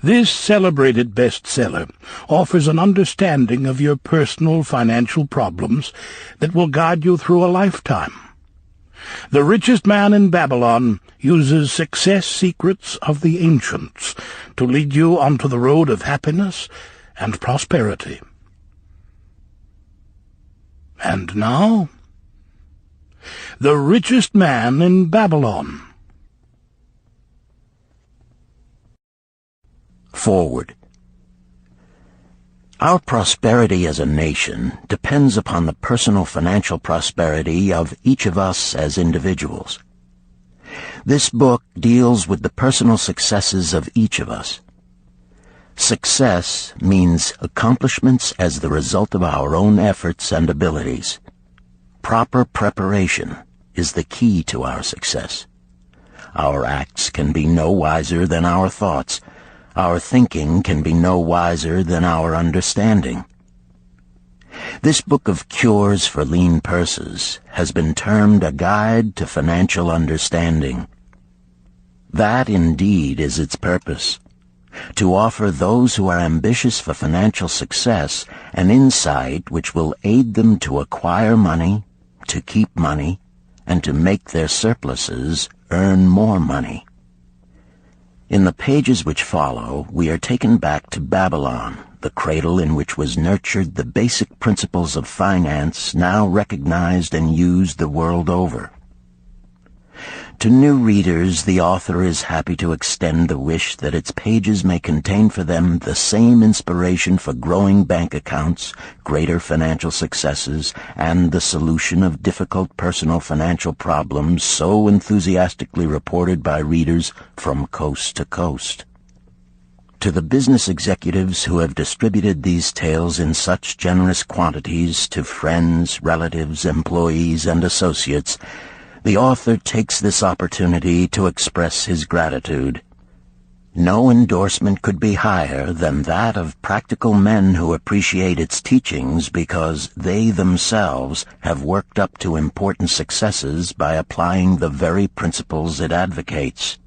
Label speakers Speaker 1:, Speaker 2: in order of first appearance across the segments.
Speaker 1: This celebrated bestseller offers an understanding of your personal financial problems that will guide you through a lifetime. The Richest Man in Babylon uses success secrets of the ancients to lead you onto the road of happiness and prosperity. And now, The Richest Man in Babylon.
Speaker 2: Forward. Our prosperity as a nation depends upon the personal financial prosperity of each of us as individuals. This book deals with the personal successes of each of us. Success means accomplishments as the result of our own efforts and abilities. Proper preparation is the key to our success. Our acts can be no wiser than our thoughts. Our thinking can be no wiser than our understanding. This book of cures for lean purses has been termed a guide to financial understanding. That indeed is its purpose, to offer those who are ambitious for financial success an insight which will aid them to acquire money, to keep money, and to make their surpluses earn more money. In the pages which follow, we are taken back to Babylon, the cradle in which was nurtured the basic principles of finance now recognized and used the world over. To new readers, the author is happy to extend the wish that its pages may contain for them the same inspiration for growing bank accounts, greater financial successes, and the solution of difficult personal financial problems so enthusiastically reported by readers from coast to coast. To the business executives who have distributed these tales in such generous quantities to friends, relatives, employees, and associates, the author takes this opportunity to express his gratitude. No endorsement could be higher than that of practical men who appreciate its teachings because they themselves have worked up to important successes by applying the very principles it advocates.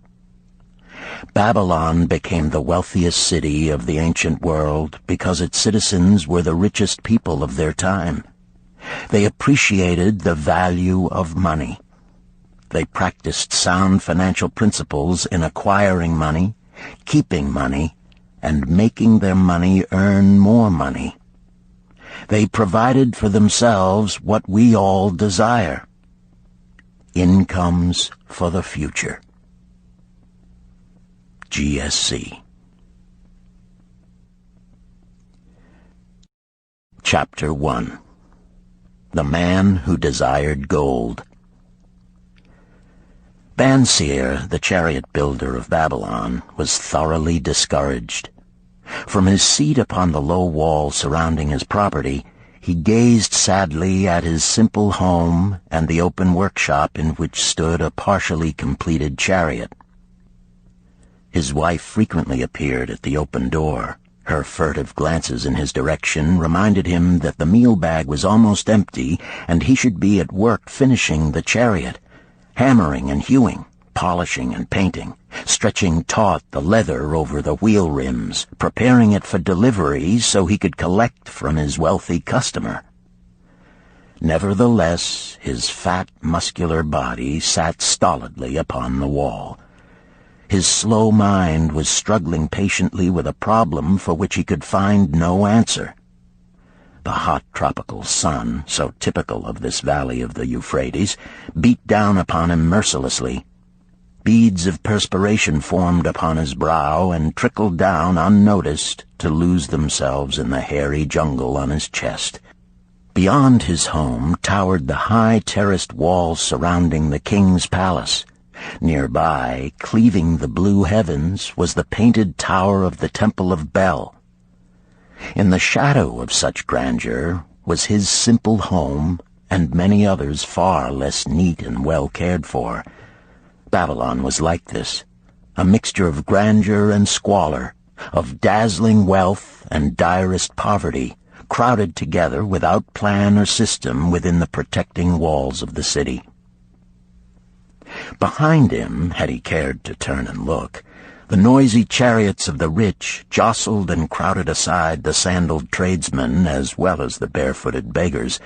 Speaker 2: Babylon became the wealthiest city of the ancient world because its citizens were the richest people of their time. They appreciated the value of money. They practiced sound financial principles in acquiring money, keeping money, and making their money earn more money. They provided for themselves what we all desire: incomes for the future. GSC. Chapter 1. The Man Who Desired Gold. Banseer, the chariot builder of Babylon, was thoroughly discouraged. From his seat upon the low wall surrounding his property, he gazed sadly at his simple home and the open workshop in which stood a partially completed chariot. His wife frequently appeared at the open door. Her furtive glances in his direction reminded him that the meal bag was almost empty and he should be at work finishing the chariot, hammering and hewing, polishing and painting, stretching taut the leather over the wheel rims, preparing it for delivery so he could collect from his wealthy customer. Nevertheless, his fat, muscular body sat stolidly upon the wall. His slow mind was struggling patiently with a problem for which he could find no answer. The hot tropical sun, so typical of this valley of the Euphrates, beat down upon him mercilessly. Beads of perspiration formed upon his brow and trickled down unnoticed to lose themselves in the hairy jungle on his chest. Beyond his home towered the high terraced walls surrounding the king's palace. Nearby, cleaving the blue heavens, was the painted tower of the Temple of Bel. In the shadow of such grandeur was his simple home and many others far less neat and well cared for. Babylon was like this, a mixture of grandeur and squalor, of dazzling wealth and direst poverty, crowded together without plan or system within the protecting walls of the city. Behind him, had he cared to turn and look, The noisy chariots of the rich jostled and crowded aside the sandaled tradesmen as well as the barefooted beggars.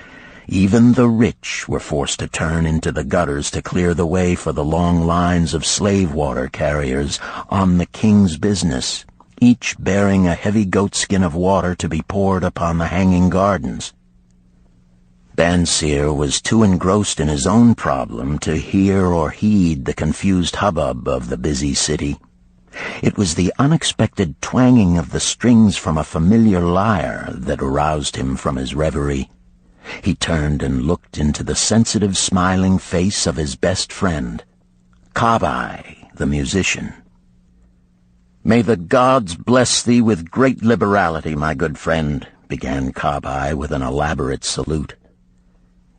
Speaker 2: Even the rich were forced to turn into the gutters to clear the way for the long lines of slave water carriers on the king's business, each bearing a heavy goatskin of water to be poured upon the hanging gardens. Banseer was too engrossed in his own problem to hear or heed the confused hubbub of the busy city. It was the unexpected twanging of the strings from a familiar lyre that aroused him from his reverie. He turned and looked into the sensitive, smiling face of his best friend, Kabai, the musician. "May the gods bless thee with great liberality, my good friend," began Kabai with an elaborate salute.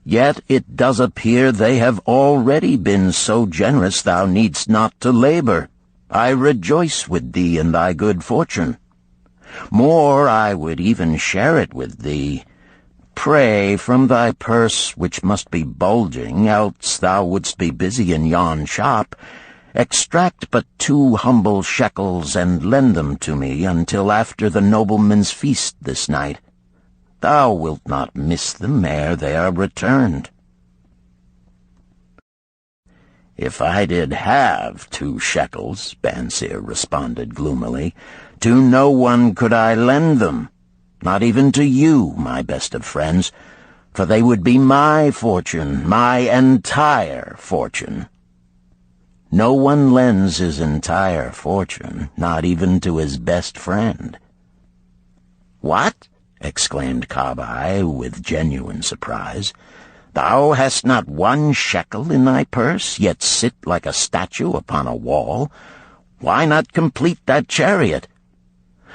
Speaker 2: "Yet it does appear they have already been so generous thou needst not to labor. I rejoice with thee in thy good fortune. More, I would even share it with thee. Pray, from thy purse, which must be bulging, else thou wouldst be busy in yon shop, extract but 2 humble shekels and lend them to me until after the nobleman's feast this night. Thou wilt not miss them ere they are returned." "If I did have 2 shekels," Banseer responded gloomily, "to no one could I lend them, not even to you, my best of friends, for they would be my fortune, my entire fortune." No one lends his entire fortune, not even to his best friend. "What?" exclaimed Kabai with genuine surprise. "Thou hast not 1 shekel in thy purse, yet sit like a statue upon a wall. Why not complete that chariot?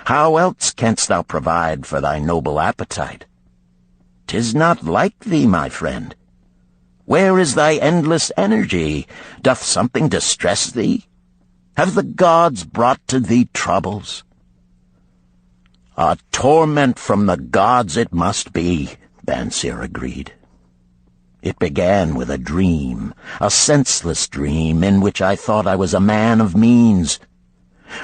Speaker 2: How else canst thou provide for thy noble appetite? 'Tis not like thee, my friend. Where is thy endless energy? Doth something distress thee? Have the gods brought to thee troubles?" "A torment from the gods it must be," Banseer agreed. "It began with a dream, a senseless dream in which I thought I was a man of means.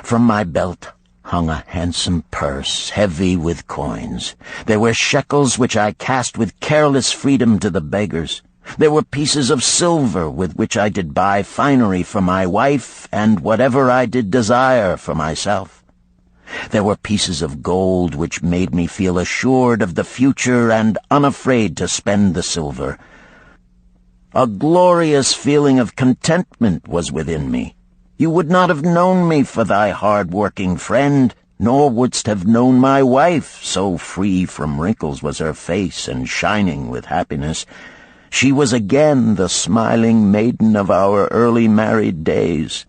Speaker 2: From my belt hung a handsome purse, heavy with coins. There were shekels which I cast with careless freedom to the beggars. There were pieces of silver with which I did buy finery for my wife and whatever I did desire for myself. There were pieces of gold which made me feel assured of the future and unafraid to spend the silver. A glorious feeling of contentment was within me. You would not have known me for thy hard-working friend, nor wouldst have known my wife, so free from wrinkles was her face and shining with happiness. She was again the smiling maiden of our early married days."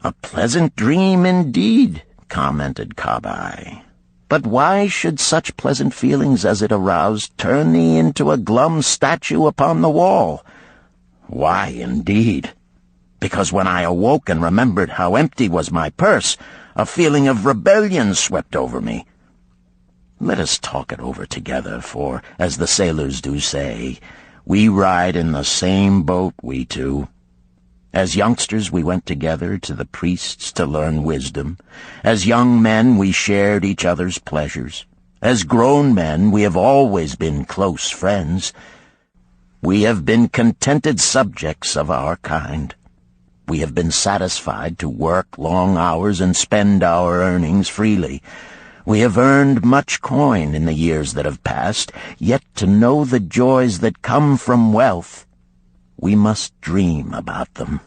Speaker 2: "A pleasant dream indeed," commented Kabai. "But why should such pleasant feelings as it aroused turn thee into a glum statue upon the wall?" "Why, indeed? Because when I awoke and remembered how empty was my purse, a feeling of rebellion swept over me. Let us talk it over together, for, as the sailors do say, we ride in the same boat, we two. As youngsters we went together to the priests to learn wisdom. As young men we shared each other's pleasures. As grown men we have always been close friends. We have been contented subjects of our kind. We have been satisfied to work long hours and spend our earnings freely. We have earned much coin in the years that have passed, yet to know the joys that come from wealth, we must dream about them.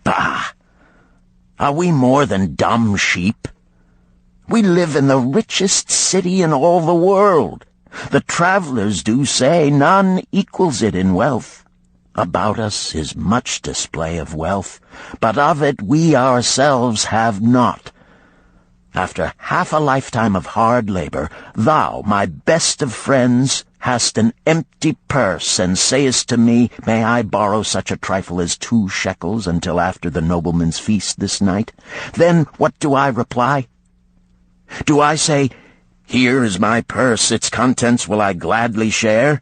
Speaker 2: Bah! Are we more than dumb sheep? We live in the richest city in all the world. The travelers do say none equals it in wealth. About us is much display of wealth, but of it we ourselves have not. After half a lifetime of hard labor, thou, my best of friends, hast an empty purse, and sayest to me, may I borrow such a trifle as 2 shekels until after the nobleman's feast this night? Then what do I reply? Do I say, here is my purse, its contents will I gladly share?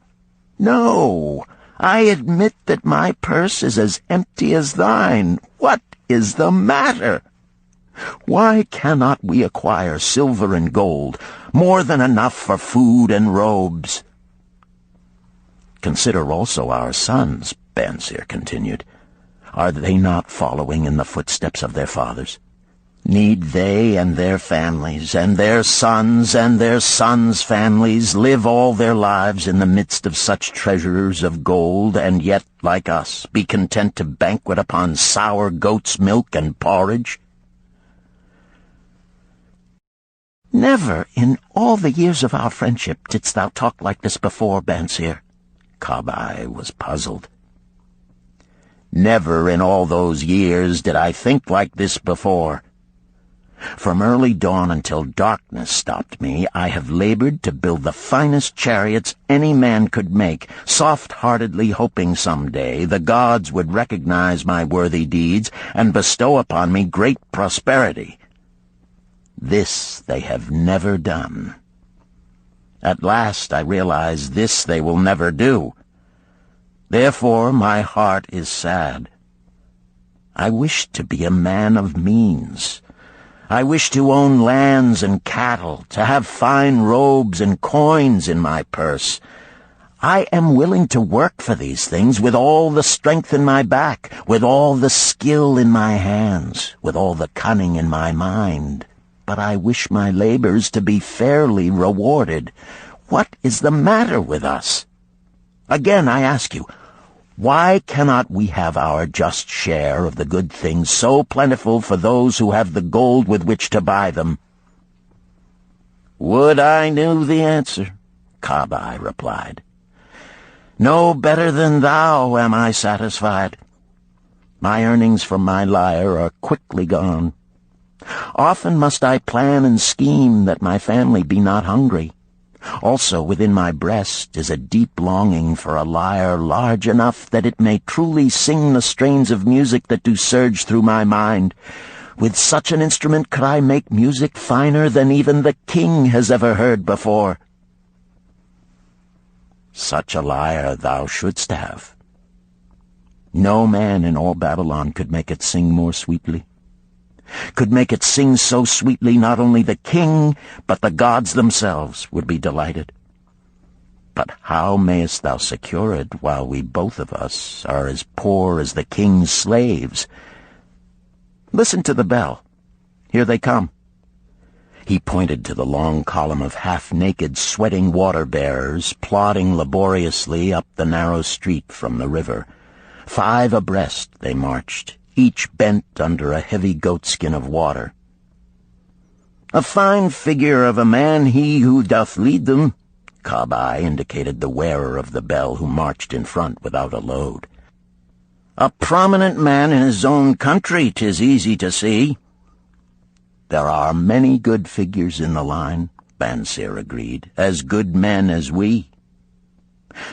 Speaker 2: No, I admit that my purse is as empty as thine. What is the matter? Why cannot we acquire silver and gold, more than enough for food and robes? Consider also our sons, Bansir continued. Are they not following in the footsteps of their fathers? Need they and their families, and their sons' families, live all their lives in the midst of such treasures of gold, and yet, like us, be content to banquet upon sour goat's milk and porridge? Never in all the years of our friendship didst thou talk like this before, Bansir. Kabai was puzzled. Never in all those years did I think like this before. From early dawn until darkness stopped me, I have labored to build the finest chariots any man could make, soft-heartedly hoping some day the gods would recognize my worthy deeds and bestow upon me great prosperity. This they have never done. At last I realize this they will never do. Therefore my heart is sad. I wish to be a man of means. I wish to own lands and cattle, to have fine robes and coins in my purse. I am willing to work for these things with all the strength in my back, with all the skill in my hands, with all the cunning in my mind. But I wish my labors to be fairly rewarded. What is the matter with us? Again, I ask you, why cannot we have our just share of the good things so plentiful for those who have the gold with which to buy them? Would I knew the answer, Kabai replied. No better than thou am I satisfied. My earnings from my lyre are quickly gone. Often must I plan and scheme that my family be not hungry. Also within my breast is a deep longing for a lyre large enough that it may truly sing the strains of music that do surge through my mind. With such an instrument could I make music finer than even the king has ever heard before. Such a lyre thou shouldst have. No man in all Babylon could make it sing more sweetly. Could make it sing so sweetly not only the king, but the gods themselves would be delighted. But how mayest thou secure it while we both of us are as poor as the king's slaves? Listen to the bell. Here they come. He pointed to the long column of half-naked, sweating water-bearers plodding laboriously up the narrow street from the river. 5 abreast they marched, each bent under a heavy goatskin of water. A fine figure of a man he who doth lead them, Kabai indicated the wearer of the bell who marched in front without a load. A prominent man in his own country, 'tis easy to see. There are many good figures in the line, Bansir agreed, as good men as we.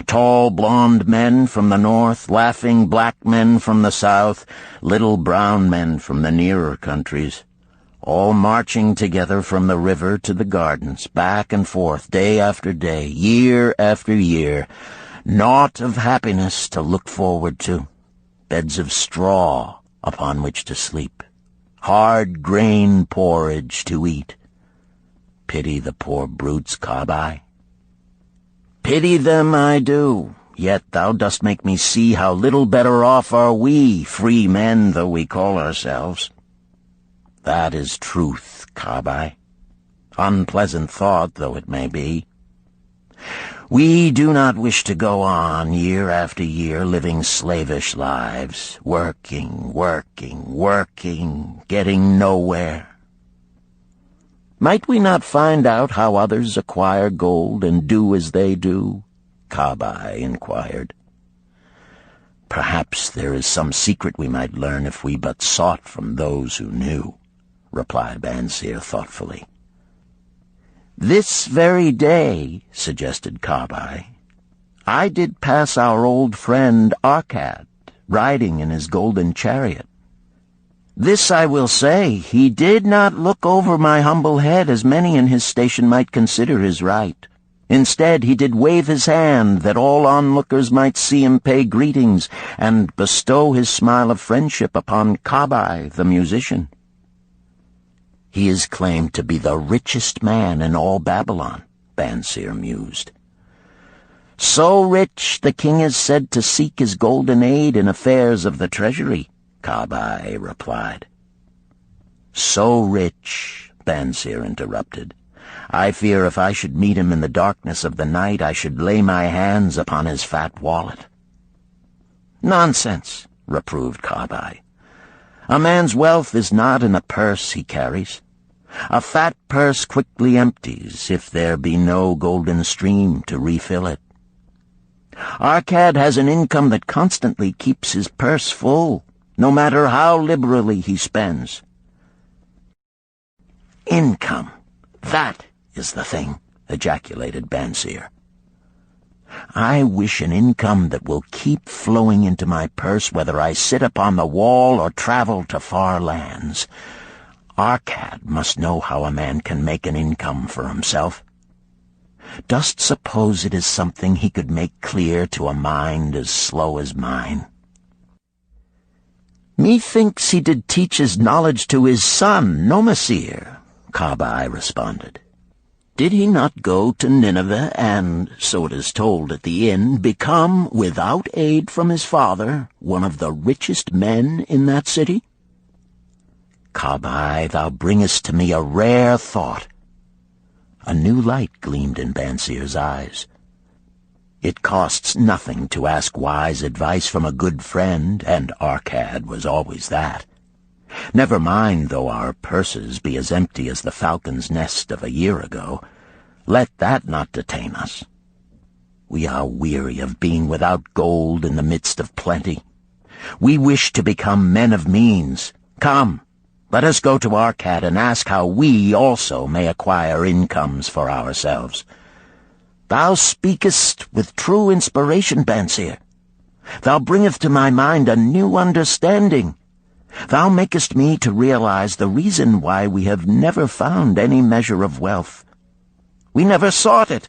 Speaker 2: Tall blond men from the north, laughing black men from the south, little brown men from the nearer countries, all marching together from the river to the gardens, back and forth, day after day, year after year, naught of happiness to look forward to, beds of straw upon which to sleep, hard grain porridge to eat. Pity the poor brutes, Kabai. Pity them I do, yet thou dost make me see how little better off are we, free men though we call ourselves. That is truth, Kabai. Unpleasant thought though it may be. We do not wish to go on year after year living slavish lives, working, getting nowhere. Might we not find out how others acquire gold and do as they do? Kabai inquired. Perhaps there is some secret we might learn if we but sought from those who knew, replied Bansir thoughtfully. This very day, suggested Kabai, I did pass our old friend Arkad, riding in his golden chariot. This I will say, he did not look over my humble head as many in his station might consider his right. Instead, he did wave his hand that all onlookers might see him pay greetings and bestow his smile of friendship upon Kabai, the musician. He is claimed to be the richest man in all Babylon, Bansir mused. So rich, the king is said to seek his golden aid in affairs of the treasury, Kabai replied. So rich, Bansir interrupted. I fear if I should meet him in the darkness of the night, I should lay my hands upon his fat wallet. Nonsense, reproved Kabai. A man's wealth is not in the purse he carries. A fat purse quickly empties if there be no golden stream to refill it. Arkad has an income that constantly keeps his purse full, no matter how liberally he spends. Income, that is the thing, ejaculated Bansir. I wish an income that will keep flowing into my purse whether I sit upon the wall or travel to far lands. Arkad must know how a man can make an income for himself. Dost suppose it is something he could make clear to a mind as slow as mine? Methinks he did teach his knowledge to his son, Nomasir, Kabai responded. Did he not go to Nineveh and, so it is told at the inn, become, without aid from his father, one of the richest men in that city? Kabai, thou bringest to me a rare thought. A new light gleamed in Bansir's eyes. It costs nothing to ask wise advice from a good friend, and Arkad was always that. Never mind though our purses be as empty as the falcon's nest of a year ago. Let that not detain us. We are weary of being without gold in the midst of plenty. We wish to become men of means. Come, let us go to Arkad and ask how we also may acquire incomes for ourselves. Thou speakest with true inspiration, Bansir. Thou bringest to my mind a new understanding. Thou makest me to realize the reason why we have never found any measure of wealth. We never sought it.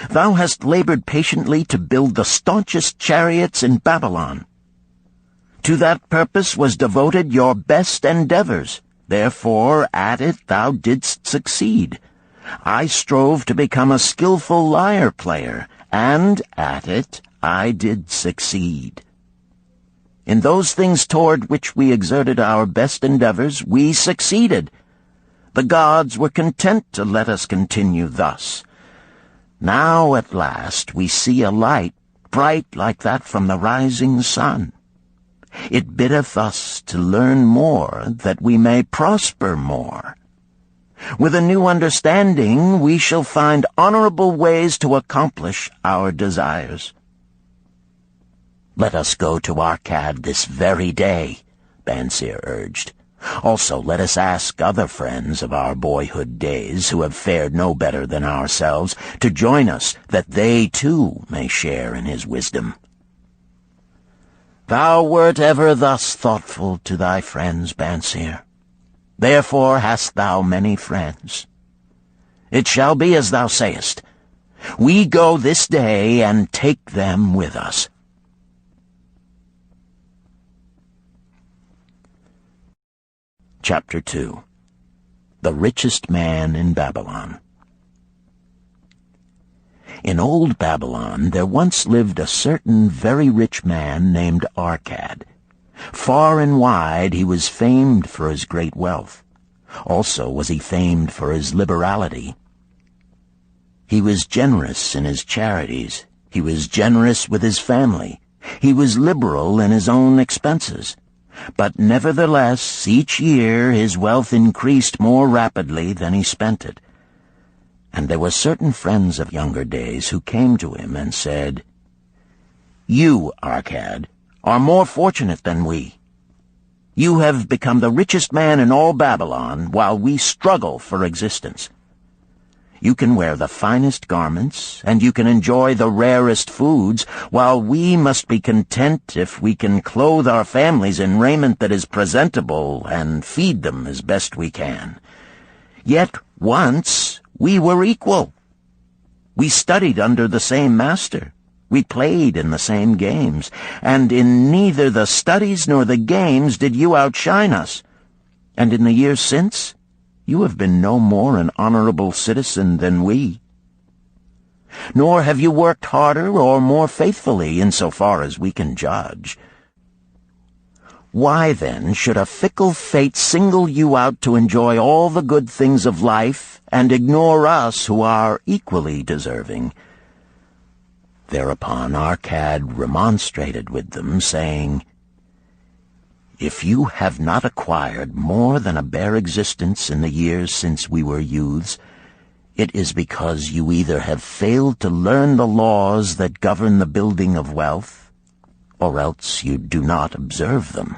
Speaker 2: Thou hast labored patiently to build the staunchest chariots in Babylon. To that purpose was devoted your best endeavors. Therefore, at it thou didst succeed. I strove to become a skillful lyre player, and at it I did succeed. In those things toward which we exerted our best endeavors, we succeeded. The gods were content to let us continue thus. Now at last we see a light, bright like that from the rising sun. It biddeth us to learn more, that we may prosper more. With a new understanding, we shall find honorable ways to accomplish our desires. Let us go to Arkad this very day, Bansir urged. Also, let us ask other friends of our boyhood days who have fared no better than ourselves to join us, that they too may share in his wisdom. Thou wert ever thus thoughtful to thy friends, Bansir. Therefore hast thou many friends. It shall be as thou sayest. We go this day and take them with us. Chapter 2. The Richest Man in Babylon. In old Babylon there once lived a certain very rich man named Arkad. Far and wide he was famed for his great wealth. Also was he famed for his liberality. He was generous in his charities. He was generous with his family. He was liberal in his own expenses. But nevertheless, each year his wealth increased more rapidly than he spent it. And there were certain friends of younger days who came to him and said, You, Arkad, are more fortunate than we. You have become the richest man in all Babylon, while we struggle for existence. You can wear the finest garments, and you can enjoy the rarest foods, while we must be content if we can clothe our families in raiment that is presentable and feed them as best we can. Yet once we were equal. We studied under the same master. We played in the same games, and in neither the studies nor the games did you outshine us. And in the years since, you have been no more an honorable citizen than we. Nor have you worked harder or more faithfully in so far as we can judge. Why, then, should a fickle fate single you out to enjoy all the good things of life and ignore us who are equally deserving? Thereupon Arcad remonstrated with them, saying, If you have not acquired more than a bare existence in the years since we were youths, it is because you either have failed to learn the laws that govern the building of wealth, or else you do not observe them.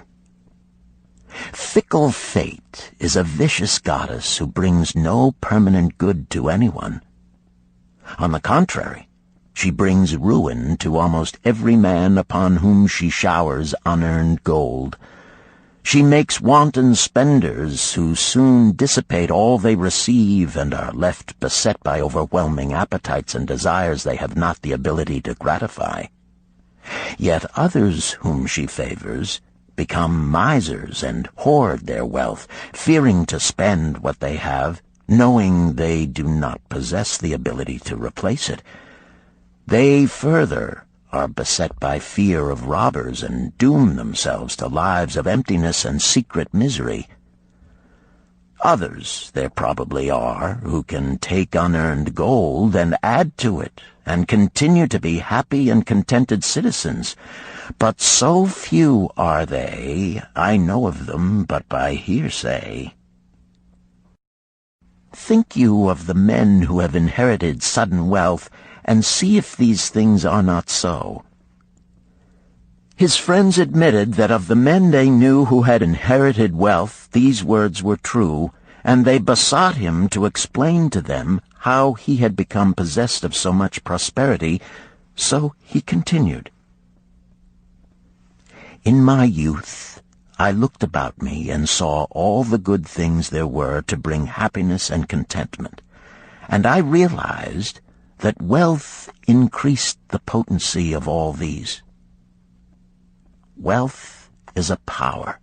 Speaker 2: Fickle fate is a vicious goddess who brings no permanent good to anyone. On the contrary, she brings ruin to almost every man upon whom she showers unearned gold. She makes wanton spenders who soon dissipate all they receive and are left beset by overwhelming appetites and desires they have not the ability to gratify. Yet others whom she favors become misers and hoard their wealth, fearing to spend what they have, knowing they do not possess the ability to replace it. They further are beset by fear of robbers and doom themselves to lives of emptiness and secret misery. Others there probably are who can take unearned gold and add to it and continue to be happy and contented citizens, but so few are they, I know of them but by hearsay. Think you of the men who have inherited sudden wealth, and see if these things are not so. His friends admitted that of the men they knew who had inherited wealth, these words were true, and they besought him to explain to them how he had become possessed of so much prosperity, so he continued. In my youth, I looked about me and saw all the good things there were to bring happiness and contentment, and I realized that wealth increased the potency of all these. Wealth is a power.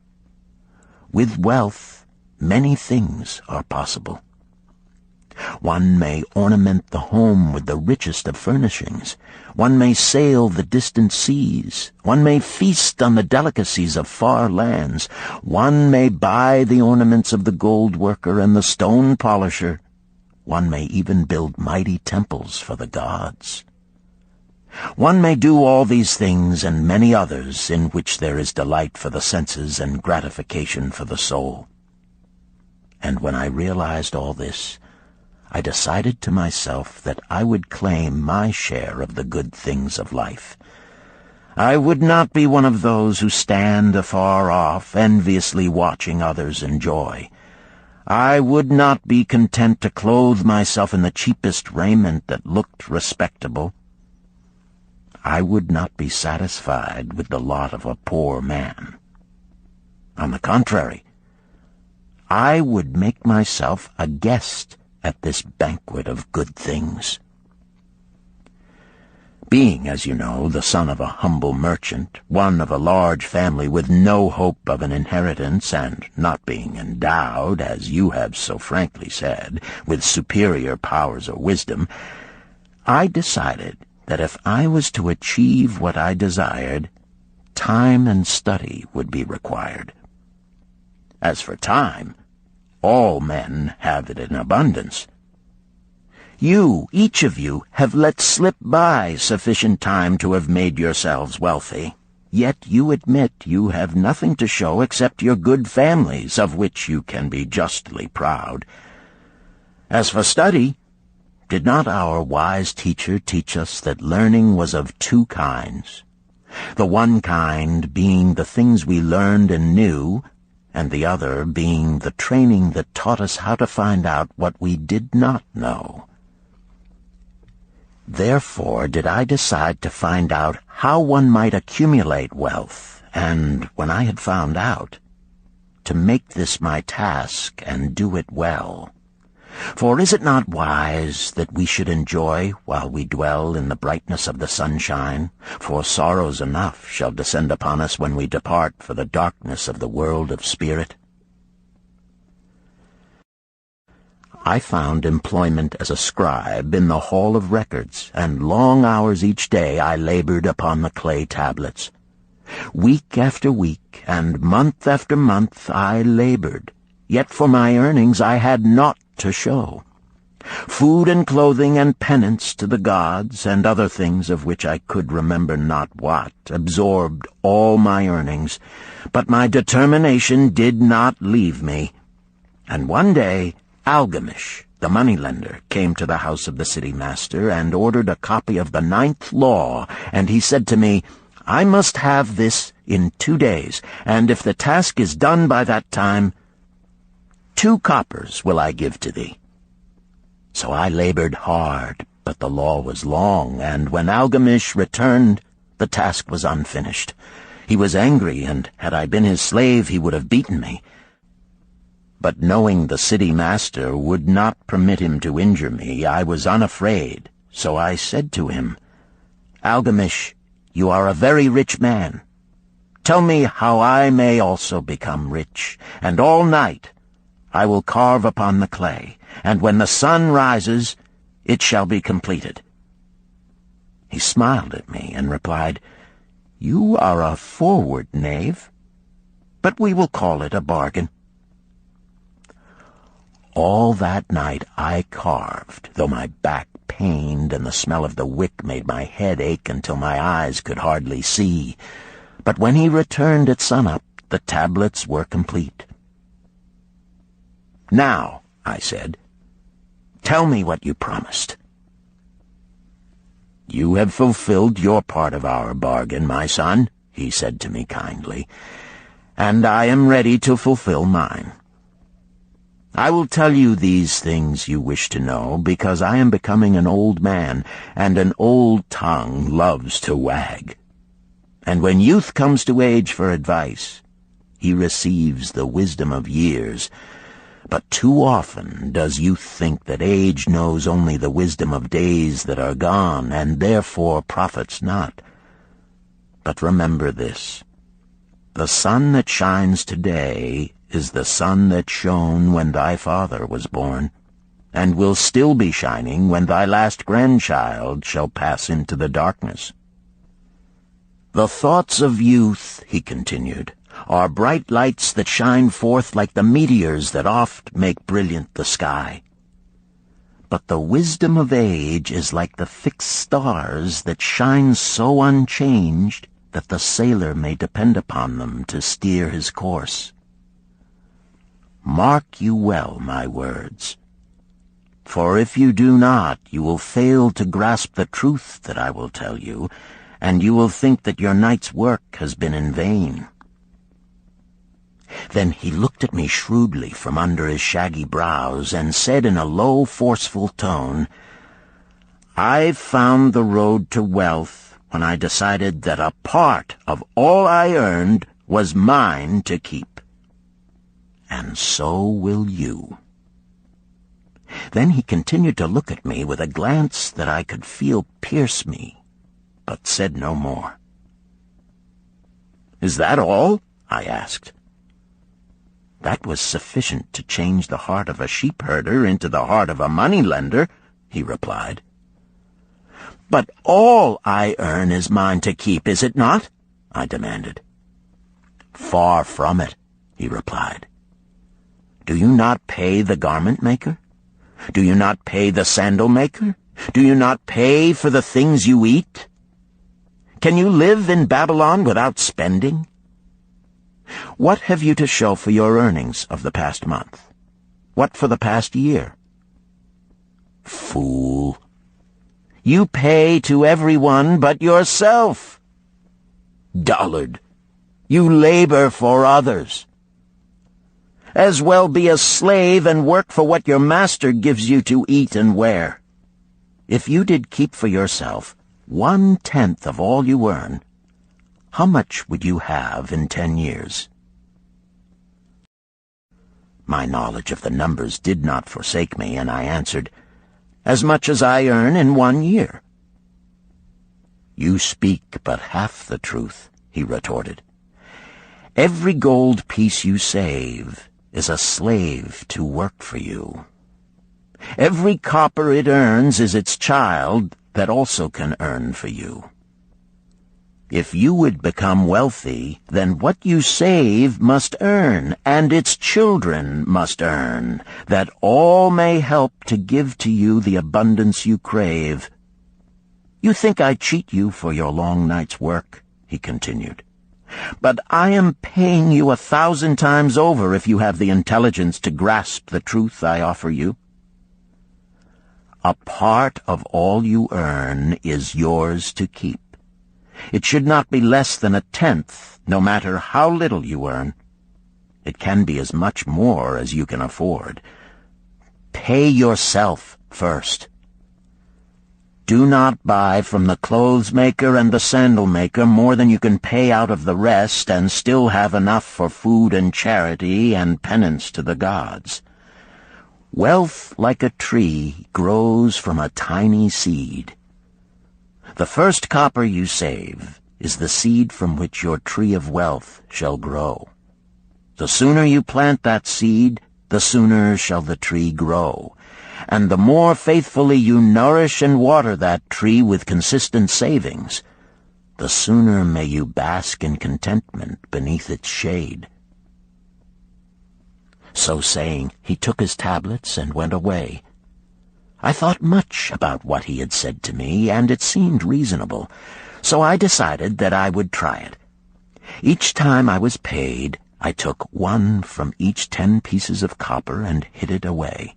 Speaker 2: With wealth, many things are possible. One may ornament the home with the richest of furnishings. One may sail the distant seas. One may feast on the delicacies of far lands. One may buy the ornaments of the gold worker and the stone polisher. One may even build mighty temples for the gods. One may do all these things and many others in which there is delight for the senses and gratification for the soul. And when I realized all this, I decided to myself that I would claim my share of the good things of life. I would not be one of those who stand afar off, enviously watching others enjoy. I would not be content to clothe myself in the cheapest raiment that looked respectable. I would not be satisfied with the lot of a poor man. On the contrary, I would make myself a guest at this banquet of good things. Being, as you know, the son of a humble merchant, one of a large family with no hope of an inheritance, and not being endowed, as you have so frankly said, with superior powers or wisdom, I decided that if I was to achieve what I desired, time and study would be required. As for time, all men have it in abundance. You, each of you, have let slip by sufficient time to have made yourselves wealthy. Yet you admit you have nothing to show except your good families, of which you can be justly proud. As for study, did not our wise teacher teach us that learning was of two kinds? The one kind being the things we learned and knew, and the other being the training that taught us how to find out what we did not know. Therefore did I decide to find out how one might accumulate wealth, and, when I had found out, to make this my task and do it well. For is it not wise that we should enjoy while we dwell in the brightness of the sunshine? For sorrows enough shall descend upon us when we depart for the darkness of the world of spirit. I found employment as a scribe in the Hall of Records, and long hours each day I labored upon the clay tablets. Week after week, and month after month I labored, yet for my earnings I had naught to show. Food and clothing and penance to the gods, and other things of which I could remember not what, absorbed all my earnings, but my determination did not leave me. And one day Algamish, the moneylender, came to the house of the city master and ordered a copy of the 9th law, and he said to me, I must have this in 2 days, and if the task is done by that time, 2 coppers will I give to thee. So I labored hard, but the law was long, and when Algamish returned, the task was unfinished. He was angry, and had I been his slave, he would have beaten me. But knowing the city master would not permit him to injure me, I was unafraid, so I said to him, Algamish, you are a very rich man. Tell me how I may also become rich, and all night I will carve upon the clay, and when the sun rises, it shall be completed. He smiled at me and replied, You are a forward knave, but we will call it a bargain. All that night I carved, though my back pained and the smell of the wick made my head ache until my eyes could hardly see. But when he returned at sunup, the tablets were complete. Now, I said, tell me what you promised. You have fulfilled your part of our bargain, my son, he said to me kindly, and I am ready to fulfill mine. I will tell you these things you wish to know, because I am becoming an old man, and an old tongue loves to wag. And when youth comes to age for advice, he receives the wisdom of years. But too often does youth think that age knows only the wisdom of days that are gone, and therefore profits not. But remember this, the sun that shines today is the sun that shone when thy father was born, and will still be shining when thy last grandchild shall pass into the darkness. The thoughts of youth, he continued, are bright lights that shine forth like the meteors that oft make brilliant the sky. But the wisdom of age is like the fixed stars that shine so unchanged that the sailor may depend upon them to steer his course. Mark you well my words, for if you do not, you will fail to grasp the truth that I will tell you, and you will think that your night's work has been in vain. Then he looked at me shrewdly from under his shaggy brows and said in a low, forceful tone, I found the road to wealth when I decided that a part of all I earned was mine to keep. And so will you. Then he continued to look at me with a glance that I could feel pierce me, but said no more. Is that all? I asked. That was sufficient to change the heart of a sheep-herder into the heart of a moneylender, he replied. But all I earn is mine to keep, is it not? I demanded. Far from it, he replied. Do you not pay the garment maker? Do you not pay the sandal maker? Do you not pay for the things you eat? Can you live in Babylon without spending? What have you to show for your earnings of the past month? What for the past year? Fool! You pay to everyone but yourself. Dullard! You labor for others. As well be a slave and work for what your master gives you to eat and wear. If you did keep for yourself 1/10 of all you earn, how much would you have in 10 years? My knowledge of the numbers did not forsake me, and I answered, "As much as I earn in 1 year." "You speak but half the truth," he retorted. "Every gold piece you save is a slave to work for you. Every copper it earns is its child that also can earn for you. If you would become wealthy, then what you save must earn, and its children must earn, that all may help to give to you the abundance you crave. You think I cheat you for your long night's work," he continued, "but I am paying you 1,000 times over if you have the intelligence to grasp the truth I offer you. A part of all you earn is yours to keep. It should not be less than 1/10, no matter how little you earn. It can be as much more as you can afford. Pay yourself first. Do not buy from the clothes maker and the sandal maker more than you can pay out of the rest and still have enough for food and charity and penance to the gods. Wealth, like a tree, grows from a tiny seed. The first copper you save is the seed from which your tree of wealth shall grow. The sooner you plant that seed, the sooner shall the tree grow. And the more faithfully you nourish and water that tree with consistent savings, the sooner may you bask in contentment beneath its shade." So saying, he took his tablets and went away. I thought much about what he had said to me, and it seemed reasonable, so I decided that I would try it. Each time I was paid, I took 1 from each 10 pieces of copper and hid it away.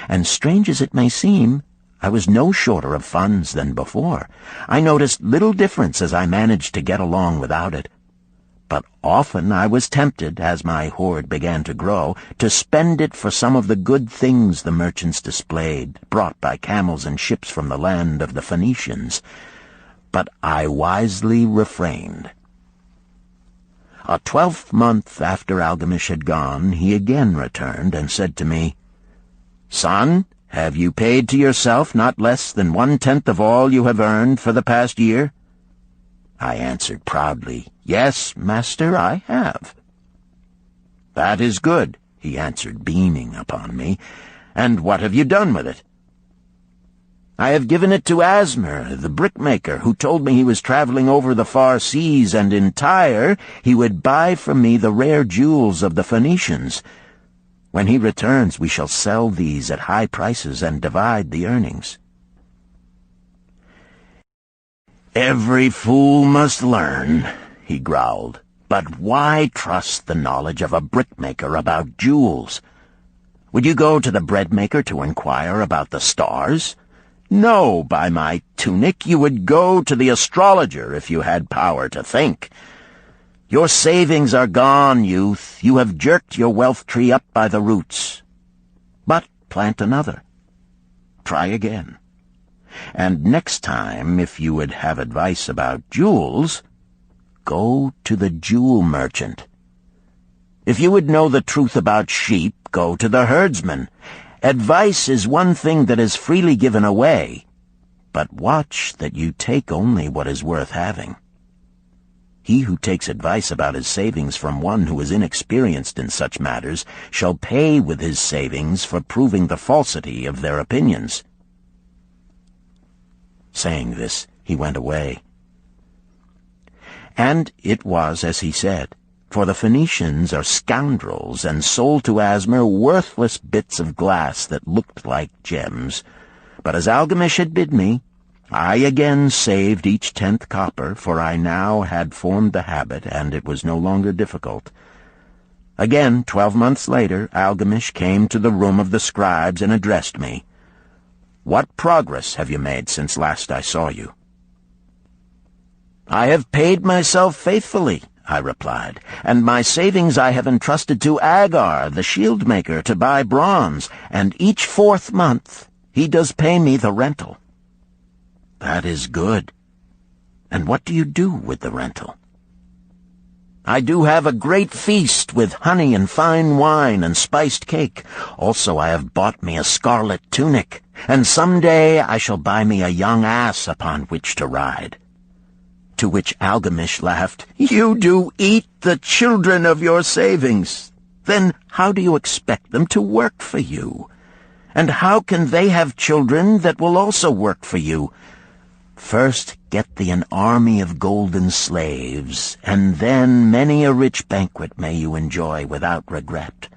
Speaker 2: And strange as it may seem, I was no shorter of funds than before. I noticed little difference as I managed to get along without it. But often I was tempted, as my hoard began to grow, to spend it for some of the good things the merchants displayed, brought by camels and ships from the land of the Phoenicians. But I wisely refrained. A 12th month after Algamish had gone, he again returned and said to me, "Son, have you paid to yourself not less than 1/10 of all you have earned for the past year?" I answered proudly, "Yes, master, I have." "That is good," he answered, beaming upon me. "And what have you done with it?" "I have given it to Asmer, the brickmaker, who told me he was traveling over the far seas, and in Tyre he would buy from me the rare jewels of the Phoenicians. When he returns, we shall sell these at high prices and divide the earnings." "Every fool must learn," he growled. "But why trust the knowledge of a brickmaker about jewels? Would you go to the breadmaker to inquire about the stars? No, by my tunic, you would go to the astrologer if you had power to think. Your savings are gone, youth. You have jerked your wealth tree up by the roots. But plant another. Try again. And next time, if you would have advice about jewels, go to the jewel merchant. If you would know the truth about sheep, go to the herdsman. Advice is one thing that is freely given away, but watch that you take only what is worth having. He who takes advice about his savings from one who is inexperienced in such matters shall pay with his savings for proving the falsity of their opinions." Saying this, he went away. And it was as he said, for the Phoenicians are scoundrels and sold to Asmer worthless bits of glass that looked like gems. But as Algamish had bid me, I again saved each 10th copper, for I now had formed the habit, and it was no longer difficult. Again, 12 months later, Algamish came to the room of the scribes and addressed me. "What progress have you made since last I saw you?" "I have paid myself faithfully," I replied, "and my savings I have entrusted to Agar, the shield-maker, to buy bronze, and each 4th month he does pay me the rental." "That is good. And what do you do with the rental?" I do have a great feast with honey and fine wine and spiced cake. Also I have bought me a scarlet tunic, and some day I shall buy me a young ass upon which to ride." To which Algamish laughed, "You do eat the children of your savings. Then how do you expect them to work for you? And how can they have children that will also work for you? First get thee an army of golden slaves, and then many a rich banquet may you enjoy without regret."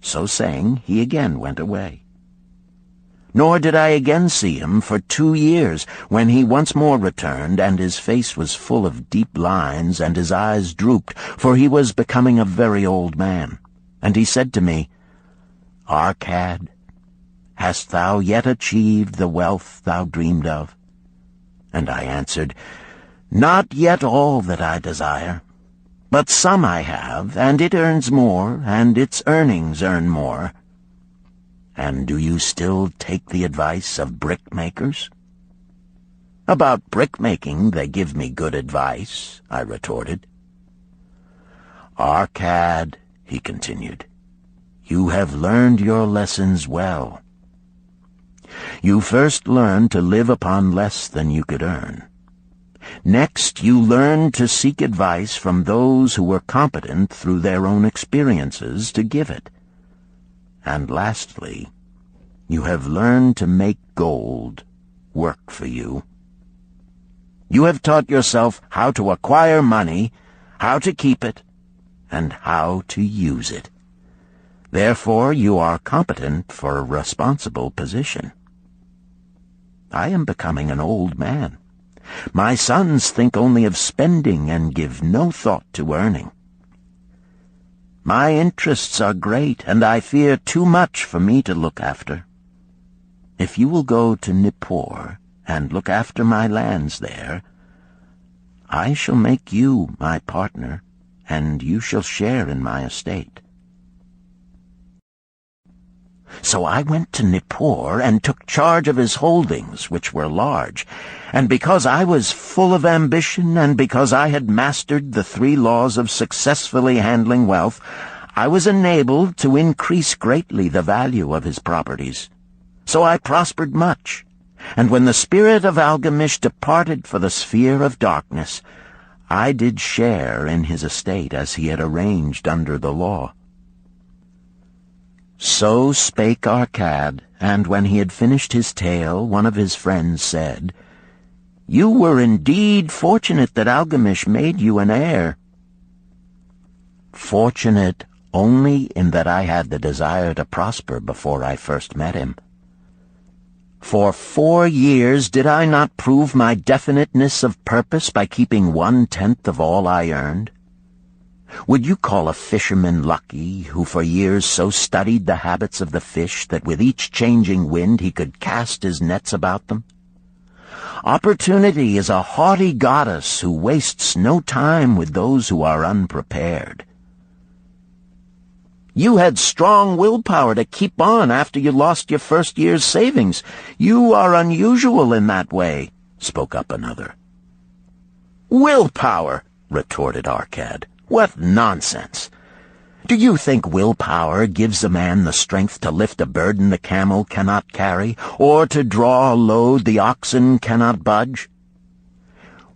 Speaker 2: So saying, he again went away. Nor did I again see him for 2 years, when he once more returned, and his face was full of deep lines, and his eyes drooped, for he was becoming a very old man. And he said to me, "Arcad, hast thou yet achieved the wealth thou dreamed of?" And I answered, "Not yet all that I desire, but some I have, and it earns more, and its earnings earn more." "And do you still take the advice of brickmakers?" "About brickmaking they give me good advice," I retorted. "Arcad," he continued, "you have learned your lessons well. You first learned to live upon less than you could earn. Next, you learned to seek advice from those who were competent through their own experiences to give it. And lastly, you have learned to make gold work for you. You have taught yourself how to acquire money, how to keep it, and how to use it. Therefore, you are competent for a responsible position. I am becoming an old man. My sons think only of spending and give no thought to earning. My interests are great, and I fear too much for me to look after. If you will go to Nippur and look after my lands there, I shall make you my partner, and you shall share in my estate." So I went to Nippur and took charge of his holdings, which were large, and because I was full of ambition and because I had mastered the 3 laws of successfully handling wealth, I was enabled to increase greatly the value of his properties. So I prospered much, and when the spirit of Algamish departed for the sphere of darkness, I did share in his estate as he had arranged under the law. So spake Arcad, and when he had finished his tale, one of his friends said, "You were indeed fortunate that Algamish made you an heir." "Fortunate only in that I had the desire to prosper before I first met him. For 4 years did I not prove my definiteness of purpose by keeping 1/10 of all I earned? Would you call a fisherman lucky who for years so studied the habits of the fish that with each changing wind he could cast his nets about them? Opportunity is a haughty goddess who wastes no time with those who are unprepared. You had strong willpower to keep on after you lost your first year's savings. You are unusual in that way," spoke up another. "Willpower," retorted Arcad. "What nonsense! Do you think willpower gives a man the strength to lift a burden the camel cannot carry, or to draw a load the oxen cannot budge?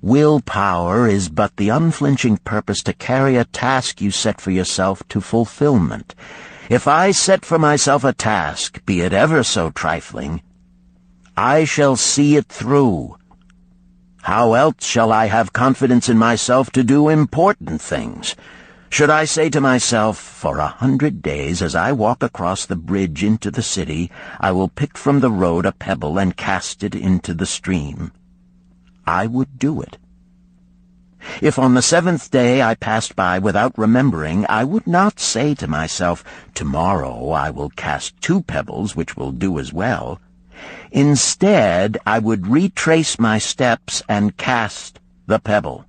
Speaker 2: Willpower is but the unflinching purpose to carry a task you set for yourself to fulfillment. If I set for myself a task, be it ever so trifling, I shall see it through. How else shall I have confidence in myself to do important things? Should I say to myself, for 100 days as I walk across the bridge into the city, I will pick from the road a pebble and cast it into the stream? I would do it. If on the 7th day I passed by without remembering, I would not say to myself, tomorrow I will cast 2 pebbles, which will do as well. Instead, I would retrace my steps and cast the pebble.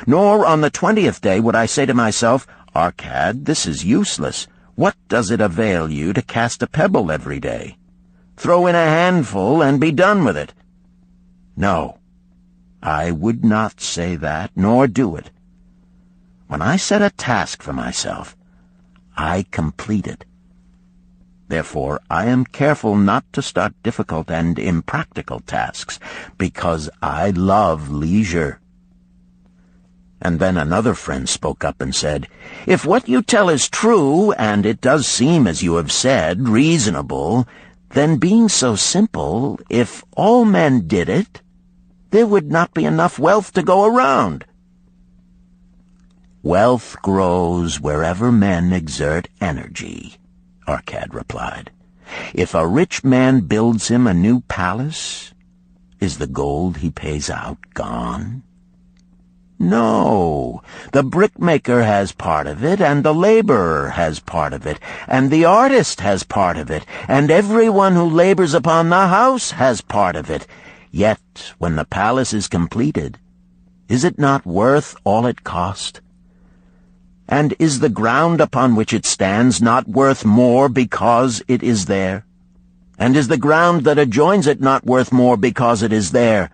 Speaker 2: Nor on the 20th day would I say to myself, Arcad, this is useless. What does it avail you to cast a pebble every day? Throw in a handful and be done with it. No, I would not say that, nor do it, When I set a task for myself, I complete it. Therefore, I am careful not to start difficult and impractical tasks, because I love leisure." And then another friend spoke up and said, "If what you tell is true, and it does seem, as you have said, reasonable, then being so simple, if all men did it, there would not be enough wealth to go around." "Wealth grows wherever men exert energy," Arcad replied. "If a rich man builds him a new palace, is the gold he pays out gone? No, the brickmaker has part of it, and the laborer has part of it, and the artist has part of it, and everyone who labors upon the house has part of it. Yet, when the palace is completed, is it not worth all it cost? And is the ground upon which it stands not worth more because it is there? And is the ground that adjoins it not worth more because it is there?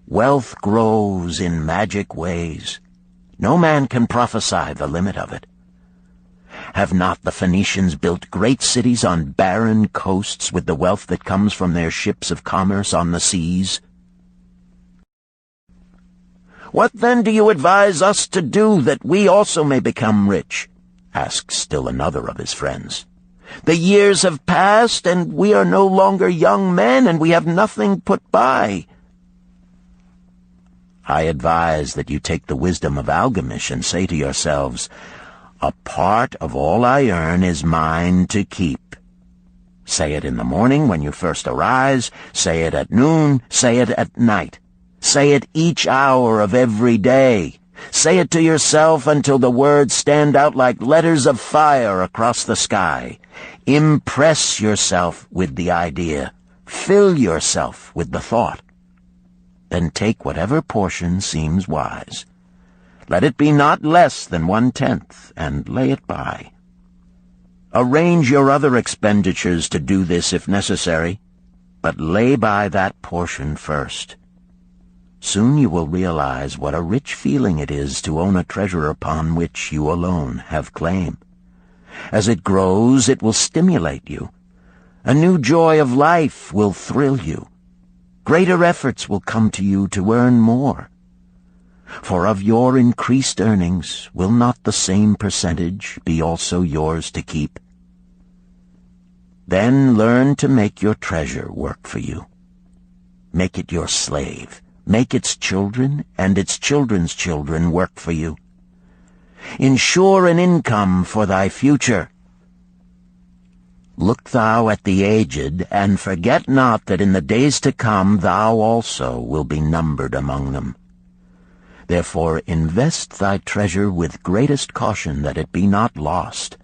Speaker 2: Wealth grows in magic ways. No man can prophesy the limit of it. Have not the Phoenicians built great cities on barren coasts with the wealth that comes from their ships of commerce on the seas? "What then do you advise us to do that we also may become rich?" asked still another of his friends. "The years have passed, and we are no longer young men, and we have nothing put by." "I advise that you take the wisdom of Algamish and say to yourselves, 'A part of all I earn is mine to keep.' Say it in the morning when you first arise, say it at noon, say it at night. Say it each hour of every day. Say it to yourself until the words stand out like letters of fire across the sky. Impress yourself with the idea. Fill yourself with the thought. Then take whatever portion seems wise. Let it be not less than 1/10, and lay it by. Arrange your other expenditures to do this if necessary, but lay by that portion first. Soon you will realize what a rich feeling it is to own a treasure upon which you alone have claim. As it grows, it will stimulate you. A new joy of life will thrill you. Greater efforts will come to you to earn more. For of your increased earnings, will not the same percentage be also yours to keep? Then learn to make your treasure work for you. Make it your slave. Make its children and its children's children work for you. Ensure an income for thy future. Look thou at the aged, and forget not that in the days to come thou also will be numbered among them. Therefore invest thy treasure with greatest caution that it be not lost.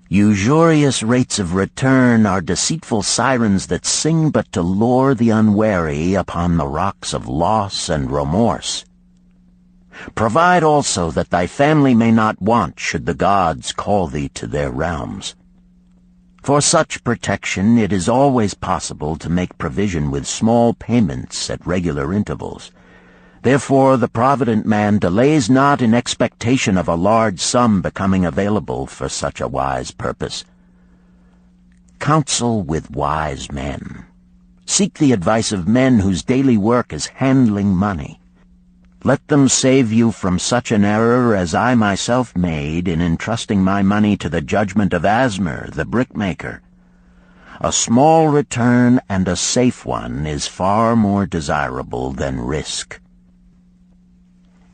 Speaker 2: Usurious rates of return are deceitful sirens that sing but to lure the unwary upon the rocks of loss and remorse. Provide also that thy family may not want should the gods call thee to their realms. For such protection it is always possible to make provision with small payments at regular intervals. Therefore the provident man delays not in expectation of a large sum becoming available for such a wise purpose. Counsel with wise men. Seek the advice of men whose daily work is handling money. Let them save you from such an error as I myself made in entrusting my money to the judgment of Asmer, the brickmaker. A small return and a safe one is far more desirable than risk.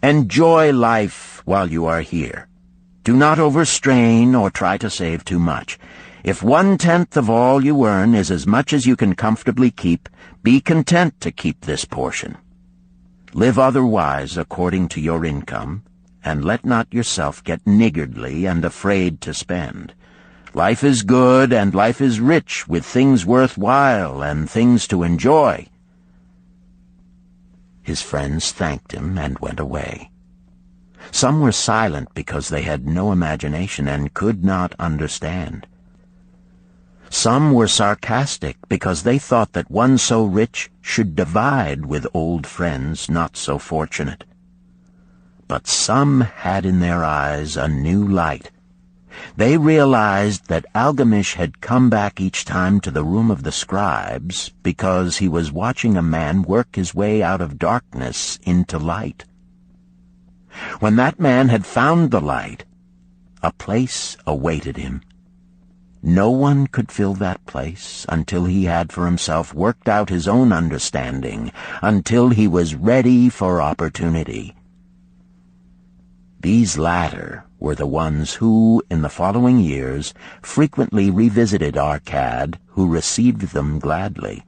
Speaker 2: Enjoy life while you are here. Do not overstrain or try to save too much. If 1/10 of all you earn is as much as you can comfortably keep, be content to keep this portion. Live otherwise according to your income, and let not yourself get niggardly and afraid to spend. Life is good, and life is rich with things worth while and things to enjoy. His friends thanked him and went away. Some were silent because they had no imagination and could not understand. Some were sarcastic because they thought that one so rich should divide with old friends not so fortunate. But some had in their eyes a new light. They realized that Algamish had come back each time to the room of the scribes because he was watching a man work his way out of darkness into light. When that man had found the light, a place awaited him. No one could fill that place until he had for himself worked out his own understanding, until he was ready for opportunity. These latter were the ones who, in the following years, frequently revisited Arcad, who received them gladly.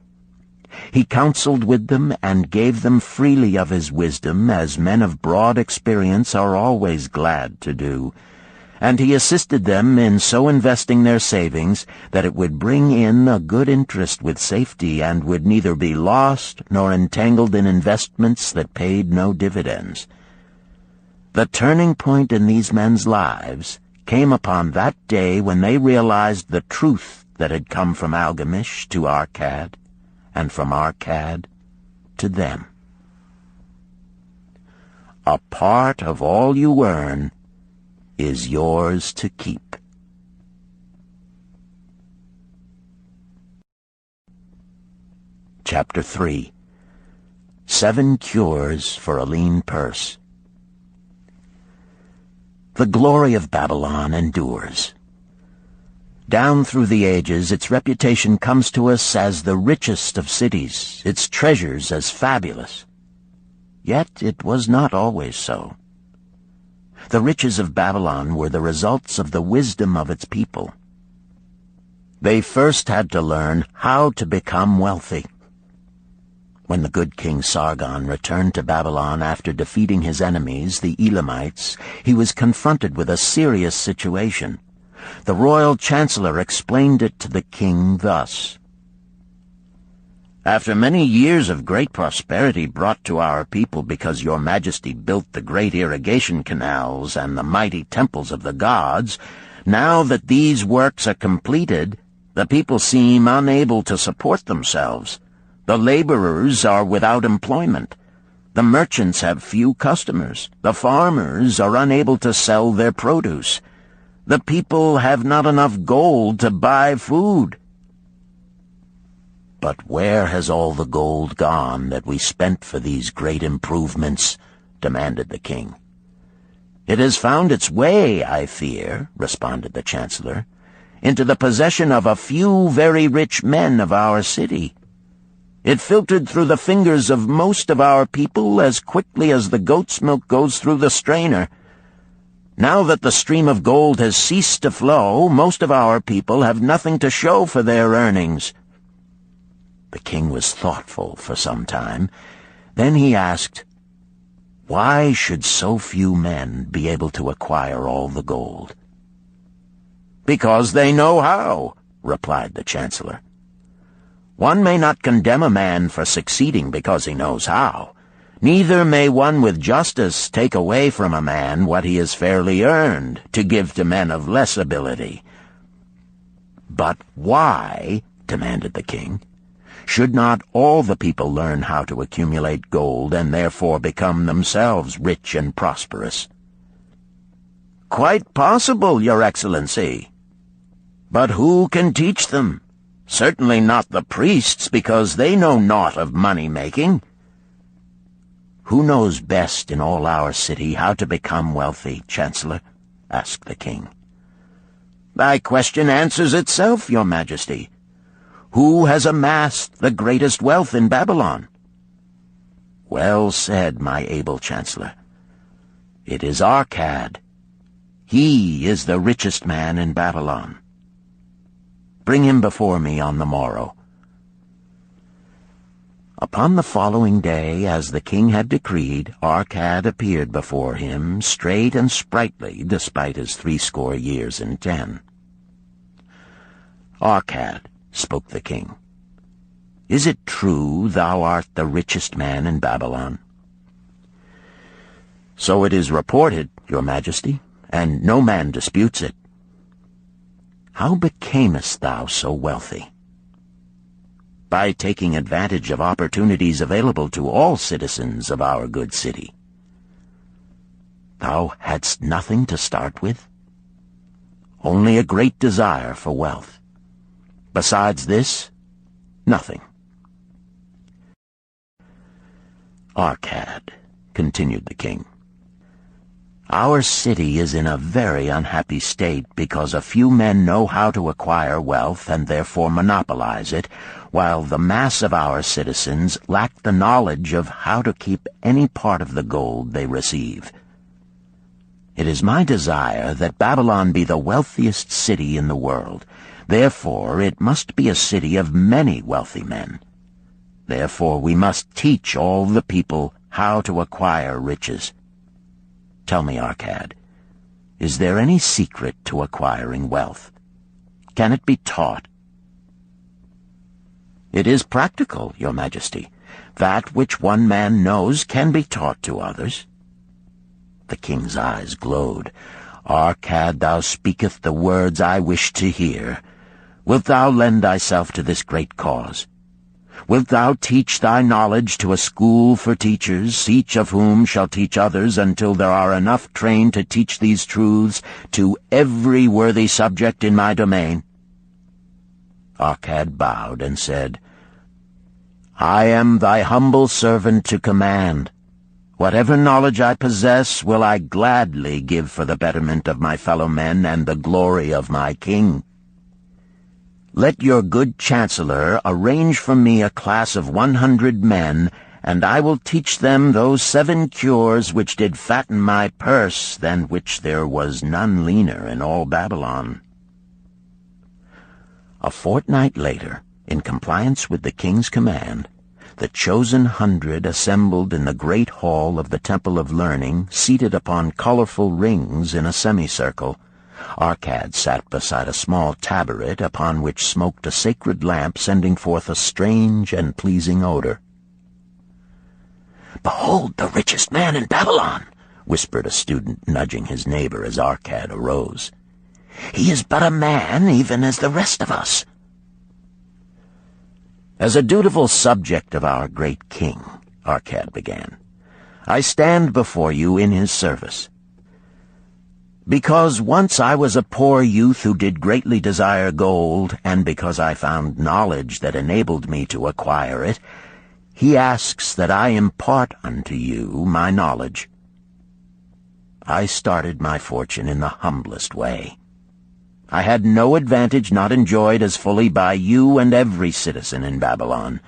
Speaker 2: He counseled with them and gave them freely of his wisdom, as men of broad experience are always glad to do, and he assisted them in so investing their savings that it would bring in a good interest with safety and would neither be lost nor entangled in investments that paid no dividends. The turning point in these men's lives came upon that day when they realized the truth that had come from Algamish to Arcad, and from Arcad to them. A part of all you earn is yours to keep. Chapter 3. 7 Cures for a Lean Purse. The glory of Babylon endures. Down through the ages, its reputation comes to us as the richest of cities, its treasures as fabulous. Yet it was not always so. The riches of Babylon were the results of the wisdom of its people. They first had to learn how to become wealthy. When the good King Sargon returned to Babylon after defeating his enemies, the Elamites, he was confronted with a serious situation. The royal chancellor explained it to the king thus: "After many years of great prosperity brought to our people because your majesty built the great irrigation canals and the mighty temples of the gods, now that these works are completed, the people seem unable to support themselves. The laborers are without employment. The merchants have few customers. The farmers are unable to sell their produce. The people have not enough gold to buy food." "But where has all the gold gone that we spent for these great improvements?" demanded the king. "It has found its way, I fear," responded the chancellor, "into the possession of a few very rich men of our city. It filtered through the fingers of most of our people as quickly as the goat's milk goes through the strainer. Now that the stream of gold has ceased to flow, most of our people have nothing to show for their earnings." The king was thoughtful for some time. Then he asked, "Why should so few men be able to acquire all the gold?" "Because they know how," replied the chancellor. "One may not condemn a man for succeeding because he knows how. Neither may one with justice take away from a man what he has fairly earned to give to men of less ability." "But why," demanded the king, "should not all the people learn how to accumulate gold and therefore become themselves rich and prosperous?" "Quite possible, Your Excellency. But who can teach them? Certainly not the priests, because they know naught of money-making." "Who knows best in all our city how to become wealthy, Chancellor?" asked the king. "Thy question answers itself, Your Majesty. Who has amassed the greatest wealth in Babylon?" "Well said, my able chancellor. It is Arcad. He is the richest man in Babylon. Bring him before me on the morrow." Upon the following day, as the king had decreed, Arcad appeared before him, straight and sprightly, despite his 80 years and 10. "Arcad," spoke the king, "is it true thou art the richest man in Babylon?" "So it is reported, Your Majesty, and no man disputes it." "How becamest thou so wealthy?" "By taking advantage of opportunities available to all citizens of our good city." Thou hadst nothing to start with? Only a great desire for wealth. Besides this, nothing. Arcad, continued the king, our city is in a very unhappy state because a few men know how to acquire wealth and therefore monopolize it, while the mass of our citizens lack the knowledge of how to keep any part of the gold they receive. It is my desire that Babylon be the wealthiest city in the world. Therefore it must be a city of many wealthy men. Therefore we must teach all the people how to acquire riches. Tell me, Arcad, is there any secret to acquiring wealth? Can it be taught? It is practical, Your Majesty. That which one man knows can be taught to others. The king's eyes glowed. Arcad, thou speakest the words I wish to hear. Wilt thou lend thyself to this great cause? Wilt thou teach thy knowledge to a school for teachers, each of whom shall teach others until there are enough trained to teach these truths to every worthy subject in my domain? Arcad bowed and said, I am thy humble servant to command. Whatever knowledge I possess will I gladly give for the betterment of my fellow men and the glory of my king. Let your good chancellor arrange for me a class of 100 men, and I will teach them those 7 cures which did fatten my purse, than which there was none leaner in all Babylon. A fortnight later, in compliance with the king's command, the chosen 100 assembled in the great hall of the Temple of Learning, seated upon colorful rings in a semicircle. Arcad sat beside a small tabaret upon which smoked a sacred lamp sending forth a strange and pleasing odor. "Behold the richest man in Babylon," whispered a student, nudging his neighbor as Arcad arose. "He is but a man, even as the rest of us." "As a dutiful subject of our great king," Arcad began, "I stand before you in his service. Because once I was a poor youth who did greatly desire gold, and because I found knowledge that enabled me to acquire it, he asks that I impart unto you my knowledge. I started my fortune in the humblest way. I had no advantage not enjoyed as fully by you and every citizen in Babylon.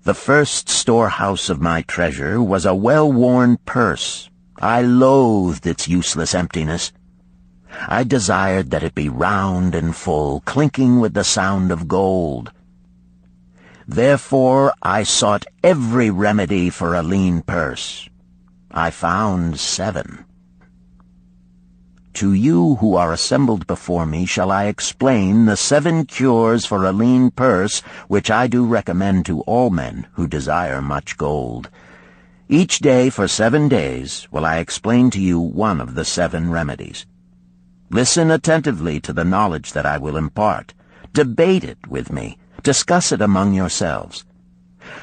Speaker 2: The first storehouse of my treasure was a well-worn purse. I loathed its useless emptiness. I desired that it be round and full, clinking with the sound of gold. Therefore I sought every remedy for a lean purse. I found 7. To you who are assembled before me shall I explain the 7 cures for a lean purse which I do recommend to all men who desire much gold. Each day for 7 days will I explain to you one of the 7 remedies. Listen attentively to the knowledge that I will impart. Debate it with me. Discuss it among yourselves.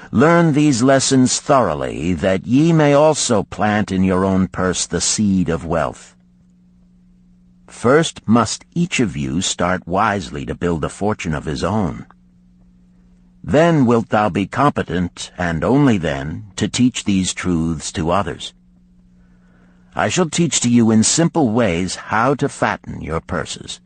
Speaker 2: Learn these lessons thoroughly, that ye may also plant in your own purse the seed of wealth. First must each of you start wisely to build a fortune of his own. Then wilt thou be competent, and only then, to teach these truths to others. I shall teach to you in simple ways how to fatten your purses.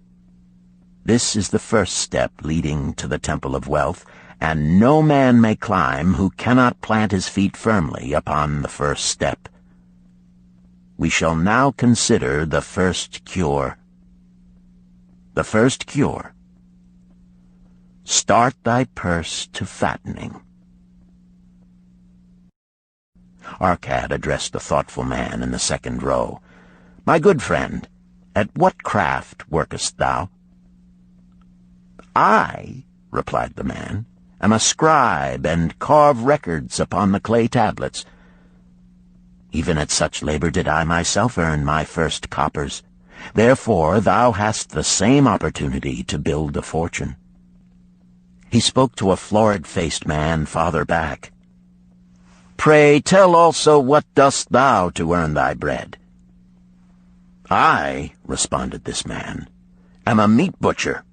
Speaker 2: This is the first step leading to the Temple of Wealth, and no man may climb who cannot plant his feet firmly upon the first step. We shall now consider the first cure. The first cure. Start thy purse to fattening. Arcad addressed the thoughtful man in the second row. My good friend, at what craft workest thou? I, replied the man, am a scribe, and carve records upon the clay tablets. Even at such labor did I myself earn my first coppers. Therefore thou hast the same opportunity to build a fortune. He spoke to a florid-faced man farther back. Pray tell also what dost thou to earn thy bread?" "I," responded this man, "am a meat butcher.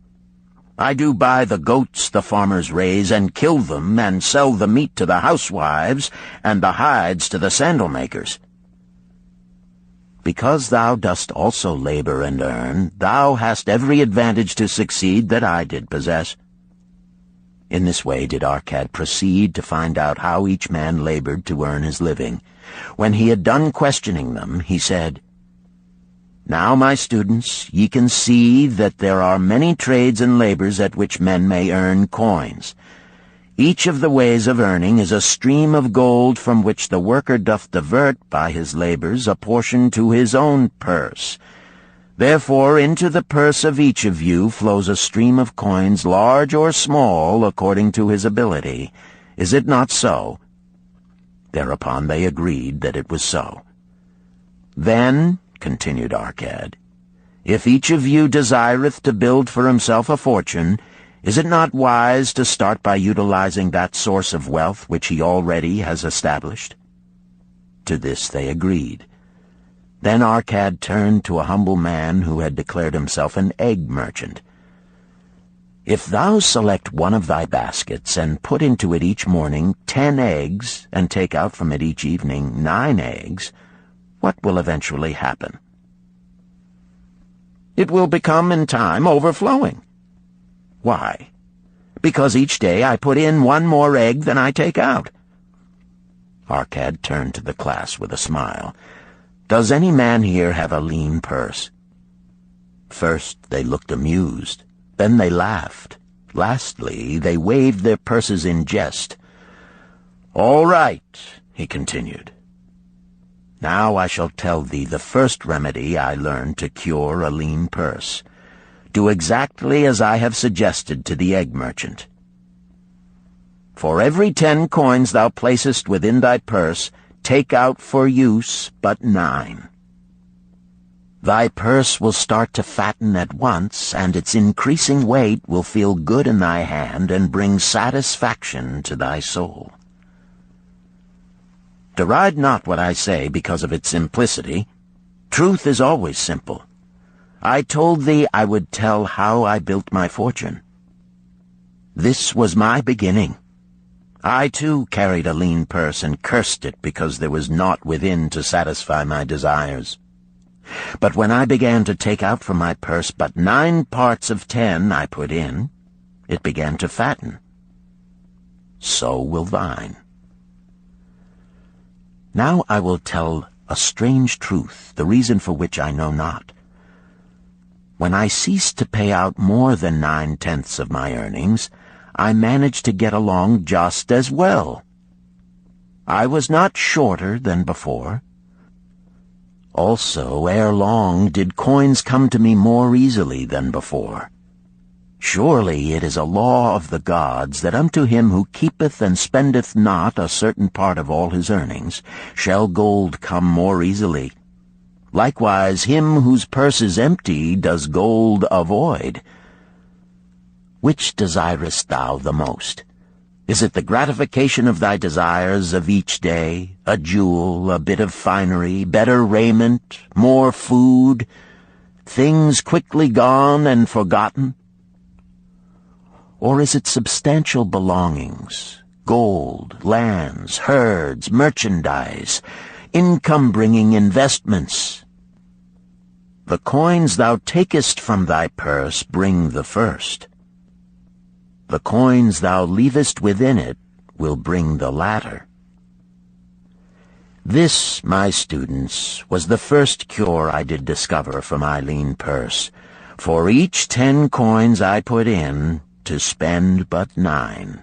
Speaker 2: I do buy the goats the farmers raise, and kill them, and sell the meat to the housewives, and the hides to the sandal makers. Because thou dost also labor and earn, thou hast every advantage to succeed that I did possess." In this way did Arcad proceed to find out how each man labored to earn his living. When he had done questioning them, he said, "Now, my students, ye can see that there are many trades and labors at which men may earn coins. Each of the ways of earning is a stream of gold from which the worker doth divert by his labors a portion to his own purse. Therefore into the purse of each of you flows a stream of coins, large or small, according to his ability. Is it not so?" Thereupon they agreed that it was so. "Then," continued Arcad, "if each of you desireth to build for himself a fortune, is it not wise to start by utilizing that source of wealth which he already has established?" To this they agreed. Then Arcad turned to a humble man who had declared himself an egg merchant. "If thou select one of thy baskets, and put into it each morning 10 eggs, and take out from it each evening 9 eggs, what will eventually happen?" "It will become in time overflowing." "Why?" "Because each day I put in 1 more egg than I take out." Arcad turned to the class with a smile. "Does any man here have a lean purse?" First they looked amused, then they laughed. Lastly, they waved their purses in jest. "All right," he continued. "Now I shall tell thee the first remedy I learned to cure a lean purse. Do exactly as I have suggested to the egg merchant. For every 10 coins thou placest within thy purse, take out for use but 9. Thy purse will start to fatten at once, and its increasing weight will feel good in thy hand and bring satisfaction to thy soul. Deride not what I say because of its simplicity. Truth is always simple. I told thee I would tell how I built my fortune. This was my beginning. I, too, carried a lean purse and cursed it because there was naught within to satisfy my desires. But when I began to take out from my purse but 9 parts of 10 I put in, it began to fatten. So will thine. Now I will tell a strange truth, the reason for which I know not. When I ceased to pay out more than 9/10 of my earnings, I managed to get along just as well. I was not shorter than before. Also, ere long did coins come to me more easily than before. Surely it is a law of the gods that unto him who keepeth and spendeth not a certain part of all his earnings shall gold come more easily. Likewise him whose purse is empty does gold avoid. Which desirest thou the most? Is it the gratification of thy desires of each day, a jewel, a bit of finery, better raiment, more food, things quickly gone and forgotten? Or is it substantial belongings, gold, lands, herds, merchandise, income-bringing investments? The coins thou takest from thy purse bring the first. The coins thou leavest within it will bring the latter. This, my students, was the first cure I did discover for my lean purse. For each 10 coins I put in, to spend but 9.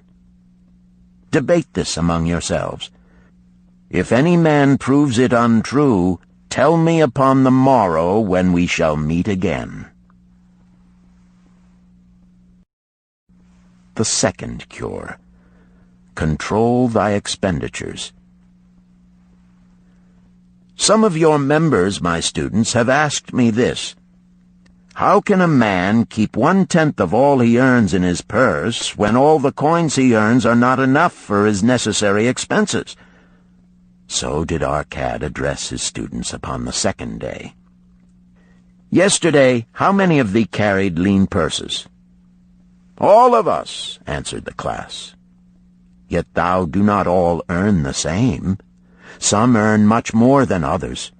Speaker 2: Debate this among yourselves. If any man proves it untrue, tell me upon the morrow when we shall meet again. The second cure. Control thy expenditures. Some of your members, my students, have asked me this. How can a man keep 1/10 of all he earns in his purse when all the coins he earns are not enough for his necessary expenses? So did Arcad address his students upon the second day. "Yesterday, how many of thee carried lean purses?" "All of us," answered the class. "Yet thou do not all earn the same. Some earn much more than others.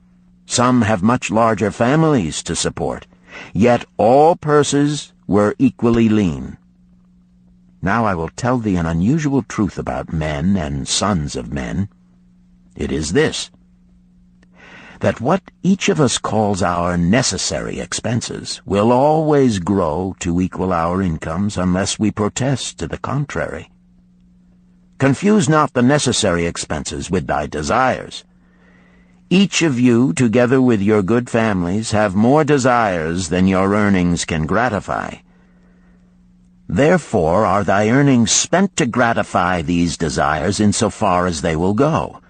Speaker 2: Some have much larger families to support. Yet all purses were equally lean. Now I will tell thee an unusual truth about men and sons of men. It is this: that what each of us calls our necessary expenses will always grow to equal our incomes unless we protest to the contrary. Confuse not the necessary expenses with thy desires. Each of you, together with your good families, have more desires than your earnings can gratify. Therefore are thy earnings spent to gratify these desires in so far as they will go.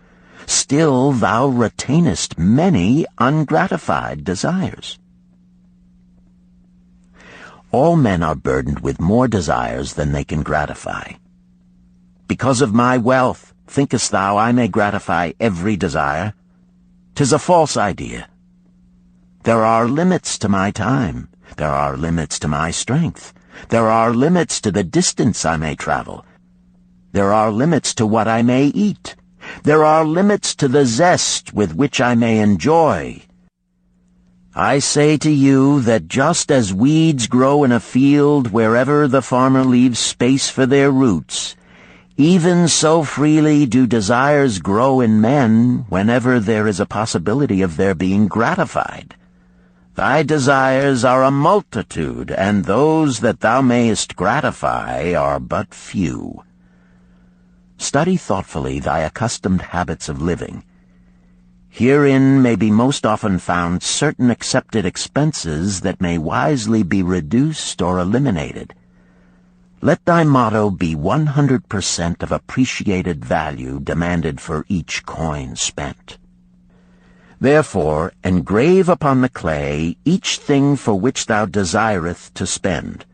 Speaker 2: Still thou retainest many ungratified desires. All men are burdened with more desires than they can gratify. Because of my wealth, thinkest thou I may gratify every desire? 'Tis a false idea. There are limits to my time. There are limits to my strength. There are limits to the distance I may travel. There are limits to what I may eat. There are limits to the zest with which I may enjoy. I say to you that just as weeds grow in a field wherever the farmer leaves space for their roots, even so freely do desires grow in men whenever there is a possibility of their being gratified. Thy desires are a multitude, and those that thou mayest gratify are but few. Study thoughtfully thy accustomed habits of living. Herein may be most often found certain accepted expenses that may wisely be reduced or eliminated. Let thy motto be 100% of appreciated value demanded for each coin spent. Therefore, engrave upon the clay each thing for which thou desireth to spend.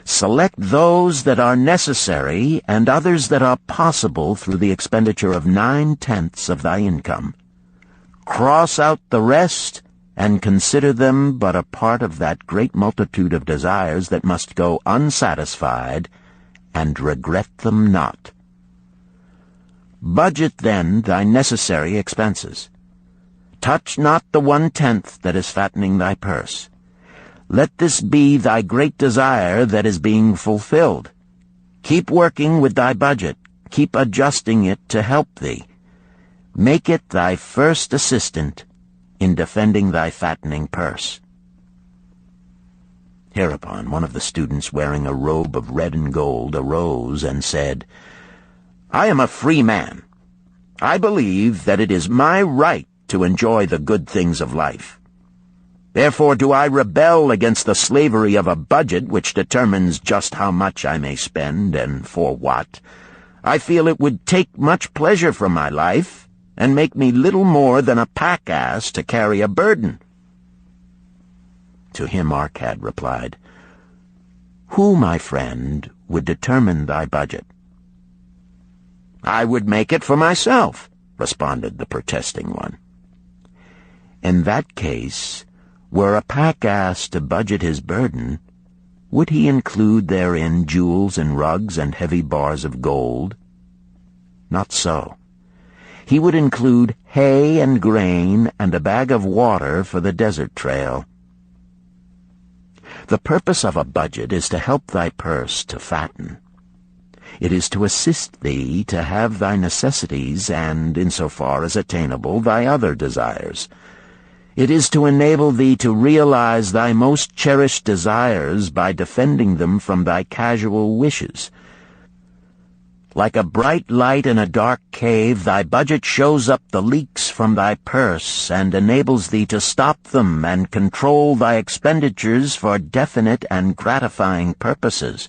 Speaker 2: Select those that are necessary and others that are possible through the expenditure of 9/10 of thy income. Cross out the rest and consider them but a part of that great multitude of desires that must go unsatisfied, and regret them not. Budget then thy necessary expenses. Touch not the 1/10 that is fattening thy purse. Let this be thy great desire that is being fulfilled. Keep working with thy budget. Keep adjusting it to help thee. Make it thy first assistant in defending thy fattening purse. Hereupon one of the students, wearing a robe of red and gold, arose and said, "I am a free man. I believe that it is my right to enjoy the good things of life. Therefore do I rebel against the slavery of a budget which determines just how much I may spend and for what. I feel it would take much pleasure from my life and make me little more than a pack-ass to carry a burden." To him Arcad replied, "Who, my friend, would determine thy budget?" "I would make it for myself," responded the protesting one. "In that case, were a pack-ass to budget his burden, would he include therein jewels and rugs and heavy bars of gold? Not so. He would include hay and grain and a bag of water for the desert trail. The purpose of a budget is to help thy purse to fatten. It is to assist thee to have thy necessities and, insofar as attainable, thy other desires. It is to enable thee to realize thy most cherished desires by defending them from thy casual wishes. Like a bright light in a dark cave, thy budget shows up the leaks from thy purse and enables thee to stop them and control thy expenditures for definite and gratifying purposes.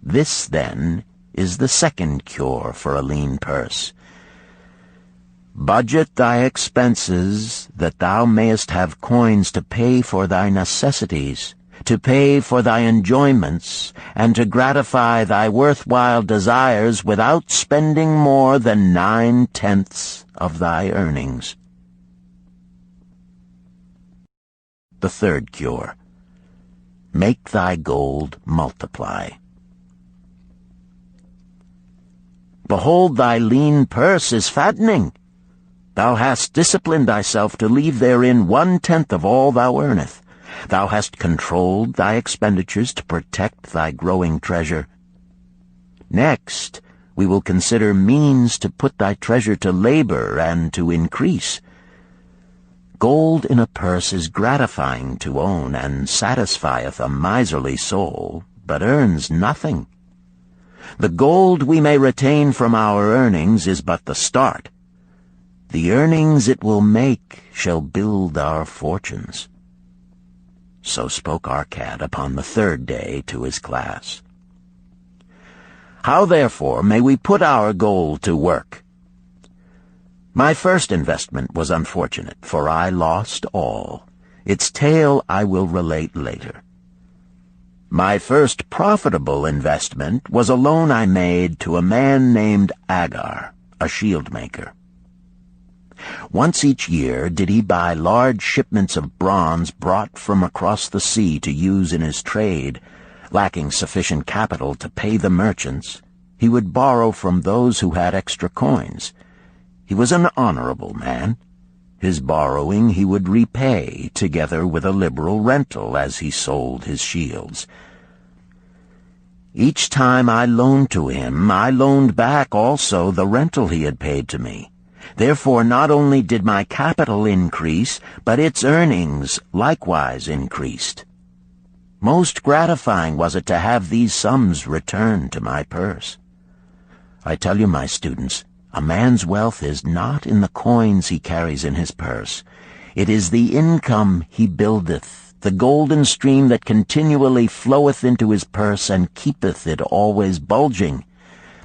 Speaker 2: This, then, is the second cure for a lean purse. Budget thy expenses, that thou mayest have coins to pay for thy necessities, to pay for thy enjoyments, and to gratify thy worthwhile desires without spending more than 9/10 of thy earnings. The third cure: make thy gold multiply. Behold, thy lean purse is fattening. Thou hast disciplined thyself to leave therein 1/10 of all thou earnest. Thou hast controlled thy expenditures to protect thy growing treasure. Next, we will consider means to put thy treasure to labor and to increase. Gold in a purse is gratifying to own, and satisfieth a miserly soul, but earns nothing. The gold we may retain from our earnings is but the start. The earnings it will make shall build our fortunes. So spoke Arcad upon the third day to his class. How, therefore, may we put our gold to work? My first investment was unfortunate, for I lost all. Its tale I will relate later. My first profitable investment was a loan I made to a man named Agar, a shield maker. Once each year did he buy large shipments of bronze brought from across the sea to use in his trade. Lacking sufficient capital to pay the merchants, he would borrow from those who had extra coins. He was an honorable man. His borrowing he would repay, together with a liberal rental as he sold his shields. Each time I loaned to him, I loaned back also the rental he had paid to me. Therefore not only did my capital increase, but its earnings likewise increased. Most gratifying was it to have these sums returned to my purse. I tell you, my students, a man's wealth is not in the coins he carries in his purse. It is the income he buildeth, the golden stream that continually floweth into his purse and keepeth it always bulging.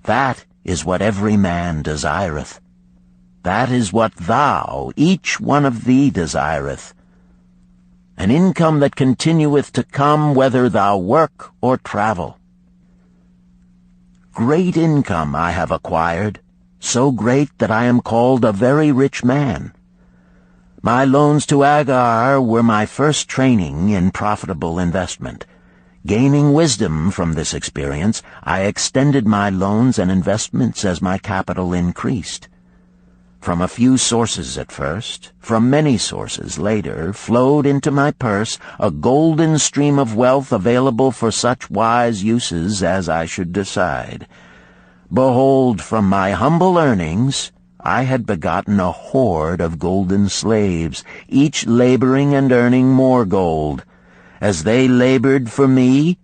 Speaker 2: That is what every man desireth. That is what thou, each one of thee, desireth. An income that continueth to come whether thou work or travel. Great income I have acquired, so great that I am called a very rich man. My loans to Agar were my first training in profitable investment. Gaining wisdom from this experience, I extended my loans and investments as my capital increased. From a few sources at first, from many sources later, flowed into my purse a golden stream of wealth available for such wise uses as I should decide. Behold, from my humble earnings, I had begotten a horde of golden slaves, each laboring and earning more gold. As they labored for me,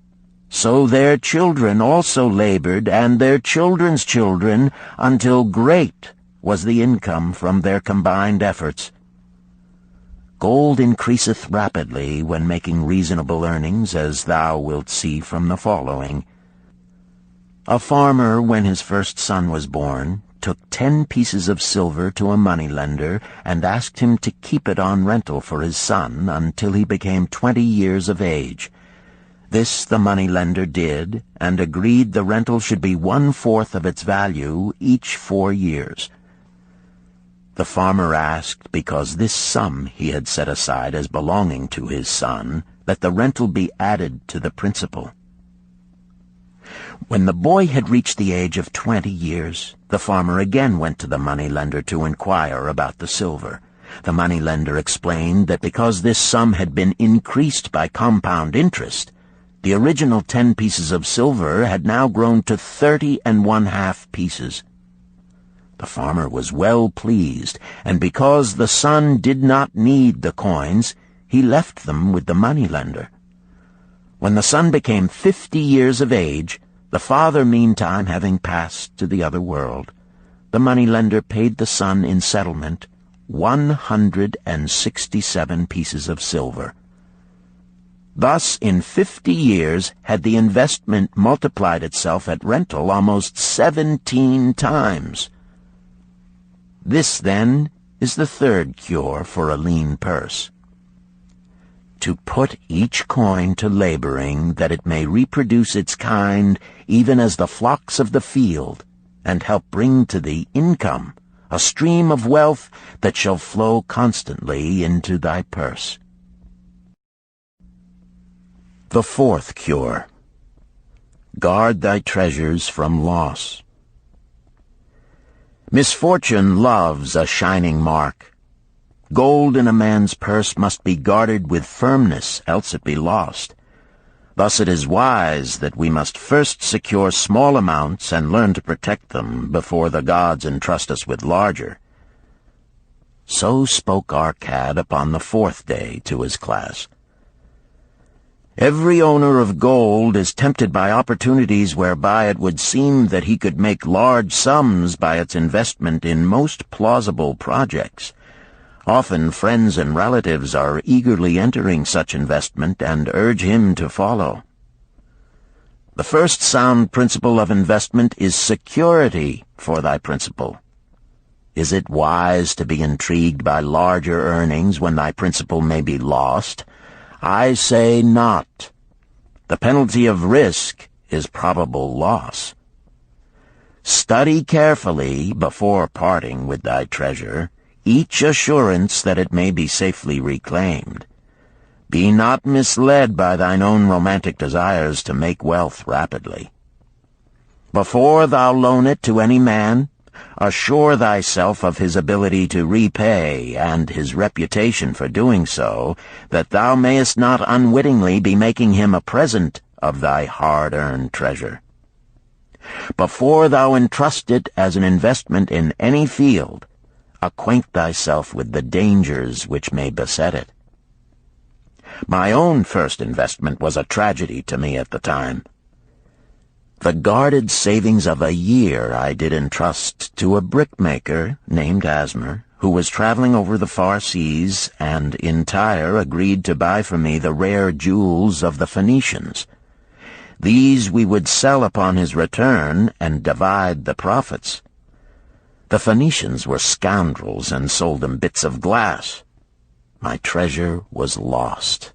Speaker 2: so their children also labored, and their children's children, until great was the income from their combined efforts. Gold increaseth rapidly when making reasonable earnings, as thou wilt see from the following. A farmer, when his first son was born, took 10 pieces of silver to a moneylender and asked him to keep it on rental for his son until he became 20 years of age. This the moneylender did, and agreed the rental should be 1/4 of its value each 4 years. The farmer asked, because this sum he had set aside as belonging to his son, that the rental be added to the principal. When the boy had reached the age of 20 years, the farmer again went to the moneylender to inquire about the silver. The moneylender explained that because this sum had been increased by compound interest, the original 10 pieces of silver had now grown to 30 1/2 pieces. The farmer was well pleased, and because the son did not need the coins, he left them with the moneylender. When the son became 50 years of age, the father meantime having passed to the other world, the moneylender paid the son in settlement 167 pieces of silver. Thus, in 50 years, had the investment multiplied itself at rental almost 17 times. This, then, is the third cure for a lean purse. to put each coin to laboring, that it may reproduce its kind, even as the flocks of the field, and help bring to thee income, a stream of wealth that shall flow constantly into thy purse. The fourth cure. Guard thy treasures from loss. Misfortune loves a shining mark. Gold in a man's purse must be guarded with firmness, else it be lost. Thus it is wise that we must first secure small amounts and learn to protect them before the gods entrust us with larger. So spoke Arcad upon the fourth day to his class. Every owner of gold is tempted by opportunities whereby it would seem that he could make large sums by its investment in most plausible projects. Often friends and relatives are eagerly entering such investment and urge him to follow. The first sound principle of investment is security for thy principal. Is it wise to be intrigued by larger earnings when thy principal may be lost? I say not. The penalty of risk is probable loss. Study carefully, before parting with thy treasure, each assurance that it may be safely reclaimed. Be not misled by thine own romantic desires to make wealth rapidly. Before thou loan it to any man, assure thyself of his ability to repay and his reputation for doing so, that thou mayest not unwittingly be making him a present of thy hard-earned treasure. Before thou entrust it as an investment in any field, acquaint thyself with the dangers which may beset it. My own first investment was a tragedy to me at the time. The guarded savings of a year I did entrust to a brickmaker named Asmer, who was traveling over the far seas, and in Tyre agreed to buy for me the rare jewels of the Phoenicians. These we would sell upon his return and divide the profits. The Phoenicians were scoundrels and sold him bits of glass. My treasure was lost.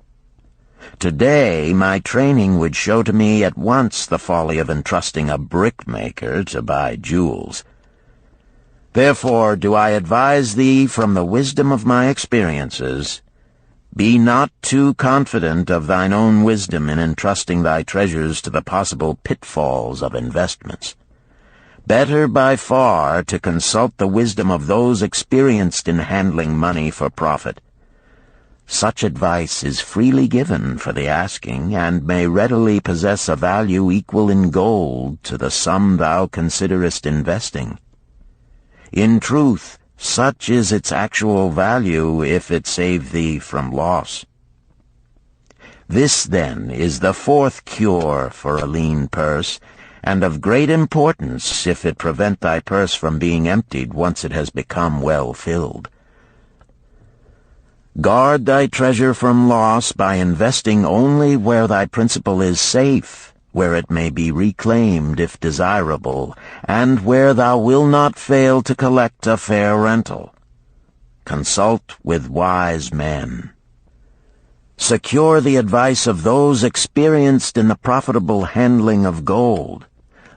Speaker 2: Today, my training would show to me at once the folly of entrusting a brickmaker to buy jewels. Therefore do I advise thee from the wisdom of my experiences, be not too confident of thine own wisdom in entrusting thy treasures to the possible pitfalls of investments. Better by far to consult the wisdom of those experienced in handling money for profit. Such advice is freely given for the asking, and may readily possess a value equal in gold to the sum thou considerest investing. In truth, such is its actual value if it save thee from loss. This, then, is the fourth cure for a lean purse, and of great importance if it prevent thy purse from being emptied once it has become well filled. Guard thy treasure from loss by investing only where thy principal is safe, where it may be reclaimed if desirable, and where thou wilt not fail to collect a fair rental. Consult with wise men. Secure the advice of those experienced in the profitable handling of gold.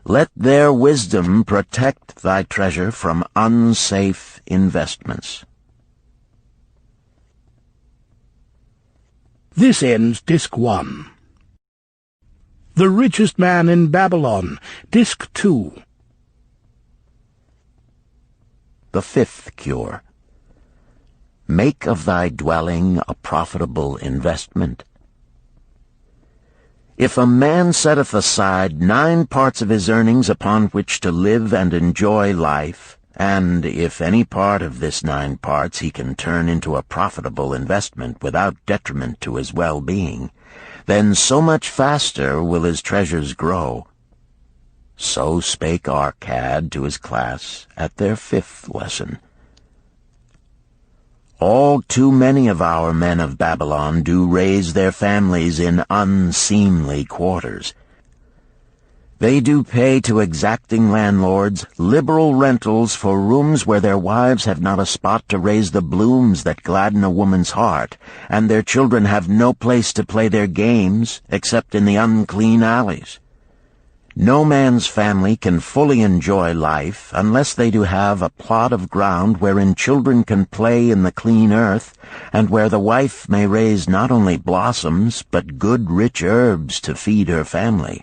Speaker 2: Let their wisdom protect thy treasure from unsafe investments.
Speaker 1: This ends Disc 1. The Richest Man in Babylon, Disc 2.
Speaker 2: The fifth cure. Make of thy dwelling a profitable investment. If a man setteth aside 9 parts of his earnings upon which to live and enjoy life, and if any part of this 9 parts he can turn into a profitable investment without detriment to his well-being, then so much faster will his treasures grow. So spake Arcad to his class at their 5th lesson. All too many of our men of Babylon do raise their families in unseemly quarters. They do pay to exacting landlords liberal rentals for rooms where their wives have not a spot to raise the blooms that gladden a woman's heart, and their children have no place to play their games except in the unclean alleys. No man's family can fully enjoy life unless they do have a plot of ground wherein children can play in the clean earth, and where the wife may raise not only blossoms but good rich herbs to feed her family.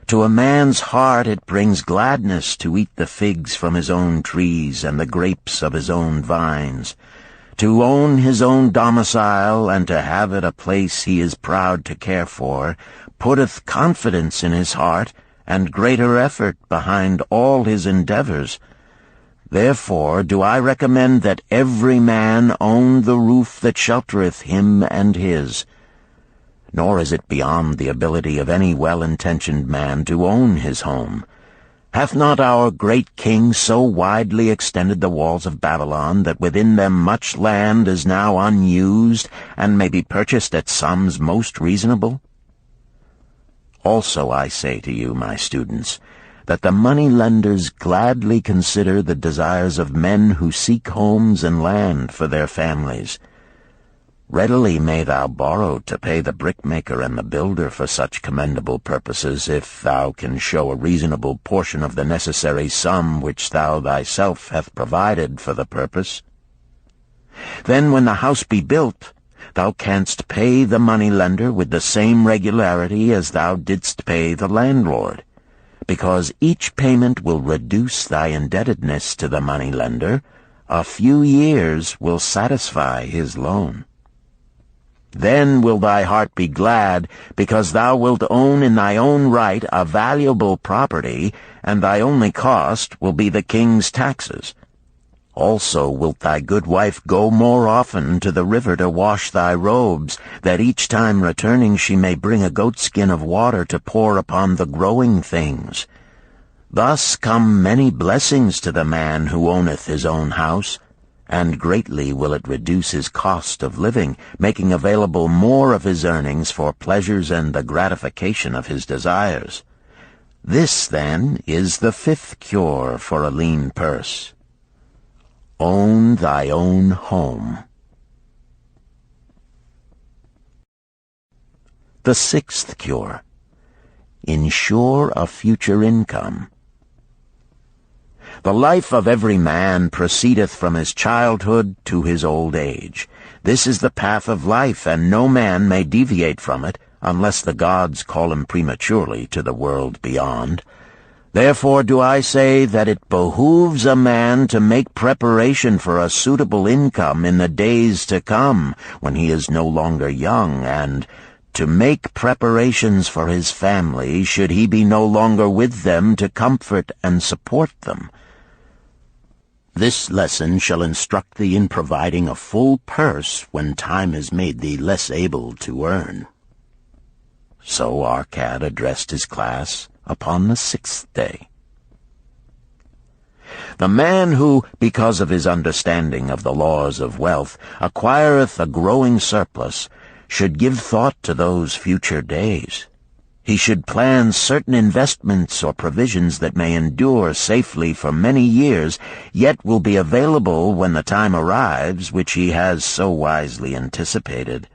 Speaker 2: To a man's heart it brings gladness to eat the figs from his own trees and the grapes of his own vines, to own his own domicile and to have it a place he is proud to care for, putteth confidence in his heart and greater effort behind all his endeavors. Therefore do I recommend that every man own the roof that sheltereth him and his. Nor is it beyond the ability of any well-intentioned man to own his home. Hath not our great king so widely extended the walls of Babylon that within them much land is now unused, and may be purchased at sums most reasonable? Also I say to you, my students, that the money-lenders gladly consider the desires of men who seek homes and land for their families. Readily may thou borrow to pay the brickmaker and the builder for such commendable purposes, if thou can show a reasonable portion of the necessary sum which thou thyself hast provided for the purpose. Then when the house be built, thou canst pay the money-lender with the same regularity as thou didst pay the landlord, because each payment will reduce thy indebtedness to the money-lender. A few years will satisfy his loan. Then will thy heart be glad, because thou wilt own in thy own right a valuable property, and thy only cost will be the king's taxes. Also wilt thy good wife go more often to the river to wash thy robes, that each time returning she may bring a goatskin of water to pour upon the growing things. Thus come many blessings to the man who owneth his own house, and greatly will it reduce his cost of living, making available more of his earnings for pleasures and the gratification of his desires. This, then, is the fifth cure for a lean purse. Own thy own home. The sixth cure. Ensure a future income. The life of every man proceedeth from his childhood to his old age. This is the path of life, and no man may deviate from it, unless the gods call him prematurely to the world beyond. Therefore do I say that it behooves a man to make preparation for a suitable income in the days to come, when he is no longer young, and to make preparations for his family, should he be no longer with them to comfort and support them. This lesson shall instruct thee in providing a full purse when time has made thee less able to earn. So Arcad addressed his class upon the sixth day. The man who, because of his understanding of the laws of wealth, acquireth a growing surplus, should give thought to those future days. He should plan certain investments or provisions that may endure safely for many years, yet will be available when the time arrives which he has so wisely anticipated.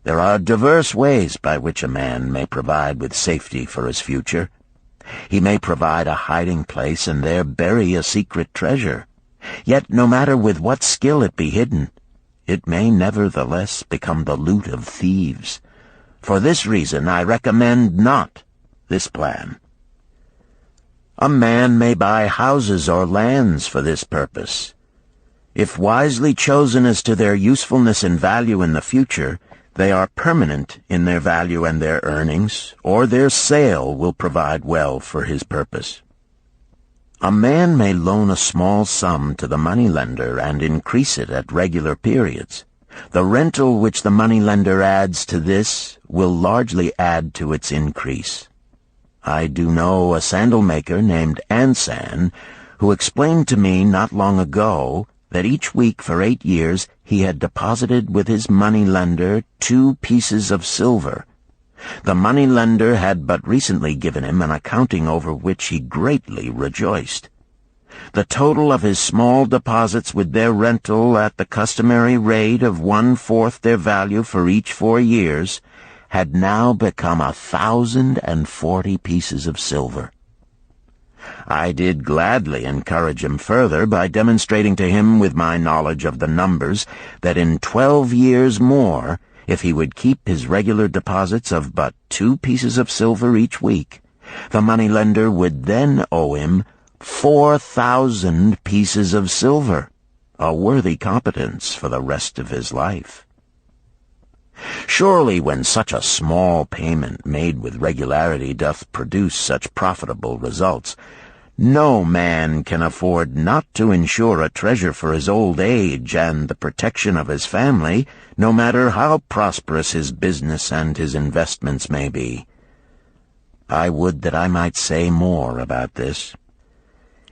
Speaker 2: There are diverse ways by which a man may provide with safety for his future. He may provide a hiding place and there bury a secret treasure. Yet no matter with what skill it be hidden, it may nevertheless become the loot of thieves. For this reason I recommend not this plan. A man may buy houses or lands for this purpose. If wisely chosen as to their usefulness and value in the future, they are permanent in their value and their earnings, or their sale will provide well for his purpose. A man may loan a small sum to the moneylender and increase it at regular periods. The rental which the moneylender adds to this will largely add to its increase. I do know a sandal-maker named Ansan, who explained to me not long ago that each week for 8 years he had deposited with his moneylender 2 pieces of silver. The moneylender had but recently given him an accounting over which he greatly rejoiced. The total of his small deposits with their rental at the customary rate of 1/4 their value for each 4 years had now become 1,040 pieces of silver. I did gladly encourage him further by demonstrating to him with my knowledge of the numbers that in 12 years more, if he would keep his regular deposits of but 2 pieces of silver each week, the moneylender would then owe him 4,000 pieces of silver, a worthy competence for the rest of his life. Surely when such a small payment made with regularity doth produce such profitable results, no man can afford not to insure a treasure for his old age and the protection of his family, no matter how prosperous his business and his investments may be. I would that I might say more about this.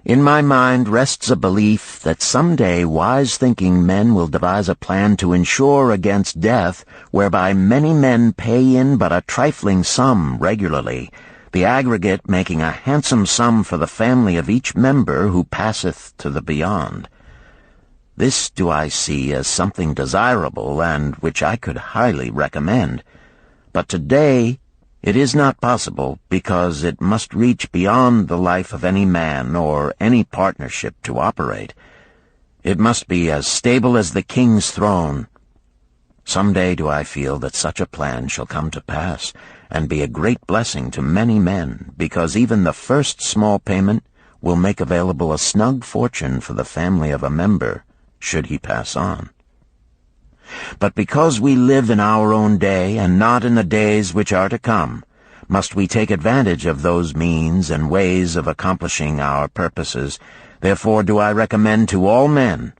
Speaker 2: In my mind rests a belief that someday wise-thinking men will devise a plan to insure against death, whereby many men pay in but a trifling sum regularly, the aggregate making a handsome sum for the family of each member who passeth to the beyond. This do I see as something desirable and which I could highly recommend. But today it is not possible, because it must reach beyond the life of any man or any partnership to operate. It must be as stable as the king's throne. Some day do I feel that such a plan shall come to pass, and be a great blessing to many men, because even the first small payment will make available a snug fortune for the family of a member, should he pass on. But because we live in our own day, and not in the days which are to come, must we take advantage of those means and ways of accomplishing our purposes. Therefore do I recommend to all men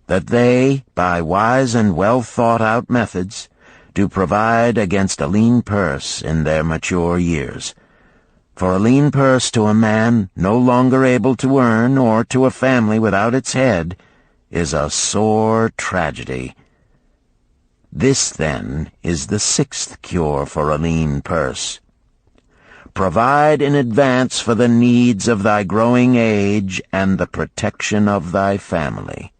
Speaker 2: that they, by wise and well-thought-out methods, do provide against a lean purse in their mature years. For a lean purse to a man no longer able to earn, or to a family without its head, is a sore tragedy. This, then, is the 6th cure for a lean purse. Provide in advance for the needs of thy growing age and the protection of thy family.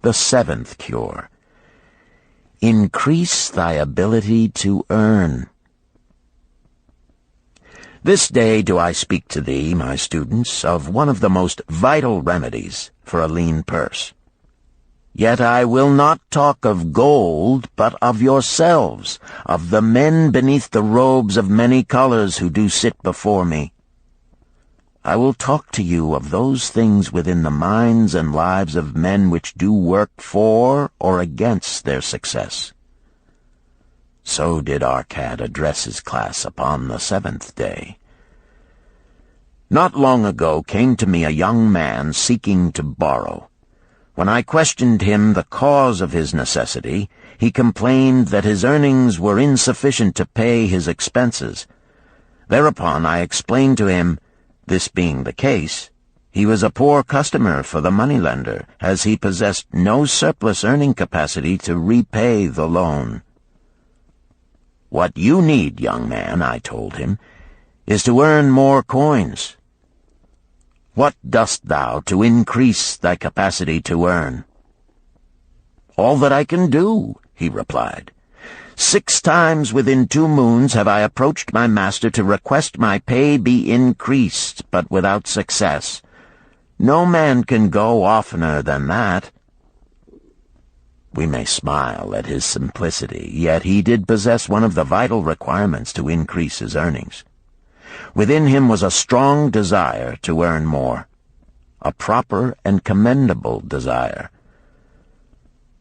Speaker 2: The 7th cure. Increase thy ability to earn. This day do I speak to thee, my students, of one of the most vital remedies for a lean purse. Yet I will not talk of gold, but of yourselves, of the men beneath the robes of many colors who do sit before me. I will talk to you of those things within the minds and lives of men which do work for or against their success. So did Arcad address his class upon the 7th day. Not long ago came to me a young man seeking to borrow. When I questioned him the cause of his necessity, he complained that his earnings were insufficient to pay his expenses. Thereupon I explained to him, this being the case, he was a poor customer for the moneylender, as he possessed no surplus earning capacity to repay the loan. What you need, young man, I told him, is to earn more coins. What dost thou to increase thy capacity to earn? All that I can do, he replied. 6 times within 2 moons have I approached my master to request my pay be increased, but without success. No man can go oftener than that. We may smile at his simplicity, yet he did possess one of the vital requirements to increase his earnings. Within him was a strong desire to earn more, a proper and commendable desire.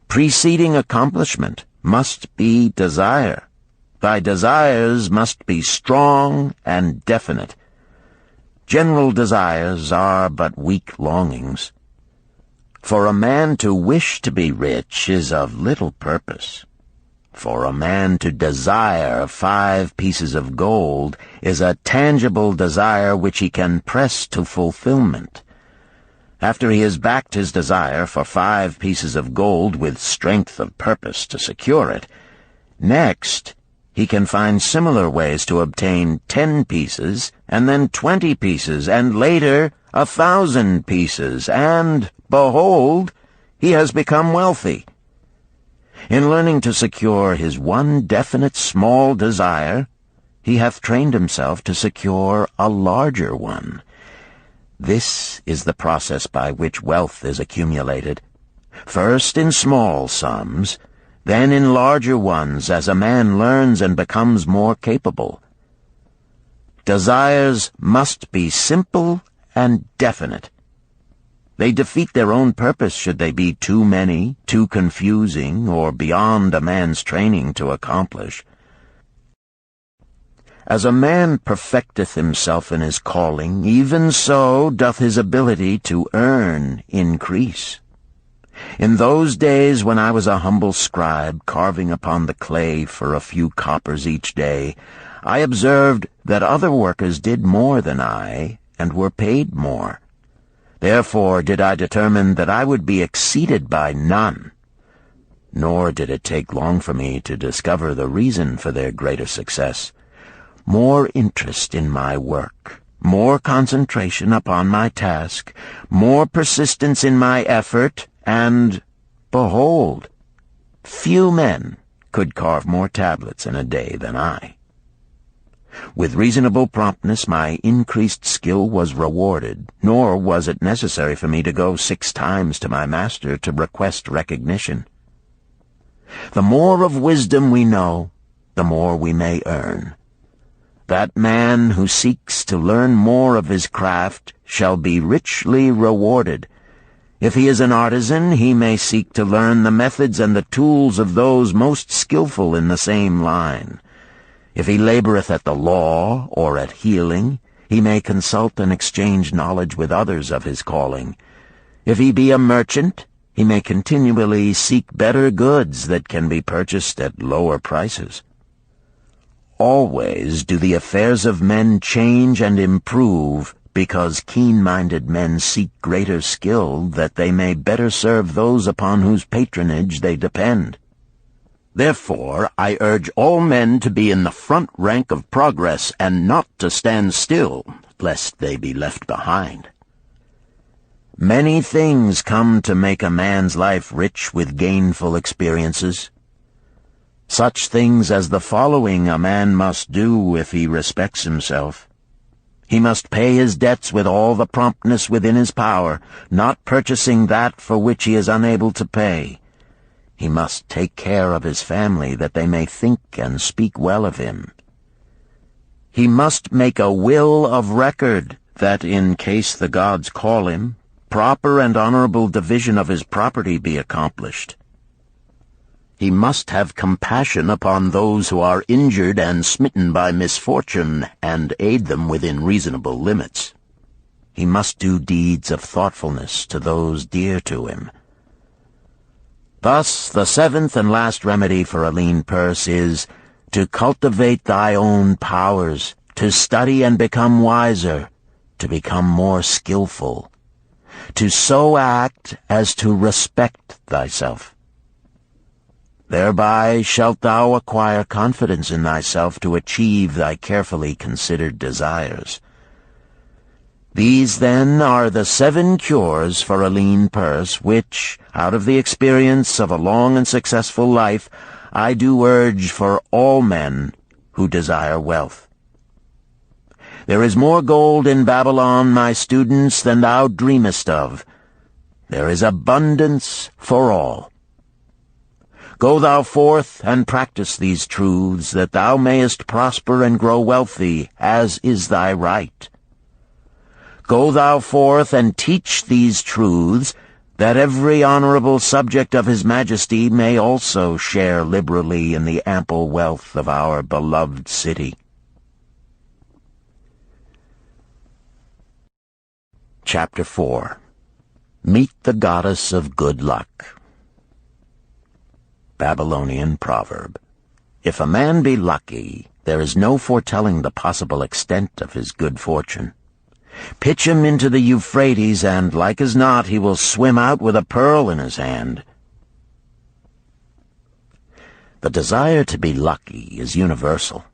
Speaker 2: Preceding accomplishment must be desire. Thy desires must be strong and definite. General desires are but weak longings. For a man to wish to be rich is of little purpose. For a man to desire 5 pieces of gold is a tangible desire which he can press to fulfillment. After he has backed his desire for 5 pieces of gold with strength of purpose to secure it, next he can find similar ways to obtain 10 pieces, and then 20 pieces, and later 1,000 pieces, and, behold, he has become wealthy. In learning to secure his one definite small desire, he hath trained himself to secure a larger one. This is the process by which wealth is accumulated, first in small sums, then in larger ones as a man learns and becomes more capable. Desires must be simple and definite. They defeat their own purpose should they be too many, too confusing, or beyond a man's training to accomplish. As a man perfecteth himself in his calling, even so doth his ability to earn increase. In those days when I was a humble scribe carving upon the clay for a few coppers each day, I observed that other workers did more than I, and were paid more. Therefore did I determine that I would be exceeded by none. Nor did it take long for me to discover the reason for their greater success. More interest in my work, more concentration upon my task, more persistence in my effort, and, behold, few men could carve more tablets in a day than I. With reasonable promptness my increased skill was rewarded, nor was it necessary for me to go 6 times to my master to request recognition. The more of wisdom we know, the more we may earn. That man who seeks to learn more of his craft shall be richly rewarded. If he is an artisan, he may seek to learn the methods and the tools of those most skillful in the same line. If he laboreth at the law or at healing, he may consult and exchange knowledge with others of his calling. If he be a merchant, he may continually seek better goods that can be purchased at lower prices. Always do the affairs of men change and improve, because keen-minded men seek greater skill that they may better serve those upon whose patronage they depend. Therefore I urge all men to be in the front rank of progress, and not to stand still, lest they be left behind. Many things come to make a man's life rich with gainful experiences. Such things as the following a man must do if he respects himself. He must pay his debts with all the promptness within his power, not purchasing that for which he is unable to pay. He must take care of his family, that they may think and speak well of him. He must make a will of record, that in case the gods call him, proper and honorable division of his property be accomplished. He must have compassion upon those who are injured and smitten by misfortune, and aid them within reasonable limits. He must do deeds of thoughtfulness to those dear to him. Thus, the 7th and last remedy for a lean purse is to cultivate thy own powers, to study and become wiser, to become more skillful, to so act as to respect thyself. Thereby shalt thou acquire confidence in thyself to achieve thy carefully considered desires. These, then, are the 7 cures for a lean purse, which, out of the experience of a long and successful life, I do urge for all men who desire wealth. There is more gold in Babylon, my students, than thou dreamest of. There is abundance for all. Go thou forth and practice these truths, that thou mayest prosper and grow wealthy, as is thy right. Go thou forth and teach these truths, that every honorable subject of his majesty may also share liberally in the ample wealth of our beloved city. Chapter 4. Meet the Goddess of Good Luck. Babylonian Proverb. If a man be lucky, there is no foretelling the possible extent of his good fortune. Pitch him into the Euphrates, and like as not he will swim out with a pearl in his hand. The desire to be lucky is universal.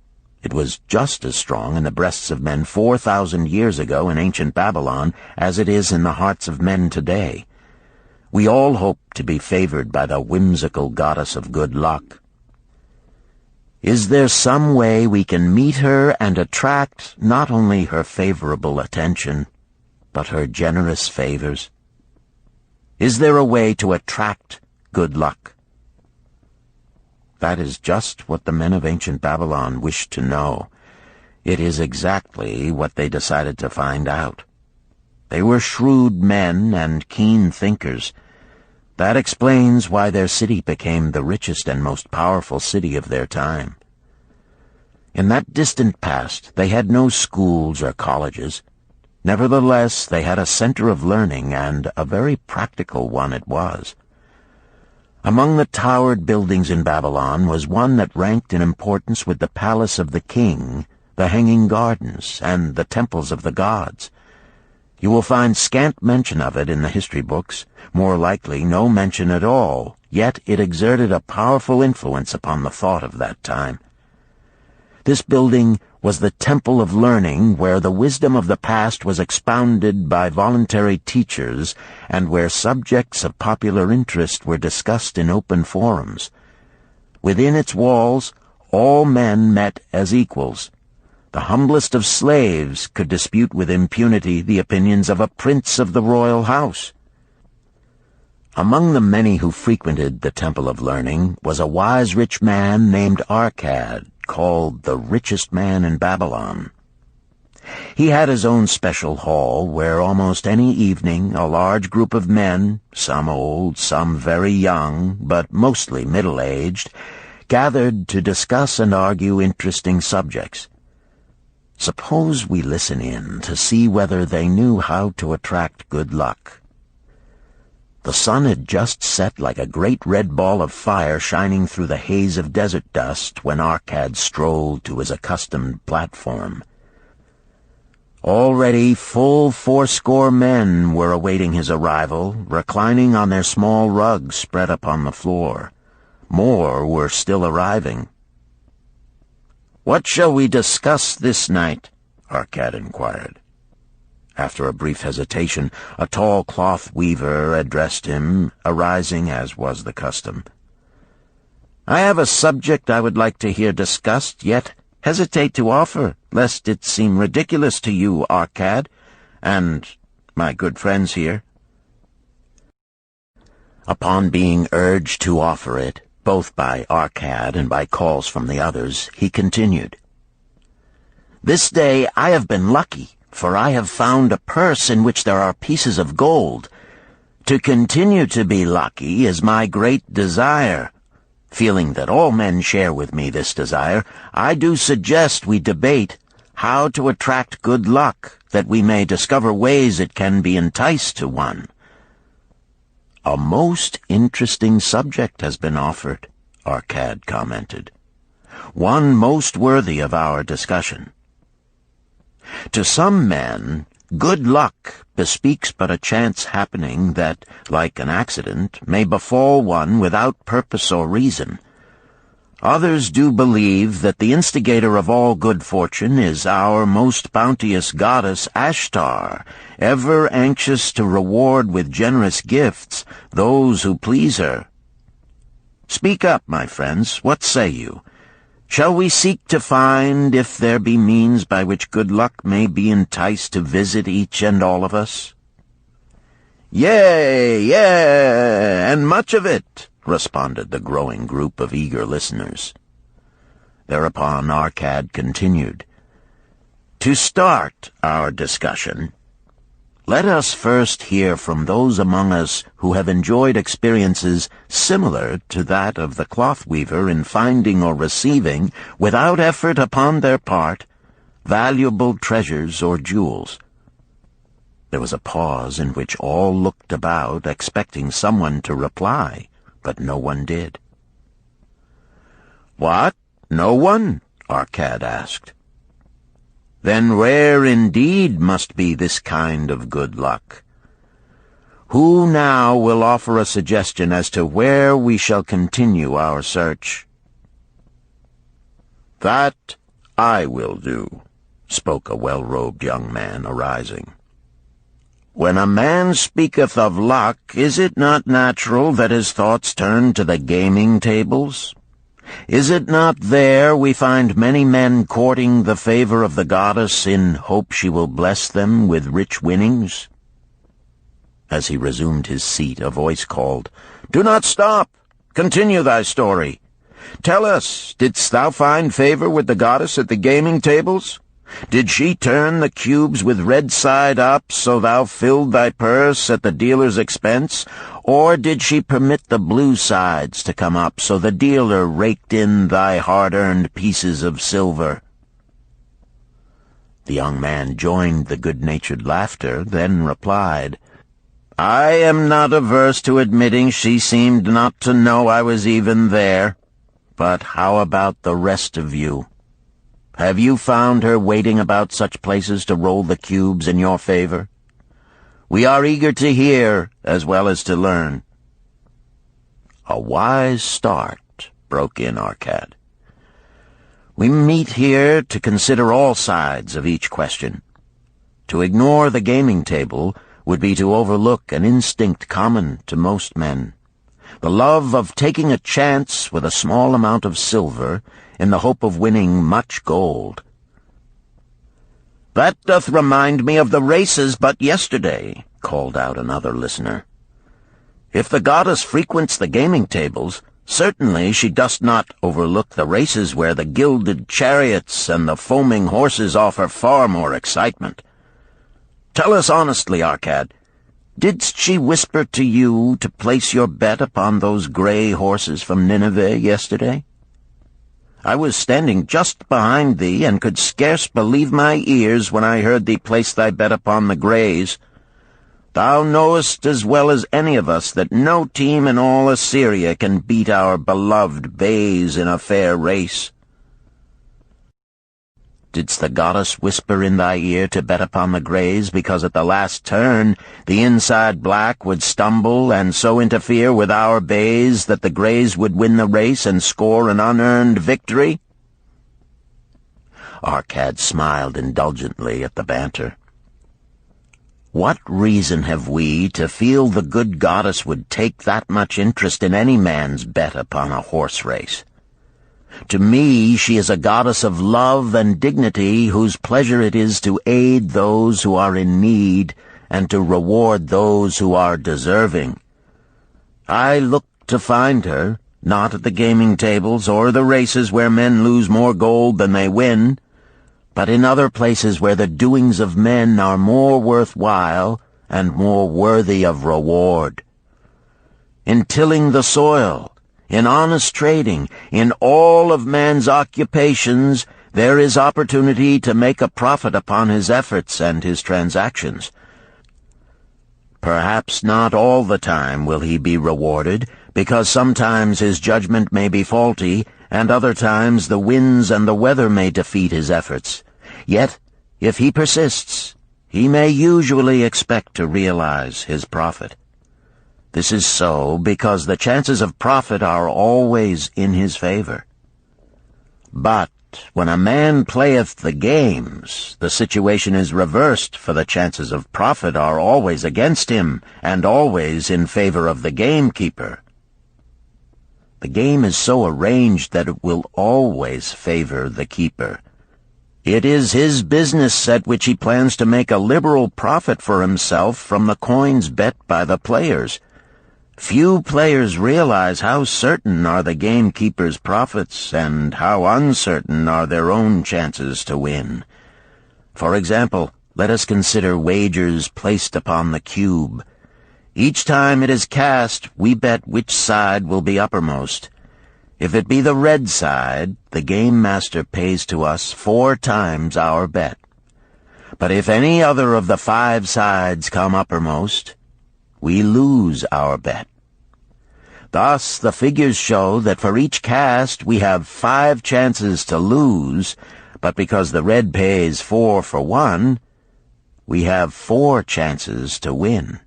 Speaker 2: It was just as strong in the breasts of men 4,000 years ago in ancient Babylon as it is in the hearts of men today. We all hope to be favored by the whimsical goddess of good luck. Is there some way we can meet her and attract not only her favorable attention, but her generous favors? Is there a way to attract good luck? That is just what the men of ancient Babylon wished to know. It is exactly what they decided to find out. They were shrewd men and keen thinkers. That explains why their city became the richest and most powerful city of their time. In that distant past, they had no schools or colleges. Nevertheless, they had a center of learning, and a very practical one it was. Among the towered buildings in Babylon was one that ranked in importance with the palace of the king, the hanging gardens, and the temples of the gods. You will find scant mention of it in the history books, more likely no mention at all, yet it exerted a powerful influence upon the thought of that time. This building was the temple of learning, where the wisdom of the past was expounded by voluntary teachers, and where subjects of popular interest were discussed in open forums. Within its walls, all men met as equals. The humblest of slaves could dispute with impunity the opinions of a prince of the royal house. Among the many who frequented the Temple of Learning was a wise rich man named Arcad, called the richest man in Babylon. He had his own special hall where almost any evening a large group of men, some old, some very young, but mostly middle-aged, gathered to discuss and argue interesting subjects. Suppose we listen in to see whether they knew how to attract good luck. The sun had just set like a great red ball of fire shining through the haze of desert dust when Arcad strolled to his accustomed platform. Already full 80 men were awaiting his arrival, reclining on their small rugs spread upon the floor. More were still arriving. "What shall we discuss this night?" Arcad inquired. After a brief hesitation, a tall cloth weaver addressed him, arising as was the custom. "I have a subject I would like to hear discussed, yet hesitate to offer, lest it seem ridiculous to you, Arcad, and my good friends here." Upon being urged to offer it, both by Arcad and by calls from the others, he continued, "This day I have been lucky, for I have found a purse in which there are pieces of gold. To continue to be lucky is my great desire. Feeling that all men share with me this desire, I do suggest we debate how to attract good luck, that we may discover ways it can be enticed to one." "A most interesting subject has been offered," Arcad commented. "One most worthy of our discussion. To some men, good luck bespeaks but a chance happening that, like an accident, may befall one without purpose or reason. Others do believe that the instigator of all good fortune is our most bounteous goddess Ashtar, ever anxious to reward with generous gifts those who please her. Speak up, my friends, what say you? Shall we seek to find if there be means by which good luck may be enticed to visit each and all of us?" "Yea, yea, and much of it," responded the growing group of eager listeners. Thereupon Arcad continued, "To start our discussion, let us first hear from those among us who have enjoyed experiences similar to that of the cloth weaver in finding or receiving, without effort upon their part, valuable treasures or jewels." There was a pause in which all looked about, expecting someone to reply, but no one did. "What? No one?" Arcad asked. then rare indeed must be this kind of good luck. Who now will offer a suggestion as to where we shall continue our search?" "That I will do," spoke a well-robed young man, arising. "When a man speaketh of luck, is it not natural that his thoughts turn to the gaming tables? Is it not there we find many men courting the favor of the goddess in hope she will bless them with rich winnings?" As he resumed his seat, a voice called, "Do not stop! Continue thy story. Tell us, didst thou find favor with the goddess at the gaming tables? Did she turn the cubes with red side up, so thou filled thy purse at the dealer's expense? Or did she permit the blue sides to come up, so the dealer raked in thy hard-earned pieces of silver?" The young man joined the good-natured laughter, then replied, "I am not averse to admitting she seemed not to know I was even there. But how about the rest of you? Have you found her waiting about such places to roll the cubes in your favor? We are eager to hear as well as to learn." "A wise start," broke in Arcad. "We meet here to consider all sides of each question. To ignore the gaming table would be to overlook an instinct common to most men, the love of taking a chance with a small amount of silver in the hope of winning much gold." "That doth remind me of the races but yesterday," called out another listener. "If the goddess frequents the gaming tables, certainly she doth not overlook the races where the gilded chariots and the foaming horses offer far more excitement. Tell us honestly, Arcad, didst she whisper to you to place your bet upon those gray horses from Nineveh yesterday? I was standing just behind thee, and could scarce believe my ears when I heard thee place thy bet upon the grays. Thou knowest as well as any of us that no team in all Assyria can beat our beloved bays in a fair race. Didst the goddess whisper in thy ear to bet upon the grays, because at the last turn the inside black would stumble and so interfere with our bays that the grays would win the race and score an unearned victory?" Arcad smiled indulgently at the banter. "What reason have we to feel the good goddess would take that much interest in any man's bet upon a horse race? To me she is a goddess of love and dignity, whose pleasure it is to aid those who are in need and to reward those who are deserving. I look to find her, not at the gaming tables or the races where men lose more gold than they win, but in other places where the doings of men are more worthwhile and more worthy of reward. In tilling the soil, in honest trading, in all of man's occupations, there is opportunity to make a profit upon his efforts and his transactions. Perhaps not all the time will he be rewarded, because sometimes his judgment may be faulty, and other times the winds and the weather may defeat his efforts. Yet, if he persists, he may usually expect to realize his profit. This is so because the chances of profit are always in his favor. But when a man playeth the games, the situation is reversed, for the chances of profit are always against him, and always in favor of the gamekeeper. The game is so arranged that it will always favor the keeper. It is his business at which he plans to make a liberal profit for himself from the coins bet by the players. Few players realize how certain are the gamekeeper's profits and how uncertain are their own chances to win. For example, let us consider wagers placed upon the cube. Each time it is cast, we bet which side will be uppermost. If it be the red side, the game master pays to us 4 times our bet. But if any other of the 5 sides come uppermost, we lose our bet. Thus, the figures show that for each cast we have 5 chances to lose, but because the red pays 4 for 1, we have 4 chances to win.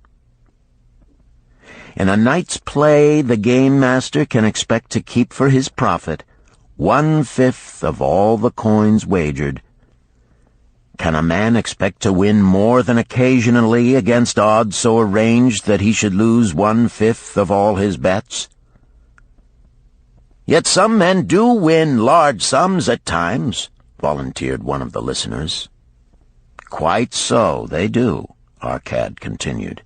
Speaker 2: In a night's play, the game master can expect to keep for his profit 1/5 of all the coins wagered. Can a man expect to win more than occasionally against odds so arranged that he should lose 1/5 of all his bets? Yet some men do win large sums at times, volunteered one of the listeners. Quite so, they do, Arcad continued.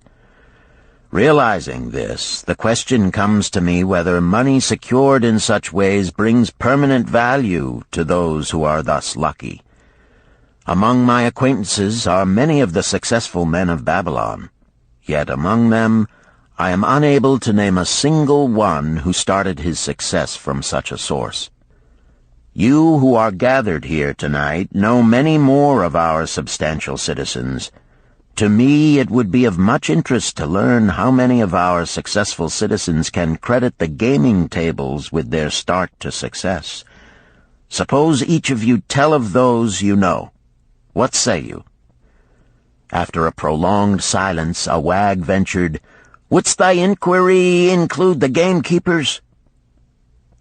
Speaker 2: Realizing this, the question comes to me whether money secured in such ways brings permanent value to those who are thus lucky. Among my acquaintances are many of the successful men of Babylon, yet among them I am unable to name a single one who started his success from such a source. You who are gathered here tonight know many more of our substantial citizens. To me, it would be of much interest to learn how many of our successful citizens can credit the gaming tables with their start to success. Suppose each of you tell of those you know. What say you? After a prolonged silence, a wag ventured, "Wouldst thy inquiry include the gamekeepers?"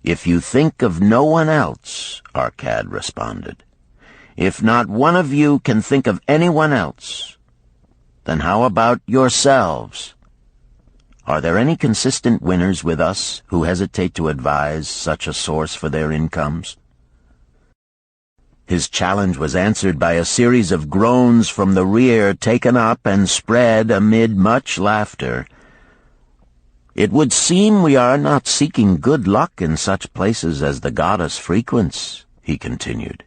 Speaker 2: "If you think of no one else," Arcad responded. "If not one of you can think of anyone else, then how about yourselves? Are there any consistent winners with us who hesitate to advise such a source for their incomes?" His challenge was answered by a series of groans from the rear, taken up and spread amid much laughter. "It would seem we are not seeking good luck in such places as the goddess frequents," he continued.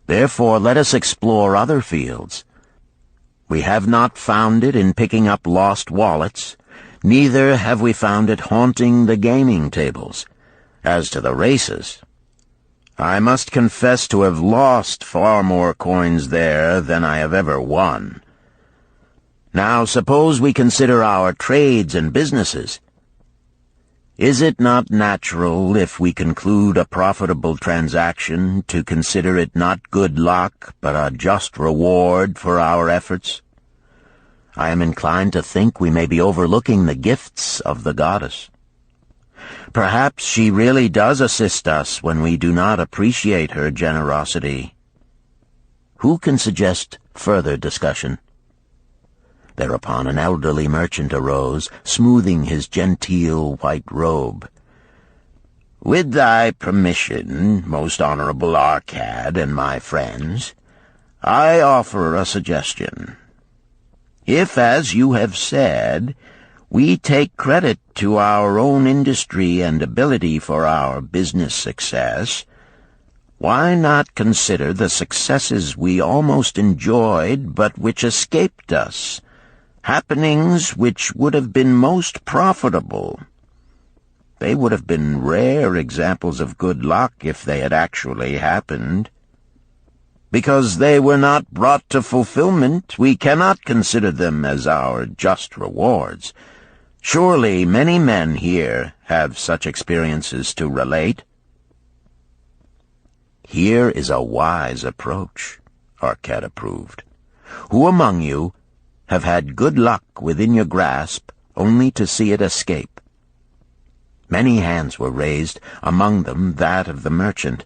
Speaker 2: "Therefore let us explore other fields. We have not found it in picking up lost wallets, neither have we found it haunting the gaming tables. As to the races, I must confess to have lost far more coins there than I have ever won. Now suppose we consider our trades and businesses. Is it not natural, if we conclude a profitable transaction, to consider it not good luck, but a just reward for our efforts? I am inclined to think we may be overlooking the gifts of the goddess. Perhaps she really does assist us when we do not appreciate her generosity. Who can suggest further discussion? Thereupon an elderly merchant arose, smoothing his genteel white robe. "With thy permission, most honorable Arcad and my friends, I offer a suggestion. If, as you have said, we take credit to our own industry and ability for our business success, why not consider the successes we almost enjoyed but which escaped us, happenings which would have been most profitable? They would have been rare examples of good luck if they had actually happened. Because they were not brought to fulfillment, we cannot consider them as our just rewards. Surely many men here have such experiences to relate." "Here is a wise approach," Arcad approved. "Who among you have had good luck within your grasp only to see it escape?" Many hands were raised, among them that of the merchant.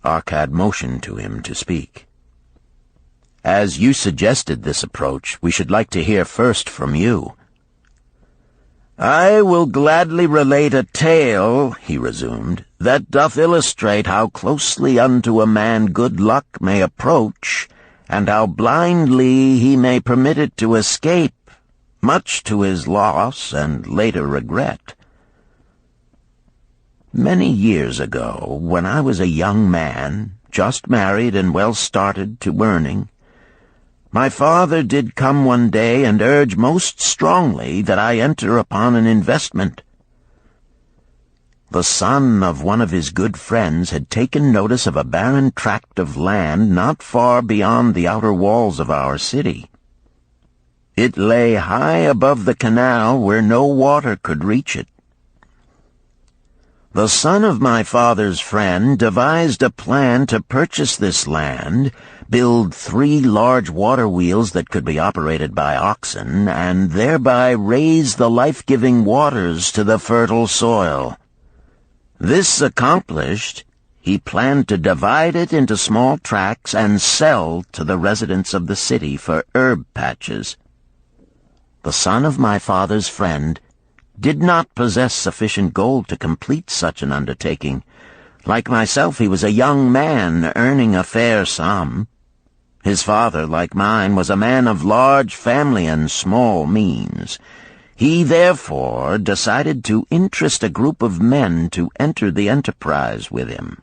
Speaker 2: Arcad motioned to him to speak. "As you suggested this approach, we should like to hear first from you." "I will gladly relate a tale," he resumed, "that doth illustrate how closely unto a man good luck may approach, and how blindly he may permit it to escape, much to his loss and later regret. Many years ago, when I was a young man, just married and well started to earning, my father did come one day and urge most strongly that I enter upon an investment. The son of one of his good friends had taken notice of a barren tract of land not far beyond the outer walls of our city. It lay high above the canal where no water could reach it. The son of my father's friend devised a plan to purchase this land, build 3 large water wheels that could be operated by oxen, and thereby raise the life-giving waters to the fertile soil. This accomplished, he planned to divide it into small tracts and sell to the residents of the city for herb patches. The son of my father's friend did not possess sufficient gold to complete such an undertaking. Like myself, he was a young man earning a fair sum. His father, like mine, was a man of large family and small means. He therefore decided to interest a group of men to enter the enterprise with him.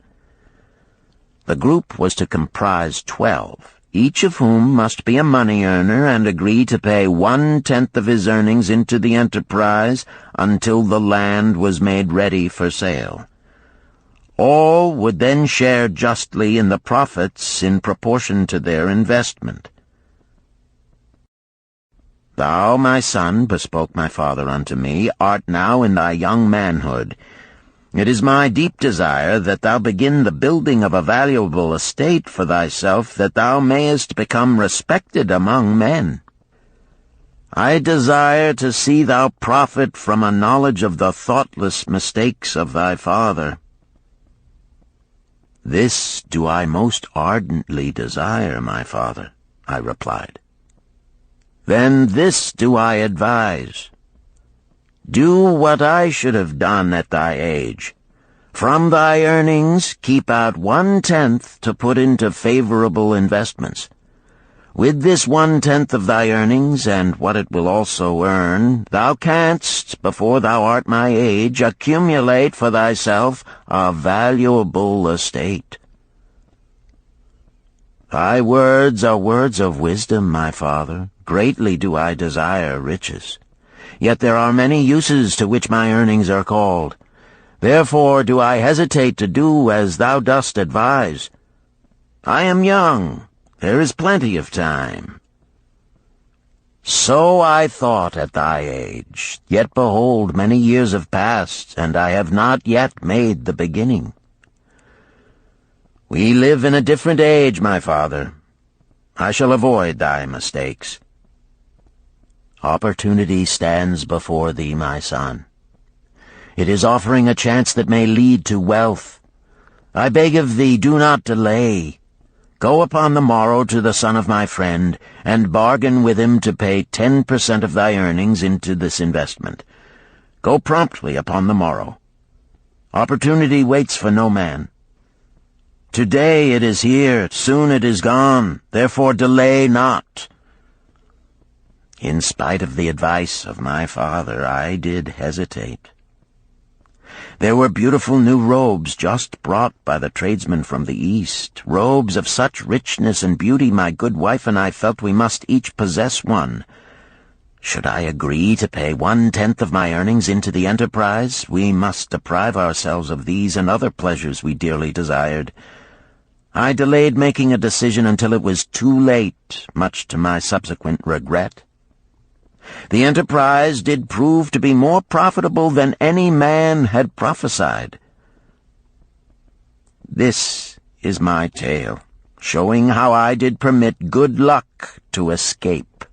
Speaker 2: The group was to comprise 12. Each of whom must be a money earner and agree to pay 1/10 of his earnings into the enterprise until the land was made ready for sale. All would then share justly in the profits in proportion to their investment. "Thou, my son," bespoke my father unto me, "art now in thy young manhood. It is my deep desire that thou begin the building of a valuable estate for thyself, that thou mayest become respected among men. I desire to see thou profit from a knowledge of the thoughtless mistakes of thy father." "This do I most ardently desire, my father," I replied. "Then this do I advise. Do what I should have done at thy age. From thy earnings, keep out 1/10 to put into favorable investments. With this 1/10 of thy earnings, and what it will also earn, thou canst, before thou art my age, accumulate for thyself a valuable estate." "Thy words are words of wisdom, my father. Greatly do I desire riches. Yet there are many uses to which my earnings are called. Therefore do I hesitate to do as thou dost advise. I am young. There is plenty of time." "So I thought at thy age. Yet behold, many years have passed, and I have not yet made the beginning." "We live in a different age, my father. I shall avoid thy mistakes." "Opportunity stands before thee, my son. It is offering a chance that may lead to wealth. I beg of thee, do not delay. Go upon the morrow to the son of my friend, and bargain with him to pay 10% of thy earnings into this investment. Go promptly upon the morrow. Opportunity waits for no man. Today it is here, soon it is gone, therefore delay not." In spite of the advice of my father, I did hesitate. There were beautiful new robes just brought by the tradesmen from the East, robes of such richness and beauty my good wife and I felt we must each possess one. Should I agree to pay 1/10 of my earnings into the enterprise, we must deprive ourselves of these and other pleasures we dearly desired. I delayed making a decision until it was too late, much to my subsequent regret. The enterprise did prove to be more profitable than any man had prophesied. This is my tale, showing how I did permit good luck to escape.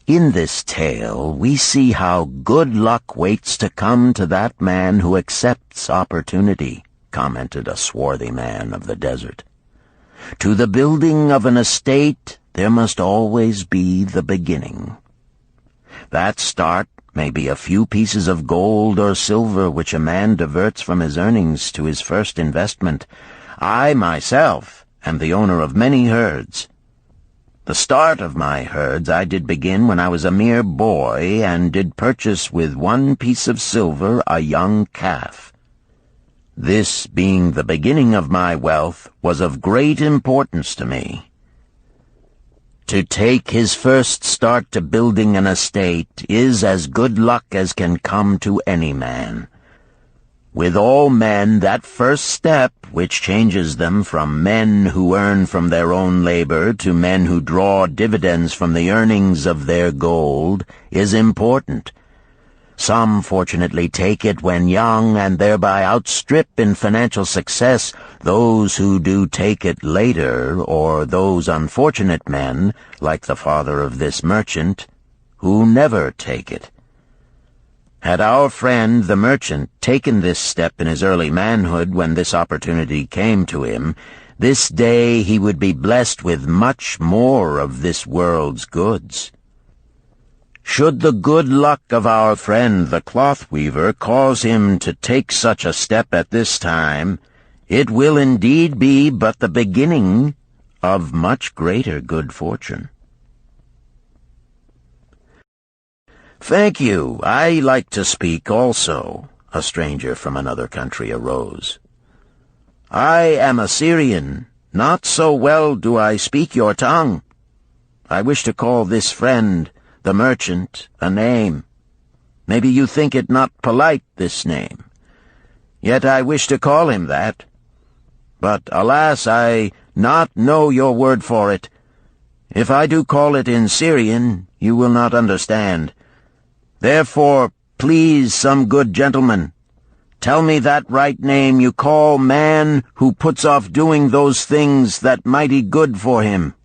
Speaker 2: In this tale, we see how good luck waits to come to that man who accepts opportunity, commented a swarthy man of the desert. To the building of an estate, there must always be the beginning. That start may be a few pieces of gold or silver which a man diverts from his earnings to his first investment. I, myself, am the owner of many herds. The start of my herds I did begin when I was a mere boy, and did purchase with 1 piece of silver a young calf. This, being the beginning of my wealth, was of great importance to me. To take his first start to building an estate is as good luck as can come to any man. With all men, that first step, which changes them from men who earn from their own labor to men who draw dividends from the earnings of their gold, is important. Some fortunately take it when young and thereby outstrip in financial success those who do take it later, or those unfortunate men, like the father of this merchant, who never take it. Had our friend the merchant taken this step in his early manhood when this opportunity came to him, this day he would be blessed with much more of this world's goods. Should the good luck of our friend the cloth weaver cause him to take such a step at this time, it will indeed be but the beginning of much greater good fortune. "Thank you. I like to speak also," a stranger from another country arose. "I am a Syrian. Not so well do I speak your tongue. I wish to call this friend, the merchant, a name. Maybe you think it not polite, this name. Yet I wish to call him that. But, alas, I not know your word for it. If I do call it in Syrian, you will not understand. Therefore, please, some good gentleman, tell me that right name you call man who puts off doing those things that mighty good for him."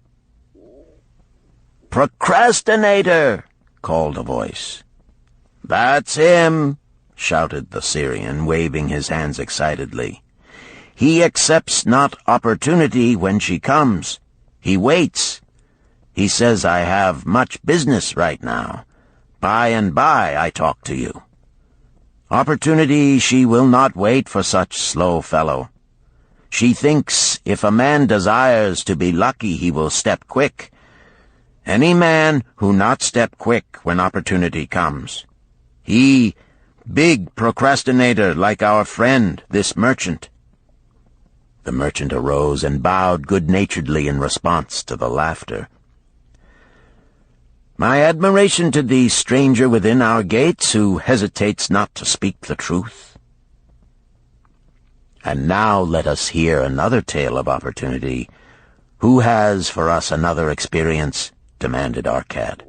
Speaker 2: "Procrastinator!" called a voice. "That's him!" shouted the Syrian, waving his hands excitedly. "He accepts not opportunity when she comes. He waits. He says, I have much business right now. By and by I talk to you. Opportunity she will not wait for such slow fellow. She thinks if a man desires to be lucky he will step quick. Any man who not step quick when opportunity comes. He, big procrastinator like our friend, this merchant." The merchant arose and bowed good-naturedly in response to the laughter. "My admiration to thee, stranger within our gates, who hesitates not to speak the truth." And now let us hear another tale of opportunity. Who has for us another experience? Demanded Arcad.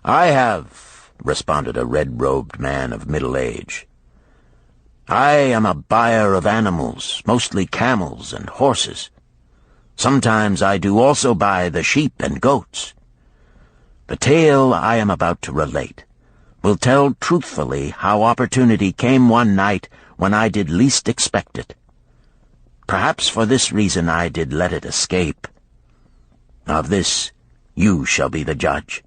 Speaker 2: "I have," responded a red-robed man of middle age. "I am a buyer of animals, mostly camels and horses. Sometimes I do also buy the sheep and goats. The tale I am about to relate will tell truthfully how opportunity came one night when I did least expect it. Perhaps for this reason I did let it escape. Of this you shall be the judge.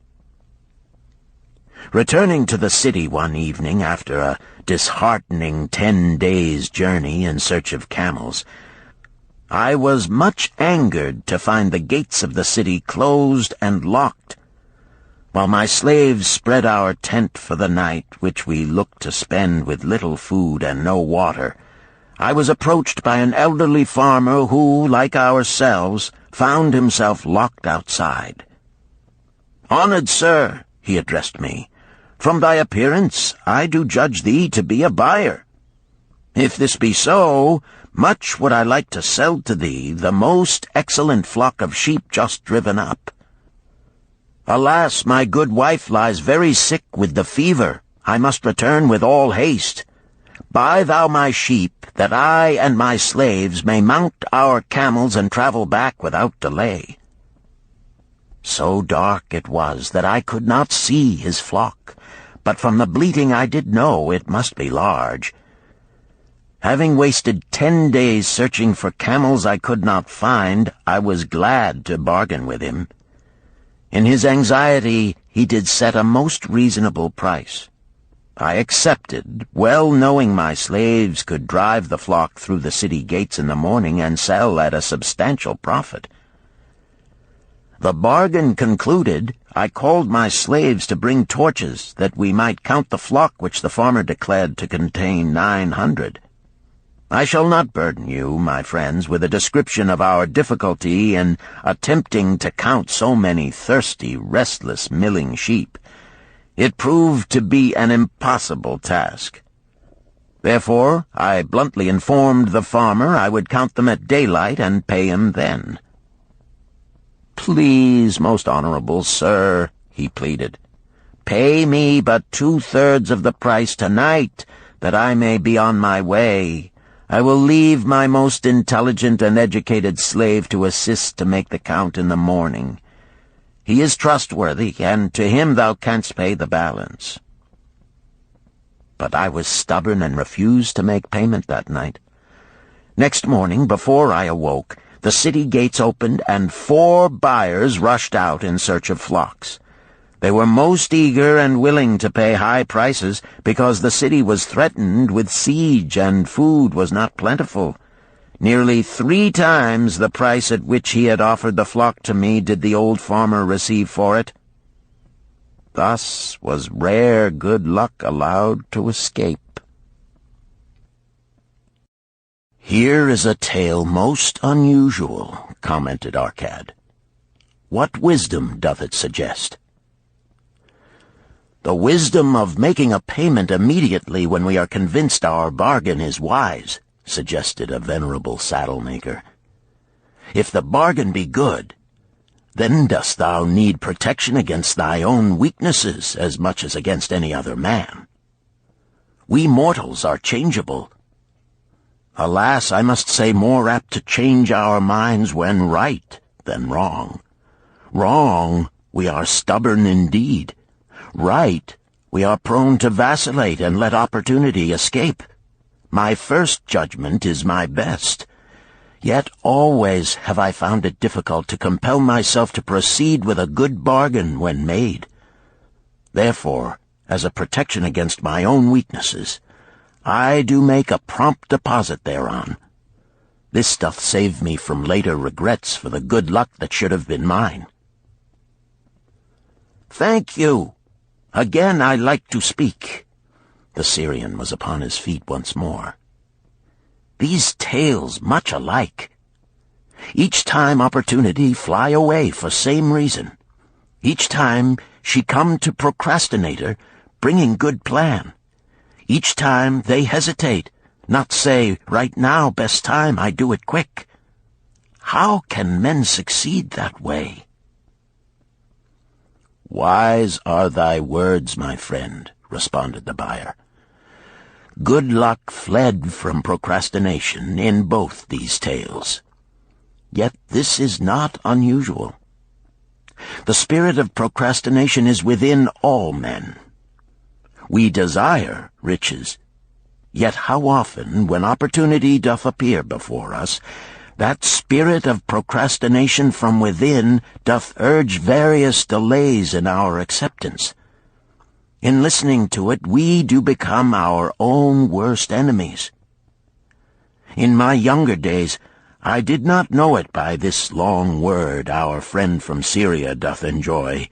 Speaker 2: Returning to the city one evening after a disheartening 10 days' journey in search of camels, I was much angered to find the gates of the city closed and locked. While my slaves spread our tent for the night, which we looked to spend with little food and no water, I was approached by an elderly farmer who, like ourselves, found himself locked outside. "Honored sir," he addressed me, "from thy appearance I do judge thee to be a buyer. If this be so, much would I like to sell to thee the most excellent flock of sheep just driven up. Alas, my good wife lies very sick with the fever. I must return with all haste. Buy thou my sheep, that I and my slaves may mount our camels and travel back without delay." So dark it was that I could not see his flock, but from the bleating I did know it must be large. Having wasted 10 days searching for camels I could not find, I was glad to bargain with him. In his anxiety he did set a most reasonable price. I accepted, well knowing my slaves could drive the flock through the city gates in the morning and sell at a substantial profit. The bargain concluded, I called my slaves to bring torches that we might count the flock which the farmer declared to contain 900. I shall not burden you, my friends, with a description of our difficulty in attempting to count so many thirsty, restless, milling sheep. It proved to be an impossible task. Therefore, I bluntly informed the farmer I would count them at daylight and pay him then. "Please, most honorable sir," he pleaded, Pay me but 2/3 of the price tonight, that I may be on my way. I will leave my most intelligent and educated slave to assist to make the count in the morning. He is trustworthy, and to him thou canst pay the balance." But I was stubborn and refused to make payment that night. Next morning, before I awoke, the city gates opened, and 4 buyers rushed out in search of flocks. They were most eager and willing to pay high prices because the city was threatened with siege and food was not plentiful. Nearly 3 times the price at which he had offered the flock to me did the old farmer receive for it. Thus was rare good luck allowed to escape. "Here is a tale most unusual," commented Arcad. "What wisdom doth it suggest?" "The wisdom of making a payment immediately when we are convinced our bargain is wise," suggested a venerable saddle-maker. "If the bargain be good, then dost thou need protection against thy own weaknesses as much as against any other man. We mortals are changeable. Alas, I must say more apt to change our minds when right than wrong. Wrong, we are stubborn indeed. Right, we are prone to vacillate and let opportunity escape. My first judgment is my best. Yet always have I found it difficult to compel myself to proceed with a good bargain when made. Therefore, as a protection against my own weaknesses, I do make a prompt deposit thereon. This doth save me from later regrets for the good luck that should have been mine." "Thank you. Again I like to speak." The Syrian was upon his feet once more. "These tales much alike. Each time opportunity fly away for same reason. Each time she come to procrastinator, bringing good plan. Each time they hesitate, not say, right now, best time, I do it quick. How can men succeed that way?" "Wise are thy words, my friend," responded the buyer. "Good luck fled from procrastination in both these tales. Yet this is not unusual. The spirit of procrastination is within all men. We desire riches, yet how often, when opportunity doth appear before us, that spirit of procrastination from within doth urge various delays in our acceptance. In listening to it, we do become our own worst enemies. In my younger days, I did not know it by this long word our friend from Syria doth enjoy.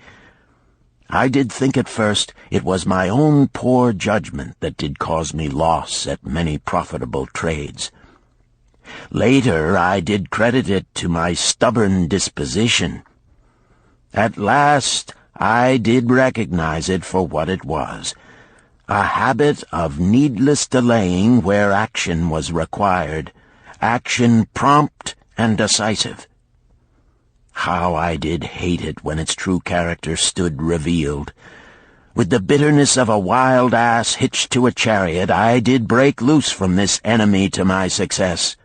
Speaker 2: I did think at first it was my own poor judgment that did cause me loss at many profitable trades. Later I did credit it to my stubborn disposition. At last I did recognize it for what it was, a habit of needless delaying where action was required, action prompt and decisive. How I did hate it when its true character stood revealed. With the bitterness of a wild ass hitched to a chariot, I did break loose from this enemy to my success.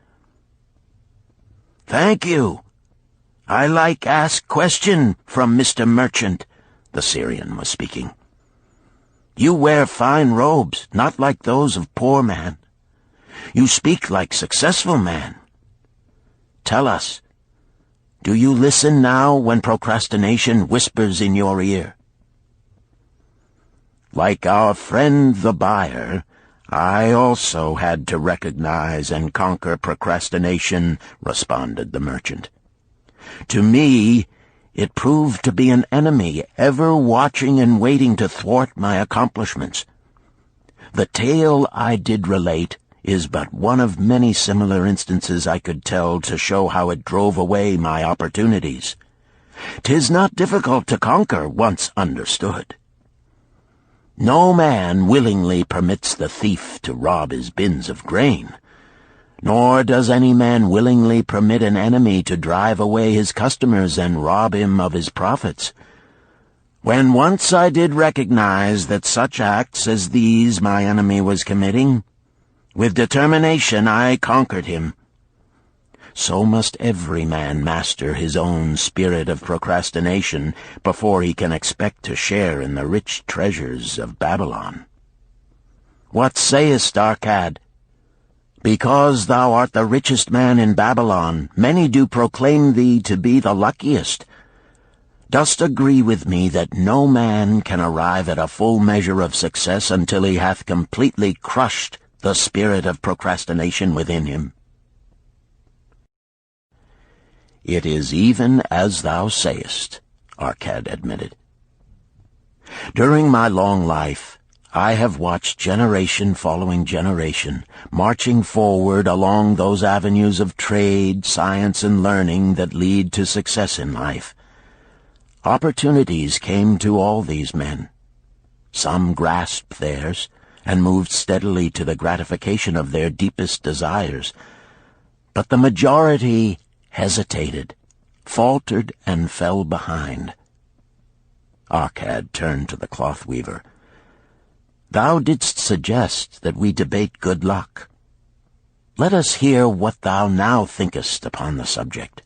Speaker 2: "Thank you. I like ask question from Mr. Merchant," the Syrian was speaking. "You wear fine robes, not like those of poor man. You speak like successful man. Tell us, do you listen now when procrastination whispers in your ear?" "Like our friend the buyer, I also had to recognize and conquer procrastination," responded the merchant. "To me, it proved to be an enemy ever watching and waiting to thwart my accomplishments. The tale I did relate is but one of many similar instances I could tell to show how it drove away my opportunities. 'Tis not difficult to conquer once understood. No man willingly permits the thief to rob his bins of grain, nor does any man willingly permit an enemy to drive away his customers and rob him of his profits. When once I did recognize that such acts as these my enemy was committing, with determination I conquered him. So must every man master his own spirit of procrastination before he can expect to share in the rich treasures of Babylon. What sayest, Arcad? Because thou art the richest man in Babylon, many do proclaim thee to be the luckiest. Dost agree with me that no man can arrive at a full measure of success until he hath completely crushed the spirit of procrastination within him? It is even as thou sayest, Arcad admitted. During my long life, I have watched generation following generation, marching forward along those avenues of trade, science, and learning that lead to success in life. Opportunities came to all these men. Some grasped theirs and moved steadily to the gratification of their deepest desires, but the majority hesitated, faltered, and fell behind. Arcad turned to the cloth-weaver. Thou didst suggest that we debate good luck. Let us hear what thou now thinkest upon the subject.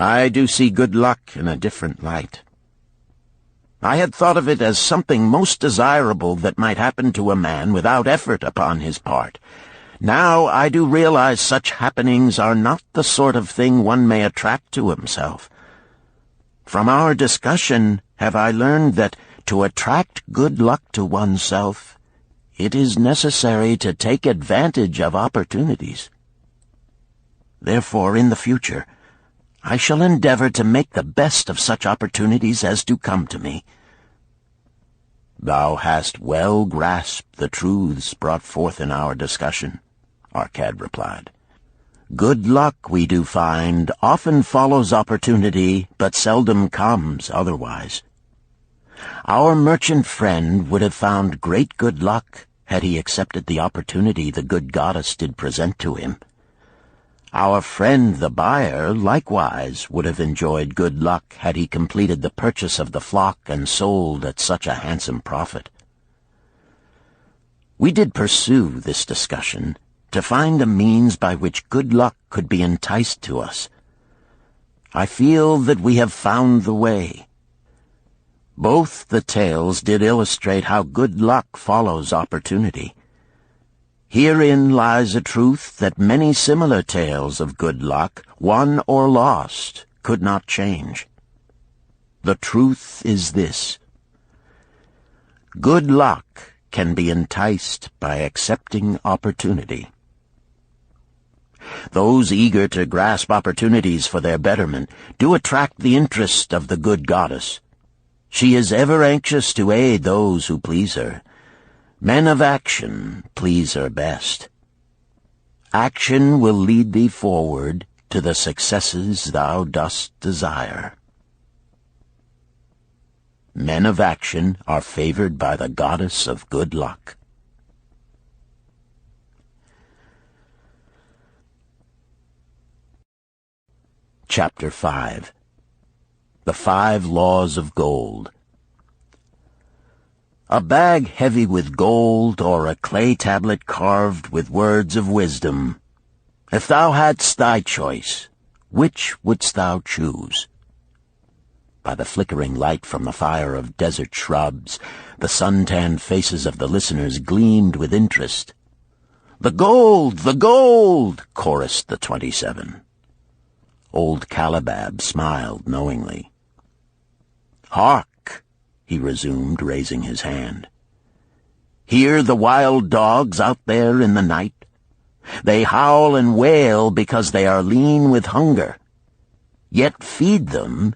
Speaker 2: I do see good luck in a different light. I had thought of it as something most desirable that might happen to a man without effort upon his part. Now I do realize such happenings are not the sort of thing one may attract to himself. From our discussion have I learned that to attract good luck to oneself, it is necessary to take advantage of opportunities. Therefore, in the future, I shall endeavor to make the best of such opportunities as do come to me. Thou hast well grasped the truths brought forth in our discussion, Arcad replied. Good luck, we do find, often follows opportunity, but seldom comes otherwise. Our merchant friend would have found great good luck had he accepted the opportunity the good goddess did present to him. Our friend the buyer likewise would have enjoyed good luck had he completed the purchase of the flock and sold at such a handsome profit. We did pursue this discussion to find a means by which good luck could be enticed to us. I feel that we have found the way. Both the tales did illustrate how good luck follows opportunity. Herein lies a truth that many similar tales of good luck, won or lost, could not change. The truth is this: good luck can be enticed by accepting opportunity. Those eager to grasp opportunities for their betterment do attract the interest of the good goddess. She is ever anxious to aid those who please her. Men of action please her best. Action will lead thee forward to the successes thou dost desire. Men of action are favored by the goddess of good luck. Chapter 5. The 5 Laws of Gold. A bag heavy with gold, or a clay tablet carved with words of wisdom. If thou hadst thy choice, which wouldst thou choose? By the flickering light from the fire of desert shrubs, the sun-tanned faces of the listeners gleamed with interest. "The gold! The gold!" chorused the 27. Old Calibab smiled knowingly. "Hark!" he resumed, raising his hand. "Hear the wild dogs out there in the night? They howl and wail because they are lean with hunger. Yet feed them,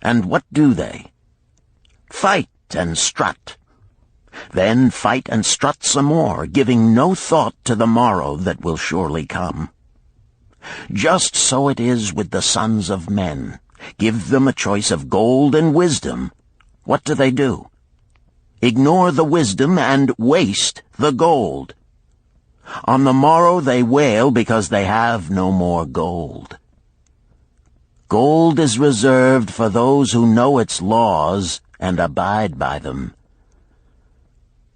Speaker 2: and what do they? Fight and strut. Then fight and strut some more, giving no thought to the morrow that will surely come. Just so it is with the sons of men. Give them a choice of gold and wisdom. What do? Ignore the wisdom and waste the gold. On the morrow they wail because they have no more gold. Gold is reserved for those who know its laws and abide by them."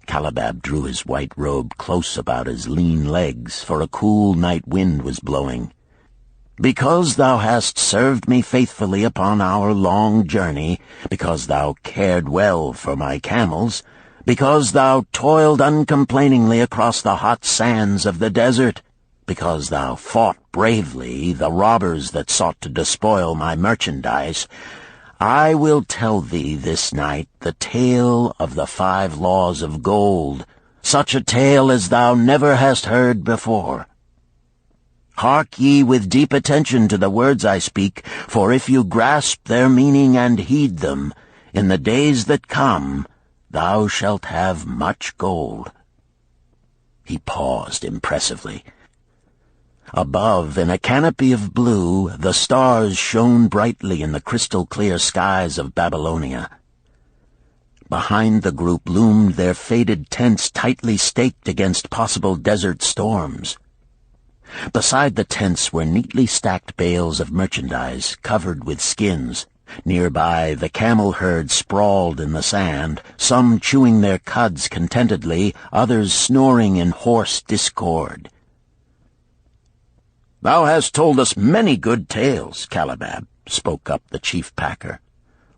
Speaker 2: Calibab drew his white robe close about his lean legs, for a cool night wind was blowing. "Because thou hast served me faithfully upon our long journey, because thou cared well for my camels, because thou toiled uncomplainingly across the hot sands of the desert, because thou fought bravely the robbers that sought to despoil my merchandise, I will tell thee this night the tale of the 5 laws of gold, such a tale as thou never hast heard before. Hark ye with deep attention to the words I speak, for if you grasp their meaning and heed them, in the days that come thou shalt have much gold." He paused impressively. Above, in a canopy of blue, the stars shone brightly in the crystal-clear skies of Babylonia. Behind the group loomed their faded tents tightly staked against possible desert storms. Beside the tents were neatly stacked bales of merchandise covered with skins. Nearby, the camel herd sprawled in the sand, some chewing their cuds contentedly, others snoring in hoarse discord. "Thou hast told us many good tales, Calibab," spoke up the chief packer.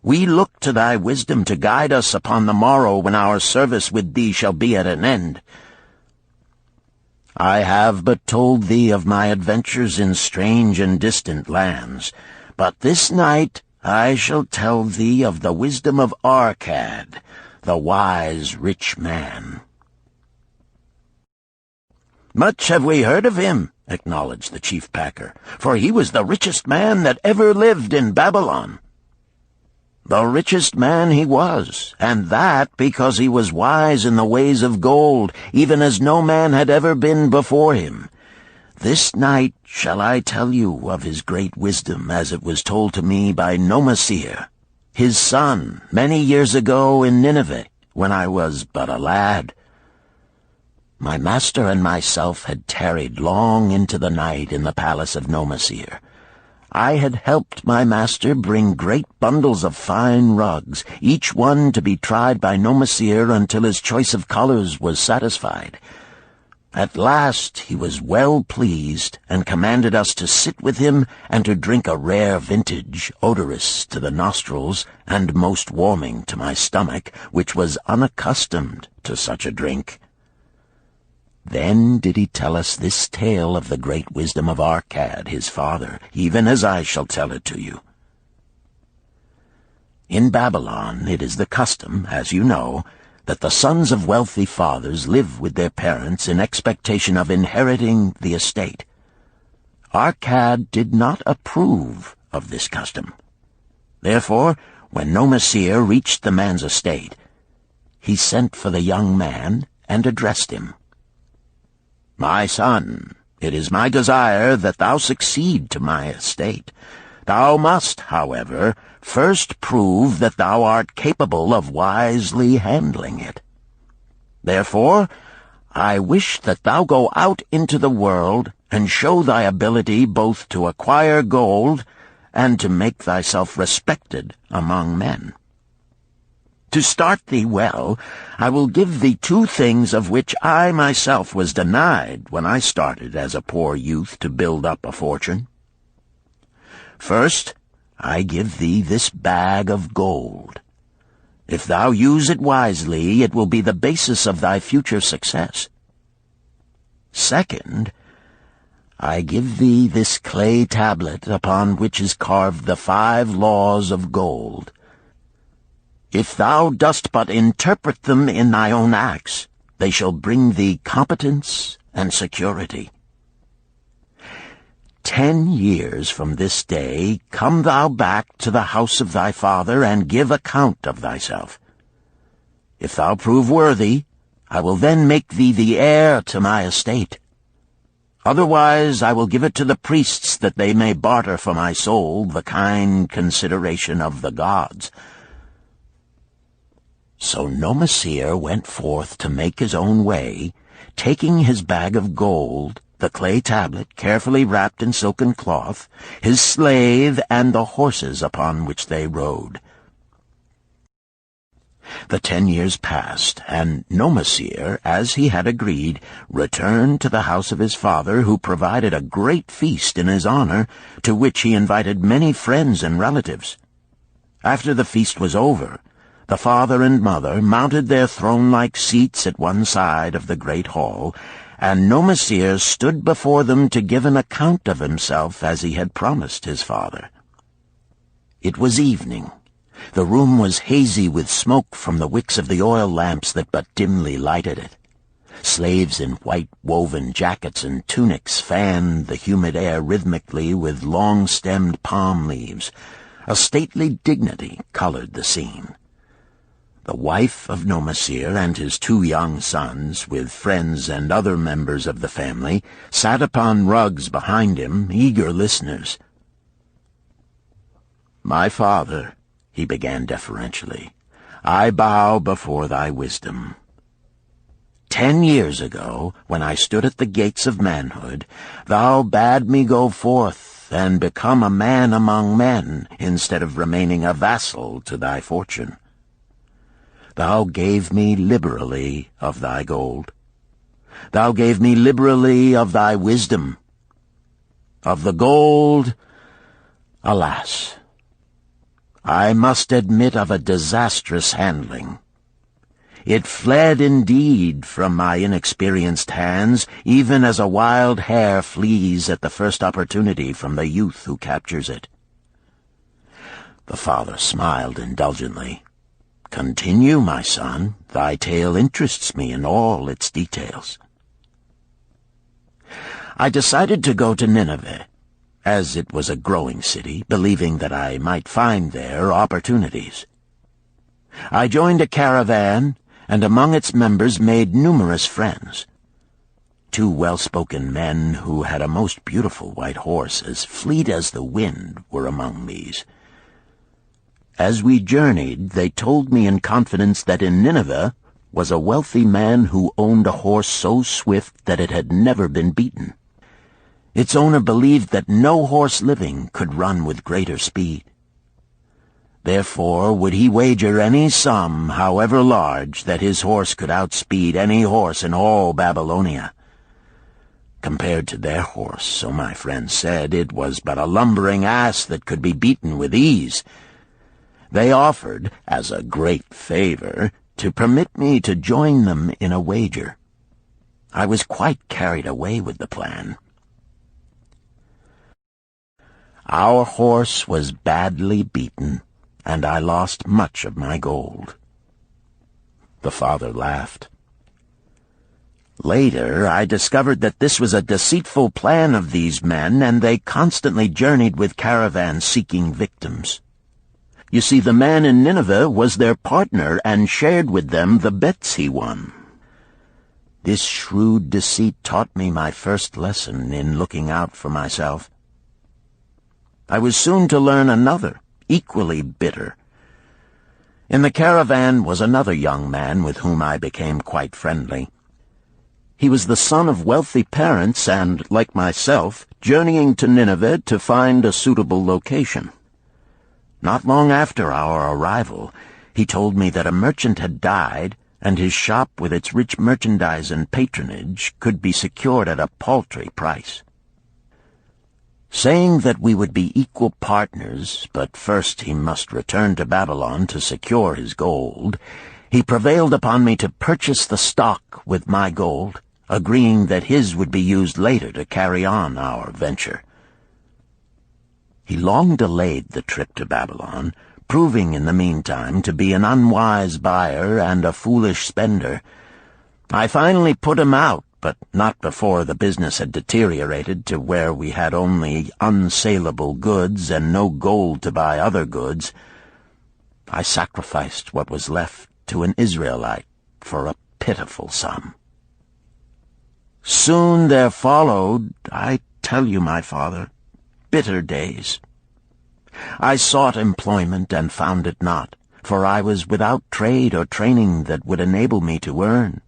Speaker 2: "We look to thy wisdom to guide us upon the morrow when our service with thee shall be at an end." "I have but told thee of my adventures in strange and distant lands, but this night I shall tell thee of the wisdom of Arkad, the wise rich man." "Much have we heard of him," acknowledged the chief packer, "for he was the richest man that ever lived in Babylon." "The richest man he was, and that because he was wise in the ways of gold, even as no man had ever been before him. This night shall I tell you of his great wisdom as it was told to me by Nomasir, his son, many years ago in Nineveh, when I was but a lad. My master and myself had tarried long into the night in the palace of Nomasir. I had helped my master bring great bundles of fine rugs, each one to be tried by Nomasir until his choice of colors was satisfied. At last he was well pleased, and commanded us to sit with him and to drink a rare vintage, odorous to the nostrils and most warming to my stomach, which was unaccustomed to such a drink. Then did he tell us this tale of the great wisdom of Arkad, his father, even as I shall tell it to you. In Babylon it is the custom, as you know, that the sons of wealthy fathers live with their parents in expectation of inheriting the estate. Arkad did not approve of this custom. Therefore, when Nomasir reached the man's estate, he sent for the young man and addressed him. "My son, it is my desire that thou succeed to my estate. Thou must, however, first prove that thou art capable of wisely handling it. Therefore, I wish that thou go out into the world and show thy ability both to acquire gold and to make thyself respected among men. To start thee well, I will give thee 2 things of which I myself was denied when I started as a poor youth to build up a fortune. First, I give thee this bag of gold. If thou use it wisely, it will be the basis of thy future success. Second, I give thee this clay tablet upon which is carved the 5 laws of gold. If thou dost but interpret them in thy own acts, they shall bring thee competence and security. 10 years from this day come thou back to the house of thy father and give account of thyself. If thou prove worthy, I will then make thee the heir to my estate. Otherwise I will give it to the priests that they may barter for my soul the kind consideration of the gods." So Nomasir went forth to make his own way, taking his bag of gold the clay tablet carefully wrapped in silken cloth, his slave, and the horses upon which they rode. The 10 years passed, and Nomasir, as he had agreed, returned to the house of his father, who provided a great feast in his honor, to which he invited many friends and relatives. After the feast was over, the father and mother mounted their throne-like seats at one side of the great hall, and Nomasir stood before them to give an account of himself as he had promised his father. It was evening. The room was hazy with smoke from the wicks of the oil lamps that but dimly lighted it. Slaves in white woven jackets and tunics fanned the humid air rhythmically with long-stemmed palm leaves. A stately dignity colored the scene. The wife of Nomasir and his 2 young sons, with friends and other members of the family, sat upon rugs behind him, eager listeners. "My father," he began deferentially, "I bow before thy wisdom. 10 years ago, when I stood at the gates of manhood, thou bade me go forth and become a man among men, instead of remaining a vassal to thy fortune. Thou gave me liberally of thy gold. Thou gave me liberally of thy wisdom. Of the gold, alas, I must admit of a disastrous handling. It fled indeed from my inexperienced hands, even as a wild hare flees at the first opportunity from the youth who captures it." The father smiled indulgently. "Continue, my son. Thy tale interests me in all its details." I decided to go to Nineveh, as it was a growing city, believing that I might find there opportunities. I joined a caravan, and among its members made numerous friends. 2 well-spoken men who had a most beautiful white horse, as fleet as the wind, were among these. As we journeyed, they told me in confidence that in Nineveh was a wealthy man who owned a horse so swift that it had never been beaten. Its owner believed that no horse living could run with greater speed. Therefore would he wager any sum, however large, that his horse could outspeed any horse in all Babylonia. Compared to their horse, so my friend said, it was but a lumbering ass that could be beaten with ease. They offered, as a great favor, to permit me to join them in a wager. I was quite carried away with the plan. Our horse was badly beaten, and I lost much of my gold. The father laughed. Later, I discovered that this was a deceitful plan of these men, and they constantly journeyed with caravans seeking victims. You see, the man in Nineveh was their partner and shared with them the bets he won. This shrewd deceit taught me my first lesson in looking out for myself. I was soon to learn another, equally bitter. In the caravan was another young man with whom I became quite friendly. He was the son of wealthy parents and, like myself, journeying to Nineveh to find a suitable location. Not long after our arrival, he told me that a merchant had died, and his shop with its rich merchandise and patronage could be secured at a paltry price. Saying that we would be equal partners, but first he must return to Babylon to secure his gold, he prevailed upon me to purchase the stock with my gold, agreeing that his would be used later to carry on our venture. He long delayed the trip to Babylon, proving in the meantime to be an unwise buyer and a foolish spender. I finally put him out, but not before the business had deteriorated to where we had only unsaleable goods and no gold to buy other goods. I sacrificed what was left to an Israelite for a pitiful sum. Soon there followed, I tell you, my father, bitter days. I sought employment and found it not, for I was without trade or training that would enable me to earn.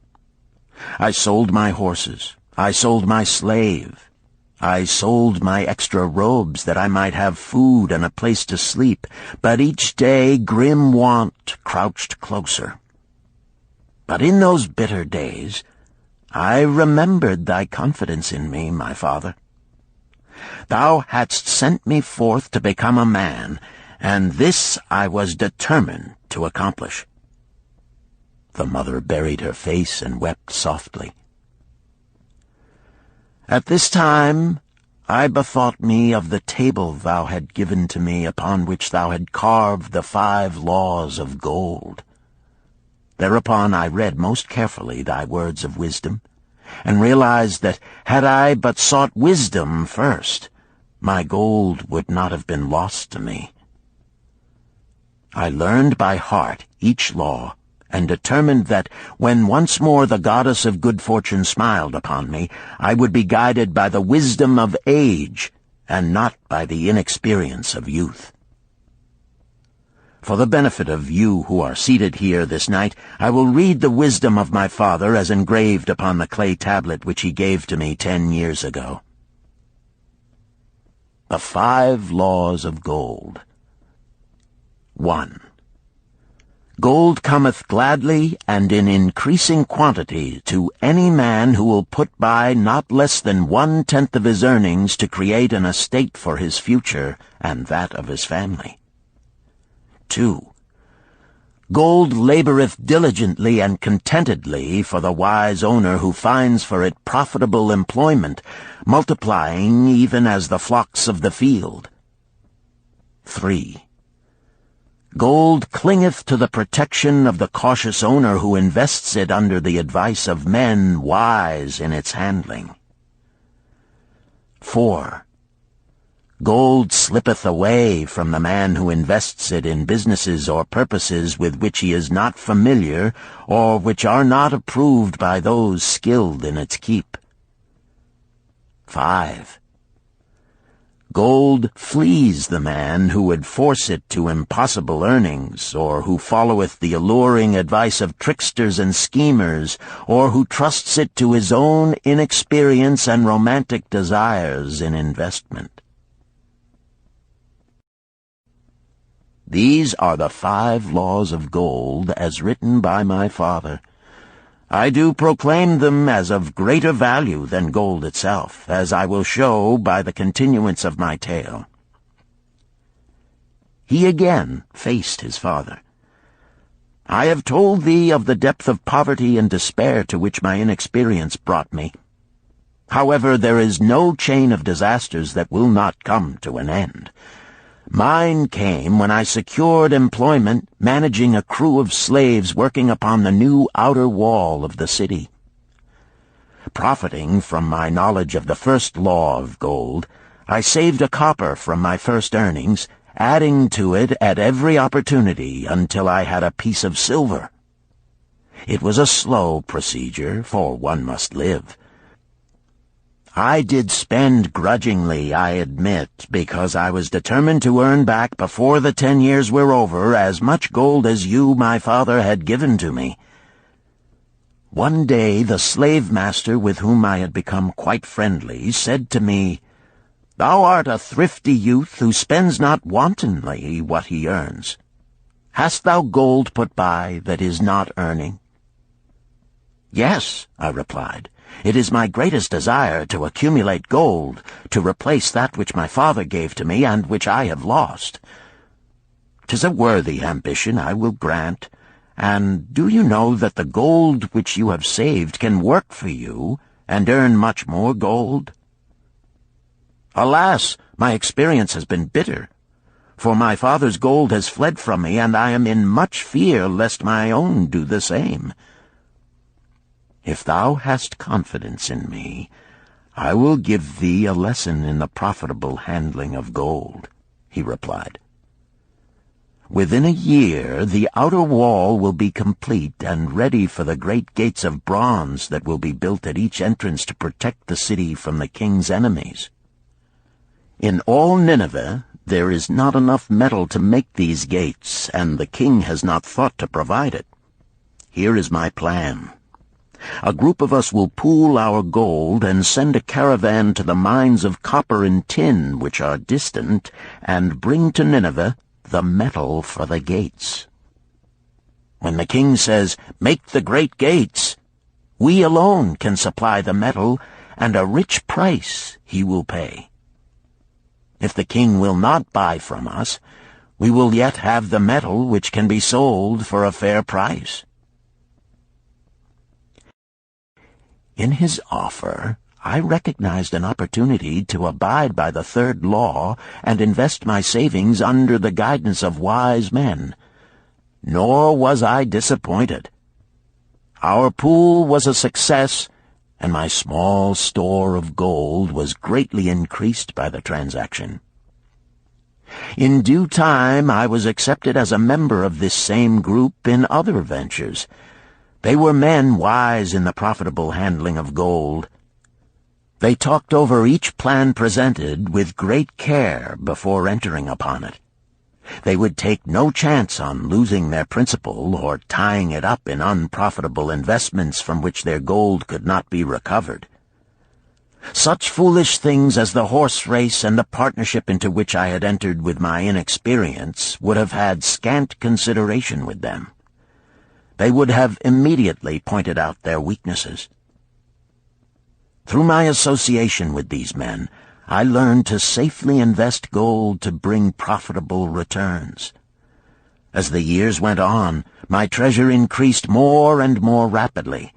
Speaker 2: I sold my horses, I sold my slave. I sold my extra robes that I might have food and a place to sleep, but each day grim want crouched closer. But in those bitter days, I remembered thy confidence in me, my father. Thou hadst sent me forth to become a man, and this I was determined to accomplish. The mother buried her face and wept softly. At this time I bethought me of the table thou had given to me, upon which thou had carved the 5 laws of gold. Thereupon I read most carefully thy words of wisdom, and realized that had I but sought wisdom first, my gold would not have been lost to me. I learned by heart each law, and determined that when once more the goddess of good fortune smiled upon me, I would be guided by the wisdom of age, and not by the inexperience of youth. For the benefit of you who are seated here this night, I will read the wisdom of my father as engraved upon the clay tablet which he gave to me 10 years ago. The 5 laws of gold. 1. Gold cometh gladly and in increasing quantity to any man who will put by not less than 1/10 of his earnings to create an estate for his future and that of his family. 2. Gold laboreth diligently and contentedly for the wise owner who finds for it profitable employment, multiplying even as the flocks of the field. 3. Gold clingeth to the protection of the cautious owner who invests it under the advice of men wise in its handling. 4. Gold slippeth away from the man who invests it in businesses or purposes with which he is not familiar, or which are not approved by those skilled in its keep. 5. Gold flees the man who would force it to impossible earnings, or who followeth the alluring advice of tricksters and schemers, or who trusts it to his own inexperience and romantic desires in investment. These are the 5 laws of gold as written by my father. I do proclaim them as of greater value than gold itself, as I will show by the continuance of my tale. He again faced his father. I have told thee of the depth of poverty and despair to which my inexperience brought me. However, there is no chain of disasters that will not come to an end. Mine came when I secured employment managing a crew of slaves working upon the new outer wall of the city. Profiting from my knowledge of the first law of gold, I saved a copper from my first earnings, adding to it at every opportunity until I had a piece of silver. It was a slow procedure, for one must live. I did spend grudgingly, I admit, because I was determined to earn back before the 10 years were over as much gold as you, my father, had given to me. One day the slave-master with whom I had become quite friendly said to me, "Thou art a thrifty youth who spends not wantonly what he earns. Hast thou gold put by that is not earning?" "Yes," I replied. "It is my greatest desire to accumulate gold, to replace that which my father gave to me and which I have lost. 'Tis a worthy ambition, I will grant. And do you know that the gold which you have saved can work for you and earn much more gold?" "Alas, my experience has been bitter, for my father's gold has fled from me, and I am in much fear lest my own do the same." "If thou hast confidence in me, I will give thee a lesson in the profitable handling of gold," he replied. "Within a year the outer wall will be complete and ready for the great gates of bronze that will be built at each entrance to protect the city from the king's enemies. In all Nineveh there is not enough metal to make these gates, and the king has not thought to provide it. Here is my plan. A group of us will pool our gold and send a caravan to the mines of copper and tin which are distant, and bring to Nineveh the metal for the gates. When the king says, 'Make the great gates,' we alone can supply the metal, and a rich price he will pay. If the king will not buy from us, we will yet have the metal which can be sold for a fair price." In his offer, I recognized an opportunity to abide by the third law and invest my savings under the guidance of wise men. Nor was I disappointed. Our pool was a success, and my small store of gold was greatly increased by the transaction. In due time I was accepted as a member of this same group in other ventures. They were men wise in the profitable handling of gold. They talked over each plan presented with great care before entering upon it. They would take no chance on losing their principal or tying it up in unprofitable investments from which their gold could not be recovered. Such foolish things as the horse race and the partnership into which I had entered with my inexperience would have had scant consideration with them. They would have immediately pointed out their weaknesses. Through my association with these men, I learned to safely invest gold to bring profitable returns. As the years went on, my treasure increased more and more rapidly.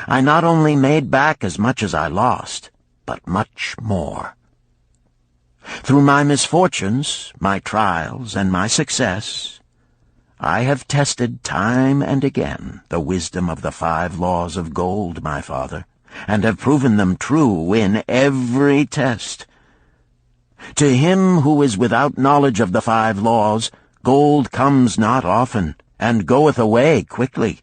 Speaker 2: I not only made back as much as I lost, but much more. Through my misfortunes, my trials, and my success, I have tested time and again the wisdom of the 5 laws of gold, my father, and have proven them true in every test. To him who is without knowledge of the 5 laws, gold comes not often, and goeth away quickly.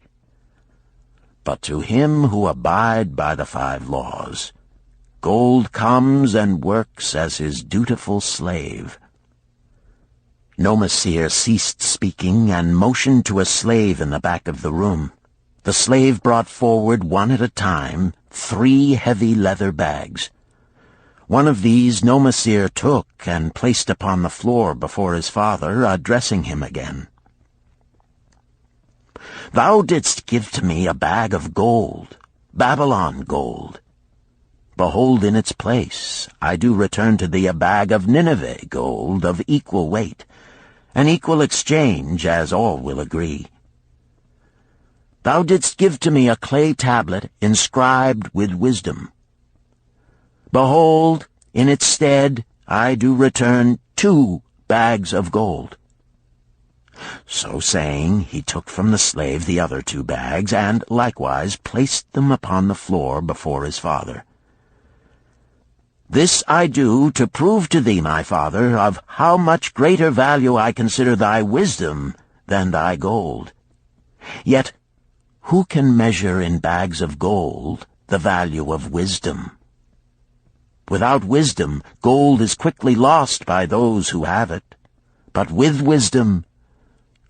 Speaker 2: But to him who abide by the 5 laws, gold comes and works as his dutiful slave." Nomasir ceased speaking and motioned to a slave in the back of the room. The slave brought forward one at a time 3 heavy leather bags. One of these Nomasir took and placed upon the floor before his father, addressing him again. "Thou didst give to me a bag of gold, Babylon gold. Behold, in its place I do return to thee a bag of Nineveh gold of equal weight, an equal exchange, as all will agree. Thou didst give to me a clay tablet inscribed with wisdom. Behold, in its stead I do return 2 bags of gold." So saying, he took from the slave the other 2 bags, and likewise placed them upon the floor before his father. "This I do to prove to thee, my father, of how much greater value I consider thy wisdom than thy gold. Yet who can measure in bags of gold the value of wisdom? Without wisdom, gold is quickly lost by those who have it. But with wisdom,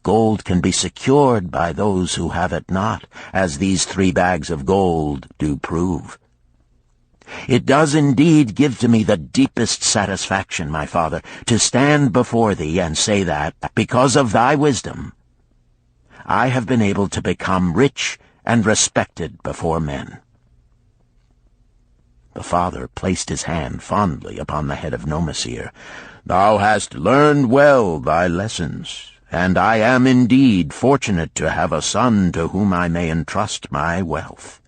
Speaker 2: gold can be secured by those who have it not, as these 3 bags of gold do prove. It does indeed give to me the deepest satisfaction, my father, to stand before thee and say that, because of thy wisdom, I have been able to become rich and respected before men." The father placed his hand fondly upon the head of Nomasir. "Thou hast learned well thy lessons, and I am indeed fortunate to have a son to whom I may entrust my wealth."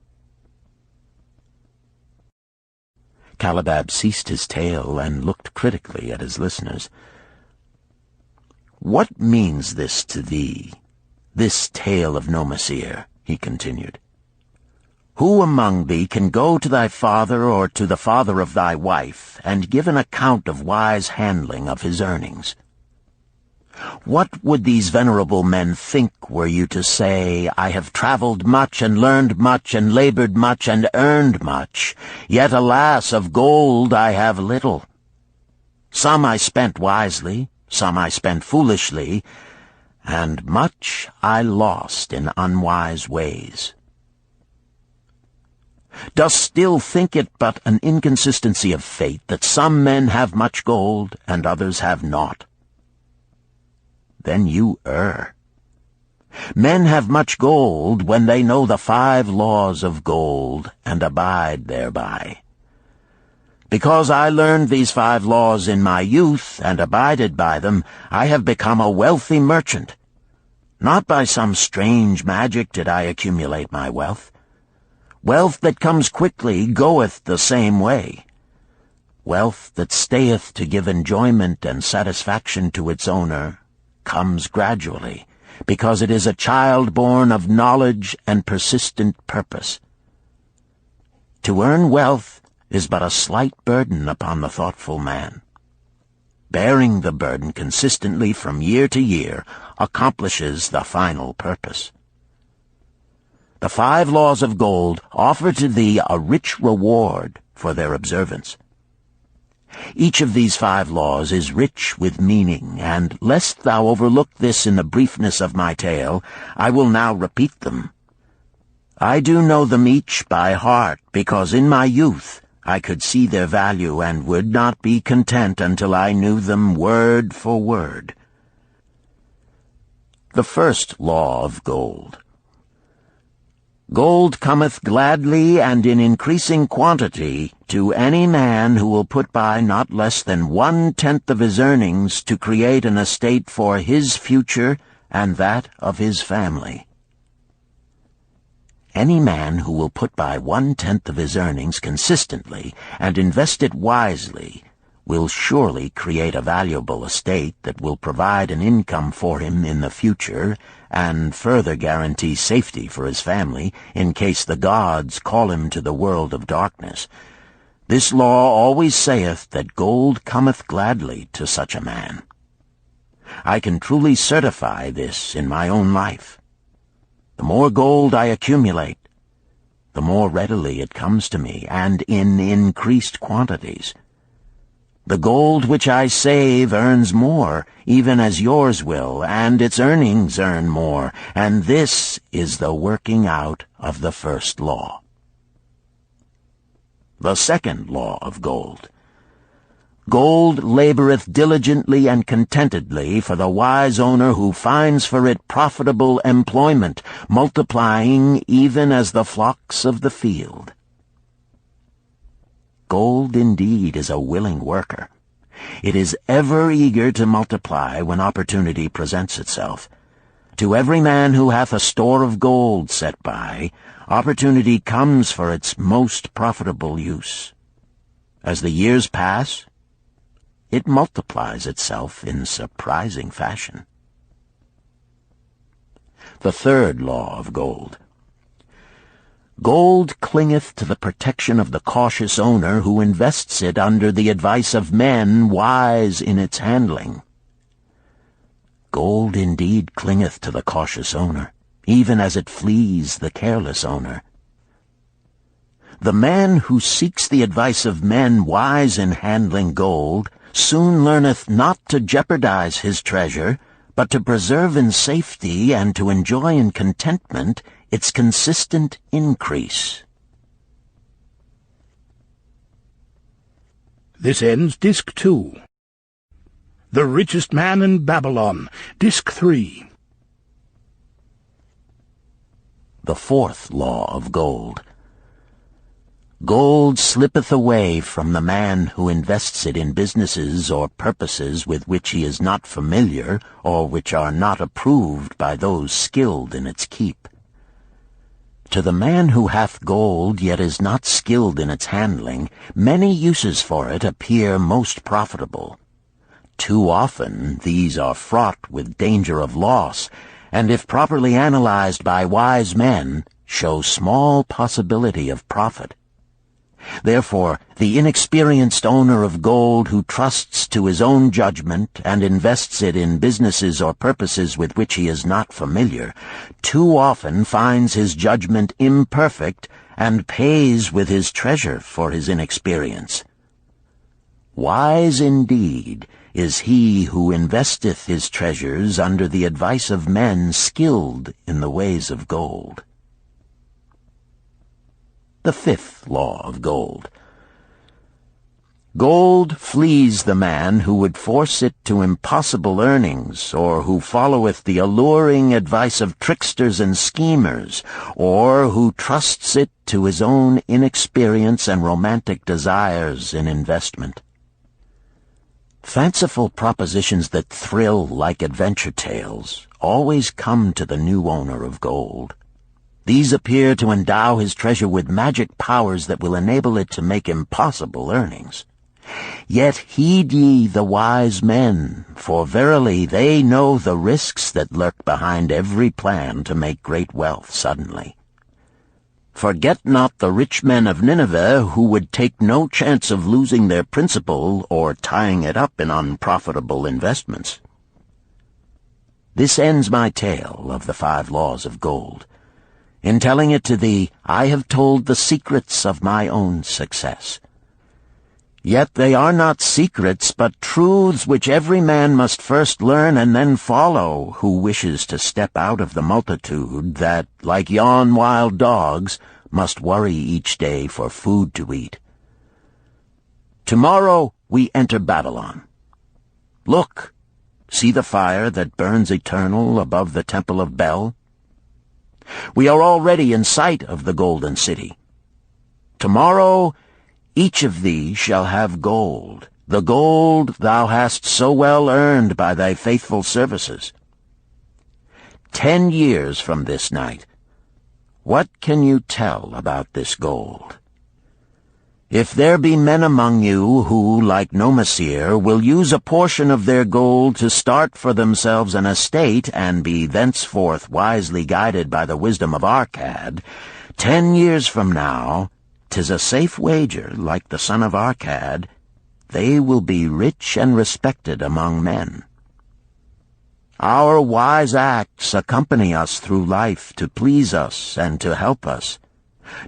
Speaker 2: Calibab ceased his tale and looked critically at his listeners. "What means this to thee, this tale of Nomasir?" he continued. "Who among thee can go to thy father or to the father of thy wife and give an account of wise handling of his earnings? What would these venerable men think were you to say, 'I have traveled much and learned much and labored much and earned much, yet alas, of gold I have little. Some I spent wisely, some I spent foolishly, and much I lost in unwise ways.' Dost still think it but an inconsistency of fate that some men have much gold and others have naught? Then you err. Men have much gold when they know the 5 laws of gold and abide thereby. Because I learned these 5 laws in my youth and abided by them, I have become a wealthy merchant. Not by some strange magic did I accumulate my wealth. Wealth that comes quickly goeth the same way. Wealth that stayeth to give enjoyment and satisfaction to its owner comes gradually, because it is a child born of knowledge and persistent purpose. To earn wealth is but a slight burden upon the thoughtful man. Bearing the burden consistently from year to year accomplishes the final purpose. The 5 laws of gold offer to thee a rich reward for their observance. Each of these 5 laws is rich with meaning, and lest thou overlook this in the briefness of my tale, I will now repeat them. I do know them each by heart, because in my youth I could see their value and would not be content until I knew them word for word. The first law of gold. Gold cometh gladly and in increasing quantity to any man who will put by not less than 1/10 of his earnings to create an estate for his future and that of his family. Any man who will put by 1/10 of his earnings consistently and invest it wisely will surely create a valuable estate that will provide an income for him in the future and further guarantee safety for his family in case the gods call him to the world of darkness. This law always saith that gold cometh gladly to such a man. I can truly certify this in my own life. The more gold I accumulate, the more readily it comes to me, and in increased quantities. The gold which I save earns more, even as yours will, and its earnings earn more, and this is the working out of the first law. The second law of gold. Gold laboreth diligently and contentedly for the wise owner who finds for it profitable employment, multiplying even as the flocks of the field. Gold indeed is a willing worker. It is ever eager to multiply when opportunity presents itself. To every man who hath a store of gold set by, opportunity comes for its most profitable use. As the years pass, it multiplies itself in surprising fashion. The third law of gold. Gold clingeth to the protection of the cautious owner who invests it under the advice of men wise in its handling. Gold indeed clingeth to the cautious owner, even as it flees the careless owner. The man who seeks the advice of men wise in handling gold soon learneth not to jeopardize his treasure, but to preserve in safety and to enjoy in contentment its consistent increase.
Speaker 1: This ends Disc 2. The Richest Man in Babylon, Disc 3.
Speaker 2: The fourth law of gold. Gold slippeth away from the man who invests it in businesses or purposes with which he is not familiar or which are not approved by those skilled in its keep. To the man who hath gold yet is not skilled in its handling, many uses for it appear most profitable. Too often these are fraught with danger of loss, and if properly analyzed by wise men, show small possibility of profit. Therefore, the inexperienced owner of gold who trusts to his own judgment and invests it in businesses or purposes with which he is not familiar, too often finds his judgment imperfect and pays with his treasure for his inexperience. Wise indeed is he who investeth his treasures under the advice of men skilled in the ways of gold. the 5th law of gold. Gold flees the man who would force it to impossible earnings, or who followeth the alluring advice of tricksters and schemers, or who trusts it to his own inexperience and romantic desires in investment. Fanciful propositions that thrill like adventure tales always come to the new owner of gold. These appear to endow his treasure with magic powers that will enable it to make impossible earnings. Yet heed ye the wise men, for verily they know the risks that lurk behind every plan to make great wealth suddenly. Forget not the rich men of Nineveh, who would take no chance of losing their principal or tying it up in unprofitable investments. This ends my tale of the 5 laws of gold. In telling it to thee, I have told the secrets of my own success. Yet they are not secrets, but truths which every man must first learn and then follow, who wishes to step out of the multitude that, like yon wild dogs, must worry each day for food to eat. Tomorrow we enter Babylon. Look, see the fire that burns eternal above the temple of Bel? We are already in sight of the golden city. Tomorrow each of thee shall have gold, the gold thou hast so well earned by thy faithful services. 10 years from this night, what can you tell about this gold? If there be men among you who, like Nomasir, will use a portion of their gold to start for themselves an estate and be thenceforth wisely guided by the wisdom of Arkad, 10 years from now, 'tis a safe wager, like the son of Arkad, they will be rich and respected among men. Our wise acts accompany us through life to please us and to help us.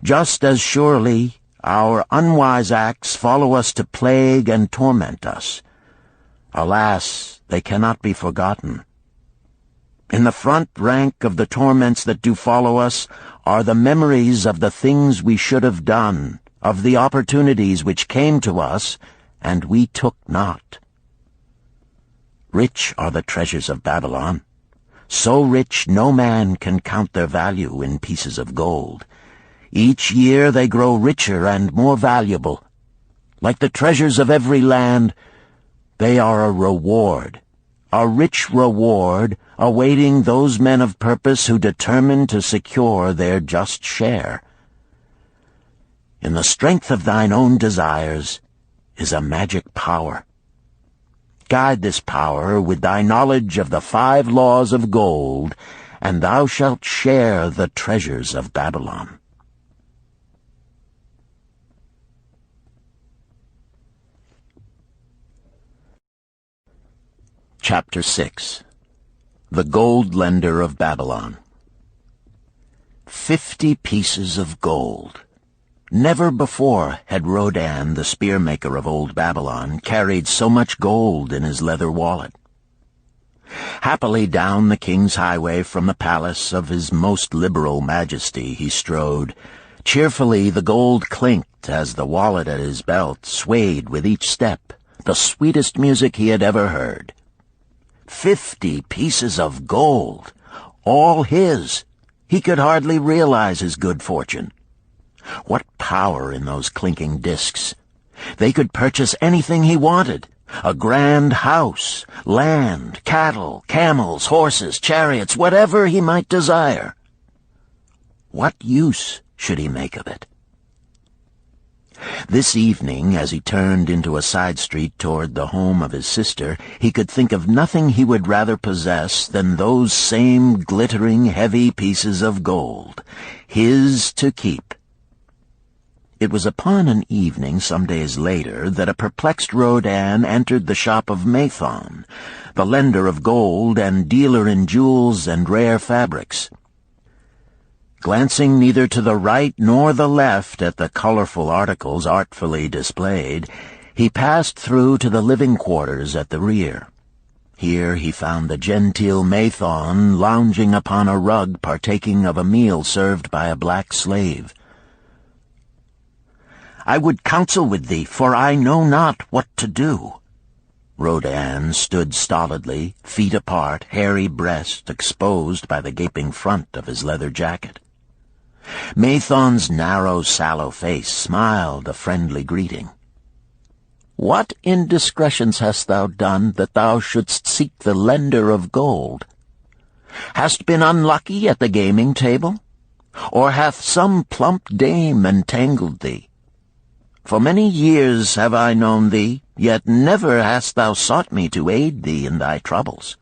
Speaker 2: Just as surely our unwise acts follow us to plague and torment us. Alas, they cannot be forgotten. In the front rank of the torments that do follow us are the memories of the things we should have done, of the opportunities which came to us, and we took not. Rich are the treasures of Babylon. So rich no man can count their value in pieces of gold. Each year they grow richer and more valuable. Like the treasures of every land, they are a reward, a rich reward, awaiting those men of purpose who determine to secure their just share. In the strength of thine own desires is a magic power. Guide this power with thy knowledge of the 5 laws of gold, and thou shalt share the treasures of Babylon. Chapter 6. The Gold Lender of Babylon. 50 pieces of gold. Never before had Rodan, the spearmaker of old Babylon, carried so much gold in his leather wallet. Happily down the king's highway from the palace of his most liberal majesty he strode. Cheerfully the gold clinked as the wallet at his belt swayed with each step, the sweetest music he had ever heard. 50 pieces of gold, all his. He could hardly realize his good fortune. What power in those clinking discs! They could purchase anything he wanted. A grand house, land, cattle, camels, horses, chariots, whatever he might desire. What use should he make of it? This evening, as he turned into a side street toward the home of his sister, he could think of nothing he would rather possess than those same glittering, heavy pieces of gold, his to keep. It was upon an evening some days later that a perplexed Rodan entered the shop of Mathon, the lender of gold and dealer in jewels and rare fabrics. Glancing neither to the right nor the left at the colorful articles artfully displayed, he passed through to the living quarters at the rear. Here he found the genteel Mathon lounging upon a rug partaking of a meal served by a black slave. I would counsel with thee, for I know not what to do." Rodan stood stolidly, feet apart, hairy breast exposed by the gaping front of his leather jacket. Mathon's narrow, sallow face smiled a friendly greeting. "What indiscretions hast thou done that thou shouldst seek the lender of gold? Hast been unlucky at the gaming table? Or hath some plump dame entangled thee? For many years have I known thee, yet never hast thou sought me to aid thee in thy troubles.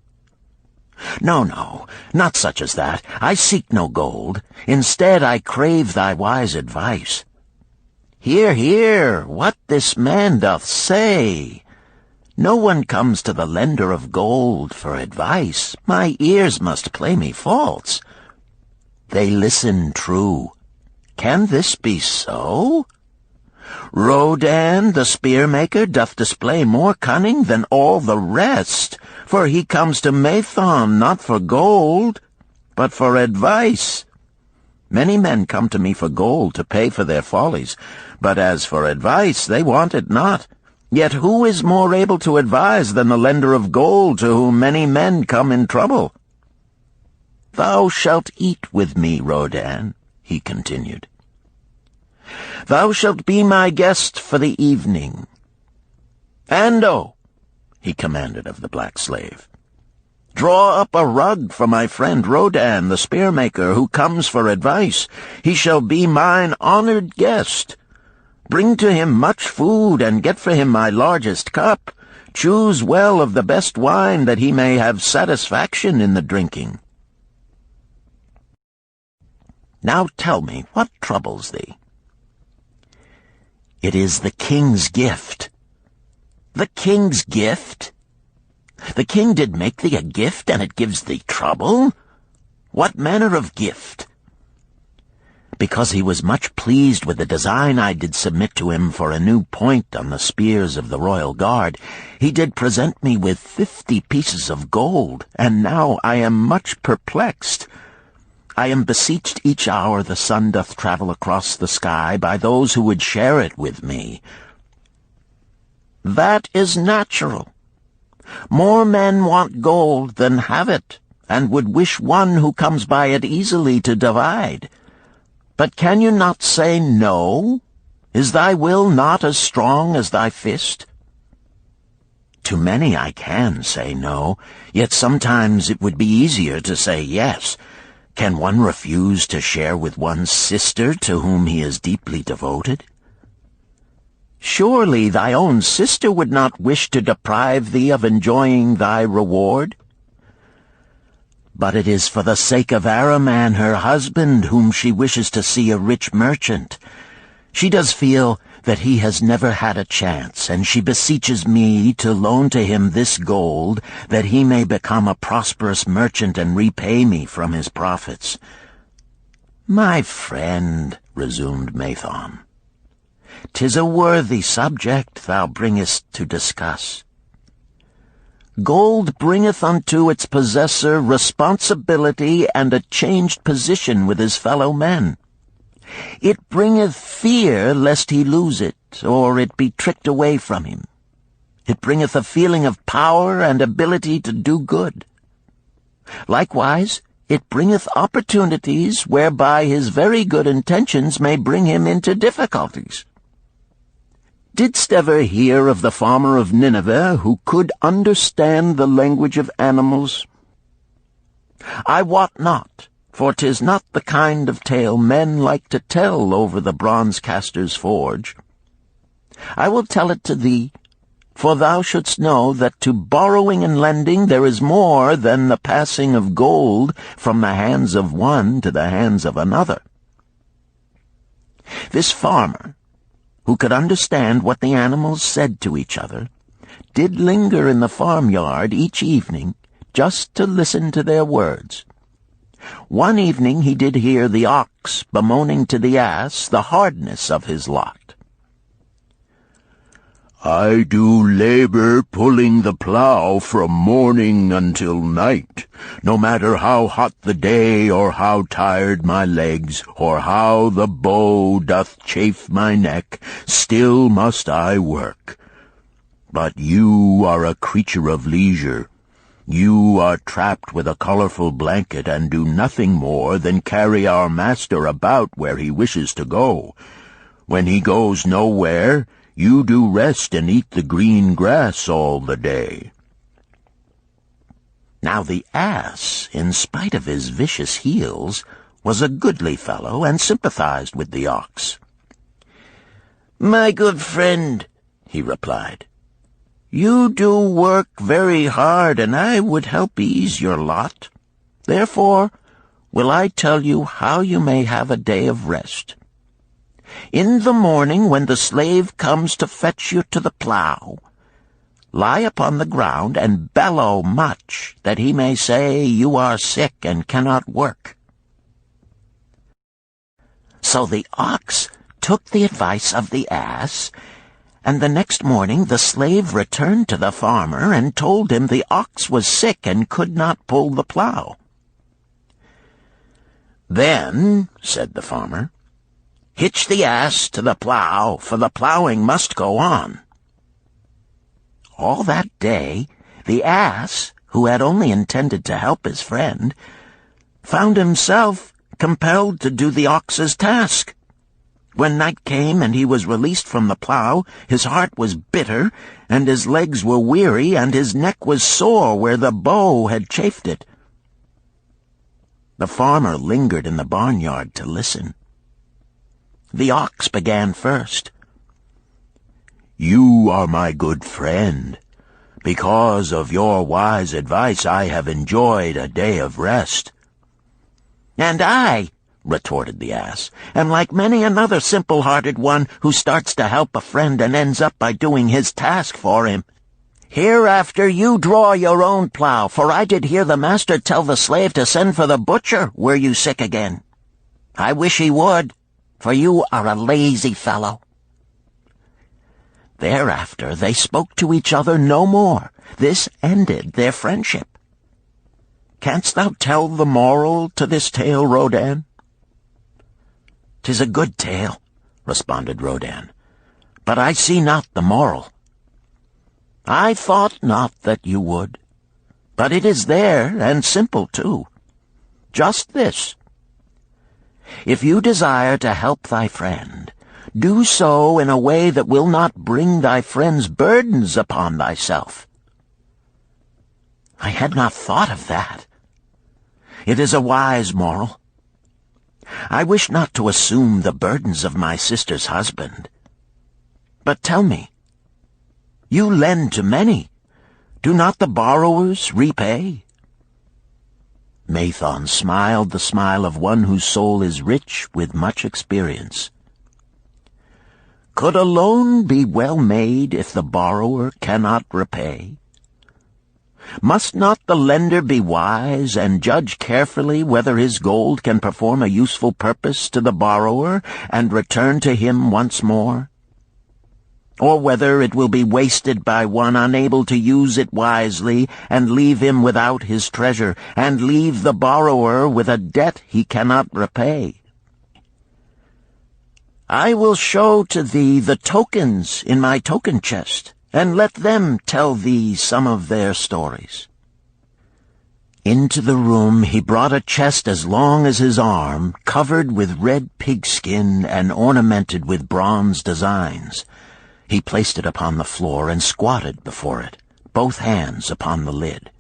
Speaker 2: No, not such as that. I seek no gold. Instead I crave thy wise advice. Hear, what this man doth say. No one comes to the lender of gold for advice. My ears must play me false. They listen true. Can this be so? Rodan, the spear-maker, doth display more cunning than all the rest, for he comes to Mathon not for gold, but for advice. Many men come to me for gold to pay for their follies, but as for advice, they want it not. Yet who is more able to advise than the lender of gold to whom many men come in trouble? Thou shalt eat with me, Rodan," he continued. "Thou shalt be my guest for the evening. Ando," he commanded of the black slave, "draw up a rug for my friend Rodan, the spear-maker, who comes for advice. He shall be mine honored guest. Bring to him much food, and get for him my largest cup. Choose well of the best wine, that he may have satisfaction in the drinking. Now tell me, what troubles thee?" "It is the king's gift." "The king's gift? The king did make thee a gift, and it gives thee trouble? What manner of gift?" "Because he was much pleased with the design I did submit to him for a new point on the spears of the royal guard, he did present me with 50 pieces of gold, and now I am much perplexed. I am beseeched each hour the sun doth travel across the sky by those who would share it with me." "That is natural. More men want gold than have it, and would wish one who comes by it easily to divide. But can you not say no? Is thy will not as strong as thy fist?" "To many I can say no, yet sometimes it would be easier to say yes. Can one refuse to share with one's sister to whom he is deeply devoted?" "Surely thy own sister would not wish to deprive thee of enjoying thy reward?" "But it is for the sake of Araman, her husband, whom she wishes to see a rich merchant. She does feel that he has never had a chance, and she beseeches me to loan to him this gold, that he may become a prosperous merchant and repay me from his profits." "My friend," resumed Mathon, "'tis a worthy subject thou bringest to discuss. Gold bringeth unto its possessor responsibility and a changed position with his fellow men. It bringeth fear lest he lose it, or it be tricked away from him. It bringeth a feeling of power and ability to do good. Likewise, it bringeth opportunities whereby his very good intentions may bring him into difficulties. Didst ever hear of the farmer of Nineveh who could understand the language of animals? I wot not, for 'tis not the kind of tale men like to tell over the bronze-caster's forge. I will tell it to thee, for thou shouldst know that to borrowing and lending there is more than the passing of gold from the hands of one to the hands of another. This farmer, who could understand what the animals said to each other, did linger in the farmyard each evening just to listen to their words. One evening he did hear the ox bemoaning to the ass the hardness of his lot. I do labor pulling the plow from morning until night, no matter how hot the day, or how tired my legs, or how the bow doth chafe my neck, still must I work. But you are a creature of leisure. You are trapped with a colorful blanket and do nothing more than carry our master about where he wishes to go. When he goes nowhere, you do rest and eat the green grass all the day." Now the ass, in spite of his vicious heels, was a goodly fellow and sympathized with the ox. "My good friend," he replied, "you do work very hard, and I would help ease your lot. Therefore will I tell you how you may have a day of rest. In the morning, when the slave comes to fetch you to the plow, lie upon the ground and bellow much, that he may say you are sick and cannot work." So the ox took the advice of the ass, and the next morning the slave returned to the farmer and told him the ox was sick and could not pull the plow. "Then," said the farmer, "hitch the ass to the plow, for the plowing must go on." All that day, the ass, who had only intended to help his friend, found himself compelled to do the ox's task. When night came and he was released from the plow, his heart was bitter, and his legs were weary, and his neck was sore where the bow had chafed it. The farmer lingered in the barnyard to listen. The ox began first. "You are my good friend. Because of your wise advice, I have enjoyed a day of rest." "And I," retorted the ass, "am like many another simple-hearted one who starts to help a friend and ends up by doing his task for him. Hereafter you draw your own plow, for I did hear the master tell the slave to send for the butcher were you sick again. I wish he would, for you are a lazy fellow." Thereafter they spoke to each other no more. This ended their friendship. "Canst thou tell the moral to this tale, Rodan?" "'Tis a good tale," responded Rodan, "but I see not the moral." "I thought not that you would, but it is there, and simple too. Just this: if you desire to help thy friend, do so in a way that will not bring thy friend's burdens upon thyself." "I had not thought of that. It is a wise moral. I wish not to assume the burdens of my sister's husband. But tell me, you lend to many. Do not the borrowers repay?" Mathon smiled the smile of one whose soul is rich with much experience. "Could a loan be well made if the borrower cannot repay? Must not the lender be wise and judge carefully whether his gold can perform a useful purpose to the borrower and return to him once more? Or whether it will be wasted by one unable to use it wisely and leave him without his treasure, and leave the borrower with a debt he cannot repay? I will show to thee the tokens in my token chest, and let them tell thee some of their stories." Into the room he brought a chest as long as his arm, covered with red pigskin and ornamented with bronze designs. He placed it upon the floor and squatted before it, both hands upon the lid.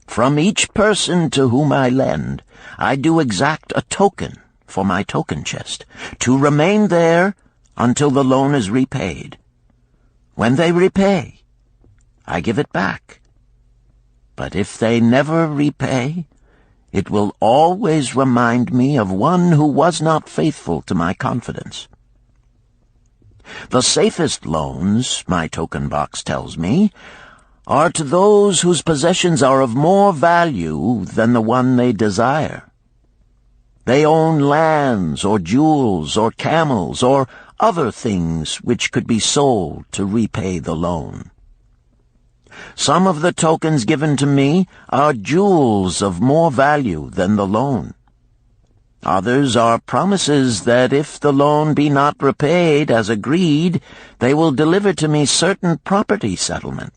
Speaker 2: "From each person to whom I lend, I do exact a token for my token chest, to remain there until the loan is repaid. When they repay, I give it back. But if they never repay, it will always remind me of one who was not faithful to my confidence. The safest loans, my token box tells me, are to those whose possessions are of more value than the one they desire. They own lands or jewels or camels or other things which could be sold to repay the loan. Some of the tokens given to me are jewels of more value than the loan. Others are promises that if the loan be not repaid as agreed, they will deliver to me certain property settlement.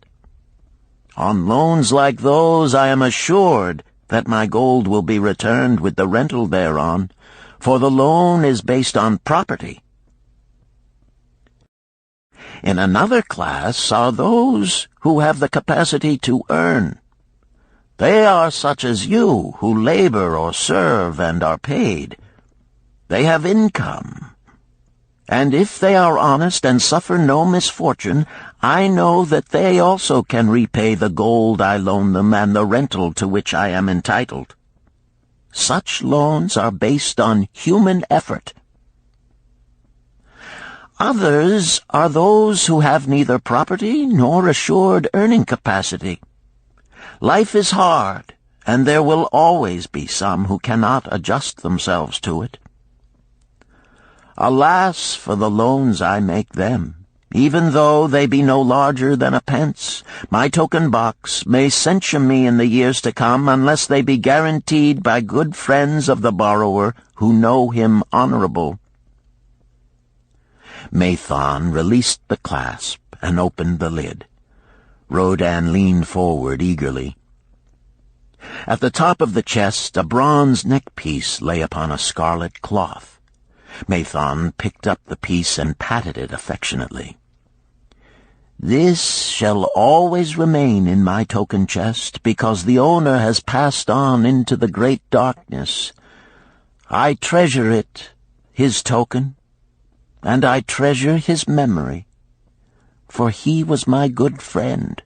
Speaker 2: On loans like those I am assured that my gold will be returned with the rental thereon, for the loan is based on property. In another class are those who have the capacity to earn. They are such as you, who labor or serve and are paid. They have income. And if they are honest and suffer no misfortune, I know that they also can repay the gold I loan them and the rental to which I am entitled. Such loans are based on human effort. Others are those who have neither property nor assured earning capacity. Life is hard, and there will always be some who cannot adjust themselves to it. Alas for the loans I make them! Even though they be no larger than a pence, my token box may censure me in the years to come unless they be guaranteed by good friends of the borrower who know him honorable. Mathon released the clasp and opened the lid. Rodan leaned forward eagerly. At the top of the chest a bronze neckpiece lay upon a scarlet cloth. Mathon picked up the piece and patted it affectionately. "This shall always remain in my token chest, because the owner has passed on into the great darkness. I treasure it, his token, and I treasure his memory, for he was my good friend.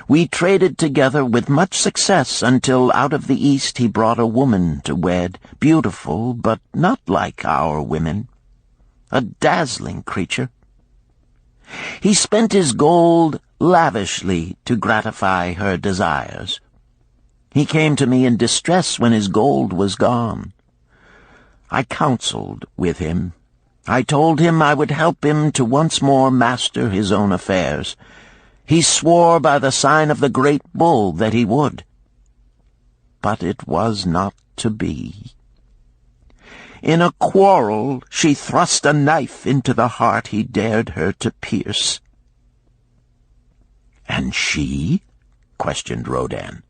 Speaker 2: We traded together with much success until out of the East he brought a woman to wed, beautiful, but not like our women, a dazzling creature. He spent his gold lavishly to gratify her desires. He came to me in distress when his gold was gone. I counseled with him. I told him I would help him to once more master his own affairs. He swore by the sign of the great bull that he would. But it was not to be. In a quarrel she thrust a knife into the heart he dared her to pierce." "And she?" questioned Rodan.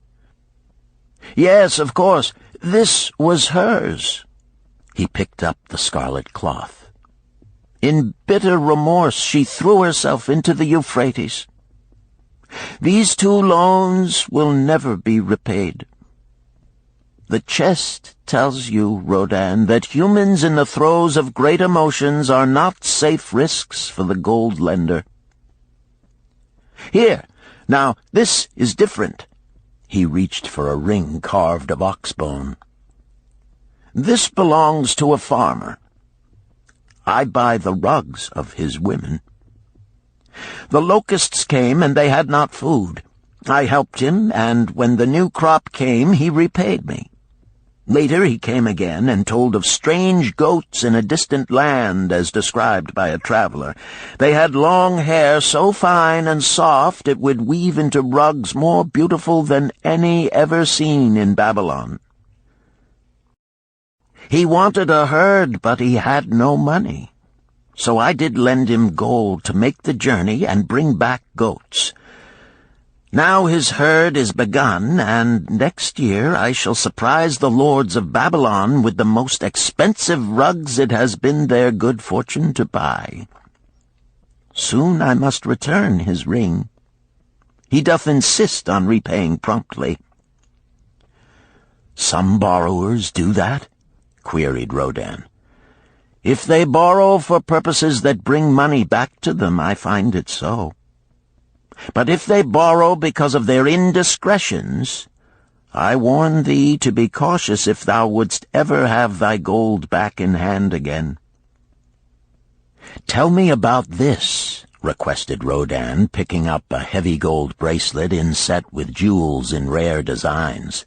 Speaker 2: "Yes, of course. This was hers." He picked up the scarlet cloth. "In bitter remorse she threw herself into the Euphrates. These 2 loans will never be repaid. The chest tells you, Rodan, that humans in the throes of great emotions are not safe risks for the gold lender. Here, now, this is different." He reached for a ring carved of ox bone. "This belongs to a farmer. I buy the rugs of his women. The locusts came, and they had not food. I helped him, and when the new crop came, he repaid me. Later he came again and told of strange goats in a distant land, as described by a traveler. They had long hair so fine and soft it would weave into rugs more beautiful than any ever seen in Babylon. He wanted a herd, but he had no money. So I did lend him gold to make the journey and bring back goats. Now his herd is begun, and next year I shall surprise the lords of Babylon with the most expensive rugs it has been their good fortune to buy. Soon I must return his ring. He doth insist on repaying promptly." "Some borrowers do that?" queried Rodan. "If they borrow for purposes that bring money back to them, I find it so. But if they borrow because of their indiscretions, I warn thee to be cautious if thou wouldst ever have thy gold back in hand again." "Tell me about this," requested Rodan, picking up a heavy gold bracelet inset with jewels in rare designs.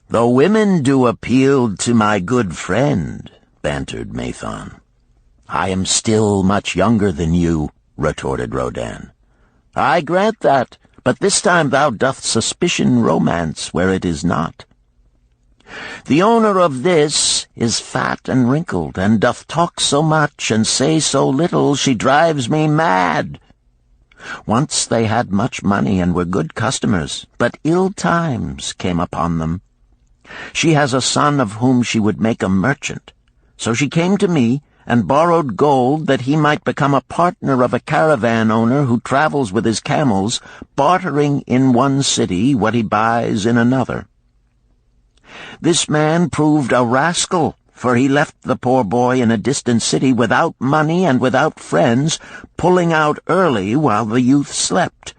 Speaker 2: "The women do appeal to my good friend," bantered Mathon. "I am still much younger than you," retorted Rodin. "I grant that, but this time thou doth suspicion romance where it is not. The owner of this is fat and wrinkled, and doth talk so much and say so little, she drives me mad. Once they had much money and were good customers, but ill times came upon them. She has a son of whom she would make a merchant. So she came to me and borrowed gold that he might become a partner of a caravan owner who travels with his camels, bartering in one city what he buys in another. This man proved a rascal, for he left the poor boy in a distant city without money and without friends, pulling out early while the youth slept.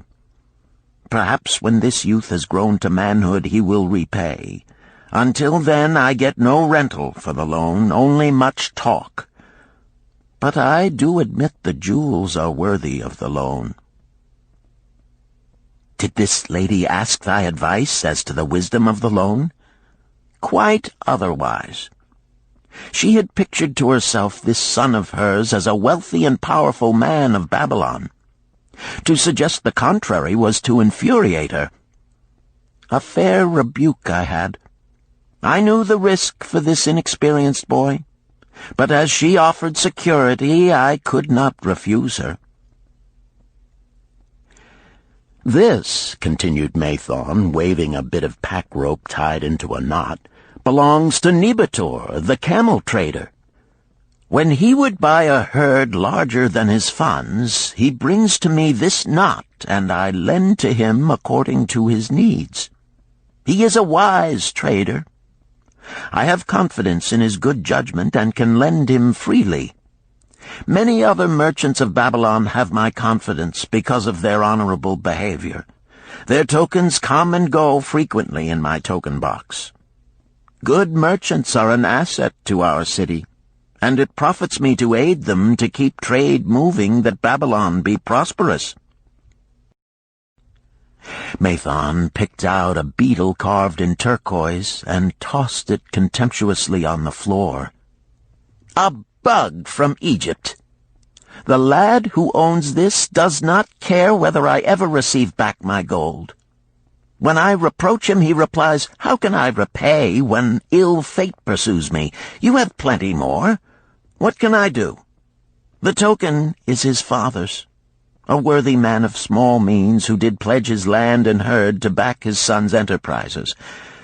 Speaker 2: Perhaps when this youth has grown to manhood he will repay. Until then I get no rental for the loan, only much talk. But I do admit the jewels are worthy of the loan." "Did this lady ask thy advice as to the wisdom of the loan?" "Quite otherwise. She had pictured to herself this son of hers as a wealthy and powerful man of Babylon. To suggest the contrary was to infuriate her. A fair rebuke I had. I knew the risk for this inexperienced boy, but as she offered security, I could not refuse her." "This," continued Mathon, waving a bit of pack rope tied into a knot, "belongs to Nebator, the camel trader. When he would buy a herd larger than his funds, he brings to me this knot, and I lend to him according to his needs. He is a wise trader. I have confidence in his good judgment and can lend him freely. Many other merchants of Babylon have my confidence because of their honorable behavior. Their tokens come and go frequently in my token box. Good merchants are an asset to our city, and it profits me to aid them to keep trade moving that Babylon be prosperous." Mathon picked out a beetle carved in turquoise and tossed it contemptuously on the floor. "A bug from Egypt. The lad who owns this does not care whether I ever receive back my gold. When I reproach him, he replies, 'How can I repay when ill fate pursues me? You have plenty more. What can I do?' The token is his father's, a worthy man of small means who did pledge his land and herd to back his son's enterprises.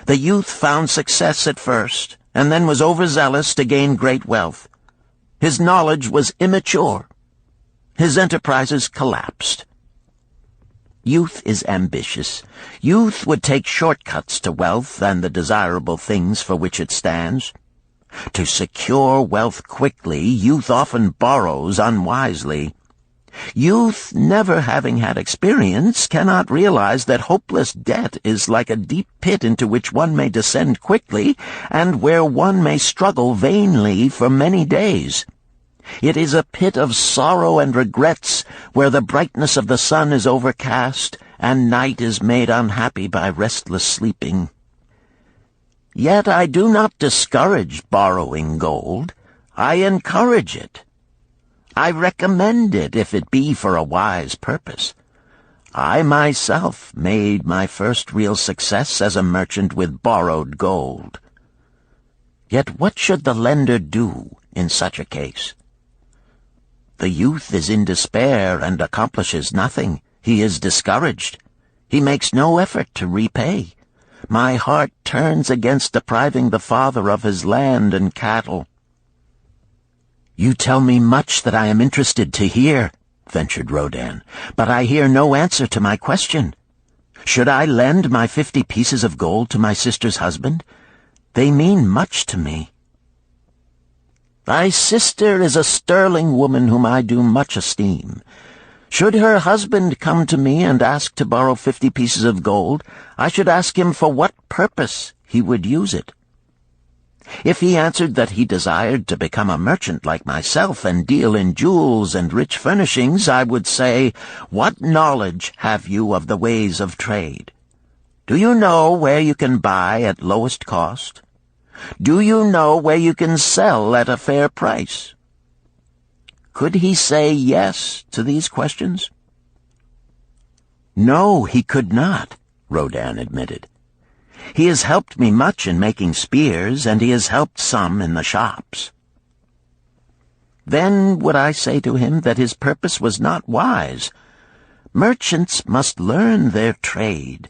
Speaker 2: The youth found success at first, and then was overzealous to gain great wealth. His knowledge was immature. His enterprises collapsed. Youth is ambitious. Youth would take shortcuts to wealth and the desirable things for which it stands. To secure wealth quickly, youth often borrows unwisely. Youth, never having had experience, cannot realize that hopeless debt is like a deep pit into which one may descend quickly, and where one may struggle vainly for many days. It is a pit of sorrow and regrets, where the brightness of the sun is overcast, and night is made unhappy by restless sleeping. Yet I do not discourage borrowing gold. I encourage it. I recommend it if it be for a wise purpose. I myself made my first real success as a merchant with borrowed gold. Yet what should the lender do in such a case? The youth is in despair and accomplishes nothing. He is discouraged. He makes no effort to repay. My heart turns against depriving the father of his land and cattle." "You tell me much that I am interested to hear," ventured Rodin, "but I hear no answer to my question. Should I lend my 50 pieces of gold to my sister's husband? They mean much to me." "Thy sister is a sterling woman whom I do much esteem. Should her husband come to me and ask to borrow 50 pieces of gold, I should ask him for what purpose he would use it. If he answered that he desired to become a merchant like myself and deal in jewels and rich furnishings, I would say, 'What knowledge have you of the ways of trade? Do you know where you can buy at lowest cost? Do you know where you can sell at a fair price? Could he say yes to these questions? No, he could not, Rodin admitted. He has helped me much in making spears, and he has helped some in the shops. Then would I say to him that his purpose was not wise? Merchants must learn their trade.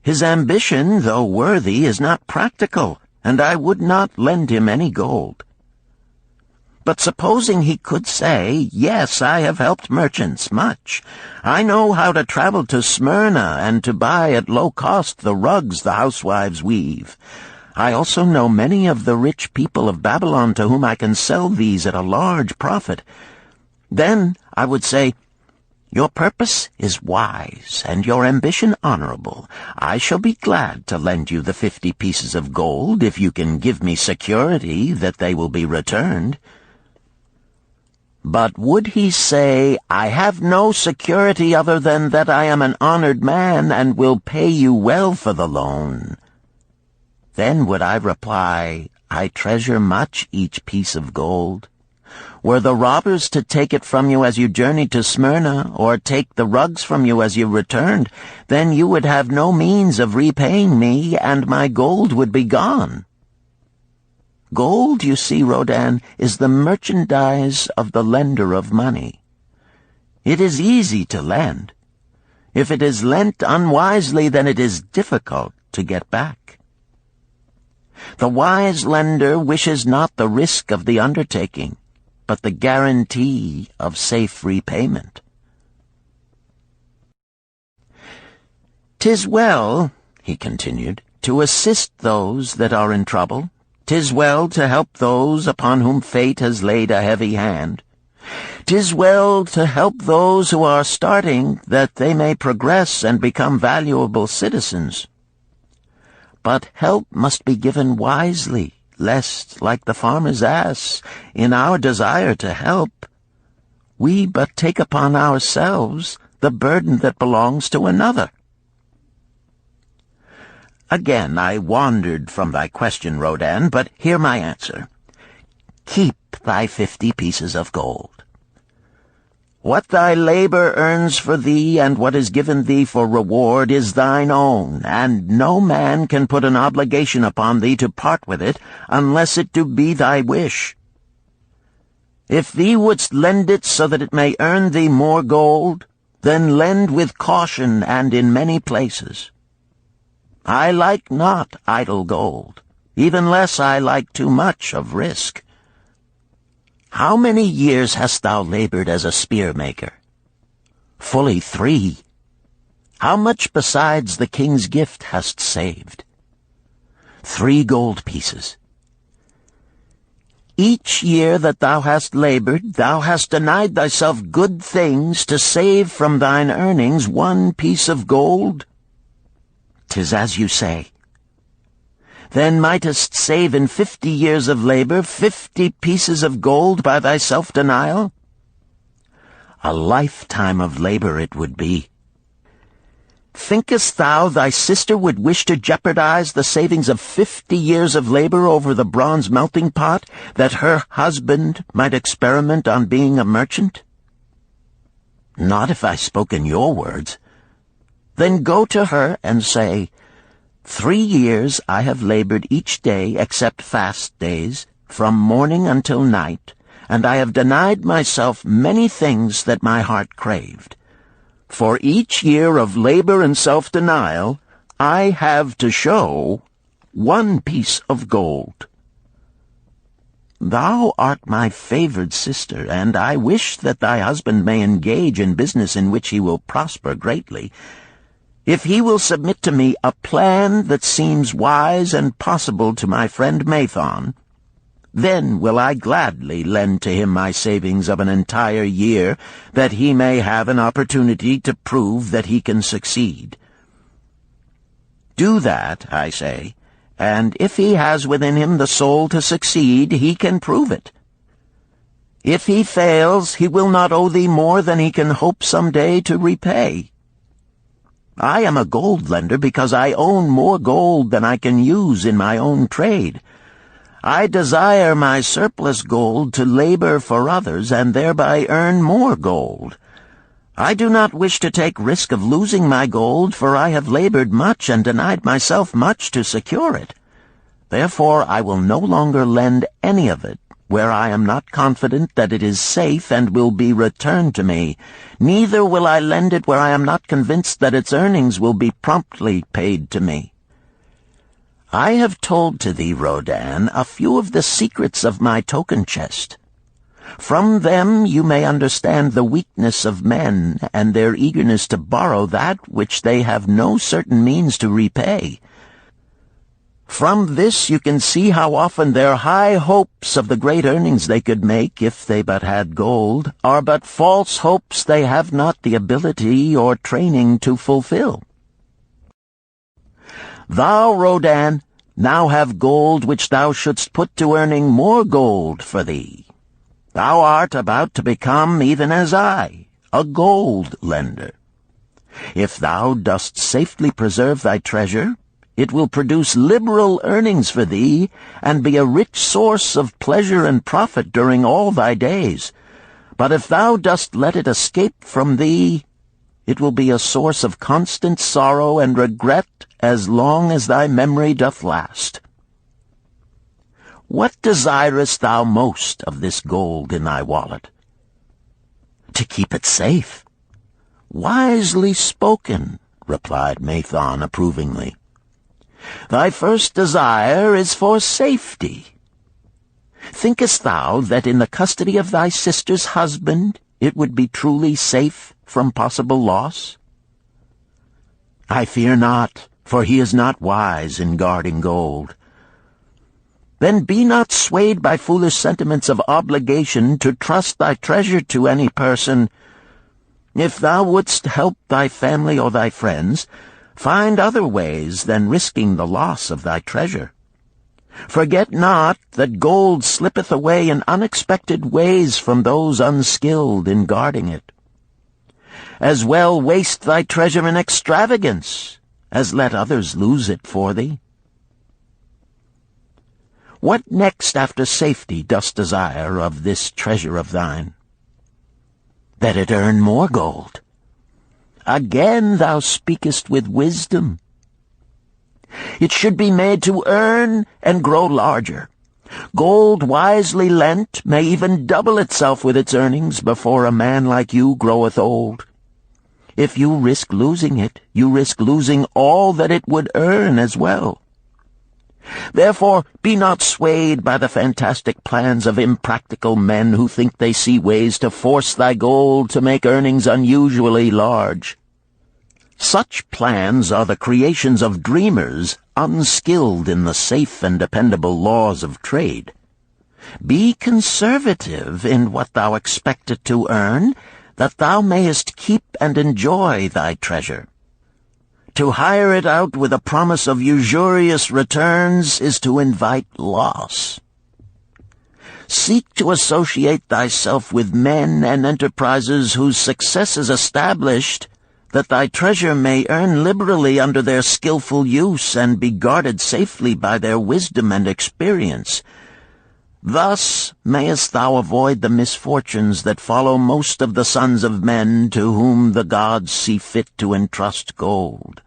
Speaker 2: His ambition, though worthy, is not practical, and I would not lend him any gold. But supposing he could say, yes, I have helped merchants much. I know how to travel to Smyrna and to buy at low cost the rugs the housewives weave. I also know many of the rich people of Babylon to whom I can sell these at a large profit. Then I would say, your purpose is wise, and your ambition honorable. I shall be glad to lend you the 50 pieces of gold if you can give me security that they will be returned. But would he say, I have no security other than that I am an honored man and will pay you well for the loan? Then would I reply, I treasure much each piece of gold. Were the robbers to take it from you as you journeyed to Smyrna, or take the rugs from you as you returned, then you would have no means of repaying me, and my gold would be gone. Gold, you see, Rodin, is the merchandise of the lender of money. It is easy to lend. If it is lent unwisely, then it is difficult to get back. The wise lender wishes not the risk of the undertaking, but the guarantee of safe repayment. "'Tis well," he continued, "to assist those that are in trouble. 'Tis well to help those upon whom fate has laid a heavy hand. 'Tis well to help those who are starting, that they may progress and become valuable citizens. But help must be given wisely, lest, like the farmer's ass, in our desire to help, we but take upon ourselves the burden that belongs to another." Again I wandered from thy question, Rodin, but hear my answer. Keep thy 50 pieces of gold. What thy labor earns for thee and what is given thee for reward is thine own, and no man can put an obligation upon thee to part with it unless it do be thy wish. If thee wouldst lend it so that it may earn thee more gold, then lend with caution and in many places. I like not idle gold, even less I like too much of risk. How many years hast thou labored as a spear-maker? Fully 3. How much besides the king's gift hast saved? 3 gold pieces. Each year that thou hast labored, thou hast denied thyself good things to save from thine earnings 1 piece of gold? 'Tis as you say. Then mightest save in 50 years of labor 50 pieces of gold by thy self-denial? A lifetime of labor it would be. Thinkest thou thy sister would wish to jeopardize the savings of 50 years of labor over the bronze melting pot, that her husband might experiment on being a merchant? Not if I spoke in your words. Then go to her and say, 3 years I have labored each day except fast days, from morning until night, and I have denied myself many things that my heart craved. For each year of labor and self-denial, I have to show 1 piece of gold. Thou art my favored sister, and I wish that thy husband may engage in business in which he will prosper greatly. If he will submit to me a plan that seems wise and possible to my friend Mathon, then will I gladly lend to him my savings of an entire year, that he may have an opportunity to prove that he can succeed. Do that, I say, and if he has within him the soul to succeed, he can prove it. If he fails, he will not owe thee more than he can hope some day to repay. I am a gold lender because I own more gold than I can use in my own trade. I desire my surplus gold to labor for others and thereby earn more gold. I do not wish to take risk of losing my gold, for I have labored much and denied myself much to secure it. Therefore I will no longer lend any of it where I am not confident that it is safe and will be returned to me. Neither will I lend it where I am not convinced that its earnings will be promptly paid to me. I have told to thee, Rodan, a few of the secrets of my token chest. From them you may understand the weakness of men and their eagerness to borrow that which they have no certain means to repay. From this you can see how often their high hopes of the great earnings they could make if they but had gold are but false hopes they have not the ability or training to fulfill. Thou, Rodan, now have gold which thou shouldst put to earning more gold for thee. Thou art about to become, even as I, a gold lender. If thou dost safely preserve thy treasure, it will produce liberal earnings for thee, and be a rich source of pleasure and profit during all thy days. But if thou dost let it escape from thee, it will be a source of constant sorrow and regret as long as thy memory doth last. What desirest thou most of this gold in thy wallet? To keep it safe. Wisely spoken, replied Mathon approvingly. Thy first desire is for safety. Thinkest thou that in the custody of thy sister's husband it would be truly safe from possible loss? I fear not, for he is not wise in guarding gold. Then be not swayed by foolish sentiments of obligation to trust thy treasure to any person. If thou wouldst help thy family or thy friends, find other ways than risking the loss of thy treasure. Forget not that gold slippeth away in unexpected ways from those unskilled in guarding it. As well waste thy treasure in extravagance as let others lose it for thee. What next after safety dost desire of this treasure of thine? That it earn more gold. Again thou speakest with wisdom. It should be made to earn and grow larger. Gold wisely lent may even double itself with its earnings before a man like you groweth old. If you risk losing it, you risk losing all that it would earn as well. Therefore, be not swayed by the fantastic plans of impractical men who think they see ways to force thy gold to make earnings unusually large. Such plans are the creations of dreamers unskilled in the safe and dependable laws of trade. Be conservative in what thou expectest to earn, that thou mayest keep and enjoy thy treasure. To hire it out with a promise of usurious returns is to invite loss. Seek to associate thyself with men and enterprises whose success is established, that thy treasure may earn liberally under their skillful use and be guarded safely by their wisdom and experience. Thus mayest thou avoid the misfortunes that follow most of the sons of men to whom the gods see fit to entrust gold.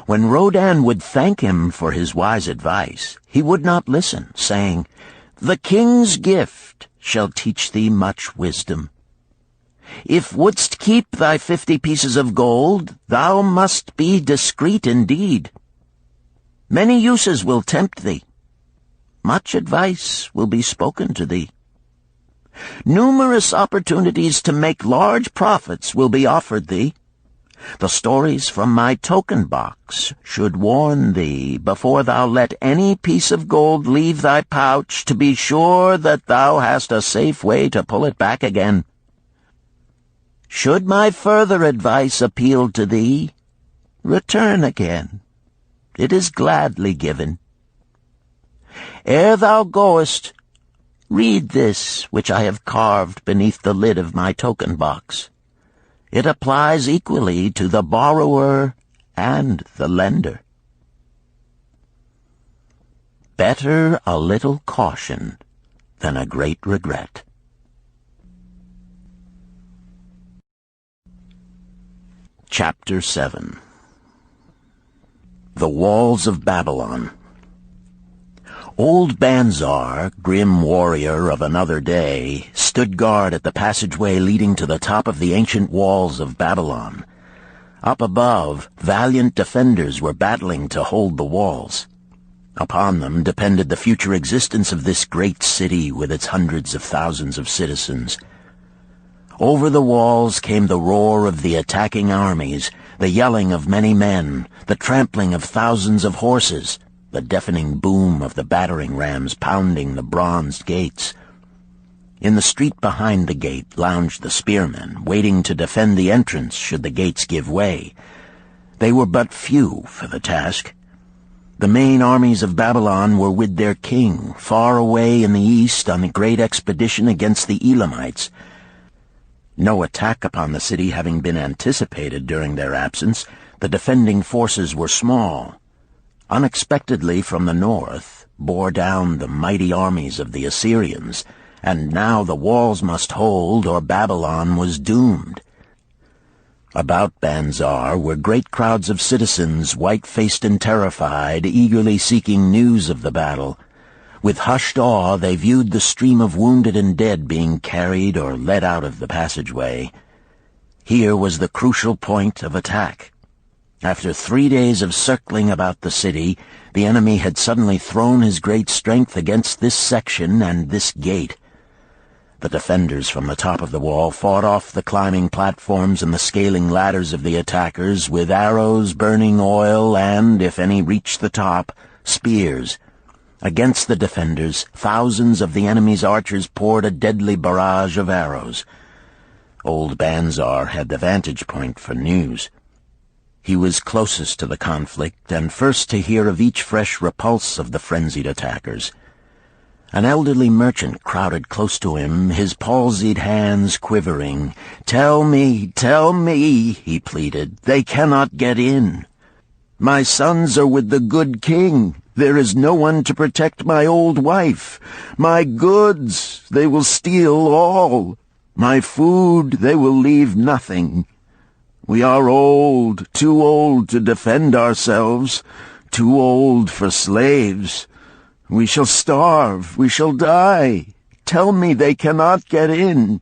Speaker 2: When Rodan would thank him for his wise advice, he would not listen, saying, "The king's gift shall teach thee much wisdom. If wouldst keep thy 50 pieces of gold, thou must be discreet indeed. Many uses will tempt thee. Much advice will be spoken to thee. Numerous opportunities to make large profits will be offered thee. The stories from my token box should warn thee, before thou let any piece of gold leave thy pouch, to be sure that thou hast a safe way to pull it back again. Should my further advice appeal to thee, return again. It is gladly given. Ere thou goest, read this which I have carved beneath the lid of my token box. It applies equally to the borrower and the lender." Better a little caution than a great regret. Chapter 7. The Walls of Babylon. Old Banzar, grim warrior of another day, stood guard at the passageway leading to the top of the ancient walls of Babylon. Up above, valiant defenders were battling to hold the walls. Upon them depended the future existence of this great city with its hundreds of thousands of citizens. Over the walls came the roar of the attacking armies, the yelling of many men, the trampling of thousands of horses, the deafening boom of the battering rams pounding the bronzed gates. In the street behind the gate lounged the spearmen, waiting to defend the entrance should the gates give way. They were but few for the task. The main armies of Babylon were with their king, far away in the east on a great expedition against the Elamites. No attack upon the city having been anticipated during their absence, the defending forces were small. Unexpectedly from the north bore down the mighty armies of the Assyrians, and now the walls must hold or Babylon was doomed. About Banzar were great crowds of citizens, white-faced and terrified, eagerly seeking news of the battle. With hushed awe they viewed the stream of wounded and dead being carried or led out of the passageway. Here was the crucial point of attack. After 3 days of circling about the city, the enemy had suddenly thrown his great strength against this section and this gate. The defenders from the top of the wall fought off the climbing platforms and the scaling ladders of the attackers with arrows, burning oil, and, if any reached the top, spears. Against the defenders, thousands of the enemy's archers poured a deadly barrage of arrows. Old Banzar had the vantage point for news. He was closest to the conflict and first to hear of each fresh repulse of the frenzied attackers. An elderly merchant crowded close to him, his palsied hands quivering. "Tell me, he pleaded. "They cannot get in. My sons are with the good king. There is no one to protect my old wife. My goods, they will steal all. My food, they will leave nothing. We are old, too old to defend ourselves, too old for slaves. We shall starve, we shall die. Tell me they cannot get in."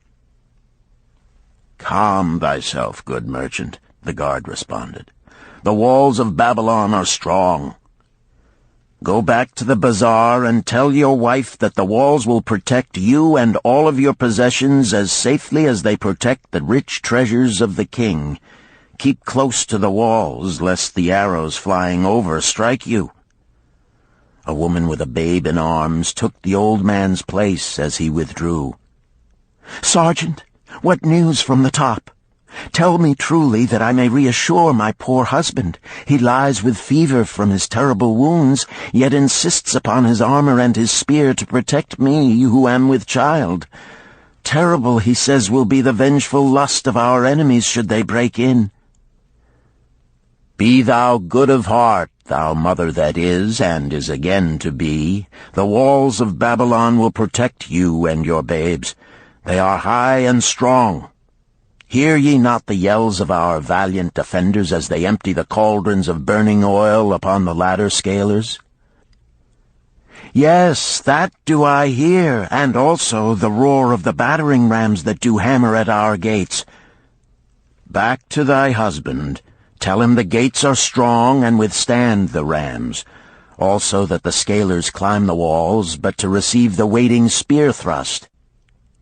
Speaker 2: "Calm thyself, good merchant," the guard responded. "The walls of Babylon are strong. Go back to the bazaar and tell your wife that the walls will protect you and all of your possessions as safely as they protect the rich treasures of the king. Keep close to the walls, lest the arrows flying over strike you." A woman with a babe in arms took the old man's place as he withdrew. "Sergeant, what news from the top? Tell me truly that I may reassure my poor husband. He lies with fever from his terrible wounds, yet insists upon his armor and his spear to protect me who am with child. Terrible, he says, will be the vengeful lust of our enemies should they break in." "Be thou good of heart, thou mother that is and is again to be. The walls of Babylon will protect you and your babes. They are high and strong. Hear ye not the yells of our valiant defenders as they empty the cauldrons of burning oil upon the ladder scalers?" "Yes, that do I hear, and also the roar of the battering rams that do hammer at our gates." "Back to thy husband. Tell him the gates are strong and withstand the rams. Also that the scalers climb the walls, but to receive the waiting spear thrust.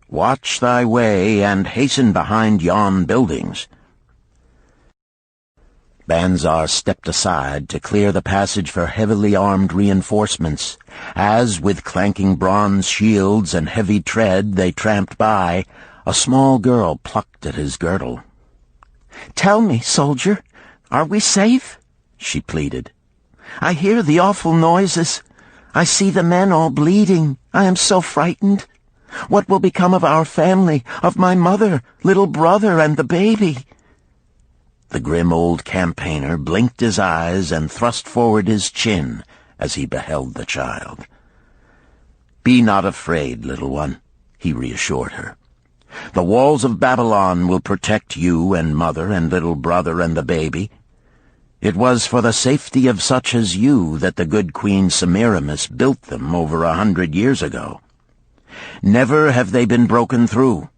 Speaker 2: Watch thy way, and hasten behind yon buildings." Banzar stepped aside to clear the passage for heavily armed reinforcements. As, with clanking bronze shields and heavy tread, they tramped by, a small girl plucked at his girdle. "Tell me, soldier, are we safe?" she pleaded. "I hear the awful noises. I see the men all bleeding. I am so frightened. What will become of our family, of my mother, little brother, and the baby?" The grim old campaigner blinked his eyes and thrust forward his chin as he beheld the child. "Be not afraid, little one," he reassured her. "The walls of Babylon will protect you and mother and little brother and the baby. It was for the safety of such as you that the good Queen Semiramis built them over 100 years ago. Never have they been broken through.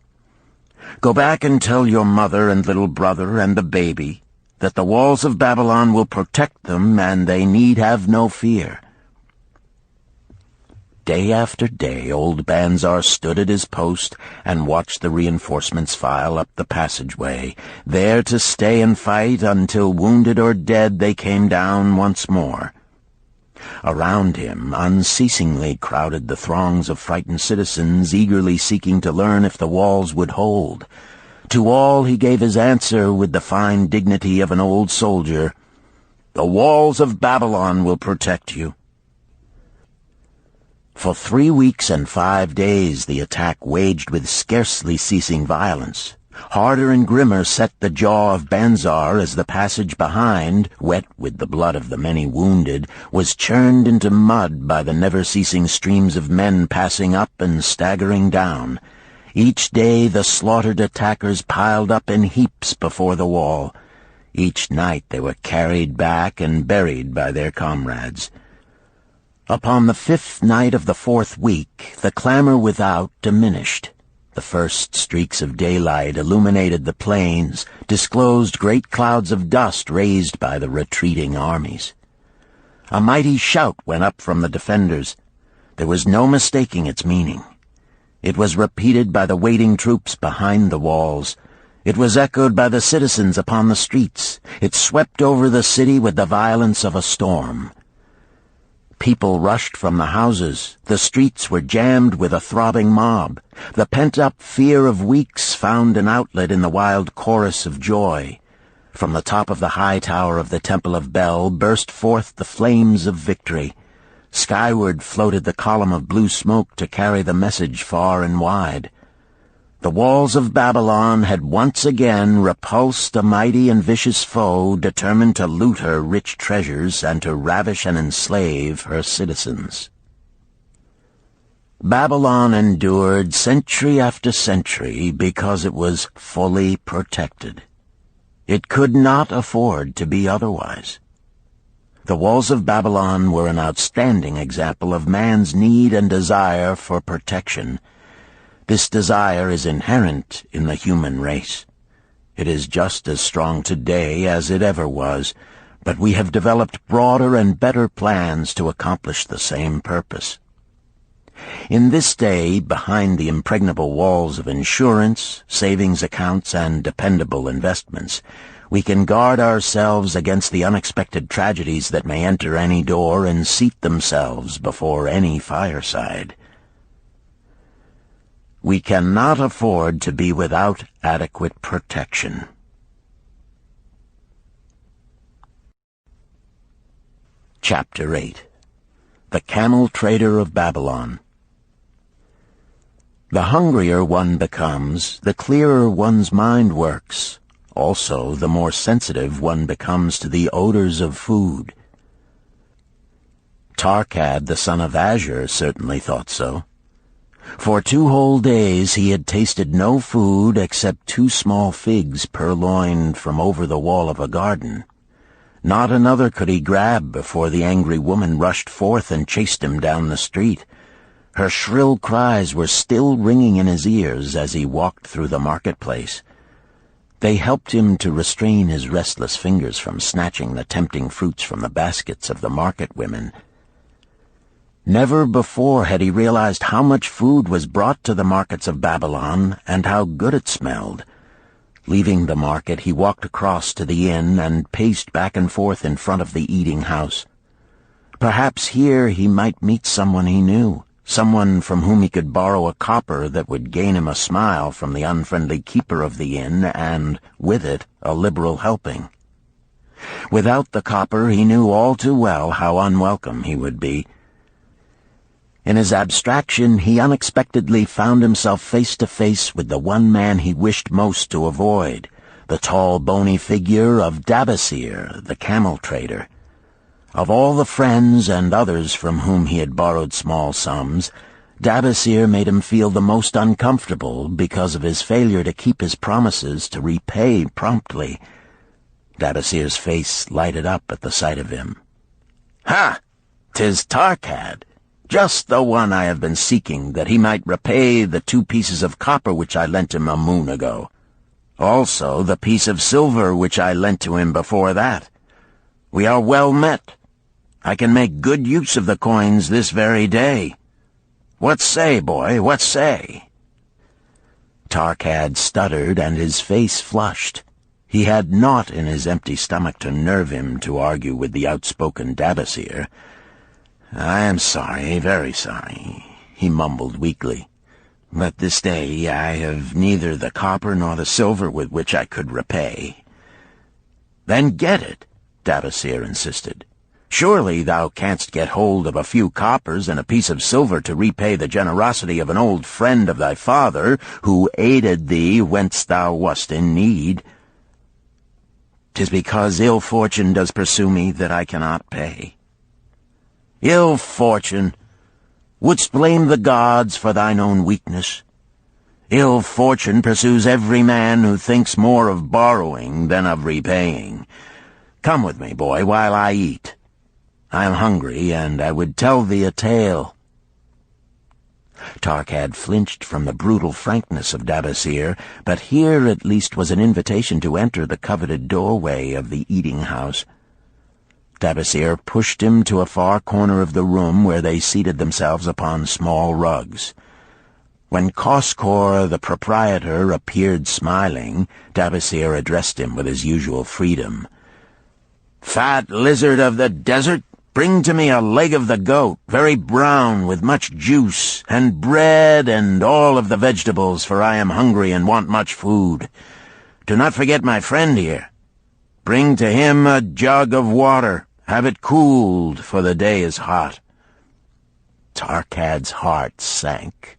Speaker 2: Go back and tell your mother and little brother and the baby that the walls of Babylon will protect them, and they need have no fear." Day after day old Banzar stood at his post and watched the reinforcements file up the passageway, there to stay and fight until, wounded or dead, they came down once more. Around him unceasingly crowded the throngs of frightened citizens, eagerly seeking to learn if the walls would hold. To all he gave his answer with the fine dignity of an old soldier: "The walls of Babylon will protect you." For 3 weeks and 5 days the attack waged with scarcely ceasing violence. Harder and grimmer set the jaw of Banzar as the passage behind, wet with the blood of the many wounded, was churned into mud by the never-ceasing streams of men passing up and staggering down. Each day the slaughtered attackers piled up in heaps before the wall. Each night they were carried back and buried by their comrades. Upon the 5th night of the 4th week, the clamor without diminished. The first streaks of daylight illuminated the plains, disclosed great clouds of dust raised by the retreating armies. A mighty shout went up from the defenders. There was no mistaking its meaning. It was repeated by the waiting troops behind the walls. It was echoed by the citizens upon the streets. It swept over the city with the violence of a storm. People rushed from the houses. The streets were jammed with a throbbing mob. The pent-up fear of weeks found an outlet in the wild chorus of joy. From the top of the high tower of the Temple of Bel burst forth the flames of victory. Skyward floated the column of blue smoke to carry the message far and wide. The walls of Babylon had once again repulsed a mighty and vicious foe determined to loot her rich treasures and to ravish and enslave her citizens. Babylon endured century after century because it was fully protected. It could not afford to be otherwise. The walls of Babylon were an outstanding example of man's need and desire for protection. This desire is inherent in the human race. It is just as strong today as it ever was, but we have developed broader and better plans to accomplish the same purpose. In this day, behind the impregnable walls of insurance, savings accounts, and dependable investments, we can guard ourselves against the unexpected tragedies that may enter any door and seat themselves before any fireside. We cannot afford to be without adequate protection. Chapter 8. The Camel Trader of Babylon. The hungrier one becomes, the clearer one's mind works. Also, the more sensitive one becomes to the odors of food. Tarkad, the son of Azure, certainly thought so. For 2 whole days he had tasted no food except 2 small figs purloined from over the wall of a garden. Not another could he grab before the angry woman rushed forth and chased him down the street. Her shrill cries were still ringing in his ears as he walked through the marketplace. They helped him to restrain his restless fingers from snatching the tempting fruits from the baskets of the market women. Never before had he realized how much food was brought to the markets of Babylon and how good it smelled. Leaving the market, he walked across to the inn and paced back and forth in front of the eating house. Perhaps here he might meet someone he knew, someone from whom he could borrow a copper that would gain him a smile from the unfriendly keeper of the inn and, with it, a liberal helping. Without the copper, he knew all too well how unwelcome he would be. In his abstraction, he unexpectedly found himself face to face with the one man he wished most to avoid, the tall, bony figure of Dabasir, the camel trader. Of all the friends and others from whom he had borrowed small sums, Dabasir made him feel the most uncomfortable because of his failure to keep his promises to repay promptly. Dabasir's face lighted up at the sight of him. "Ha! 'Tis Tarkad, just the one I have been seeking, that he might repay the 2 pieces of copper which I lent him a moon ago. Also the piece of silver which I lent to him before that. We are well met. I can make good use of the coins this very day. What say, boy, what say?" Tarkad stuttered, and his face flushed. He had naught in his empty stomach to nerve him to argue with the outspoken Dabasir. "I am sorry, very sorry," he mumbled weakly. "But this day I have neither the copper nor the silver with which I could repay." "Then get it," Dabasir insisted. "Surely thou canst get hold of a few coppers and a piece of silver to repay the generosity of an old friend of thy father, who aided thee whence thou wast in need." "'Tis because ill fortune does pursue me that I cannot pay." "Ill fortune? Wouldst blame the gods for thine own weakness? Ill fortune pursues every man who thinks more of borrowing than of repaying. Come with me, boy, while I eat. I am hungry, and I would tell thee a tale." Tarkad flinched from the brutal frankness of Dabasir, but here at least was an invitation to enter the coveted doorway of the eating-house. Dabasir pushed him to a far corner of the room where they seated themselves upon small rugs. When Koskor, the proprietor, appeared smiling, Dabasir addressed him with his usual freedom. "Fat lizard of the desert, bring to me a leg of the goat, very brown, with much juice, and bread and all of the vegetables, for I am hungry and want much food. Do not forget my friend here. Bring to him a jug of water. Have it cooled, for the day is hot." Tarkad's heart sank.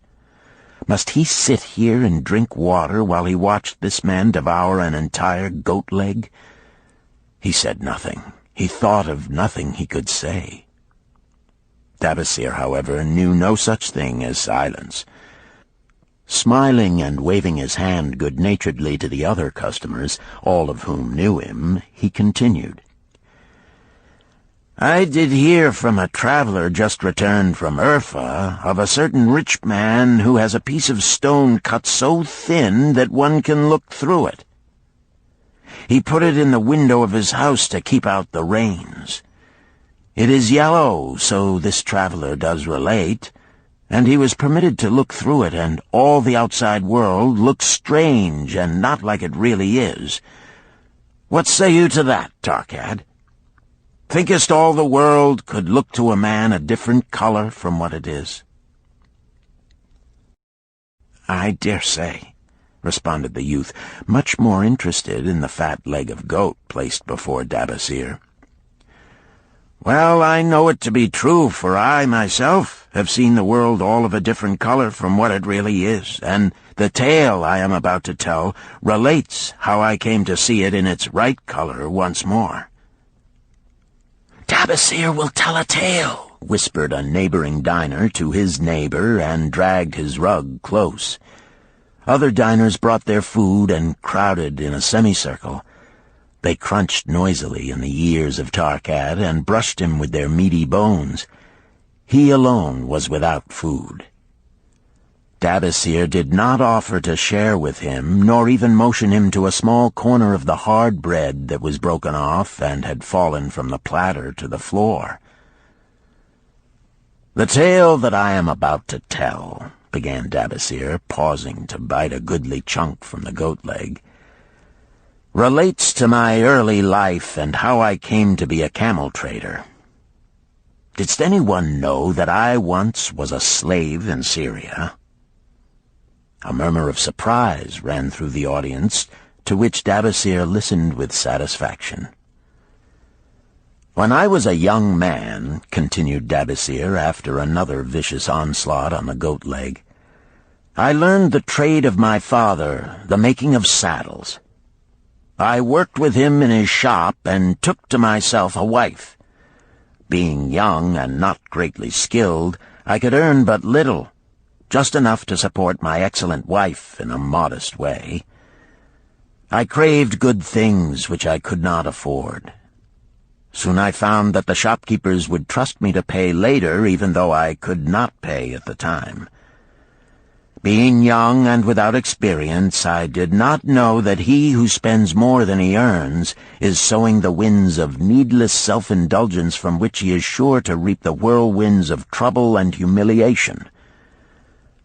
Speaker 2: Must he sit here and drink water while he watched this man devour an entire goat leg? He said nothing. He thought of nothing he could say. Dabasir, however, knew no such thing as silence. Smiling and waving his hand good-naturedly to the other customers, all of whom knew him, he continued. "I did hear from a traveler just returned from Urfa of a certain rich man who has a piece of stone cut so thin that one can look through it. He put it in the window of his house to keep out the rains. It is yellow, so this traveler does relate, and he was permitted to look through it, and all the outside world looks strange and not like it really is. What say you to that, Tarkad? Thinkest all the world could look to a man a different color from what it is?" "I dare say," responded the youth, much more interested in the fat leg of goat placed before Dabasir. "Well, I know it to be true, for I, myself, have seen the world all of a different color from what it really is, and the tale I am about to tell relates how I came to see it in its right color once more." "Dabasir will tell a tale," whispered a neighboring diner to his neighbor, and dragged his rug close. Other diners brought their food and crowded in a semicircle. They crunched noisily in the ears of Tarkad and brushed him with their meaty bones. He alone was without food. Dabasir did not offer to share with him, nor even motion him to a small corner of the hard bread that was broken off and had fallen from the platter to the floor. "The tale that I am about to tell," began Dabasir, pausing to bite a goodly chunk from the goat leg, "relates to my early life and how I came to be a camel trader. Didst anyone know that I once was a slave in Syria?" A murmur of surprise ran through the audience, to which Dabasir listened with satisfaction. "When I was a young man," continued Dabasir after another vicious onslaught on the goat leg, "I learned the trade of my father, the making of saddles. I worked with him in his shop and took to myself a wife. Being young and not greatly skilled, I could earn but little, just enough to support my excellent wife in a modest way. I craved good things which I could not afford. Soon I found that the shopkeepers would trust me to pay later, even though I could not pay at the time. Being young and without experience, I did not know that he who spends more than he earns is sowing the winds of needless self-indulgence from which he is sure to reap the whirlwinds of trouble and humiliation.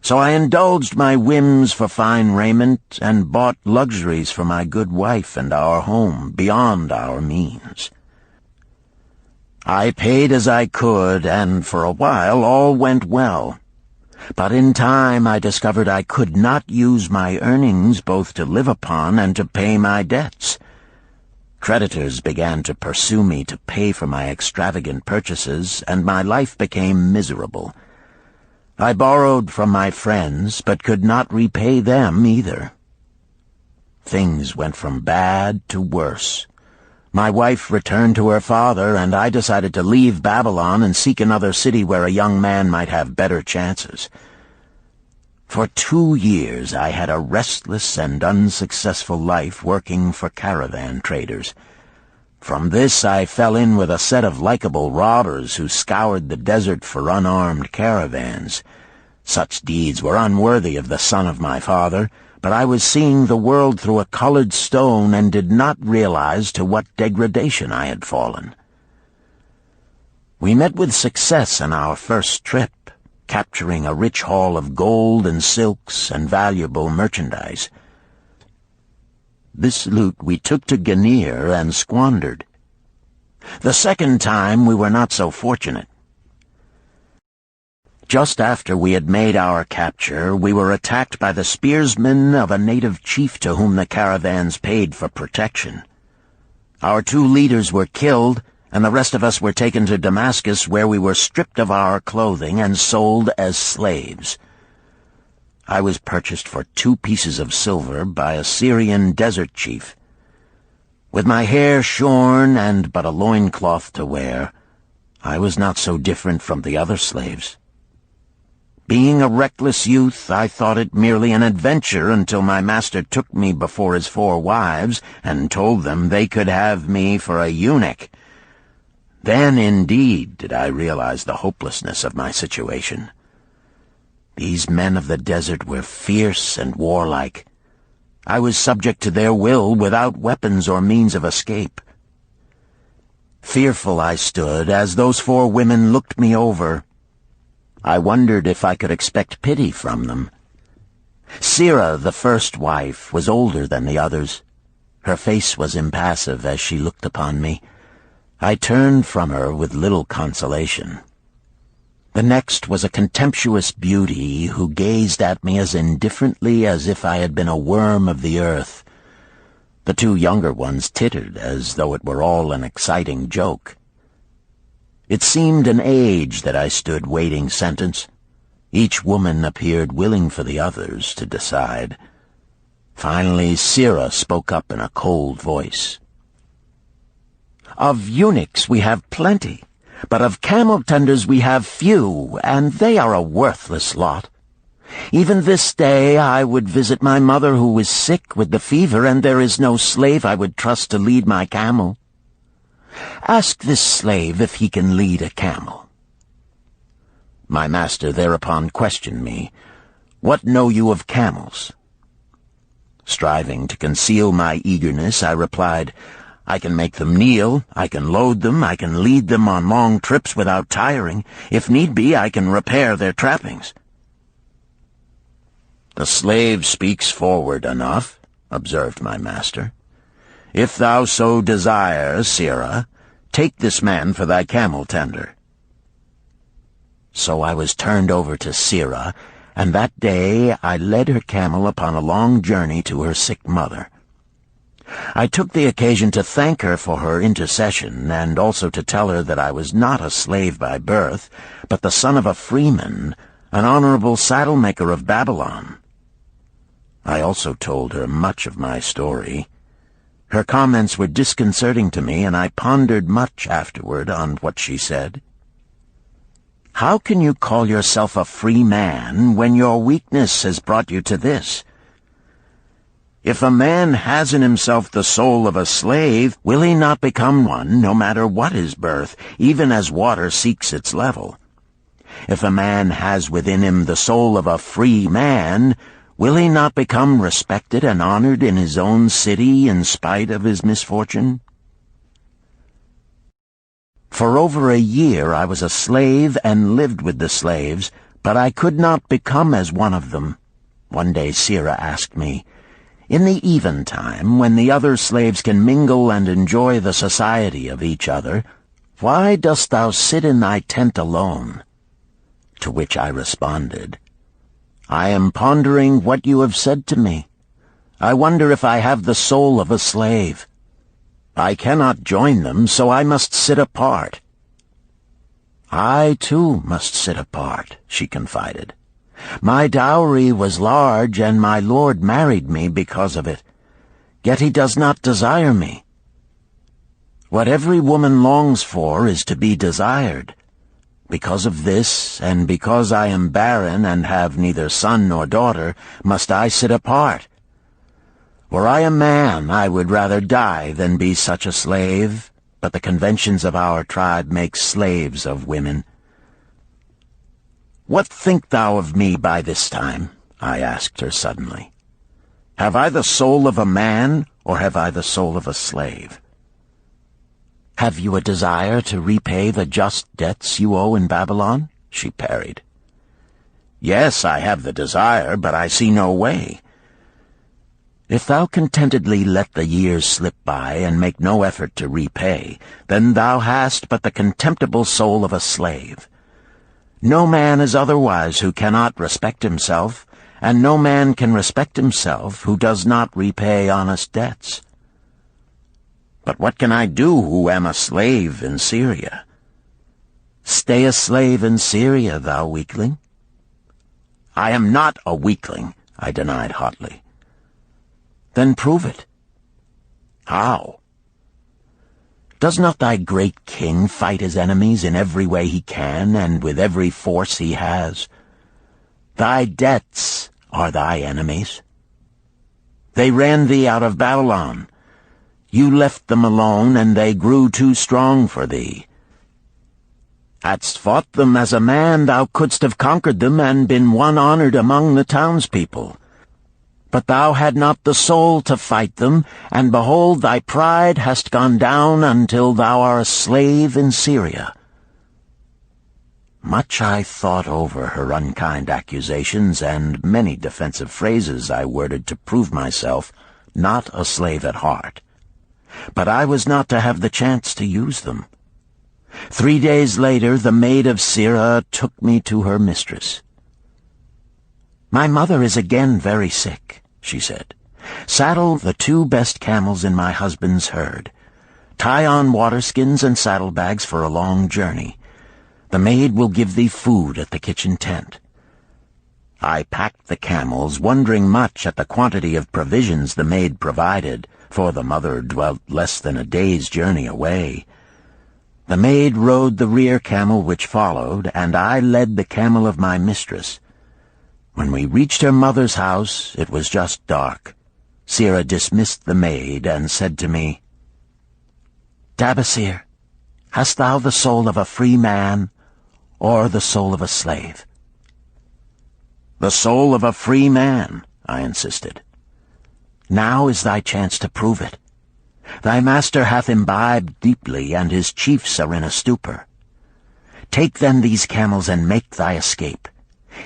Speaker 2: So I indulged my whims for fine raiment and bought luxuries for my good wife and our home beyond our means. I paid as I could, and for a while all went well. But in time I discovered I could not use my earnings both to live upon and to pay my debts. Creditors began to pursue me to pay for my extravagant purchases, and my life became miserable. I borrowed from my friends, but could not repay them either. Things went from bad to worse. My wife returned to her father, and I decided to leave Babylon and seek another city where a young man might have better chances. For 2 years I had a restless and unsuccessful life working for caravan traders. From this I fell in with a set of likable robbers who scoured the desert for unarmed caravans. Such deeds were unworthy of the son of my father, but I was seeing the world through a colored stone and did not realize to what degradation I had fallen. We met with success on our first trip, capturing a rich haul of gold and silks and valuable merchandise. This loot we took to Ganir and squandered. The second time we were not so fortunate. Just after we had made our capture, we were attacked by the spearsmen of a native chief to whom the caravans paid for protection. Our 2 leaders were killed, and the rest of us were taken to Damascus, where we were stripped of our clothing and sold as slaves. I was purchased for 2 pieces of silver by a Syrian desert chief. With my hair shorn and but a loincloth to wear, I was not so different from the other slaves. Being a reckless youth, I thought it merely an adventure until my master took me before his 4 wives and told them they could have me for a eunuch. Then, indeed, did I realize the hopelessness of my situation. These men of the desert were fierce and warlike. I was subject to their will without weapons or means of escape. Fearful I stood as those 4 women looked me over. I wondered if I could expect pity from them. Sirah, the first wife, was older than the others. Her face was impassive as she looked upon me. I turned from her with little consolation. The next was a contemptuous beauty who gazed at me as indifferently as if I had been a worm of the earth. The 2 younger ones tittered as though it were all an exciting joke. It seemed an age that I stood waiting sentence. Each woman appeared willing for the others to decide. Finally, Sirah spoke up in a cold voice. "Of eunuchs we have plenty, but of camel-tenders we have few, and they are a worthless lot. Even this day I would visit my mother who is sick with the fever, and there is no slave I would trust to lead my camel. Ask this slave if he can lead a camel." My master thereupon questioned me, "What know you of camels?" Striving to conceal my eagerness, I replied, "I can make them kneel, I can load them, I can lead them on long trips without tiring. If need be, I can repair their trappings." "The slave speaks forward enough," observed my master. "If thou so desire, Sirah, take this man for thy camel-tender." So I was turned over to Sirah, and that day I led her camel upon a long journey to her sick mother. I took the occasion to thank her for her intercession, and also to tell her that I was not a slave by birth, but the son of a freeman, an honorable saddle-maker of Babylon. I also told her much of my story. Her comments were disconcerting to me, and I pondered much afterward on what she said. How can you call yourself a free man when your weakness has brought you to this? If a man has in himself the soul of a slave, will he not become one, no matter what his birth, even as water seeks its level? If a man has within him the soul of a free man, will he not become respected and honored in his own city in spite of his misfortune? For over a year I was a slave and lived with the slaves, but I could not become as one of them. One day Sira asked me, "In the eventime, when the other slaves can mingle and enjoy the society of each other, why dost thou sit in thy tent alone?" To which I responded, "I am pondering what you have said to me. I wonder if I have the soul of a slave. I cannot join them, so I must sit apart." "I, too, must sit apart," she confided. "My dowry was large, and my lord married me because of it. Yet he does not desire me. What every woman longs for is to be desired. Because of this, and because I am barren and have neither son nor daughter, must I sit apart. Were I a man, I would rather die than be such a slave, but the conventions of our tribe make slaves of women." "What think thou of me by this time?" I asked her suddenly. "Have I the soul of a man, or have I the soul of a slave?" "Have you a desire to repay the just debts you owe in Babylon?" she parried. "Yes, I have the desire, but I see no way." "If thou contentedly let the years slip by and make no effort to repay, then thou hast but the contemptible soul of a slave. No man is otherwise who cannot respect himself, and no man can respect himself who does not repay honest debts." "But what can I do who am a slave in Syria?" "Stay a slave in Syria, thou weakling." "I am not a weakling," I denied hotly. "Then prove it." "How?" "Does not thy great king fight his enemies in every way he can and with every force he has? Thy debts are thy enemies. They ran thee out of Babylon. You left them alone, and they grew too strong for thee. Hadst fought them as a man, thou couldst have conquered them and been one honored among the townspeople. But thou had not the soul to fight them, and behold, thy pride hast gone down until thou art a slave in Syria." Much I thought over her unkind accusations, and many defensive phrases I worded to prove myself not a slave at heart. But I was not to have the chance to use them. 3 days later, the maid of Sira took me to her mistress. "My mother is again very sick," she said. "Saddle the 2 best camels in my husband's herd. Tie on waterskins and saddlebags for a long journey. The maid will give thee food at the kitchen tent." I packed the camels, wondering much at the quantity of provisions the maid provided, for the mother dwelt less than a day's journey away. The maid rode the rear camel which followed, and I led the camel of my mistress. When we reached her mother's house, it was just dark. Sira dismissed the maid and said to me, "Dabasir, hast thou the soul of a free man, or the soul of a slave?" "The soul of a free man," I insisted. "Now is thy chance to prove it. Thy master hath imbibed deeply, and his chiefs are in a stupor. Take then these camels and make thy escape.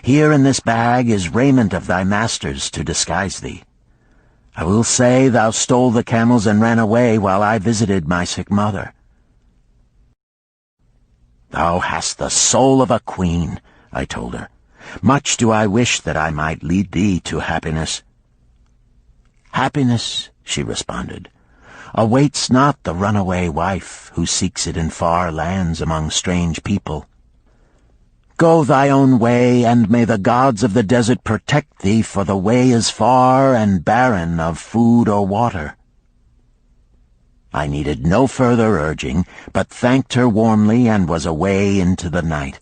Speaker 2: Here in this bag is raiment of thy master's to disguise thee. I will say thou stole the camels and ran away while I visited my sick mother." "Thou hast the soul of a queen," I told her. "Much do I wish that I might lead thee to happiness." "Happiness," she responded, "awaits not the runaway wife who seeks it in far lands among strange people. Go thy own way, and may the gods of the desert protect thee, for the way is far and barren of food or water." I needed no further urging, but thanked her warmly and was away into the night.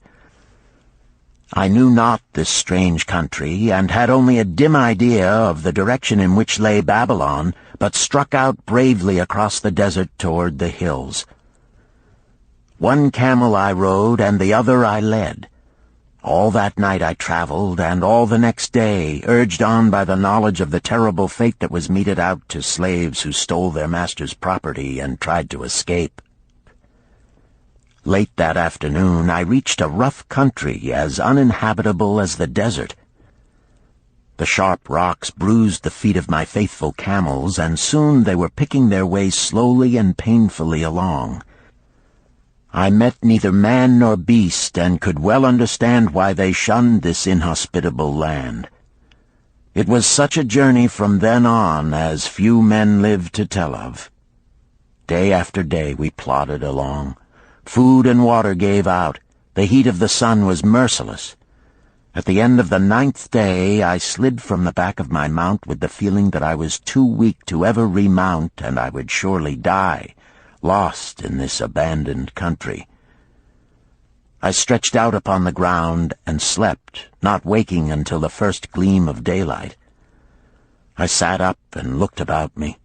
Speaker 2: I knew not this strange country, and had only a dim idea of the direction in which lay Babylon, but struck out bravely across the desert toward the hills. One camel I rode, and the other I led. All that night I traveled, and all the next day, urged on by the knowledge of the terrible fate that was meted out to slaves who stole their master's property and tried to escape. Late that afternoon I reached a rough country as uninhabitable as the desert. The sharp rocks bruised the feet of my faithful camels, and soon they were picking their way slowly and painfully along. I met neither man nor beast, and could well understand why they shunned this inhospitable land. It was such a journey from then on as few men live to tell of. Day after day we plodded along. Food and water gave out. The heat of the sun was merciless. At the end of the 9th day, I slid from the back of my mount with the feeling that I was too weak to ever remount, and I would surely die, lost in this abandoned country. I stretched out upon the ground and slept, not waking until the first gleam of daylight. I sat up and looked about me.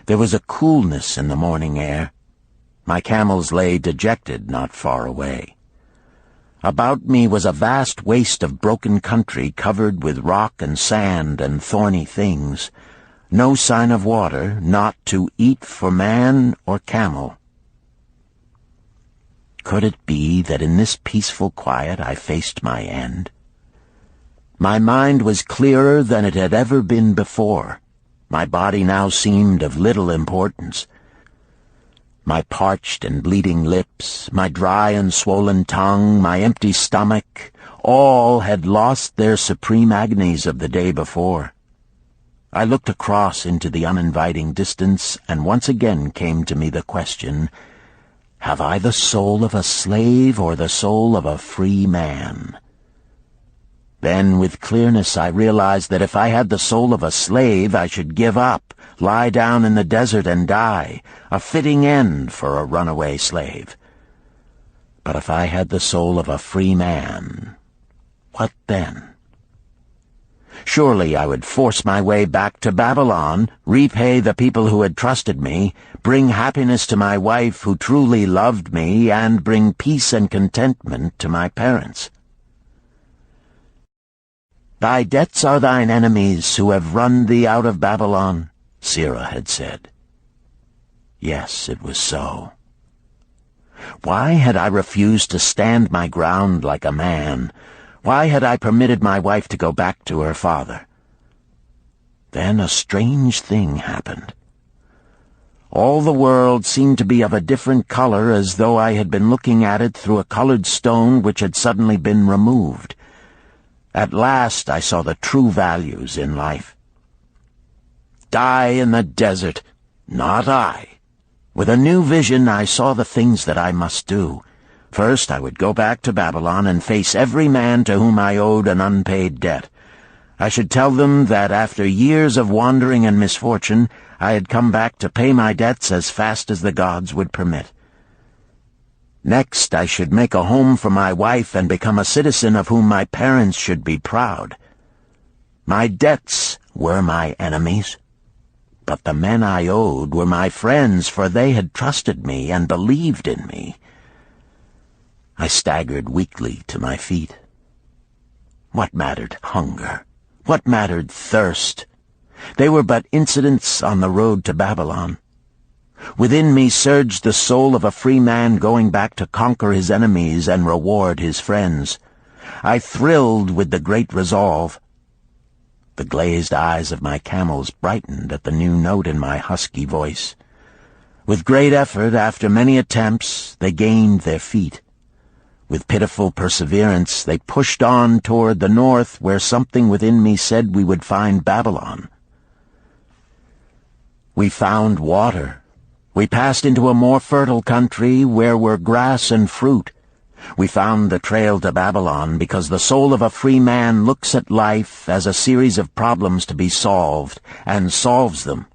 Speaker 2: There was a coolness in the morning air. My camels lay dejected not far away. About me was a vast waste of broken country covered with rock and sand and thorny things. No sign of water, not to eat for man or camel. Could it be that in this peaceful quiet I faced my end? My mind was clearer than it had ever been before. My body now seemed of little importance. My parched and bleeding lips, my dry and swollen tongue, my empty stomach, all had lost their supreme agonies of the day before. I looked across into the uninviting distance, and once again came to me the question, have I the soul of a slave or the soul of a free man? Then, with clearness, I realized that if I had the soul of a slave, I should give up, lie down in the desert and die, a fitting end for a runaway slave. But if I had the soul of a free man, what then? Surely I would force my way back to Babylon, repay the people who had trusted me, bring happiness to my wife who truly loved me, and bring peace and contentment to my parents. Thy debts are thine enemies who have run thee out of Babylon, Sirrah had said. Yes, it was so. Why had I refused to stand my ground like a man? Why had I permitted my wife to go back to her father? Then a strange thing happened. All the world seemed to be of a different color, as though I had been looking at it through a colored stone which had suddenly been removed. At last I saw the true values in life. Die in the desert, not I. With a new vision I saw the things that I must do. First I would go back to Babylon and face every man to whom I owed an unpaid debt. I should tell them that after years of wandering and misfortune, I had come back to pay my debts as fast as the gods would permit. Next, I should make a home for my wife and become a citizen of whom my parents should be proud. My debts were my enemies, but the men I owed were my friends, for they had trusted me and believed in me. I staggered weakly to my feet. What mattered hunger? What mattered thirst? They were but incidents on the road to Babylon. Within me surged the soul of a free man going back to conquer his enemies and reward his friends. I thrilled with the great resolve. The glazed eyes of my camels brightened at the new note in my husky voice. With great effort, after many attempts, they gained their feet. With pitiful perseverance, they pushed on toward the north, where something within me said we would find Babylon. We found water. We passed into a more fertile country where were grass and fruit. We found the trail to Babylon because the soul of a free man looks at life as a series of problems to be solved, and solves them,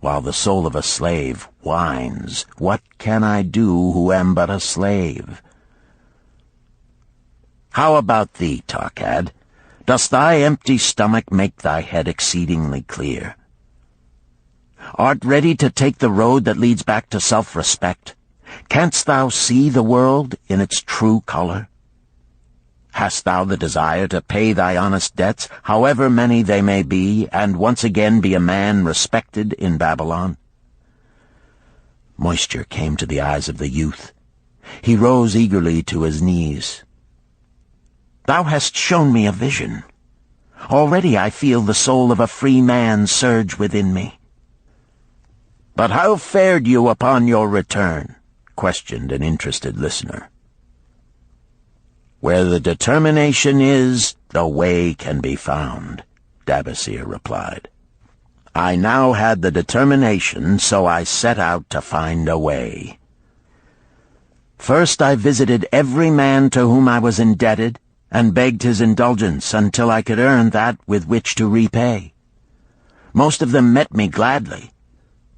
Speaker 2: while the soul of a slave whines, "What can I do who am but a slave?" How about thee, Tarkad? Does thy empty stomach make thy head exceedingly clear? Art ready to take the road that leads back to self-respect? Canst thou see the world in its true color? Hast thou the desire to pay thy honest debts, however many they may be, and once again be a man respected in Babylon? Moisture came to the eyes of the youth. He rose eagerly to his knees. "Thou hast shown me a vision. Already I feel the soul of a free man surge within me." "But how fared you upon your return?" questioned an interested listener. "Where the determination is, the way can be found," Dabasir replied. "I now had the determination, so I set out to find a way. First I visited every man to whom I was indebted, and begged his indulgence until I could earn that with which to repay. Most of them met me gladly.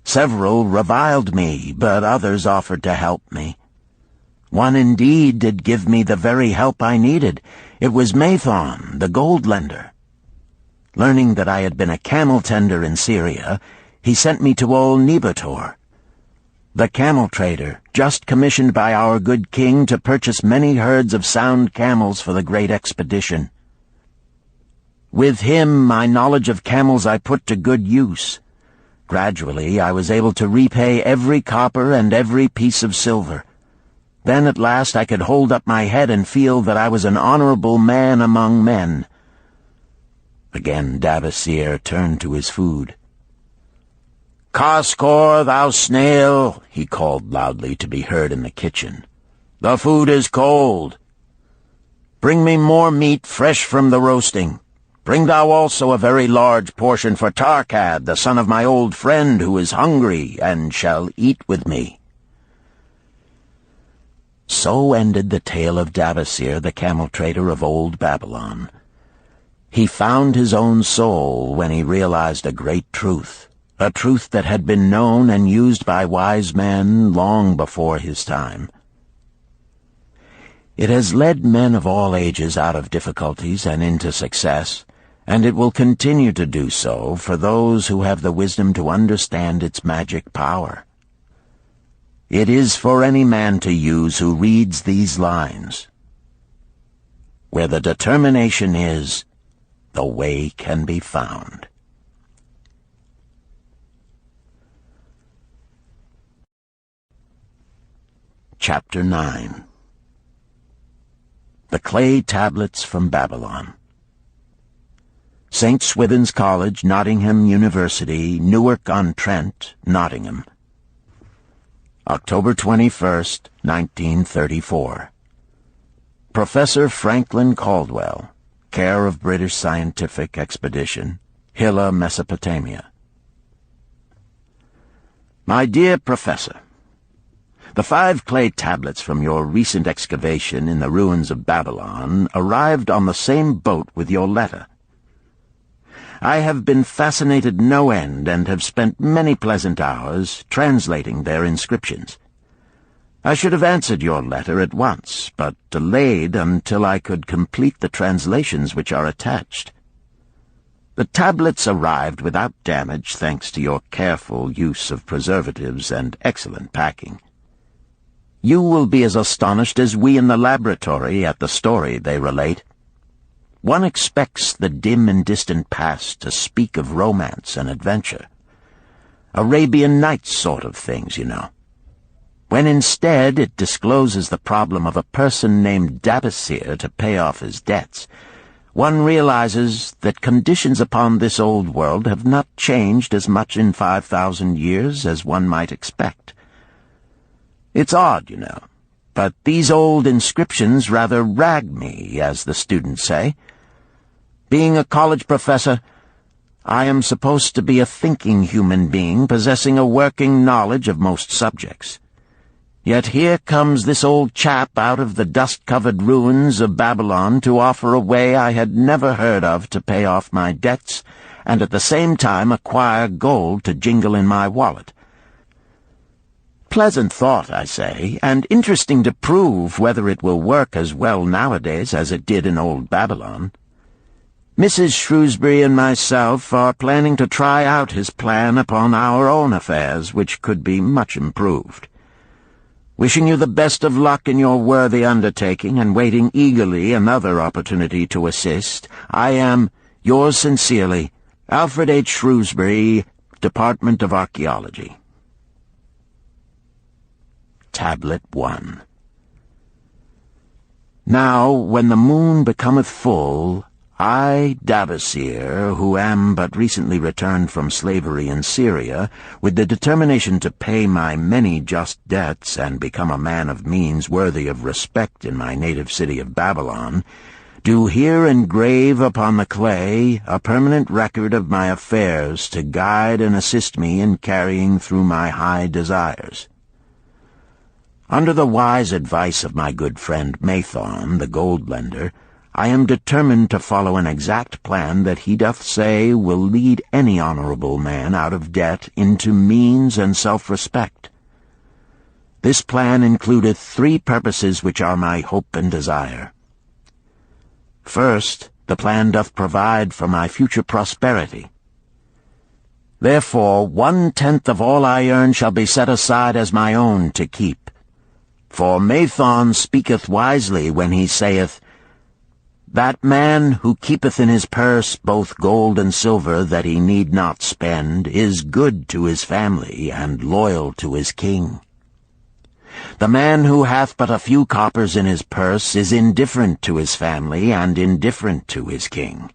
Speaker 2: Several reviled me, but others offered to help me. One indeed did give me the very help I needed. It was Mathon, the gold lender. Learning that I had been a camel tender in Syria, he sent me to old Nebator, the camel trader, just commissioned by our good king to purchase many herds of sound camels for the great expedition. With him, my knowledge of camels I put to good use. Gradually, I was able to repay every copper and every piece of silver. Then at last I could hold up my head and feel that I was an honorable man among men." Again Dabasir turned to his food. "Kaskor, thou snail," he called loudly to be heard in the kitchen. "The food is cold. Bring me more meat fresh from the roasting. Bring thou also a very large portion for Tarkad, the son of my old friend, who is hungry and shall eat with me." So ended the tale of Dabasir, the camel trader of old Babylon. He found his own soul when he realized a great truth, a truth that had been known and used by wise men long before his time. It has led men of all ages out of difficulties and into success, and it will continue to do so for those who have the wisdom to understand its magic power. It is for any man to use who reads these lines. Where the determination is, the way can be found. Chapter 9. The Clay Tablets from Babylon. St. Swithin's College, Nottingham University, Newark-on-Trent, Nottingham. October 21st, 1934. Professor Franklin Caldwell, care of British Scientific Expedition, Hilla, Mesopotamia. My dear Professor, the 5 clay tablets from your recent excavation in the ruins of Babylon arrived on the same boat with your letter. I have been fascinated no end and have spent many pleasant hours translating their inscriptions. I should have answered your letter at once, but delayed until I could complete the translations which are attached. The tablets arrived without damage thanks to your careful use of preservatives and excellent packing. You will be as astonished as we in the laboratory at the story they relate. One expects the dim and distant past to speak of romance and adventure. Arabian Nights sort of things, you know. When instead it discloses the problem of a person named Dabasir to pay off his debts, one realizes that conditions upon this old world have not changed as much in 5,000 years as one might expect. It's odd, you know, but these old inscriptions rather rag me, as the students say. Being a college professor, I am supposed to be a thinking human being possessing a working knowledge of most subjects. Yet here comes this old chap out of the dust-covered ruins of Babylon to offer a way I had never heard of to pay off my debts and at the same time acquire gold to jingle in my wallet. Pleasant thought, I say, and interesting to prove whether it will work as well nowadays as it did in old Babylon. Mrs. Shrewsbury and myself are planning to try out his plan upon our own affairs, which could be much improved. Wishing you the best of luck in your worthy undertaking, and waiting eagerly another opportunity to assist, I am, yours sincerely, Alfred H. Shrewsbury, Department of Archaeology. Tablet 1. Now, when the moon becometh full, I, Davasir, who am but recently returned from slavery in Syria, with the determination to pay my many just debts and become a man of means worthy of respect in my native city of Babylon, do here engrave upon the clay a permanent record of my affairs to guide and assist me in carrying through my high desires. Under the wise advice of my good friend Mathon, the gold lender, I am determined to follow an exact plan that he doth say will lead any honorable man out of debt into means and self-respect. This plan includeth 3 purposes which are my hope and desire. First, the plan doth provide for my future prosperity. Therefore 1/10 of all I earn shall be set aside as my own to keep. For Mathon speaketh wisely when he saith, That man who keepeth in his purse both gold and silver that he need not spend is good to his family and loyal to his king. The man who hath but a few coppers in his purse is indifferent to his family and indifferent to his king.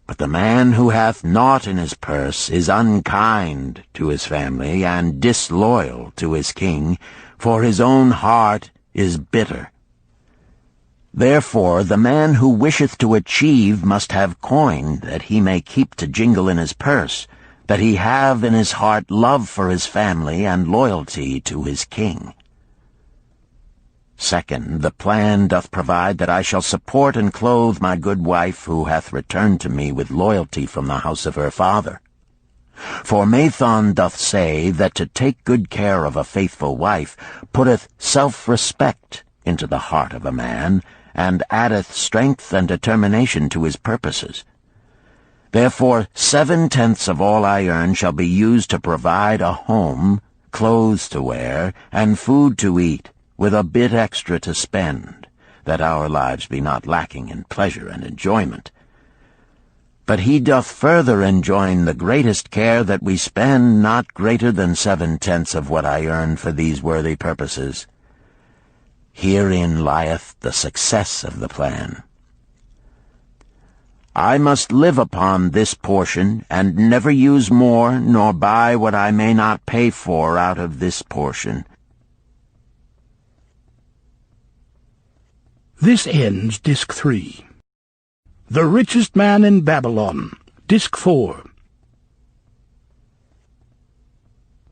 Speaker 2: But the man who hath naught in his purse is unkind to his family and disloyal to his king, for his own heart is bitter. Therefore the man who wisheth to achieve must have coin that he may keep to jingle in his purse, that he have in his heart love for his family and loyalty to his king. Second, the plan doth provide that I shall support and clothe my good wife who hath returned to me with loyalty from the house of her father. For Mathon doth say that to take good care of a faithful wife putteth self-respect into the heart of a man, and addeth strength and determination to his purposes. Therefore 7/10 of all I earn shall be used to provide a home, clothes to wear, and food to eat, with a bit extra to spend, that our lives be not lacking in pleasure and enjoyment. But he doth further enjoin the greatest care that we spend not greater than 7/10 of what I earn for these worthy purposes. Herein lieth the success of the plan. I must live upon this portion, and never use more, nor buy what I may not pay for out of this portion.
Speaker 1: This ends Disc 3. The Richest Man in Babylon, Disc 4.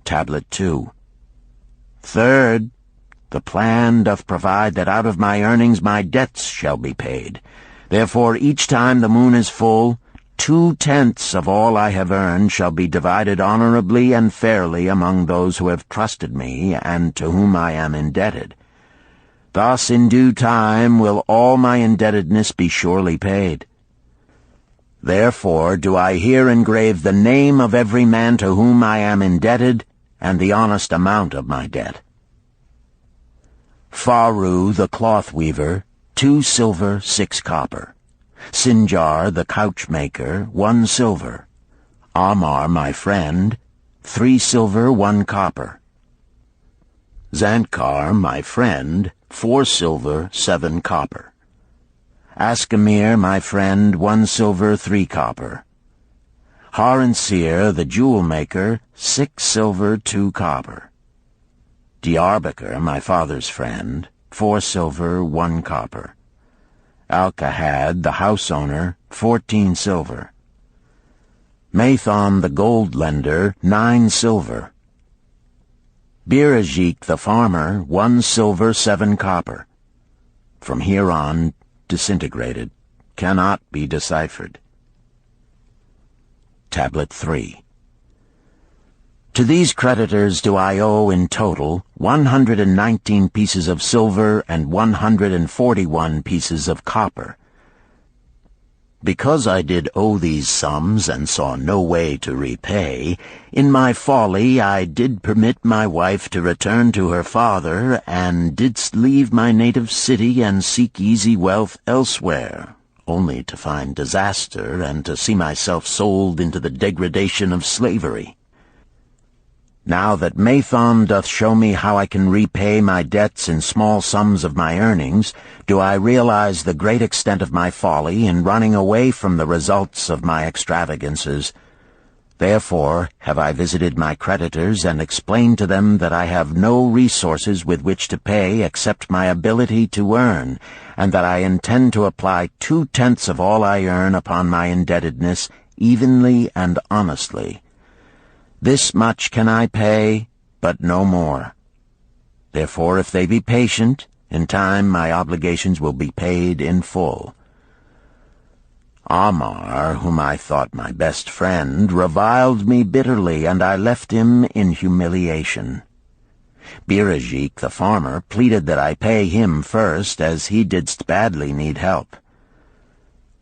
Speaker 2: Tablet 2. Third, the plan doth provide that out of my earnings my debts shall be paid. Therefore each time the moon is full, 2/10 of all I have earned shall be divided honorably and fairly among those who have trusted me and to whom I am indebted. Thus in due time will all my indebtedness be surely paid. Therefore do I here engrave the name of every man to whom I am indebted, and the honest amount of my debt. Faru the cloth-weaver, 2 silver, 6 copper. Sinjar the couch-maker, 1 silver. Amar my friend, 3 silver, 1 copper. Zantkar my friend, 4 silver, 7 copper. Askamir my friend, 1 silver, 3 copper. Haransir the jewel-maker, 6 silver, 2 copper. Diarbakir, my father's friend, 4 silver, 1 copper. Alkahad, the house-owner, 14 silver. Mathon, the gold-lender, 9 silver. Birajik, the farmer, 1 silver, 7 copper. From here on, disintegrated, cannot be deciphered. Tablet 3. To these creditors do I owe in total 119 pieces of silver and 141 pieces of copper. Because I did owe these sums and saw no way to repay, in my folly I did permit my wife to return to her father, and didst leave my native city and seek easy wealth elsewhere, only to find disaster and to see myself sold into the degradation of slavery. Now that Mathon doth show me how I can repay my debts in small sums of my earnings, do I realize the great extent of my folly in running away from the results of my extravagances. Therefore have I visited my creditors and explained to them that I have no resources with which to pay except my ability to earn, and that I intend to apply 2/10 of all I earn upon my indebtedness evenly and honestly. This much can I pay, but no more. Therefore, if they be patient, in time my obligations will be paid in full. Amar, whom I thought my best friend, reviled me bitterly, and I left him in humiliation. Birajik, the farmer, pleaded that I pay him first, as he didst badly need help.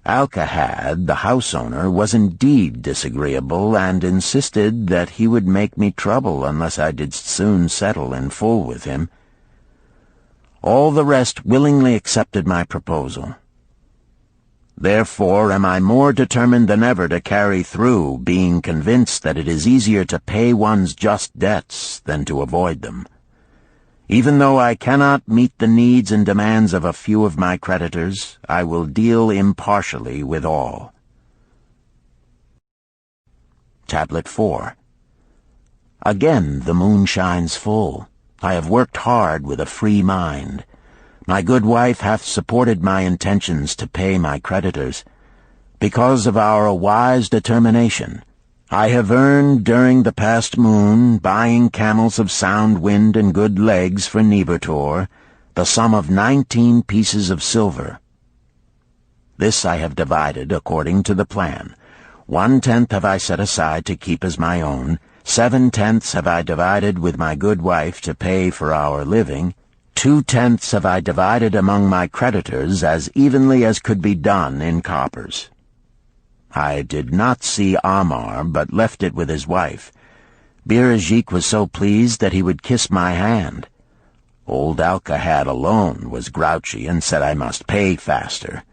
Speaker 2: Alcahad, the house owner, was indeed disagreeable, and insisted that he would make me trouble unless I did soon settle in full with him. All the rest willingly accepted my proposal. Therefore am I more determined than ever to carry through, being convinced that it is easier to pay one's just debts than to avoid them. Even though I cannot meet the needs and demands of a few of my creditors, I will deal impartially with all. Tablet 4. Again the moon shines full. I have worked hard with a free mind. My good wife hath supported my intentions to pay my creditors. Because of our wise determination, I have earned during the past moon, buying camels of sound wind and good legs for Nebertor, the sum of 19 pieces of silver. This I have divided according to the plan. 1/10 have I set aside to keep as my own, 7/10 have I divided with my good wife to pay for our living, 2/10 have I divided among my creditors as evenly as could be done in coppers. I did not see Amar, but left it with his wife. Birajik was so pleased that he would kiss my hand. Old Alcahad alone was grouchy and said I must pay faster.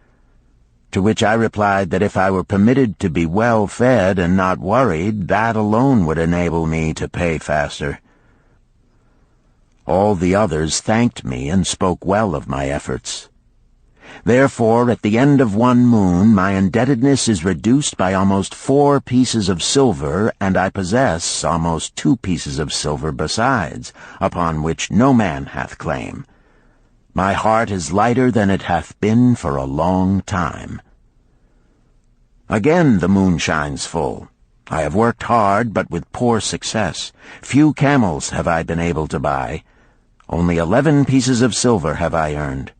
Speaker 2: To which I replied that if I were permitted to be well fed and not worried, that alone would enable me to pay faster. All the others thanked me and spoke well of my efforts. Therefore, at the end of one moon, my indebtedness is reduced by almost 4 pieces of silver, and I possess almost 2 pieces of silver besides, upon which no man hath claim. My heart is lighter than it hath been for a long time. Again the moon shines full. I have worked hard, but with poor success. Few camels have I been able to buy. Only 11 pieces of silver have I earned.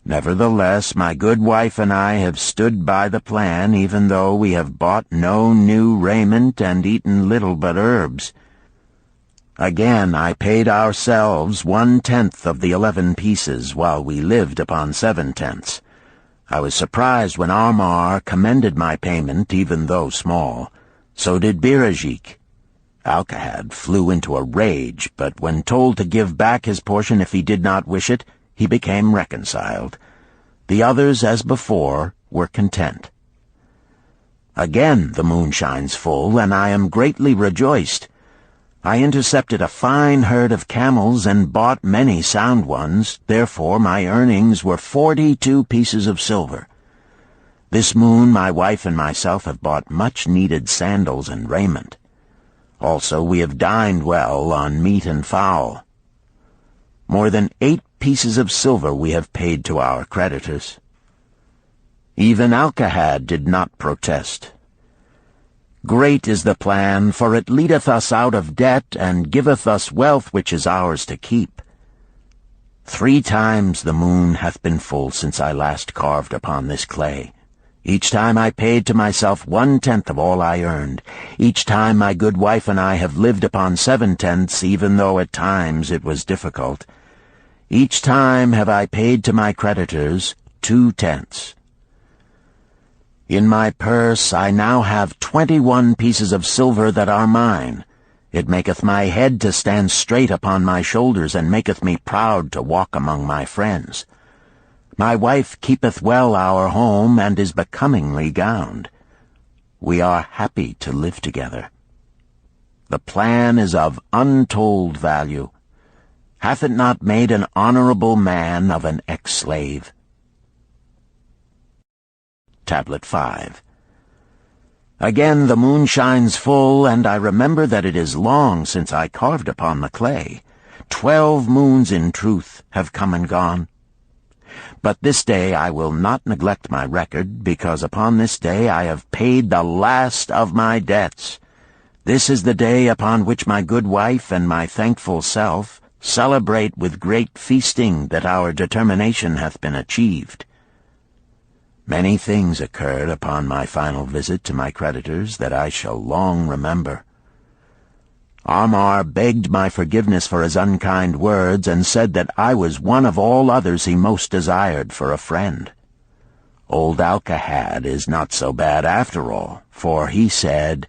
Speaker 2: Nevertheless, my good wife and I have stood by the plan, even though we have bought no new raiment and eaten little but herbs. Again I paid ourselves 1/10 of the 11 pieces, while we lived upon 7/10. I was surprised when Amar commended my payment, even though small. So did Birajik. Alcahad flew into a rage, but when told to give back his portion if he did not wish it, he became reconciled. The others, as before, were content. Again the moon shines full, and I am greatly rejoiced. I intercepted a fine herd of camels and bought many sound ones, therefore my earnings were 42 pieces of silver. This moon my wife and myself have bought much-needed sandals and raiment. Also we have dined well on meat and fowl. More than 8 pieces of silver we have paid to our creditors. Even Alcahad did not protest. Great is the plan, for it leadeth us out of debt, and giveth us wealth which is ours to keep. 3 times the moon hath been full since I last carved upon this clay. Each time I paid to myself 1/10 of all I earned. Each time my good wife and I have lived upon 7/10, even though at times it was difficult. Each time have I paid to my creditors 2/10. In my purse I now have 21 pieces of silver that are mine. It maketh my head to stand straight upon my shoulders, and maketh me proud to walk among my friends. My wife keepeth well our home, and is becomingly gowned. We are happy to live together. The plan is of untold value. Hath it not made an honorable man of an ex-slave? Tablet 5. Again the moon shines full, and I remember that it is long since I carved upon the clay. 12 moons in truth have come and gone. But this day I will not neglect my record, because upon this day I have paid the last of my debts. This is the day upon which my good wife and my thankful self celebrate with great feasting that our determination hath been achieved. Many things occurred upon my final visit to my creditors that I shall long remember. Amar begged my forgiveness for his unkind words, and said that I was one of all others he most desired for a friend. Old Alcahad is not so bad after all, for he said,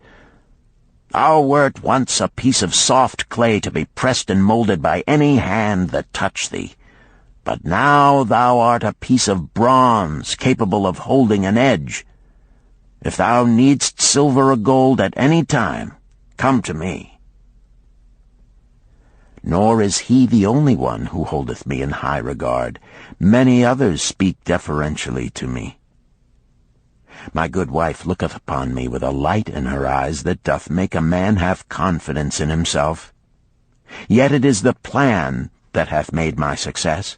Speaker 2: "Thou wert once a piece of soft clay to be pressed and molded by any hand that touched thee. But now thou art a piece of bronze capable of holding an edge. If thou needst silver or gold at any time, come to me." Nor is he the only one who holdeth me in high regard. Many others speak deferentially to me. My good wife looketh upon me with a light in her eyes that doth make a man have confidence in himself. Yet it is the plan that hath made my success.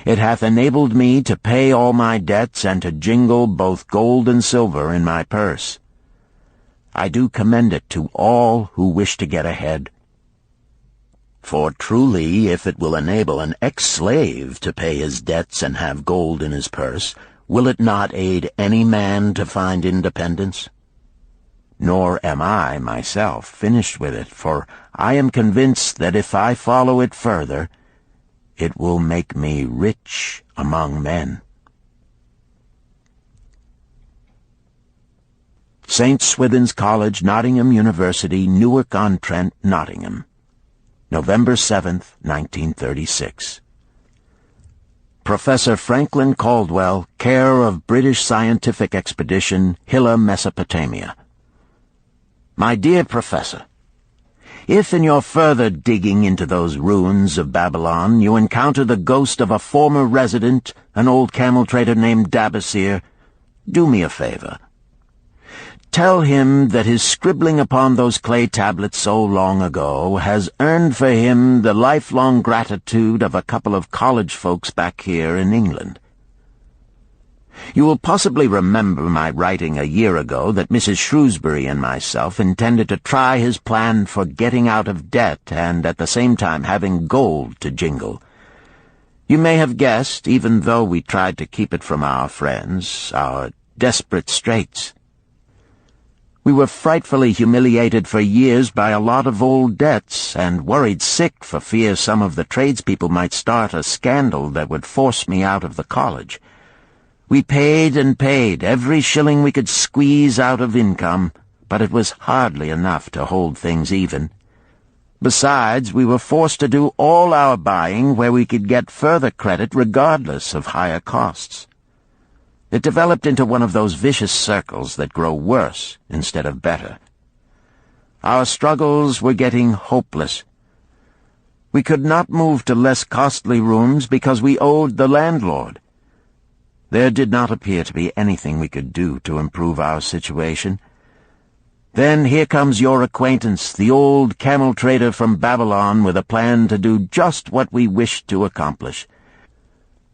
Speaker 2: It hath enabled me to pay all my debts, and to jingle both gold and silver in my purse. I do commend it to all who wish to get ahead. For truly, if it will enable an ex-slave to pay his debts and have gold in his purse, will it not aid any man to find independence? Nor am I, myself, finished with it, for I am convinced that if I follow it further, it will make me rich among men. St. Swithin's College, Nottingham University, Newark-on-Trent, Nottingham, November 7th, 1936. Professor Franklin Caldwell, care of British Scientific Expedition, Hilla, Mesopotamia. My dear Professor, if in your further digging into those ruins of Babylon you encounter the ghost of a former resident, an old camel trader named Dabasir, do me a favor. Tell him that his scribbling upon those clay tablets so long ago has earned for him the lifelong gratitude of a couple of college folks back here in England. You will possibly remember my writing a year ago that Mrs. Shrewsbury and myself intended to try his plan for getting out of debt and at the same time having gold to jingle. You may have guessed, even though we tried to keep it from our friends, our desperate straits. We were frightfully humiliated for years by a lot of old debts, and worried sick for fear some of the tradespeople might start a scandal that would force me out of the college. We paid and paid, every shilling we could squeeze out of income, but it was hardly enough to hold things even. Besides, we were forced to do all our buying where we could get further credit regardless of higher costs. It developed into one of those vicious circles that grow worse instead of better. Our struggles were getting hopeless. We could not move to less costly rooms because we owed the landlord. There did not appear to be anything we could do to improve our situation. Then here comes your acquaintance, the old camel trader from Babylon, with a plan to do just what we wished to accomplish.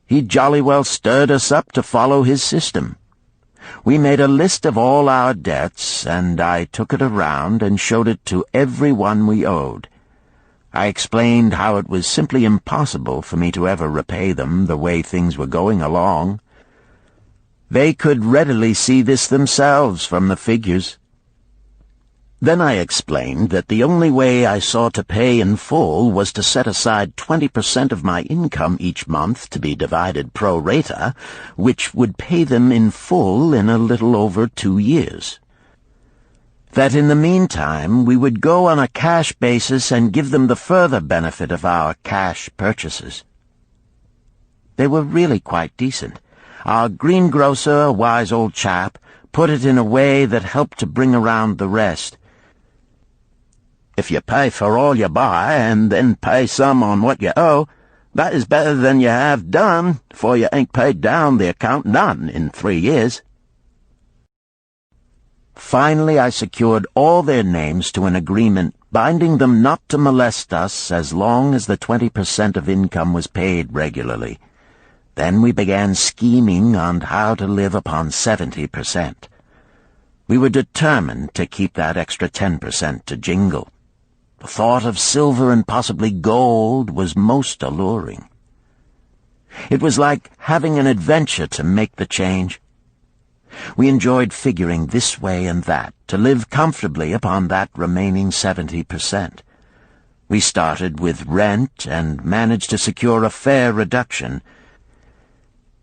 Speaker 2: He jolly well stirred us up to follow his system. We made a list of all our debts, and I took it around and showed it to every one we owed. I explained how it was simply impossible for me to ever repay them the way things were going along. They could readily see this themselves from the figures. Then I explained that the only way I saw to pay in full was to set aside 20% of my income each month to be divided pro rata, which would pay them in full in a little over 2 years. That in the meantime we would go on a cash basis and give them the further benefit of our cash purchases. They were really quite decent. Our greengrocer, a wise old chap, put it in a way that helped to bring around the rest. If you pay for all you buy and then pay some on what you owe, that is better than you have done, for you ain't paid down the account none in 3 years. Finally, I secured all their names to an agreement binding them not to molest us as long as the 20% of income was paid regularly. Then we began scheming on how to live upon 70%. We were determined to keep that extra 10% to jingle. The thought of silver and possibly gold was most alluring. It was like having an adventure to make the change. We enjoyed figuring this way and that to live comfortably upon that remaining 70%. We started with rent and managed to secure a fair reduction.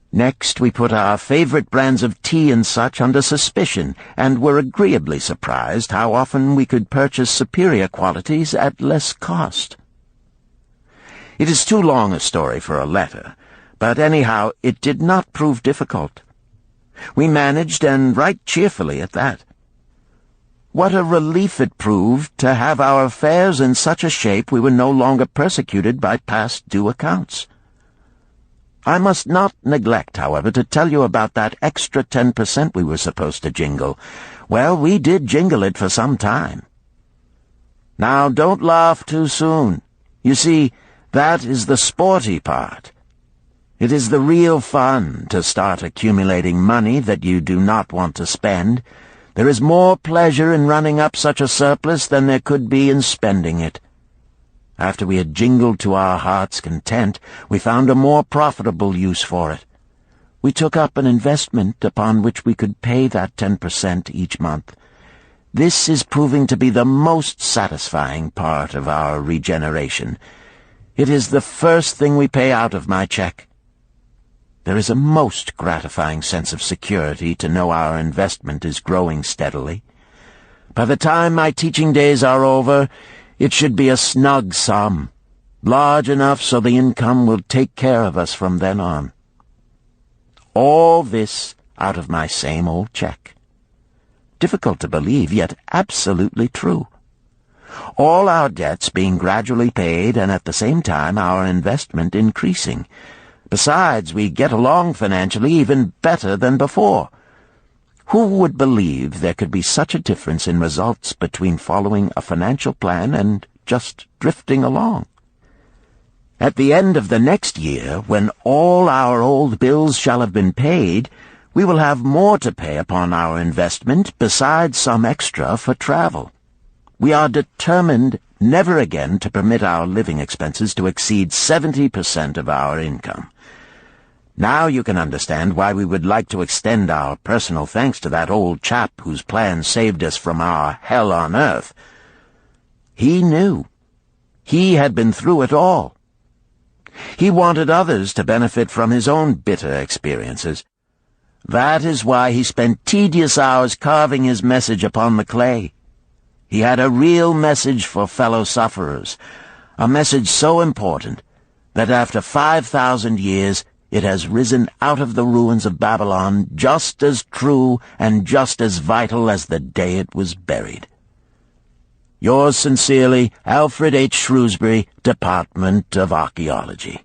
Speaker 2: Next, we put our favorite brands of tea and such under suspicion, and were agreeably surprised how often we could purchase superior qualities at less cost. It is too long a story for a letter, but anyhow it did not prove difficult. We managed, and right cheerfully at that. What a relief it proved to have our affairs in such a shape we were no longer persecuted by past due accounts. I must not neglect, however, to tell you about that extra 10% we were supposed to jingle. Well, we did jingle it for some time. Now, don't laugh too soon. You see, that is the sporty part. It is the real fun to start accumulating money that you do not want to spend. There is more pleasure in running up such a surplus than there could be in spending it. After we had jingled to our heart's content, we found a more profitable use for it. We took up an investment upon which we could pay that 10% each month. This is proving to be the most satisfying part of our regeneration. It is the first thing we pay out of my check. There is a most gratifying sense of security to know our investment is growing steadily. By the time my teaching days are over, it should be a snug sum, large enough so the income will take care of us from then on. All this out of my same old check. Difficult to believe, yet absolutely true. All our debts being gradually paid, and at the same time our investment increasing. Besides, we get along financially even better than before. Who would believe there could be such a difference in results between following a financial plan and just drifting along? At the end of the next year, when all our old bills shall have been paid, we will have more to pay upon our investment besides some extra for travel. We are determined never again to permit our living expenses to exceed 70% of our income. Now you can understand why we would like to extend our personal thanks to that old chap whose plan saved us from our hell on earth. He knew. He had been through it all. He wanted others to benefit from his own bitter experiences. That is why he spent tedious hours carving his message upon the clay. He had a real message for fellow sufferers, a message so important that after 5,000 years it has risen out of the ruins of Babylon just as true and just as vital as the day it was buried. Yours sincerely, Alfred H. Shrewsbury, Department of Archaeology.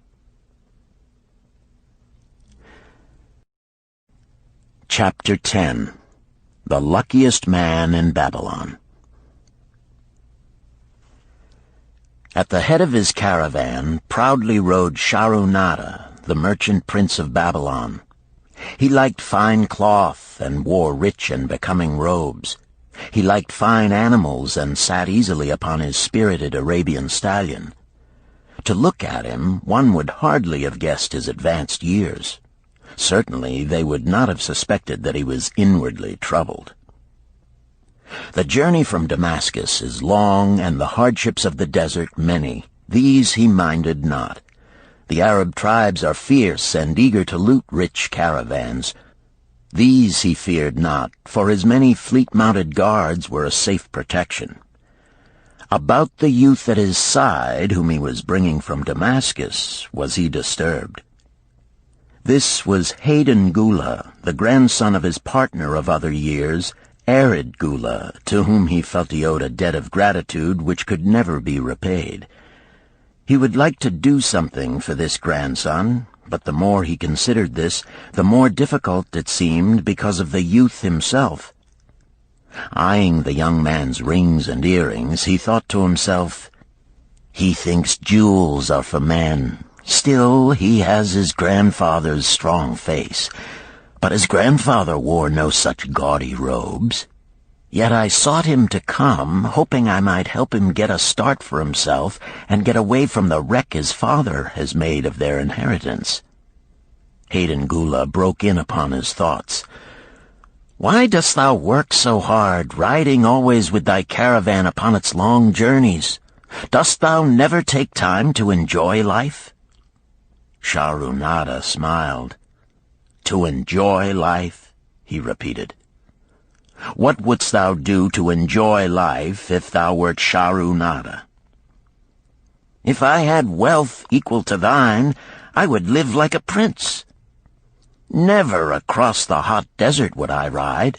Speaker 2: Chapter 10. The Luckiest Man in Babylon. At the head of his caravan proudly rode Shahrunada, the merchant prince of Babylon. He liked fine cloth and wore rich and becoming robes. He liked fine animals and sat easily upon his spirited Arabian stallion. To look at him, one would hardly have guessed his advanced years. Certainly they would not have suspected that he was inwardly troubled. The journey from Damascus is long, and the hardships of the desert many. These he minded not. The Arab tribes are fierce and eager to loot rich caravans. These he feared not, for his many fleet-mounted guards were a safe protection. About the youth at his side, whom he was bringing from Damascus, was he disturbed. This was Hayden Gula, the grandson of his partner of other years, Arid Gula, to whom he felt he owed a debt of gratitude which could never be repaid. He would like to do something for this grandson, but the more he considered this, the more difficult it seemed because of the youth himself. Eyeing the young man's rings and earrings, he thought to himself, "He thinks jewels are for men. Still, he has his grandfather's strong face. But his grandfather wore no such gaudy robes. Yet I sought him to come, hoping I might help him get a start for himself and get away from the wreck his father has made of their inheritance." Hayden Gula broke in upon his thoughts. "Why dost thou work so hard, riding always with thy caravan upon its long journeys? Dost thou never take time to enjoy life?" Shahrunada smiled. "To enjoy life?" he repeated. "What wouldst thou do to enjoy life if thou wert Shahrunada?" "If I had wealth equal to thine, I would live like a prince. Never across the hot desert would I ride.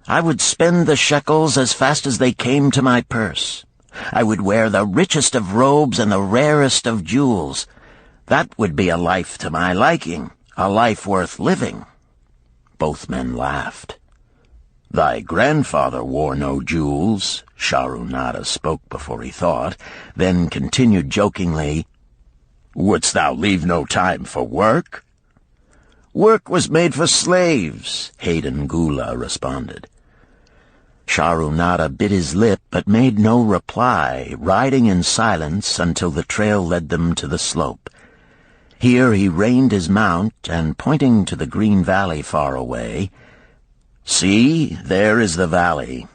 Speaker 2: I would spend the shekels as fast as they came to my purse. I would wear the richest of robes and the rarest of jewels. That would be a life to my liking. A life worth living." Both men laughed. "Thy grandfather wore no jewels," Shahrunada spoke before he thought, then continued jokingly, "Wouldst thou leave no time for work?" "Work was made for slaves," Hayden Gula responded. Shahrunada bit his lip but made no reply, riding in silence until the trail led them to the slope. Here he reined his mount, and pointing to the green valley far away, "See, there is the valley.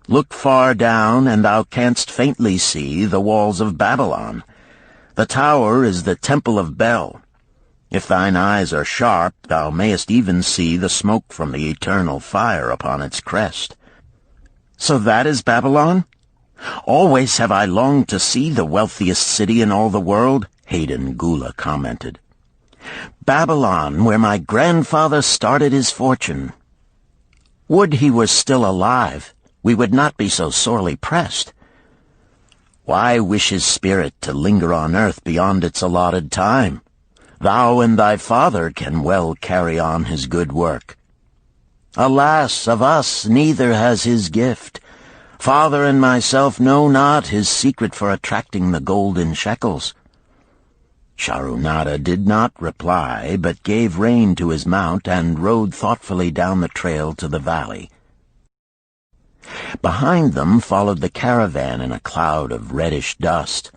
Speaker 2: Look far down, and thou canst faintly see the walls of Babylon. The tower is the temple of Bel. If thine eyes are sharp, thou mayest even see the smoke from the eternal fire upon its crest." "So that is Babylon? Always have I longed to see the wealthiest city in all the world," Hayden Gula commented. "Babylon, where my grandfather started his fortune. Would he were still alive, we would not be so sorely pressed. Why wish his spirit to linger on earth beyond its allotted time? Thou and thy father can well carry on his good work. Alas, of us neither has his gift. Father and myself know not his secret for attracting the golden shekels." Shahrunada did not reply, but gave rein to his mount and rode thoughtfully down the trail to the valley. Behind them followed the caravan in a cloud of reddish dust.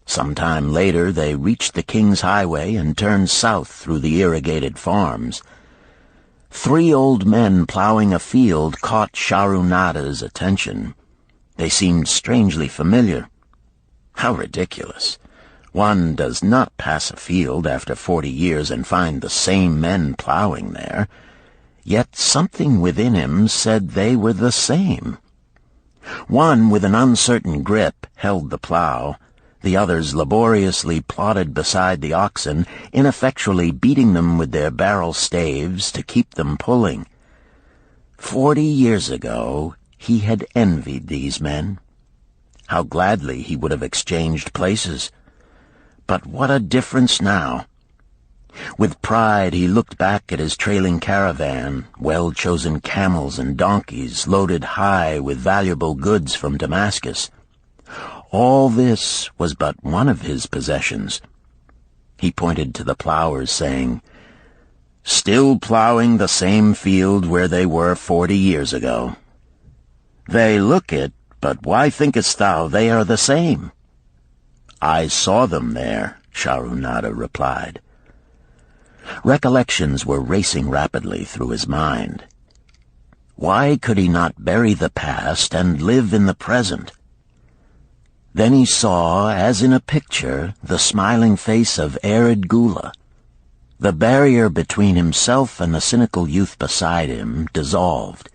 Speaker 2: Some time later they reached the King's Highway and turned south through the irrigated farms. 3 old men plowing a field caught Shahrunada's attention. They seemed strangely familiar. How ridiculous! One does not pass a field after 40 years and find the same men plowing there. Yet something within him said they were the same. One, with an uncertain grip, held the plow. The others laboriously plodded beside the oxen, ineffectually beating them with their barrel staves to keep them pulling. 40 years ago, he had envied these men. How gladly he would have exchanged places. But what a difference now! With pride he looked back at his trailing caravan, well-chosen camels and donkeys loaded high with valuable goods from Damascus. All this was but one of his possessions. He pointed to the plowers, saying, "Still plowing the same field where they were 40 years ago. They look it, but why thinkest thou they are the same?" "I saw them there," Shahrunada replied. Recollections were racing rapidly through his mind. Why could he not bury the past and live in the present? Then he saw, as in a picture, the smiling face of Arid Gula. The barrier between himself and the cynical youth beside him dissolved.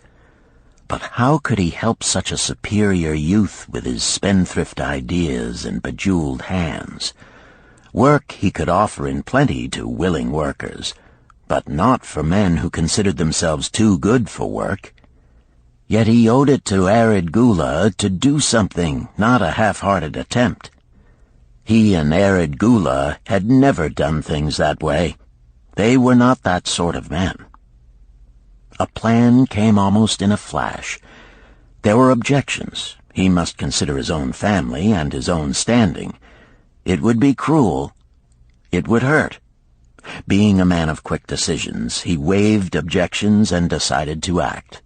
Speaker 2: But how could he help such a superior youth with his spendthrift ideas and bejeweled hands? Work he could offer in plenty to willing workers, but not for men who considered themselves too good for work. Yet he owed it to Arid Gula to do something, not a half-hearted attempt. He and Arid Gula had never done things that way. They were not that sort of men. A plan came almost in a flash. There were objections. He must consider his own family and his own standing. It would be cruel. It would hurt. Being a man of quick decisions, he waived objections and decided to act.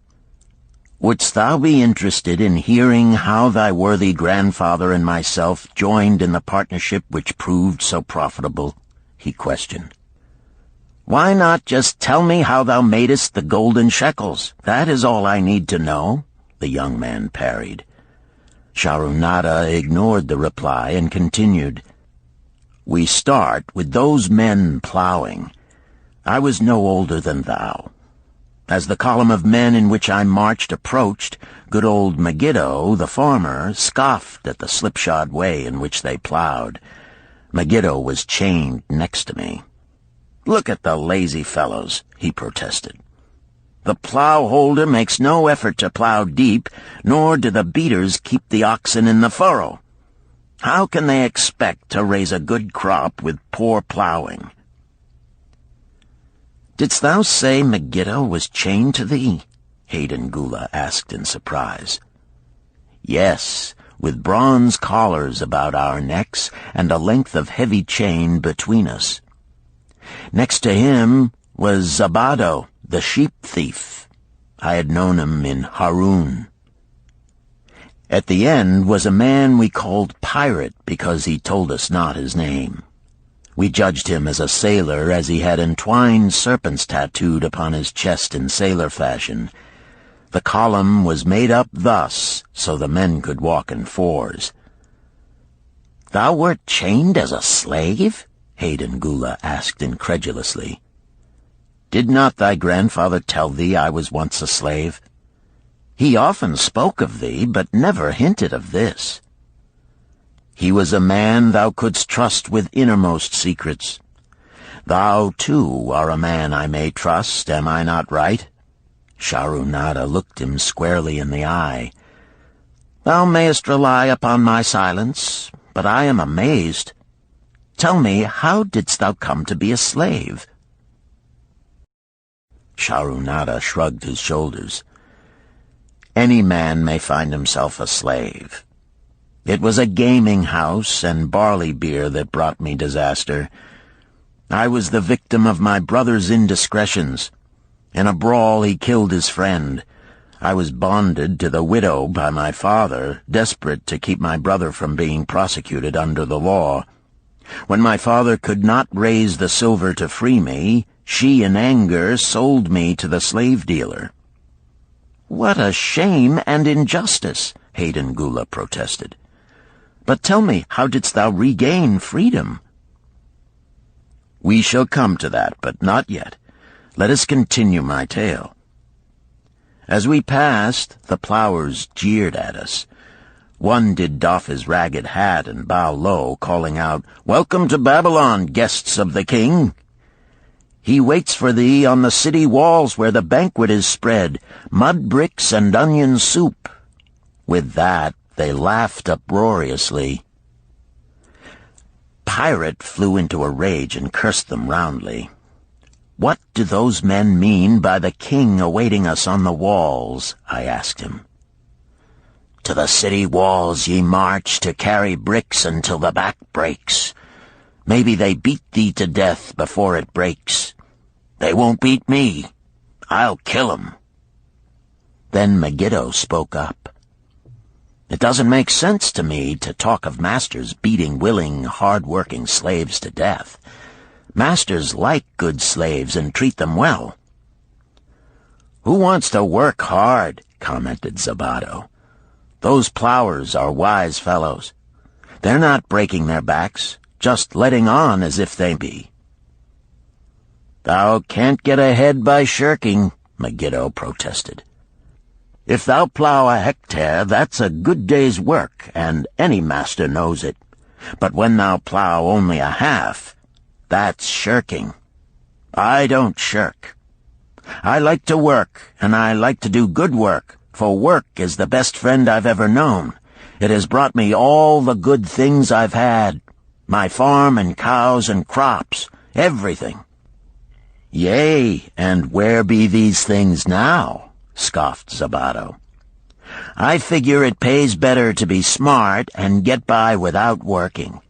Speaker 2: "Wouldst thou be interested in hearing how thy worthy grandfather and myself joined in the partnership which proved so profitable?" he questioned. "Why not just tell me how thou madest the golden shekels? That is all I need to know," the young man parried. Sharunada ignored the reply and continued, "We start with those men plowing. I was no older than thou. As the column of men in which I marched approached, good old Megiddo, the farmer, scoffed at the slipshod way in which they plowed. Megiddo was chained next to me. 'Look at the lazy fellows,' he protested. 'The plow-holder makes no effort to plow deep, nor do the beaters keep the oxen in the furrow. How can they expect to raise a good crop with poor plowing?' "'Didst thou say Megiddo was chained to thee?' Hayden Gula asked in surprise. "'Yes, with bronze collars about our necks and a length of heavy chain between us. Next to him was Zabado, the sheep thief. I had known him in Harun. At the end was a man we called Pirate because he told us not his name. We judged him as a sailor as he had entwined serpents tattooed upon his chest in sailor fashion. The column was made up thus so the men could walk in fours." "Thou wert chained as a slave?" Hayden Gula asked incredulously. "Did not thy grandfather tell thee I was once a slave? He often spoke of thee, but never hinted of this. He was a man thou couldst trust with innermost secrets. Thou, too, are a man I may trust, am I not right?" Sharunada looked him squarely in the eye. "Thou mayest rely upon my silence, but I am amazed. Tell me, how didst thou come to be a slave?" Sharunada shrugged his shoulders. "Any man may find himself a slave. It was a gaming house and barley beer that brought me disaster. I was the victim of my brother's indiscretions. In a brawl he killed his friend. I was bonded to the widow by my father, desperate to keep my brother from being prosecuted under the law. When my father could not raise the silver to free me, she in anger sold me to the slave dealer." "What a shame and injustice," Hayden Gula protested. "But tell me, how didst thou regain freedom?" "We shall come to that, but not yet. Let us continue my tale. As we passed, the plowers jeered at us. One did doff his ragged hat and bow low, calling out, 'Welcome to Babylon, guests of the king! He waits for thee on the city walls where the banquet is spread, mud bricks and onion soup.' With that, they laughed uproariously. Pirate flew into a rage and cursed them roundly. 'What do those men mean by the king awaiting us on the walls?' I asked him. 'To the city walls ye march to carry bricks until the back breaks. Maybe they beat thee to death before it breaks. They won't beat me. I'll kill 'em.' Then Megiddo spoke up. 'It doesn't make sense to me to talk of masters beating willing, hard-working slaves to death. Masters like good slaves and treat them well." "Who wants to work hard?" commented Zabato. "Those plowers are wise fellows. They're not breaking their backs, just letting on as if they be." "Thou can't get ahead by shirking," Megiddo protested. "If thou plow a hectare, that's a good day's work, and any master knows it. But when thou plow only a half, that's shirking. I don't shirk. I like to work, and I like to do good work, for work is the best friend I've ever known. It has brought me all the good things I've had, my farm and cows and crops, everything." "Yea, and where be these things now?" scoffed Zabato. "I figure it pays better to be smart and get by without working.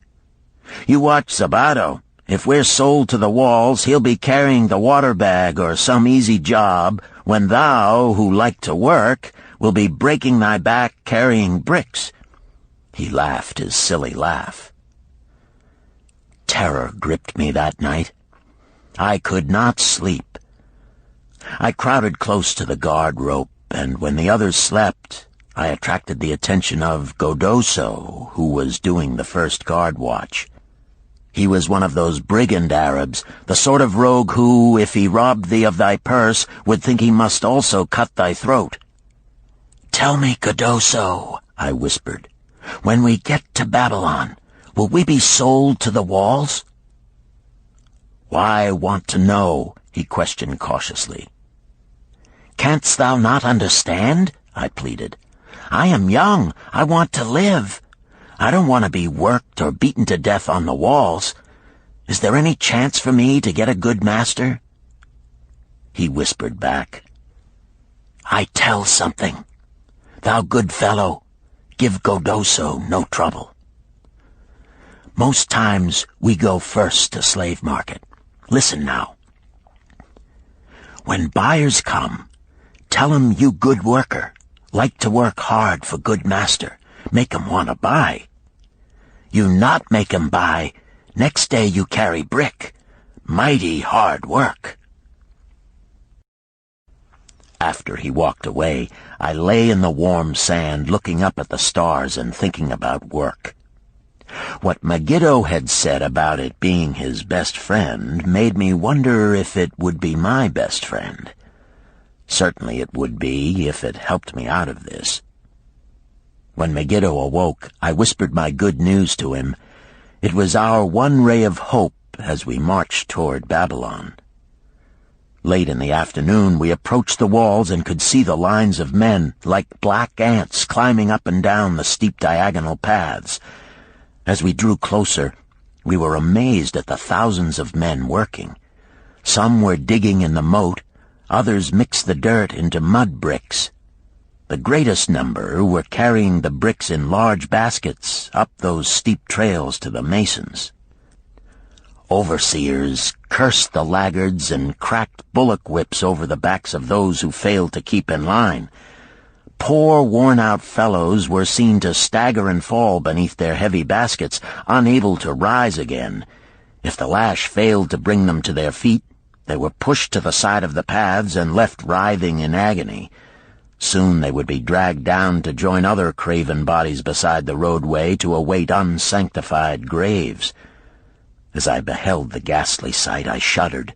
Speaker 2: You watch Zabato. If we're sold to the walls, he'll be carrying the water bag or some easy job, when thou, who like to work, will be breaking thy back carrying bricks." He laughed his silly laugh. Terror gripped me that night. I could not sleep. I crowded close to the guard rope, and when the others slept, I attracted the attention of Godoso, who was doing the first guard watch. He was one of those brigand Arabs, the sort of rogue who, if he robbed thee of thy purse, would think he must also cut thy throat. "Tell me, Godoso," I whispered, "when we get to Babylon, will we be sold to the walls?" "Why want to know?" he questioned cautiously. "Canst thou not understand?" I pleaded. "I am young. I want to live. I don't want to be worked or beaten to death on the walls. Is there any chance for me to get a good master?" He whispered back, "I tell something. Thou good fellow, give Godoso no trouble. Most times we go first to slave market. Listen now. When buyers come, tell 'em you good worker, like to work hard for good master, make 'em want to buy. You not make 'em buy, next day you carry brick. Mighty hard work." After he walked away, I lay in the warm sand looking up at the stars and thinking about work. What Megiddo had said about it being his best friend made me wonder if it would be my best friend. Certainly it would be if it helped me out of this. When Megiddo awoke, I whispered my good news to him. It was our one ray of hope as we marched toward Babylon. Late in the afternoon, we approached the walls and could see the lines of men, like black ants, climbing up and down the steep diagonal paths. As we drew closer, we were amazed at the thousands of men working. Some were digging in the moat, others mixed the dirt into mud bricks. The greatest number were carrying the bricks in large baskets up those steep trails to the masons. Overseers cursed the laggards and cracked bullock whips over the backs of those who failed to keep in line. Poor, worn-out fellows were seen to stagger and fall beneath their heavy baskets, unable to rise again. If the lash failed to bring them to their feet, they were pushed to the side of the paths and left writhing in agony. Soon they would be dragged down to join other craven bodies beside the roadway to await unsanctified graves. As I beheld the ghastly sight, I shuddered.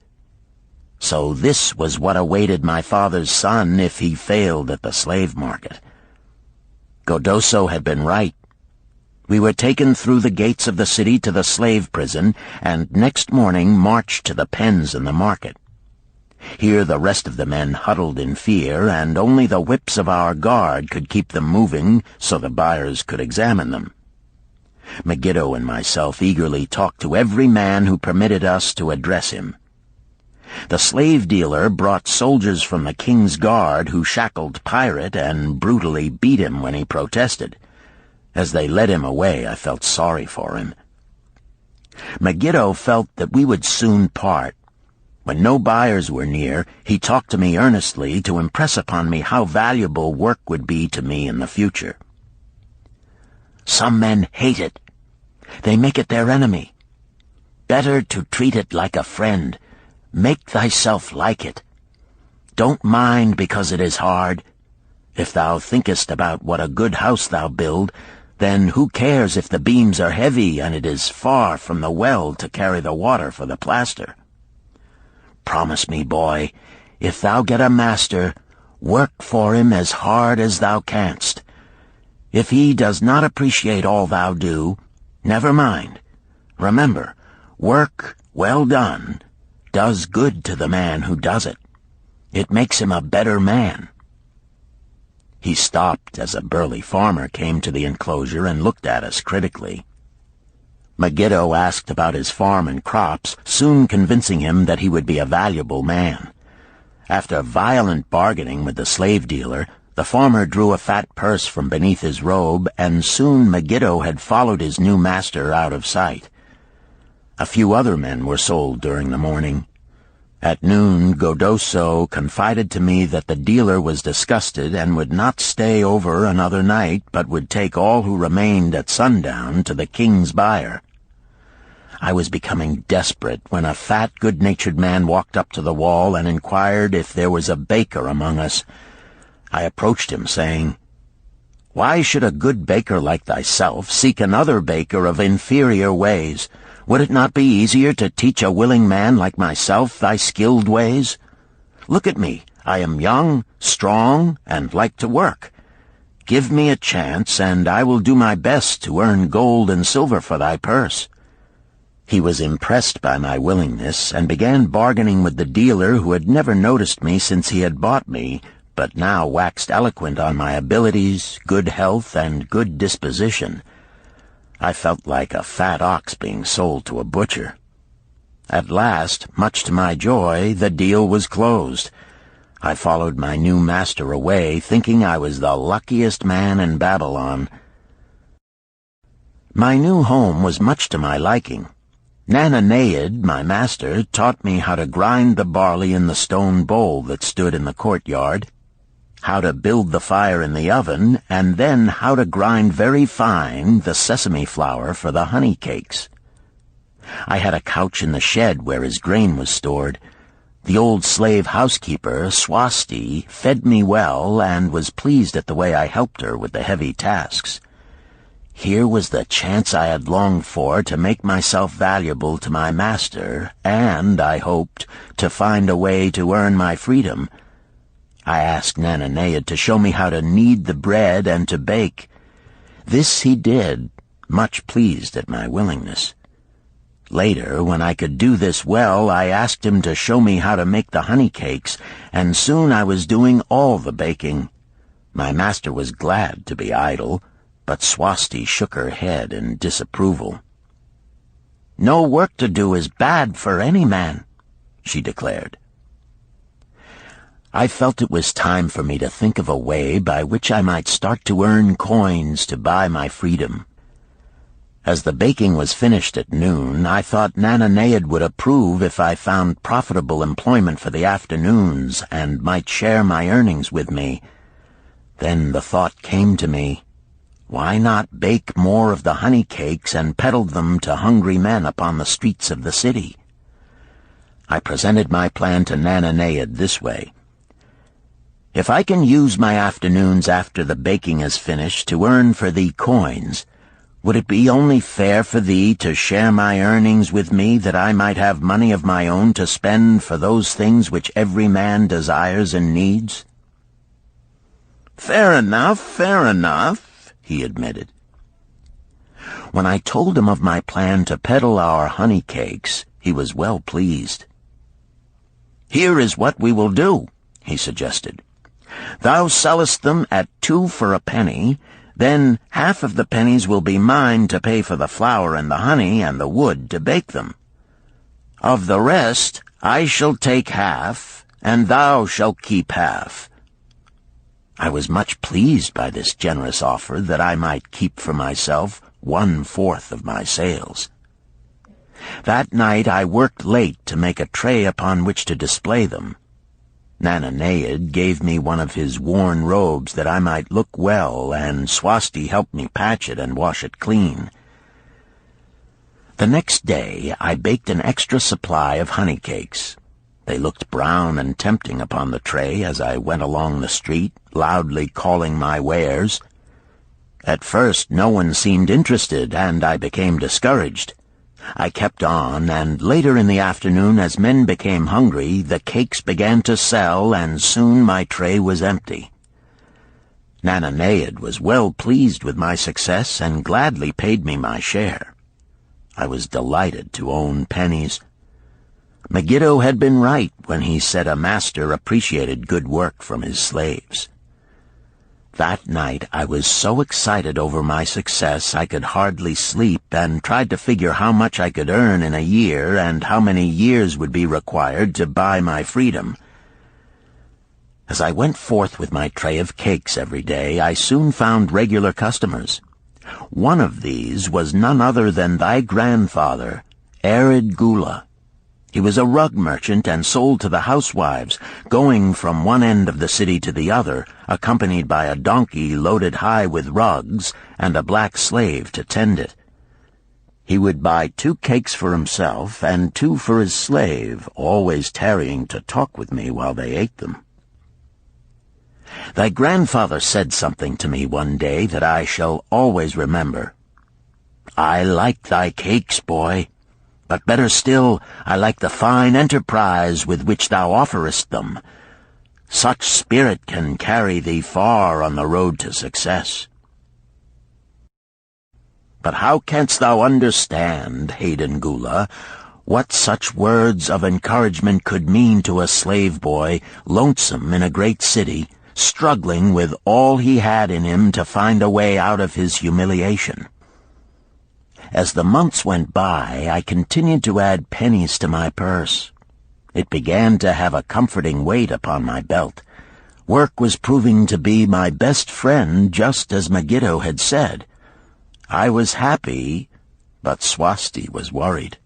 Speaker 2: So this was what awaited my father's son if he failed at the slave market. Godoso had been right. We were taken through the gates of the city to the slave prison, and next morning marched to the pens in the market. Here the rest of the men huddled in fear, and only the whips of our guard could keep them moving so the buyers could examine them. Megiddo and myself eagerly talked to every man who permitted us to address him. The slave dealer brought soldiers from the king's guard who shackled Pirate and brutally beat him when he protested. As they led him away, I felt sorry for him. Megiddo felt that we would soon part. When no buyers were near, he talked to me earnestly to impress upon me how valuable work would be to me in the future. Some men hate it. They make it their enemy. better to treat it like a friend. Make thyself like it. Don't mind because it is hard. If thou thinkest about what a good house thou build, then who cares if the beams are heavy and it is far from the well to carry the water for the plaster? Promise me, boy, if thou get a master, work for him as hard as thou canst. If he does not appreciate all thou do, never mind. Remember, work well done does good to the man who does it. It makes him a better man. He stopped as a burly farmer came to the enclosure and looked at us critically. Megiddo asked about his farm and crops, soon convincing him that he would be a valuable man. After violent bargaining with the slave dealer, the farmer drew a fat purse from beneath his robe, and soon Megiddo had followed his new master out of sight. A few other men were sold during the morning. At noon, Godoso confided to me that the dealer was disgusted and would not stay over another night, but would take all who remained at sundown to the king's buyer. I was becoming desperate when a fat, good-natured man walked up to the wall and inquired if there was a baker among us. I approached him, saying, "Why should a good baker like thyself seek another baker of inferior ways? Would it not be easier to teach a willing man like myself thy skilled ways? Look at me. I am young, strong, and like to work. Give me a chance, and I will do my best to earn gold and silver for thy purse." He was impressed by my willingness, and began bargaining with the dealer, who had never noticed me since he had bought me, but now waxed eloquent on my abilities, good health, and good disposition. I felt like a fat ox being sold to a butcher. At last, much to my joy, the deal was closed. I followed my new master away, thinking I was the luckiest man in Babylon. My new home was much to my liking. Nananeid, my master, taught me how to grind the barley in the stone bowl that stood in the courtyard, how to build the fire in the oven, and then how to grind very fine the sesame flour for the honey cakes. I had a couch in the shed where his grain was stored. The old slave housekeeper, Swasti, fed me well and was pleased at the way I helped her with the heavy tasks. Here was the chance I had longed for to make myself valuable to my master, and, I hoped, to find a way to earn my freedom. I asked Nananeid to show me how to knead the bread and to bake. This he did, much pleased at my willingness. Later, when I could do this well, I asked him to show me how to make the honey cakes, and soon I was doing all the baking. My master was glad to be idle, but Swasti shook her head in disapproval. "No work to do is bad for any man," she declared. I felt it was time for me to think of a way by which I might start to earn coins to buy my freedom. As the baking was finished at noon, I thought Nananeid would approve if I found profitable employment for the afternoons and might share my earnings with me. Then the thought came to me, why not bake more of the honey cakes and peddle them to hungry men upon the streets of the city? I presented my plan to Nananeid this way. "If I can use my afternoons after the baking is finished to earn for thee coins, would it be only fair for thee to share my earnings with me, that I might have money of my own to spend for those things which every man desires and needs?" Fair enough," he admitted. When I told him of my plan to peddle our honey cakes, he was well pleased. "Here is what we will do," he suggested. "Thou sellest them at 2 for a penny, then half of the pennies will be mine to pay for the flour and the honey and the wood to bake them. Of the rest I shall take half, and thou shalt keep half." I was much pleased by this generous offer that I might keep for myself 1/4 of my sales. That night I worked late to make a tray upon which to display them. Nananeid gave me one of his worn robes that I might look well, and Swasti helped me patch it and wash it clean. The next day I baked an extra supply of honey cakes. They looked brown and tempting upon the tray as I went along the street, loudly calling my wares. At first no one seemed interested, and I became discouraged. I kept on, and later in the afternoon, as men became hungry, the cakes began to sell, and soon my tray was empty. Nananeid was well pleased with my success and gladly paid me my share. I was delighted to own pennies. Megiddo had been right when he said a master appreciated good work from his slaves. That night I was so excited over my success I could hardly sleep, and tried to figure how much I could earn in a year and how many years would be required to buy my freedom. As I went forth with my tray of cakes every day, I soon found regular customers. One of these was none other than thy grandfather, Arid Gula. He was a rug merchant and sold to the housewives, going from one end of the city to the other, accompanied by a donkey loaded high with rugs and a black slave to tend it. He would buy 2 cakes for himself and 2 for his slave, always tarrying to talk with me while they ate them. Thy grandfather said something to me one day that I shall always remember. "I like thy cakes, boy. But better still, I like the fine enterprise with which thou offerest them. Such spirit can carry thee far on the road to success." But how canst thou understand, Hayden Gula, what such words of encouragement could mean to a slave boy, lonesome in a great city, struggling with all he had in him to find a way out of his humiliation? As the months went by, I continued to add pennies to my purse. It began to have a comforting weight upon my belt. Work was proving to be my best friend, just as Megiddo had said. I was happy, but Swasti was worried.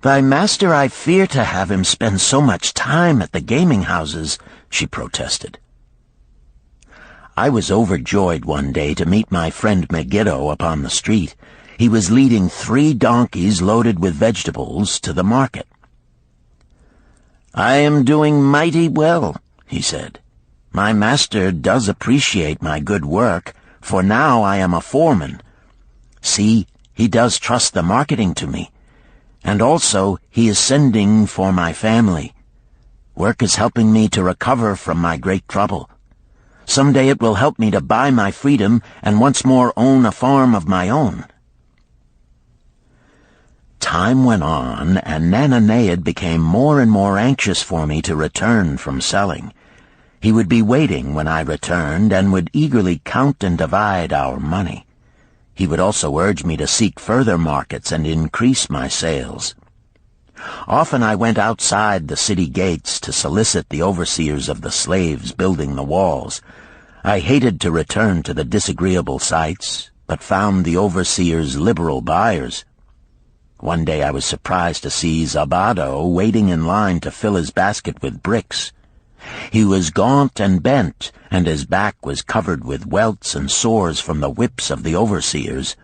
Speaker 2: "Thy master, I fear to have him spend so much time at the gaming houses," she protested. I was overjoyed one day to meet my friend Megiddo upon the street. He was leading 3 donkeys loaded with vegetables to the market. "I am doing mighty well," he said. "My master does appreciate my good work, for now I am a foreman. See, he does trust the marketing to me. And also he is sending for my family. Work is helping me to recover from my great trouble. Someday it will help me to buy my freedom and once more own a farm of my own." Time went on, and Nananeid became more and more anxious for me to return from selling. He would be waiting when I returned, and would eagerly count and divide our money. He would also urge me to seek further markets and increase my sales. Often I went outside the city gates to solicit the overseers of the slaves building the walls. I hated to return to the disagreeable sights, but found the overseers liberal buyers. One day I was surprised to see Zabado waiting in line to fill his basket with bricks. He was gaunt and bent, and his back was covered with welts and sores from the whips of the overseers.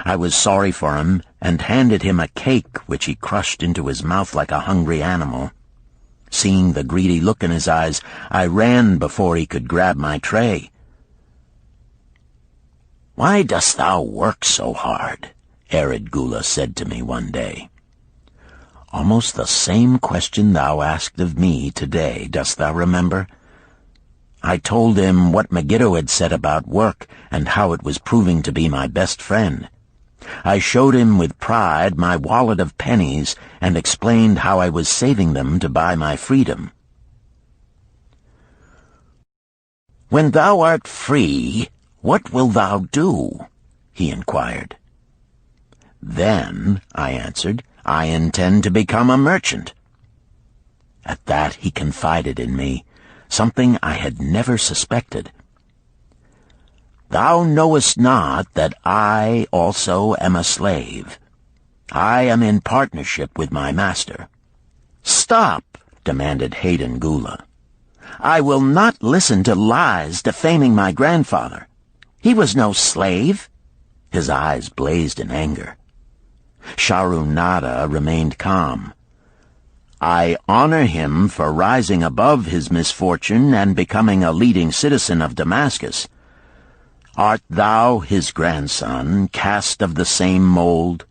Speaker 2: I was sorry for him, and handed him a cake which he crushed into his mouth like a hungry animal. Seeing the greedy look in his eyes, I ran before he could grab my tray. "Why dost thou work so hard?" Arid Gula said to me one day. Almost the same question thou asked of me today, dost thou remember? I told him what Megiddo had said about work and how it was proving to be my best friend. I showed him with pride my wallet of pennies and explained how I was saving them to buy my freedom. "When thou art free, what wilt thou do?" he inquired. "Then," I answered, "I intend to become a merchant." At that he confided in me, something I had never suspected. "Thou knowest not that I also am a slave. I am in partnership with my master." "Stop," demanded Hayden Gula. "I will not listen to lies defaming my grandfather. He was no slave." His eyes blazed in anger. Sharunada remained calm. "I honor him for rising above his misfortune and becoming a leading citizen of Damascus. Art thou, his grandson, cast of the same mold?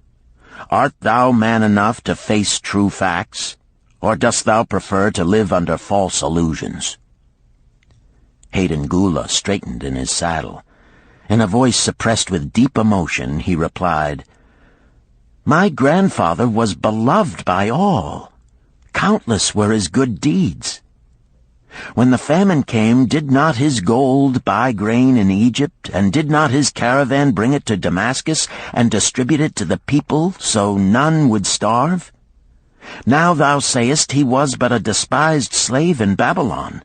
Speaker 2: Art thou man enough to face true facts, or dost thou prefer to live under false illusions?" Hayden Gula straightened in his saddle. In a voice suppressed with deep emotion, he replied, "My grandfather was beloved by all. Countless were his good deeds. When the famine came, did not his gold buy grain in Egypt, and did not his caravan bring it to Damascus and distribute it to the people so none would starve? Now thou sayest he was but a despised slave in Babylon.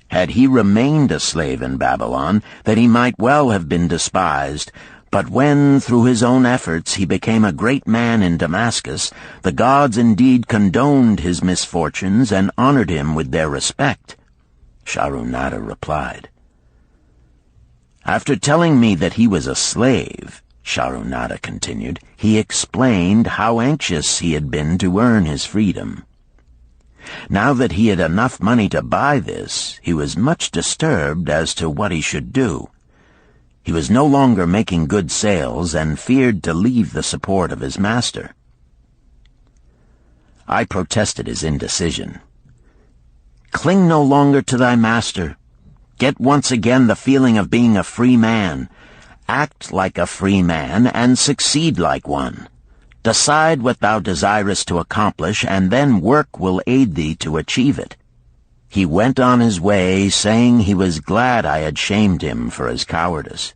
Speaker 2: Had he remained a slave in Babylon, that he might well have been despised, but when, through his own efforts, he became a great man in Damascus, the gods indeed condoned his misfortunes and honored him with their respect," Sharunada replied. "After telling me that he was a slave," Sharunada continued, "he explained how anxious he had been to earn his freedom. Now that he had enough money to buy this, he was much disturbed as to what he should do. He was no longer making good sales and feared to leave the support of his master." I protested his indecision. "Cling no longer to thy master. Get once again the feeling of being a free man. Act like a free man and succeed like one. Decide what thou desirest to accomplish, and then work will aid thee to achieve it." He went on his way, saying he was glad I had shamed him for his cowardice.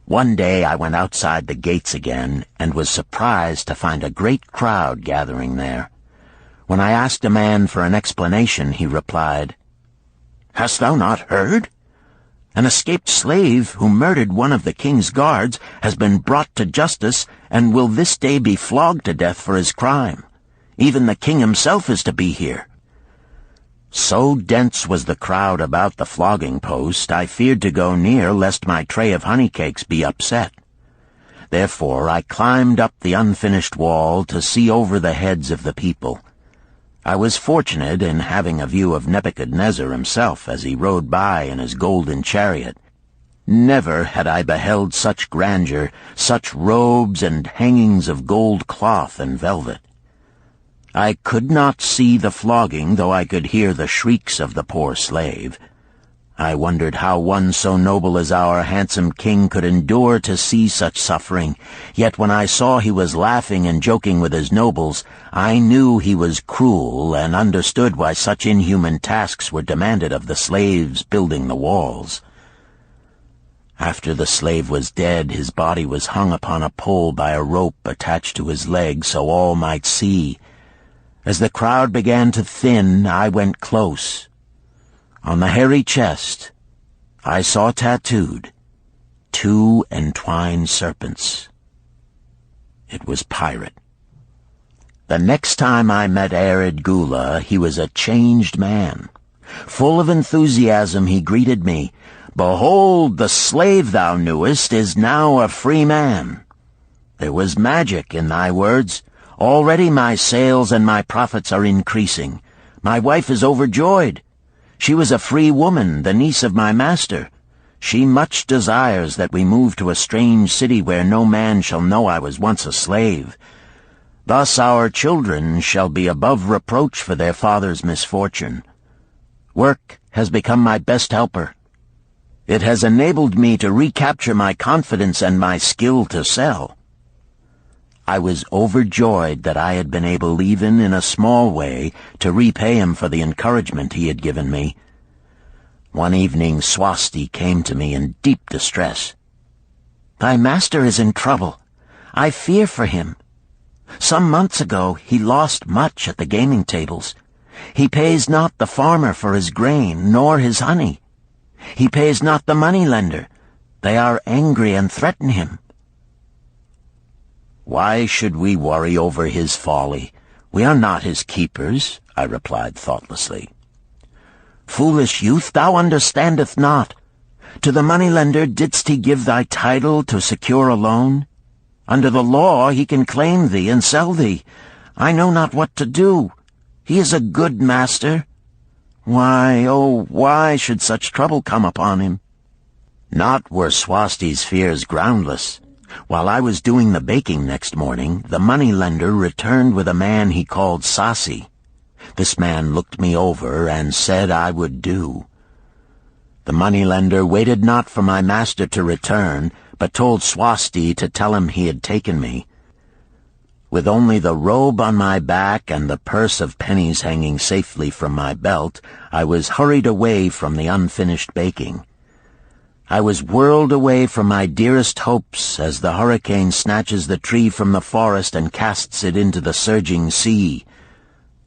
Speaker 2: One day I went outside the gates again, and was surprised to find a great crowd gathering there. When I asked a man for an explanation, he replied, "Hast thou not heard? An escaped slave who murdered one of the king's guards has been brought to justice and will this day be flogged to death for his crime. Even the king himself is to be here." So dense was the crowd about the flogging post, I feared to go near lest my tray of honey cakes be upset. Therefore I climbed up the unfinished wall to see over the heads of the people. I was fortunate in having a view of Nebuchadnezzar himself as he rode by in his golden chariot. Never had I beheld such grandeur, such robes and hangings of gold cloth and velvet. I could not see the flogging, though I could hear the shrieks of the poor slave. I wondered how one so noble as our handsome king could endure to see such suffering, yet when I saw he was laughing and joking with his nobles, I knew he was cruel and understood why such inhuman tasks were demanded of the slaves building the walls. After the slave was dead, his body was hung upon a pole by a rope attached to his leg so all might see. As the crowd began to thin, I went close. On the hairy chest, I saw tattooed 2 entwined serpents. It was Pirate. The next time I met Arid Gula, he was a changed man. Full of enthusiasm, he greeted me. "Behold, the slave thou knewest is now a free man. There was magic in thy words. Already my sales and my profits are increasing. My wife is overjoyed. She was a free woman, the niece of my master. She much desires that we move to a strange city where no man shall know I was once a slave. Thus our children shall be above reproach for their father's misfortune. Work has become my best helper. It has enabled me to recapture my confidence and my skill to sell." I was overjoyed that I had been able, even in a small way, to repay him for the encouragement he had given me. One evening Swasti came to me in deep distress. "Thy master is in trouble. I fear for him. Some months ago he lost much at the gaming tables. He pays not the farmer for his grain, nor his honey. He pays not the money-lender. They are angry and threaten him." "Why should we worry over his folly? We are not his keepers," I replied thoughtlessly. "Foolish youth, thou understandest not. To the moneylender didst he give thy title to secure a loan? Under the law he can claim thee and sell thee. I know not what to do. He is a good master. Why, oh, why should such trouble come upon him? Not were Swasti's fears groundless. While I was doing the baking next morning, the moneylender returned with a man he called Sasi. This man looked me over and said I would do. The moneylender waited not for my master to return, but told Swasti to tell him he had taken me. With only the robe on my back and the purse of pennies hanging safely from my belt, I was hurried away from the unfinished baking. I was whirled away from my dearest hopes as the hurricane snatches the tree from the forest and casts it into the surging sea.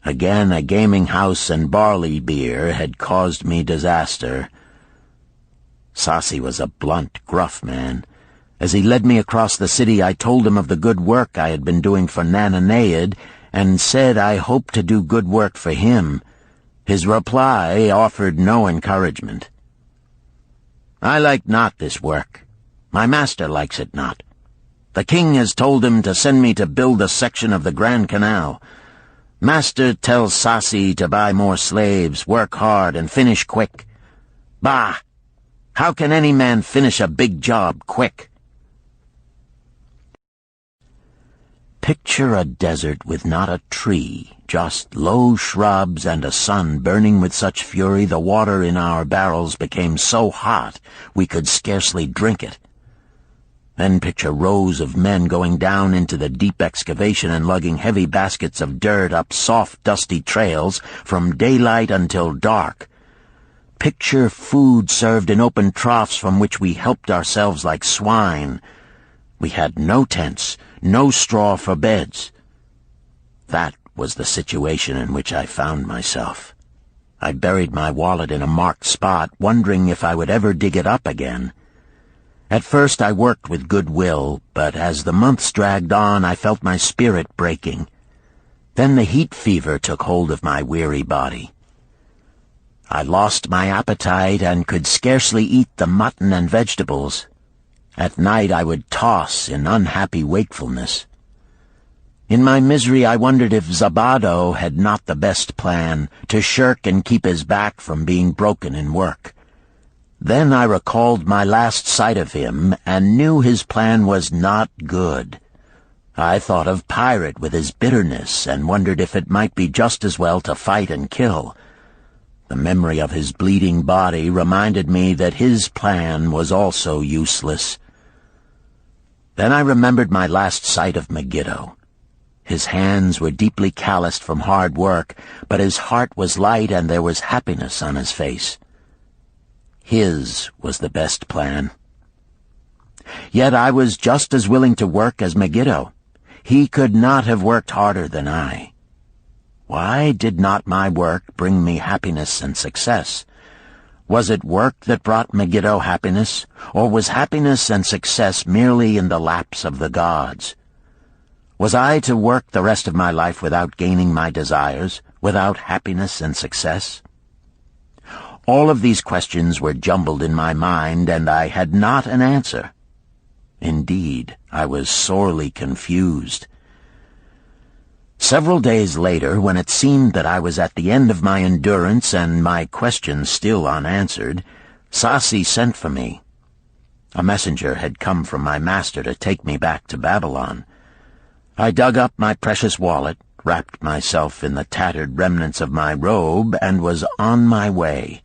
Speaker 2: Again a gaming house and barley beer had caused me disaster. Sasi was a blunt, gruff man. As he led me across the city, I told him of the good work I had been doing for Nananeid, and said I hoped to do good work for him. His reply offered no encouragement. I like not this work. My master likes it not. The king has told him to send me to build a section of the Grand Canal. Master tells Sasi to buy more slaves, work hard, and finish quick. Bah! How can any man finish a big job quick? Picture a desert with not a tree, just low shrubs and a sun burning with such fury the water in our barrels became so hot we could scarcely drink it. Then picture rows of men going down into the deep excavation and lugging heavy baskets of dirt up soft, dusty trails from daylight until dark. Picture food served in open troughs from which we helped ourselves like swine. We had no tents, no straw for beds. That was the situation in which I found myself. I buried my wallet in a marked spot, wondering if I would ever dig it up again. At first I worked with good will, but as the months dragged on I felt my spirit breaking. Then the heat fever took hold of my weary body. I lost my appetite and could scarcely eat the mutton and vegetables. At night I would toss in unhappy wakefulness. In my misery I wondered if Zabado had not the best plan, to shirk and keep his back from being broken in work. Then I recalled my last sight of him and knew his plan was not good. I thought of Pirate with his bitterness and wondered if it might be just as well to fight and kill. The memory of his bleeding body reminded me that his plan was also useless. Then I remembered my last sight of Megiddo. His hands were deeply calloused from hard work, but his heart was light and there was happiness on his face. His was the best plan. Yet I was just as willing to work as Megiddo. He could not have worked harder than I. Why did not my work bring me happiness and success? Was it work that brought Megiddo happiness, or was happiness and success merely in the laps of the gods? Was I to work the rest of my life without gaining my desires, without happiness and success? All of these questions were jumbled in my mind, and I had not an answer. Indeed, I was sorely confused. Several days later, when it seemed that I was at the end of my endurance and my questions still unanswered, Sasi sent for me. A messenger had come from my master to take me back to Babylon. I dug up my precious wallet, wrapped myself in the tattered remnants of my robe, and was on my way.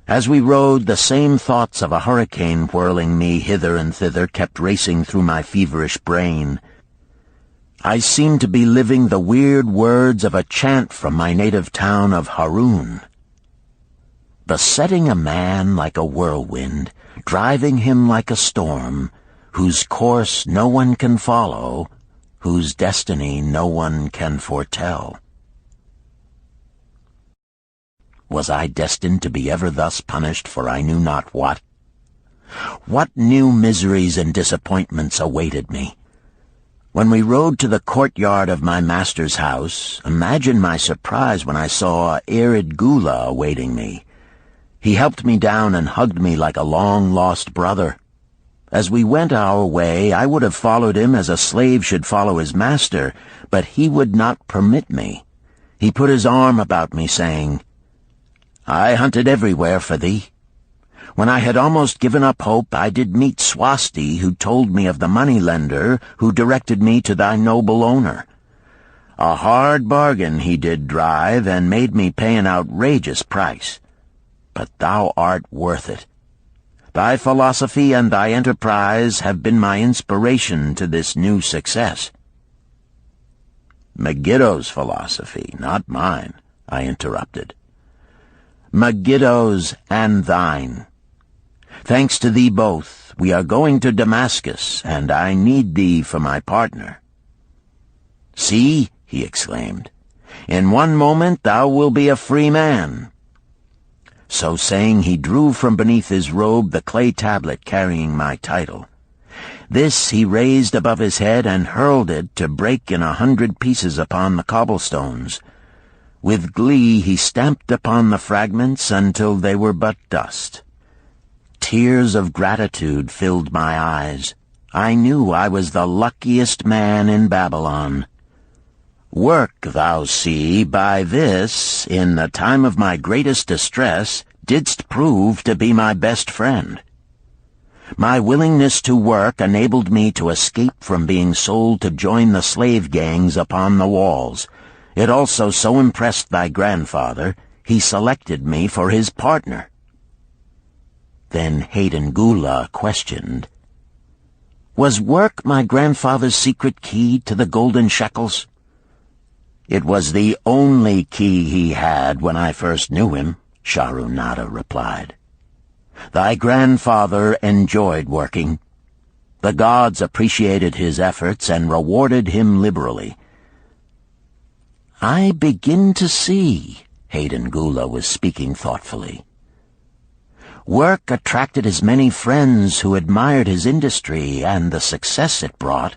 Speaker 2: As we rode, the same thoughts of a hurricane whirling me hither and thither kept racing through my feverish brain. I seemed to be living the weird words of a chant from my native town of Harun. Besetting a man like a whirlwind, driving him like a storm, whose course no one can follow, whose destiny no one can foretell. Was I destined to be ever thus punished for I knew not what? What new miseries and disappointments awaited me? When we rode to the courtyard of my master's house, imagine my surprise when I saw Erid Gula awaiting me. He helped me down and hugged me like a long-lost brother. As we went our way, I would have followed him as a slave should follow his master, but he would not permit me. He put his arm about me, saying, "I hunted everywhere for thee. When I had almost given up hope, I did meet Swasti, who told me of the money-lender who directed me to thy noble owner. A hard bargain he did drive, and made me pay an outrageous price. But thou art worth it. Thy philosophy and thy enterprise have been my inspiration to this new success." "Megiddo's philosophy, not mine," I interrupted. "Megiddo's and thine. Thanks to thee both, we are going to Damascus, and I need thee for my partner." "See," he exclaimed, "in one moment thou wilt be a free man." So saying, he drew from beneath his robe the clay tablet carrying my title. This he raised above his head and hurled it to break in 100 pieces upon the cobblestones. With glee he stamped upon the fragments until they were but dust. Tears of gratitude filled my eyes. I knew I was the luckiest man in Babylon. "Work, thou see, by this, in the time of my greatest distress, didst prove to be my best friend. My willingness to work enabled me to escape from being sold to join the slave gangs upon the walls. It also so impressed thy grandfather, he selected me for his partner." Then Hayden Gula questioned, "Was work my grandfather's secret key to the golden shekels?" "It was the only key he had when I first knew him," Sharunada replied. "Thy grandfather enjoyed working. The gods appreciated his efforts and rewarded him liberally." "I begin to see," Hayden Gula was speaking thoughtfully. "Work attracted as many friends who admired his industry and the success it brought.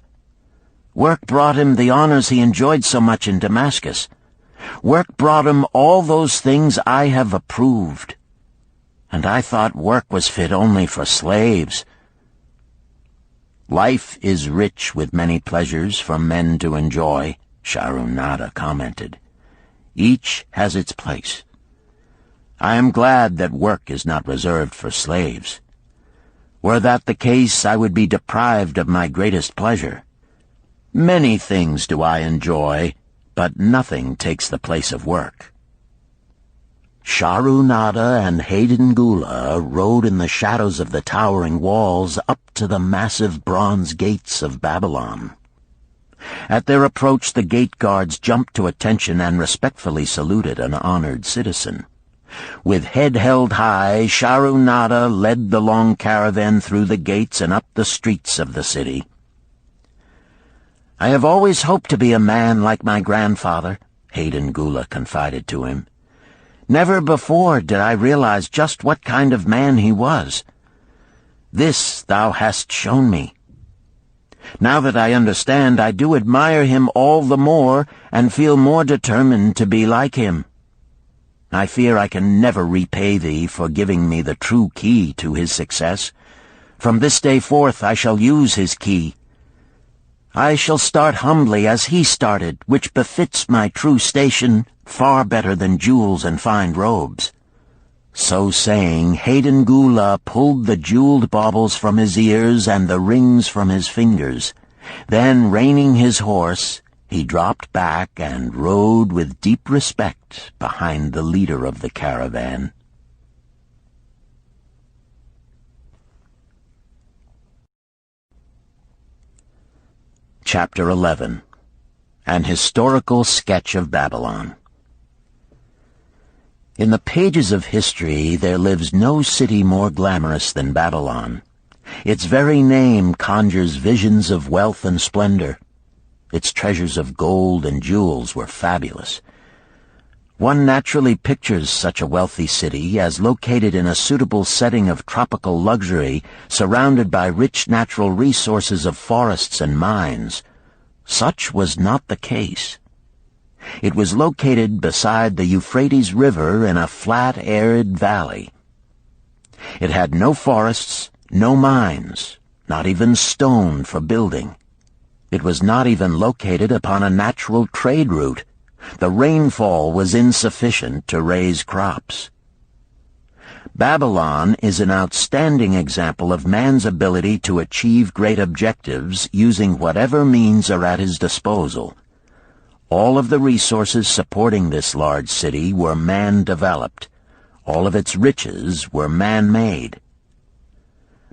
Speaker 2: Work brought him the honors he enjoyed so much in Damascus. Work brought him all those things I have approved. And I thought work was fit only for slaves." "Life is rich with many pleasures for men to enjoy," Sharunada commented. "Each has its place. I am glad that work is not reserved for slaves. Were that the case, I would be deprived of my greatest pleasure. Many things do I enjoy, but nothing takes the place of work." Sharunada and Hayden Gula rode in the shadows of the towering walls up to the massive bronze gates of Babylon. At their approach, the gate guards jumped to attention and respectfully saluted an honored citizen. With head held high, Sharunada led the long caravan through the gates and up the streets of the city. "I have always hoped to be a man like my grandfather," Hayden Gula confided to him. "Never before did I realize just what kind of man he was. This thou hast shown me. Now that I understand, I do admire him all the more and feel more determined to be like him. I fear I can never repay thee for giving me the true key to his success. From this day forth I shall use his key. I shall start humbly as he started, which befits my true station far better than jewels and fine robes." So saying, Hayden Gula pulled the jeweled baubles from his ears and the rings from his fingers. Then, reining his horse, he dropped back and rode with deep respect behind the leader of the caravan. Chapter 11. An Historical Sketch of Babylon. In the pages of history there lives no city more glamorous than Babylon. Its very name conjures visions of wealth and splendor. Its treasures of gold and jewels were fabulous. One naturally pictures such a wealthy city as located in a suitable setting of tropical luxury, surrounded by rich natural resources of forests and mines. Such was not the case. It was located beside the Euphrates River in a flat, arid valley. It had no forests, no mines, not even stone for building. It was not even located upon a natural trade route. The rainfall was insufficient to raise crops. Babylon is an outstanding example of man's ability to achieve great objectives using whatever means are at his disposal. All of the resources supporting this large city were man-developed. All of its riches were man-made.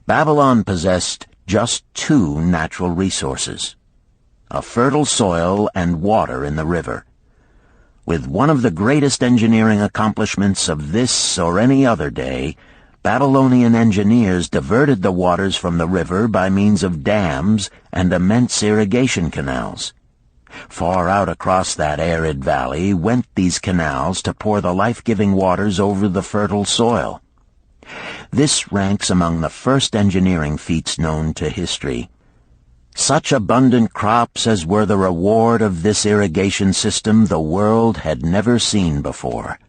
Speaker 2: Babylon possessed just two natural resources: a fertile soil and water in the river. With one of the greatest engineering accomplishments of this or any other day, Babylonian engineers diverted the waters from the river by means of dams and immense irrigation canals. Far out across that arid valley went these canals to pour the life-giving waters over the fertile soil. This ranks among the first engineering feats known to history. Such abundant crops as were the reward of this irrigation system the world had never seen before.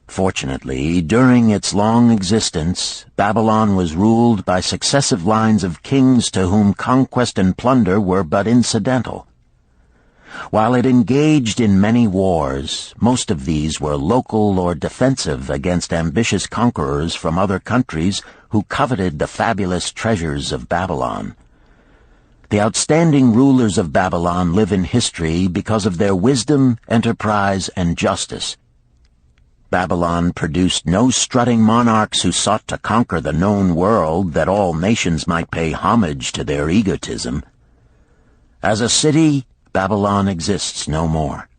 Speaker 2: Fortunately, during its long existence, Babylon was ruled by successive lines of kings to whom conquest and plunder were but incidental. While it engaged in many wars, most of these were local or defensive against ambitious conquerors from other countries who coveted the fabulous treasures of Babylon. The outstanding rulers of Babylon live in history because of their wisdom, enterprise, and justice. Babylon produced no strutting monarchs who sought to conquer the known world that all nations might pay homage to their egotism. As a city, Babylon exists no more.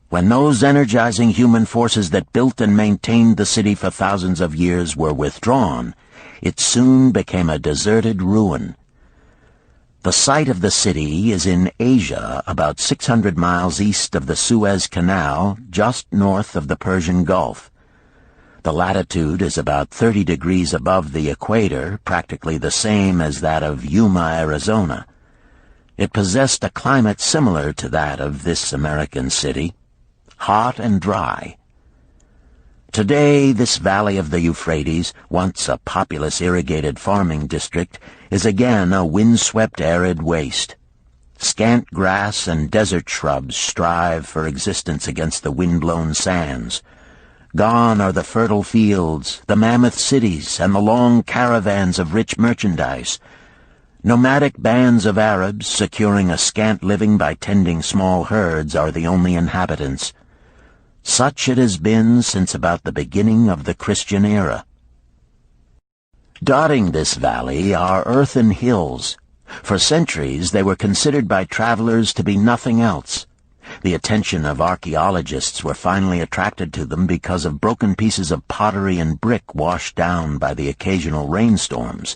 Speaker 2: When those energizing human forces that built and maintained the city for thousands of years were withdrawn, it soon became a deserted ruin. The site of the city is in Asia, about 600 miles east of the Suez Canal, just north of the Persian Gulf. The latitude is about 30 degrees above the equator, practically the same as that of Yuma, Arizona. It possessed a climate similar to that of this American city, hot and dry. Today, this valley of the Euphrates, once a populous irrigated farming district, is again a windswept arid waste. Scant grass and desert shrubs strive for existence against the wind-blown sands. Gone are the fertile fields, the mammoth cities, and the long caravans of rich merchandise. Nomadic bands of Arabs, securing a scant living by tending small herds, are the only inhabitants. Such it has been since about the beginning of the Christian era. Dotting this valley are earthen hills. For centuries they were considered by travelers to be nothing else. The attention of archaeologists were finally attracted to them because of broken pieces of pottery and brick washed down by the occasional rainstorms.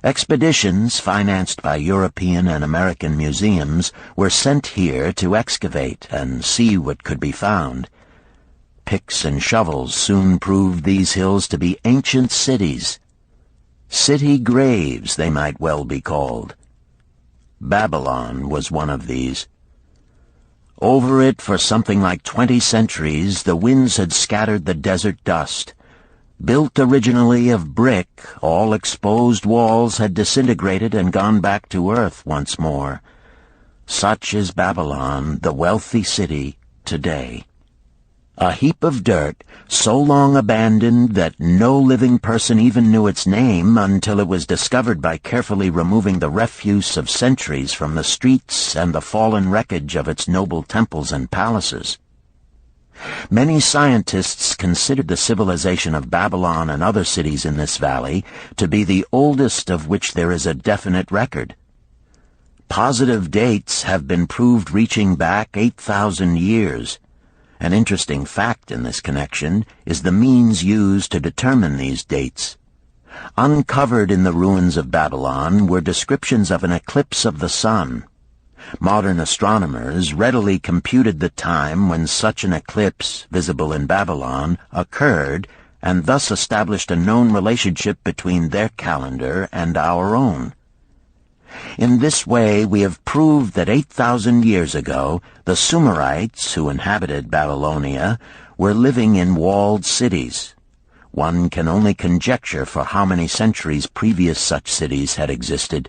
Speaker 2: Expeditions, financed by European and American museums, were sent here to excavate and see what could be found. Picks and shovels soon proved these hills to be ancient cities. City graves, they might well be called. Babylon was one of these. Over it for something like 20 centuries, the winds had scattered the desert dust. Built originally of brick, all exposed walls had disintegrated and gone back to earth once more. Such is Babylon, the wealthy city, today. A heap of dirt, so long abandoned that no living person even knew its name until it was discovered by carefully removing the refuse of centuries from the streets and the fallen wreckage of its noble temples and palaces. Many scientists considered the civilization of Babylon and other cities in this valley to be the oldest of which there is a definite record. Positive dates have been proved reaching back 8,000 years. An interesting fact in this connection is the means used to determine these dates. Uncovered in the ruins of Babylon were descriptions of an eclipse of the sun. Modern astronomers readily computed the time when such an eclipse, visible in Babylon, occurred, and thus established a known relationship between their calendar and our own. In this way we have proved that 8,000 years ago the Sumerites, who inhabited Babylonia, were living in walled cities. one can only conjecture for how many centuries previous such cities had existed.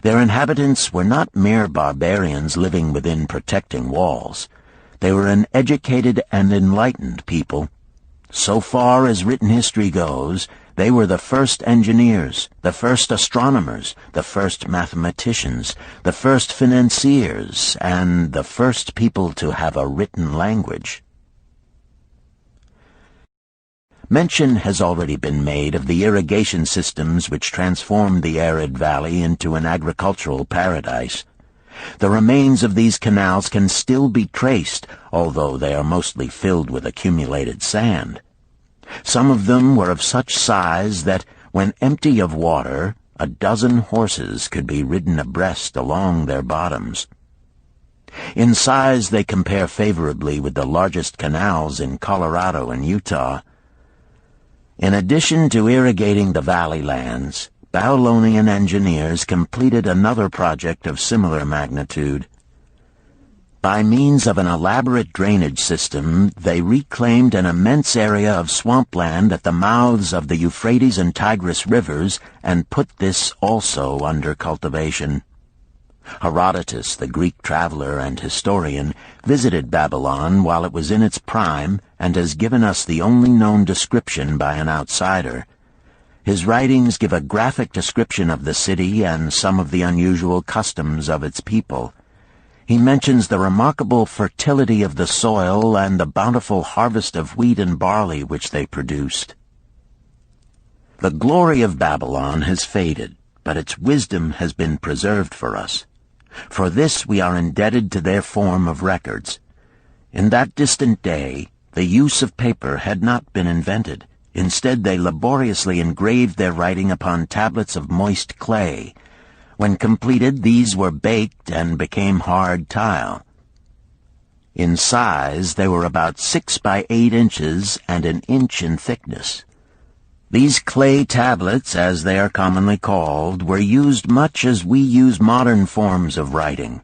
Speaker 2: Their inhabitants were not mere barbarians living within protecting walls. They were an educated and enlightened people. So far as written history goes, they were the first engineers, the first astronomers, the first mathematicians, the first financiers, and the first people to have a written language. Mention has already been made of the irrigation systems which transformed the arid valley into an agricultural paradise. The remains of these canals can still be traced, although they are mostly filled with accumulated sand. Some of them were of such size that, when empty of water, a dozen horses could be ridden abreast along their bottoms. In size they compare favorably with the largest canals in Colorado and Utah. In addition to irrigating the valley lands, Babylonian engineers completed another project of similar magnitude. By means of an elaborate drainage system, they reclaimed an immense area of swampland at the mouths of the Euphrates and Tigris rivers and put this also under cultivation. Herodotus, the Greek traveler and historian, visited Babylon while it was in its prime and has given us the only known description by an outsider. His writings give a graphic description of the city and some of the unusual customs of its people. He mentions the remarkable fertility of the soil and the bountiful harvest of wheat and barley which they produced. The glory of Babylon has faded, but its wisdom has been preserved for us. For this we are indebted to their form of records. In that distant day, the use of paper had not been invented. Instead, they laboriously engraved their writing upon tablets of moist clay. When completed, these were baked and became hard tile. In size, they were about 6 by 8 inches and an inch in thickness. These clay tablets, as they are commonly called, were used much as we use modern forms of writing.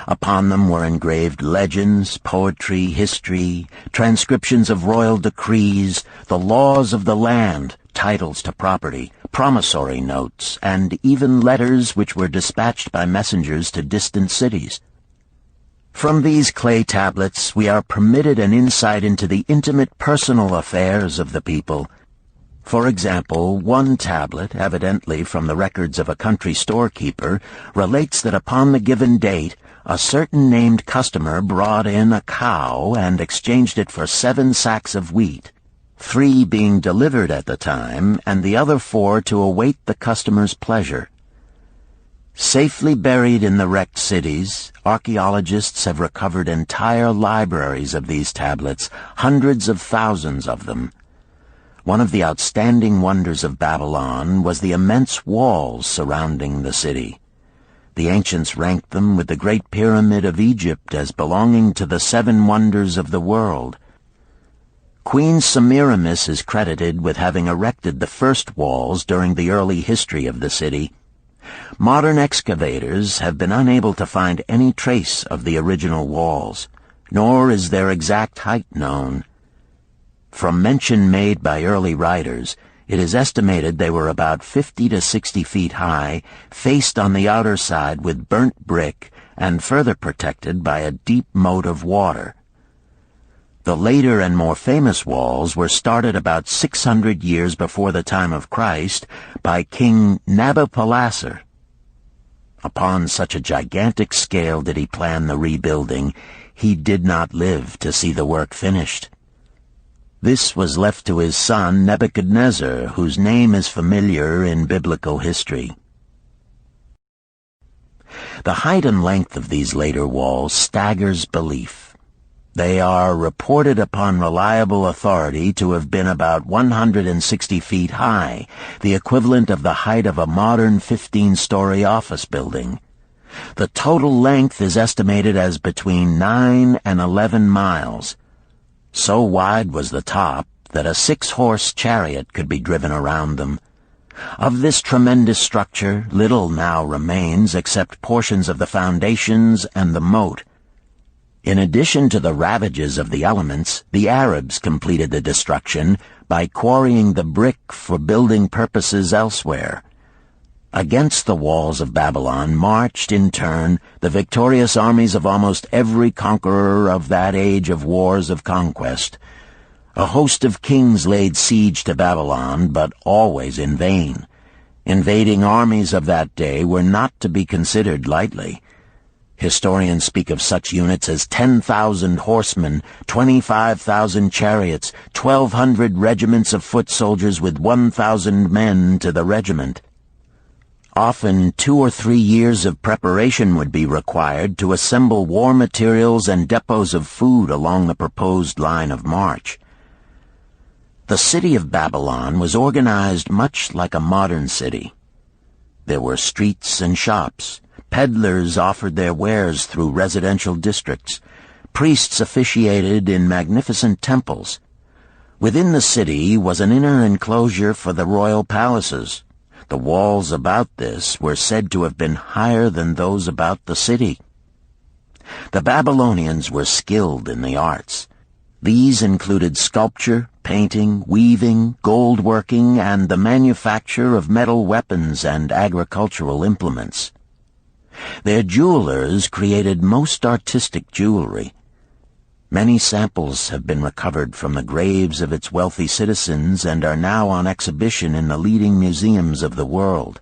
Speaker 2: Upon them were engraved legends, poetry, history, transcriptions of royal decrees, the laws of the land, titles to property, promissory notes, and even letters which were dispatched by messengers to distant cities. From these clay tablets we are permitted an insight into the intimate personal affairs of the people. For example, one tablet, evidently from the records of a country storekeeper, relates that upon the given date, a certain named customer brought in a cow and exchanged it for 7 sacks of wheat, 3 being delivered at the time, and the other 4 to await the customer's pleasure. Safely buried in the wrecked cities, archaeologists have recovered entire libraries of these tablets, hundreds of thousands of them. One of the outstanding wonders of Babylon was the immense walls surrounding the city. The ancients ranked them with the Great Pyramid of Egypt as belonging to the 7 wonders of the world. Queen Semiramis is credited with having erected the first walls during the early history of the city. Modern excavators have been unable to find any trace of the original walls, nor is their exact height known. From mention made by early writers, it is estimated they were about 50 to 60 feet high, faced on the outer side with burnt brick, and further protected by a deep moat of water. The later and more famous walls were started about 600 years before the time of Christ by King Nabopolassar. Upon such a gigantic scale did he plan the rebuilding, he did not live to see the work finished. This was left to his son Nebuchadnezzar, whose name is familiar in biblical history. The height and length of these later walls staggers belief. They are reported upon reliable authority to have been about 160 feet high, the equivalent of the height of a modern 15-story office building. The total length is estimated as between 9 and 11 miles. So wide was the top that a 6-horse chariot could be driven around them. Of this tremendous structure, little now remains except portions of the foundations and the moat. In addition to the ravages of the elements, the Arabs completed the destruction by quarrying the brick for building purposes elsewhere. Against the walls of Babylon marched, in turn, the victorious armies of almost every conqueror of that age of wars of conquest. A host of kings laid siege to Babylon, but always in vain. Invading armies of that day were not to be considered lightly. Historians speak of such units as 10,000 horsemen, 25,000 chariots, 1,200 regiments of foot soldiers with 1,000 men to the regiment. Often 2 or 3 years of preparation would be required to assemble war materials and depots of food along the proposed line of march. The city of Babylon was organized much like a modern city. There were streets and shops. Peddlers offered their wares through residential districts. Priests officiated in magnificent temples. Within the city was an inner enclosure for the royal palaces. The walls about this were said to have been higher than those about the city. The Babylonians were skilled in the arts. These included sculpture, painting, weaving, gold working, and the manufacture of metal weapons and agricultural implements. Their jewelers created most artistic jewelry. Many samples have been recovered from the graves of its wealthy citizens and are now on exhibition in the leading museums of the world.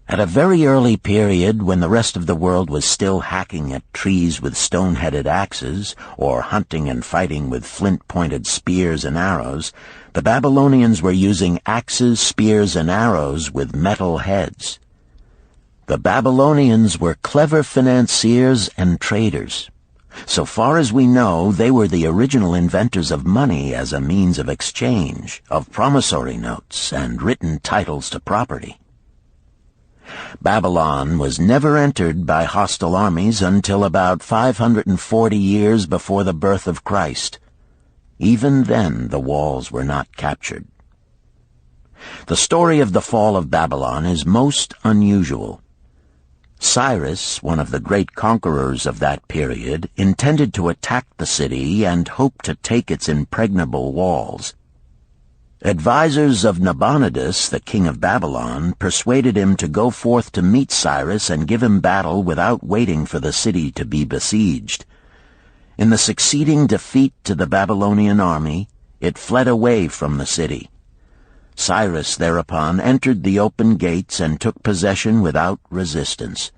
Speaker 2: At a very early period, when the rest of the world was still hacking at trees with stone-headed axes, or hunting and fighting with flint-pointed spears and arrows, the Babylonians were using axes, spears, and arrows with metal heads. The Babylonians were clever financiers and traders. So far as we know, they were the original inventors of money as a means of exchange, of promissory notes, and written titles to property. Babylon was never entered by hostile armies until about 540 years before the birth of Christ. Even then, the walls were not captured. The story of the fall of Babylon is most unusual. Cyrus, one of the great conquerors of that period, intended to attack the city and hoped to take its impregnable walls. Advisors of Nabonidus, the king of Babylon, persuaded him to go forth to meet Cyrus and give him battle without waiting for the city to be besieged. In the succeeding defeat to the Babylonian army, it fled away from the city. Cyrus thereupon entered the open gates and took possession without resistance.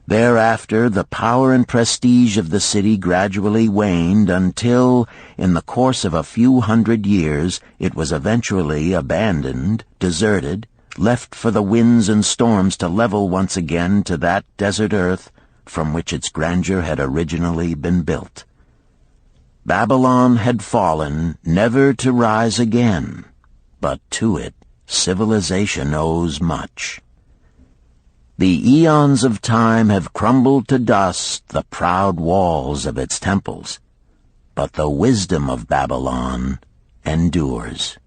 Speaker 2: Thereafter, the power and prestige of the city gradually waned until, in the course of a few hundred years, it was eventually abandoned, deserted, left for the winds and storms to level once again to that desert earth from which its grandeur had originally been built. Babylon had fallen, never to rise again. But to it, civilization owes much. The eons of time have crumbled to dust the proud walls of its temples, but the wisdom of Babylon endures.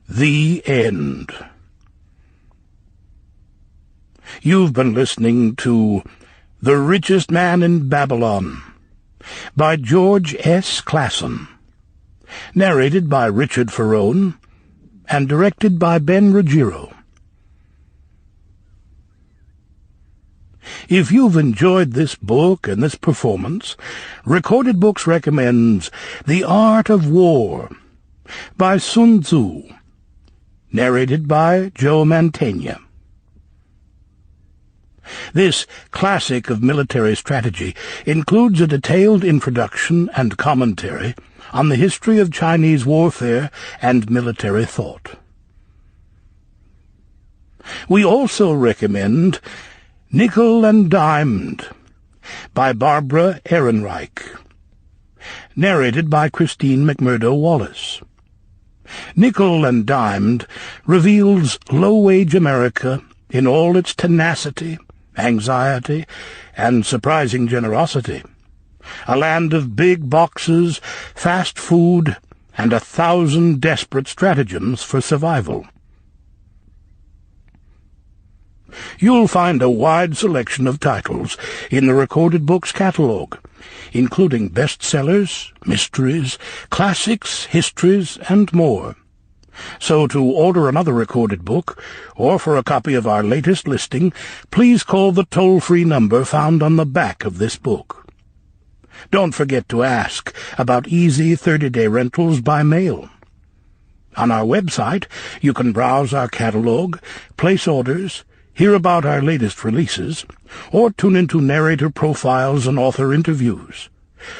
Speaker 1: The End. You've been listening to The Richest Man in Babylon by George S. Clason, narrated by Richard Ferrone, and directed by Ben Ruggiero. If you've enjoyed this book and this performance, Recorded Books recommends The Art of War by Sun Tzu, narrated by Joe Mantegna. This classic of military strategy includes a detailed introduction and commentary on the history of Chinese warfare and military thought. We also recommend Nickel and Dimed by Barbara Ehrenreich, narrated by Christine McMurdo Wallace. Nickel and Dimed reveals low-wage America in all its tenacity, anxiety, and surprising generosity. A land of big boxes, fast food, and 1,000 desperate stratagems for survival. you'll find a wide selection of titles in the Recorded Books catalog, including bestsellers, mysteries, classics, histories, and more. So to order another recorded book, or for a copy of our latest listing, please call the toll-free number found on the back of this book. Don't forget to ask about easy 30-day rentals by mail. On our website, you can browse our catalog, place orders, hear about our latest releases, or tune into narrator profiles and author interviews.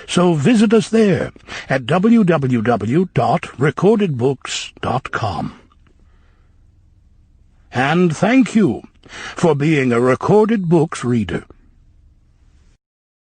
Speaker 1: So visit us there at www.recordedbooks.com. And thank you for being a Recorded Books reader.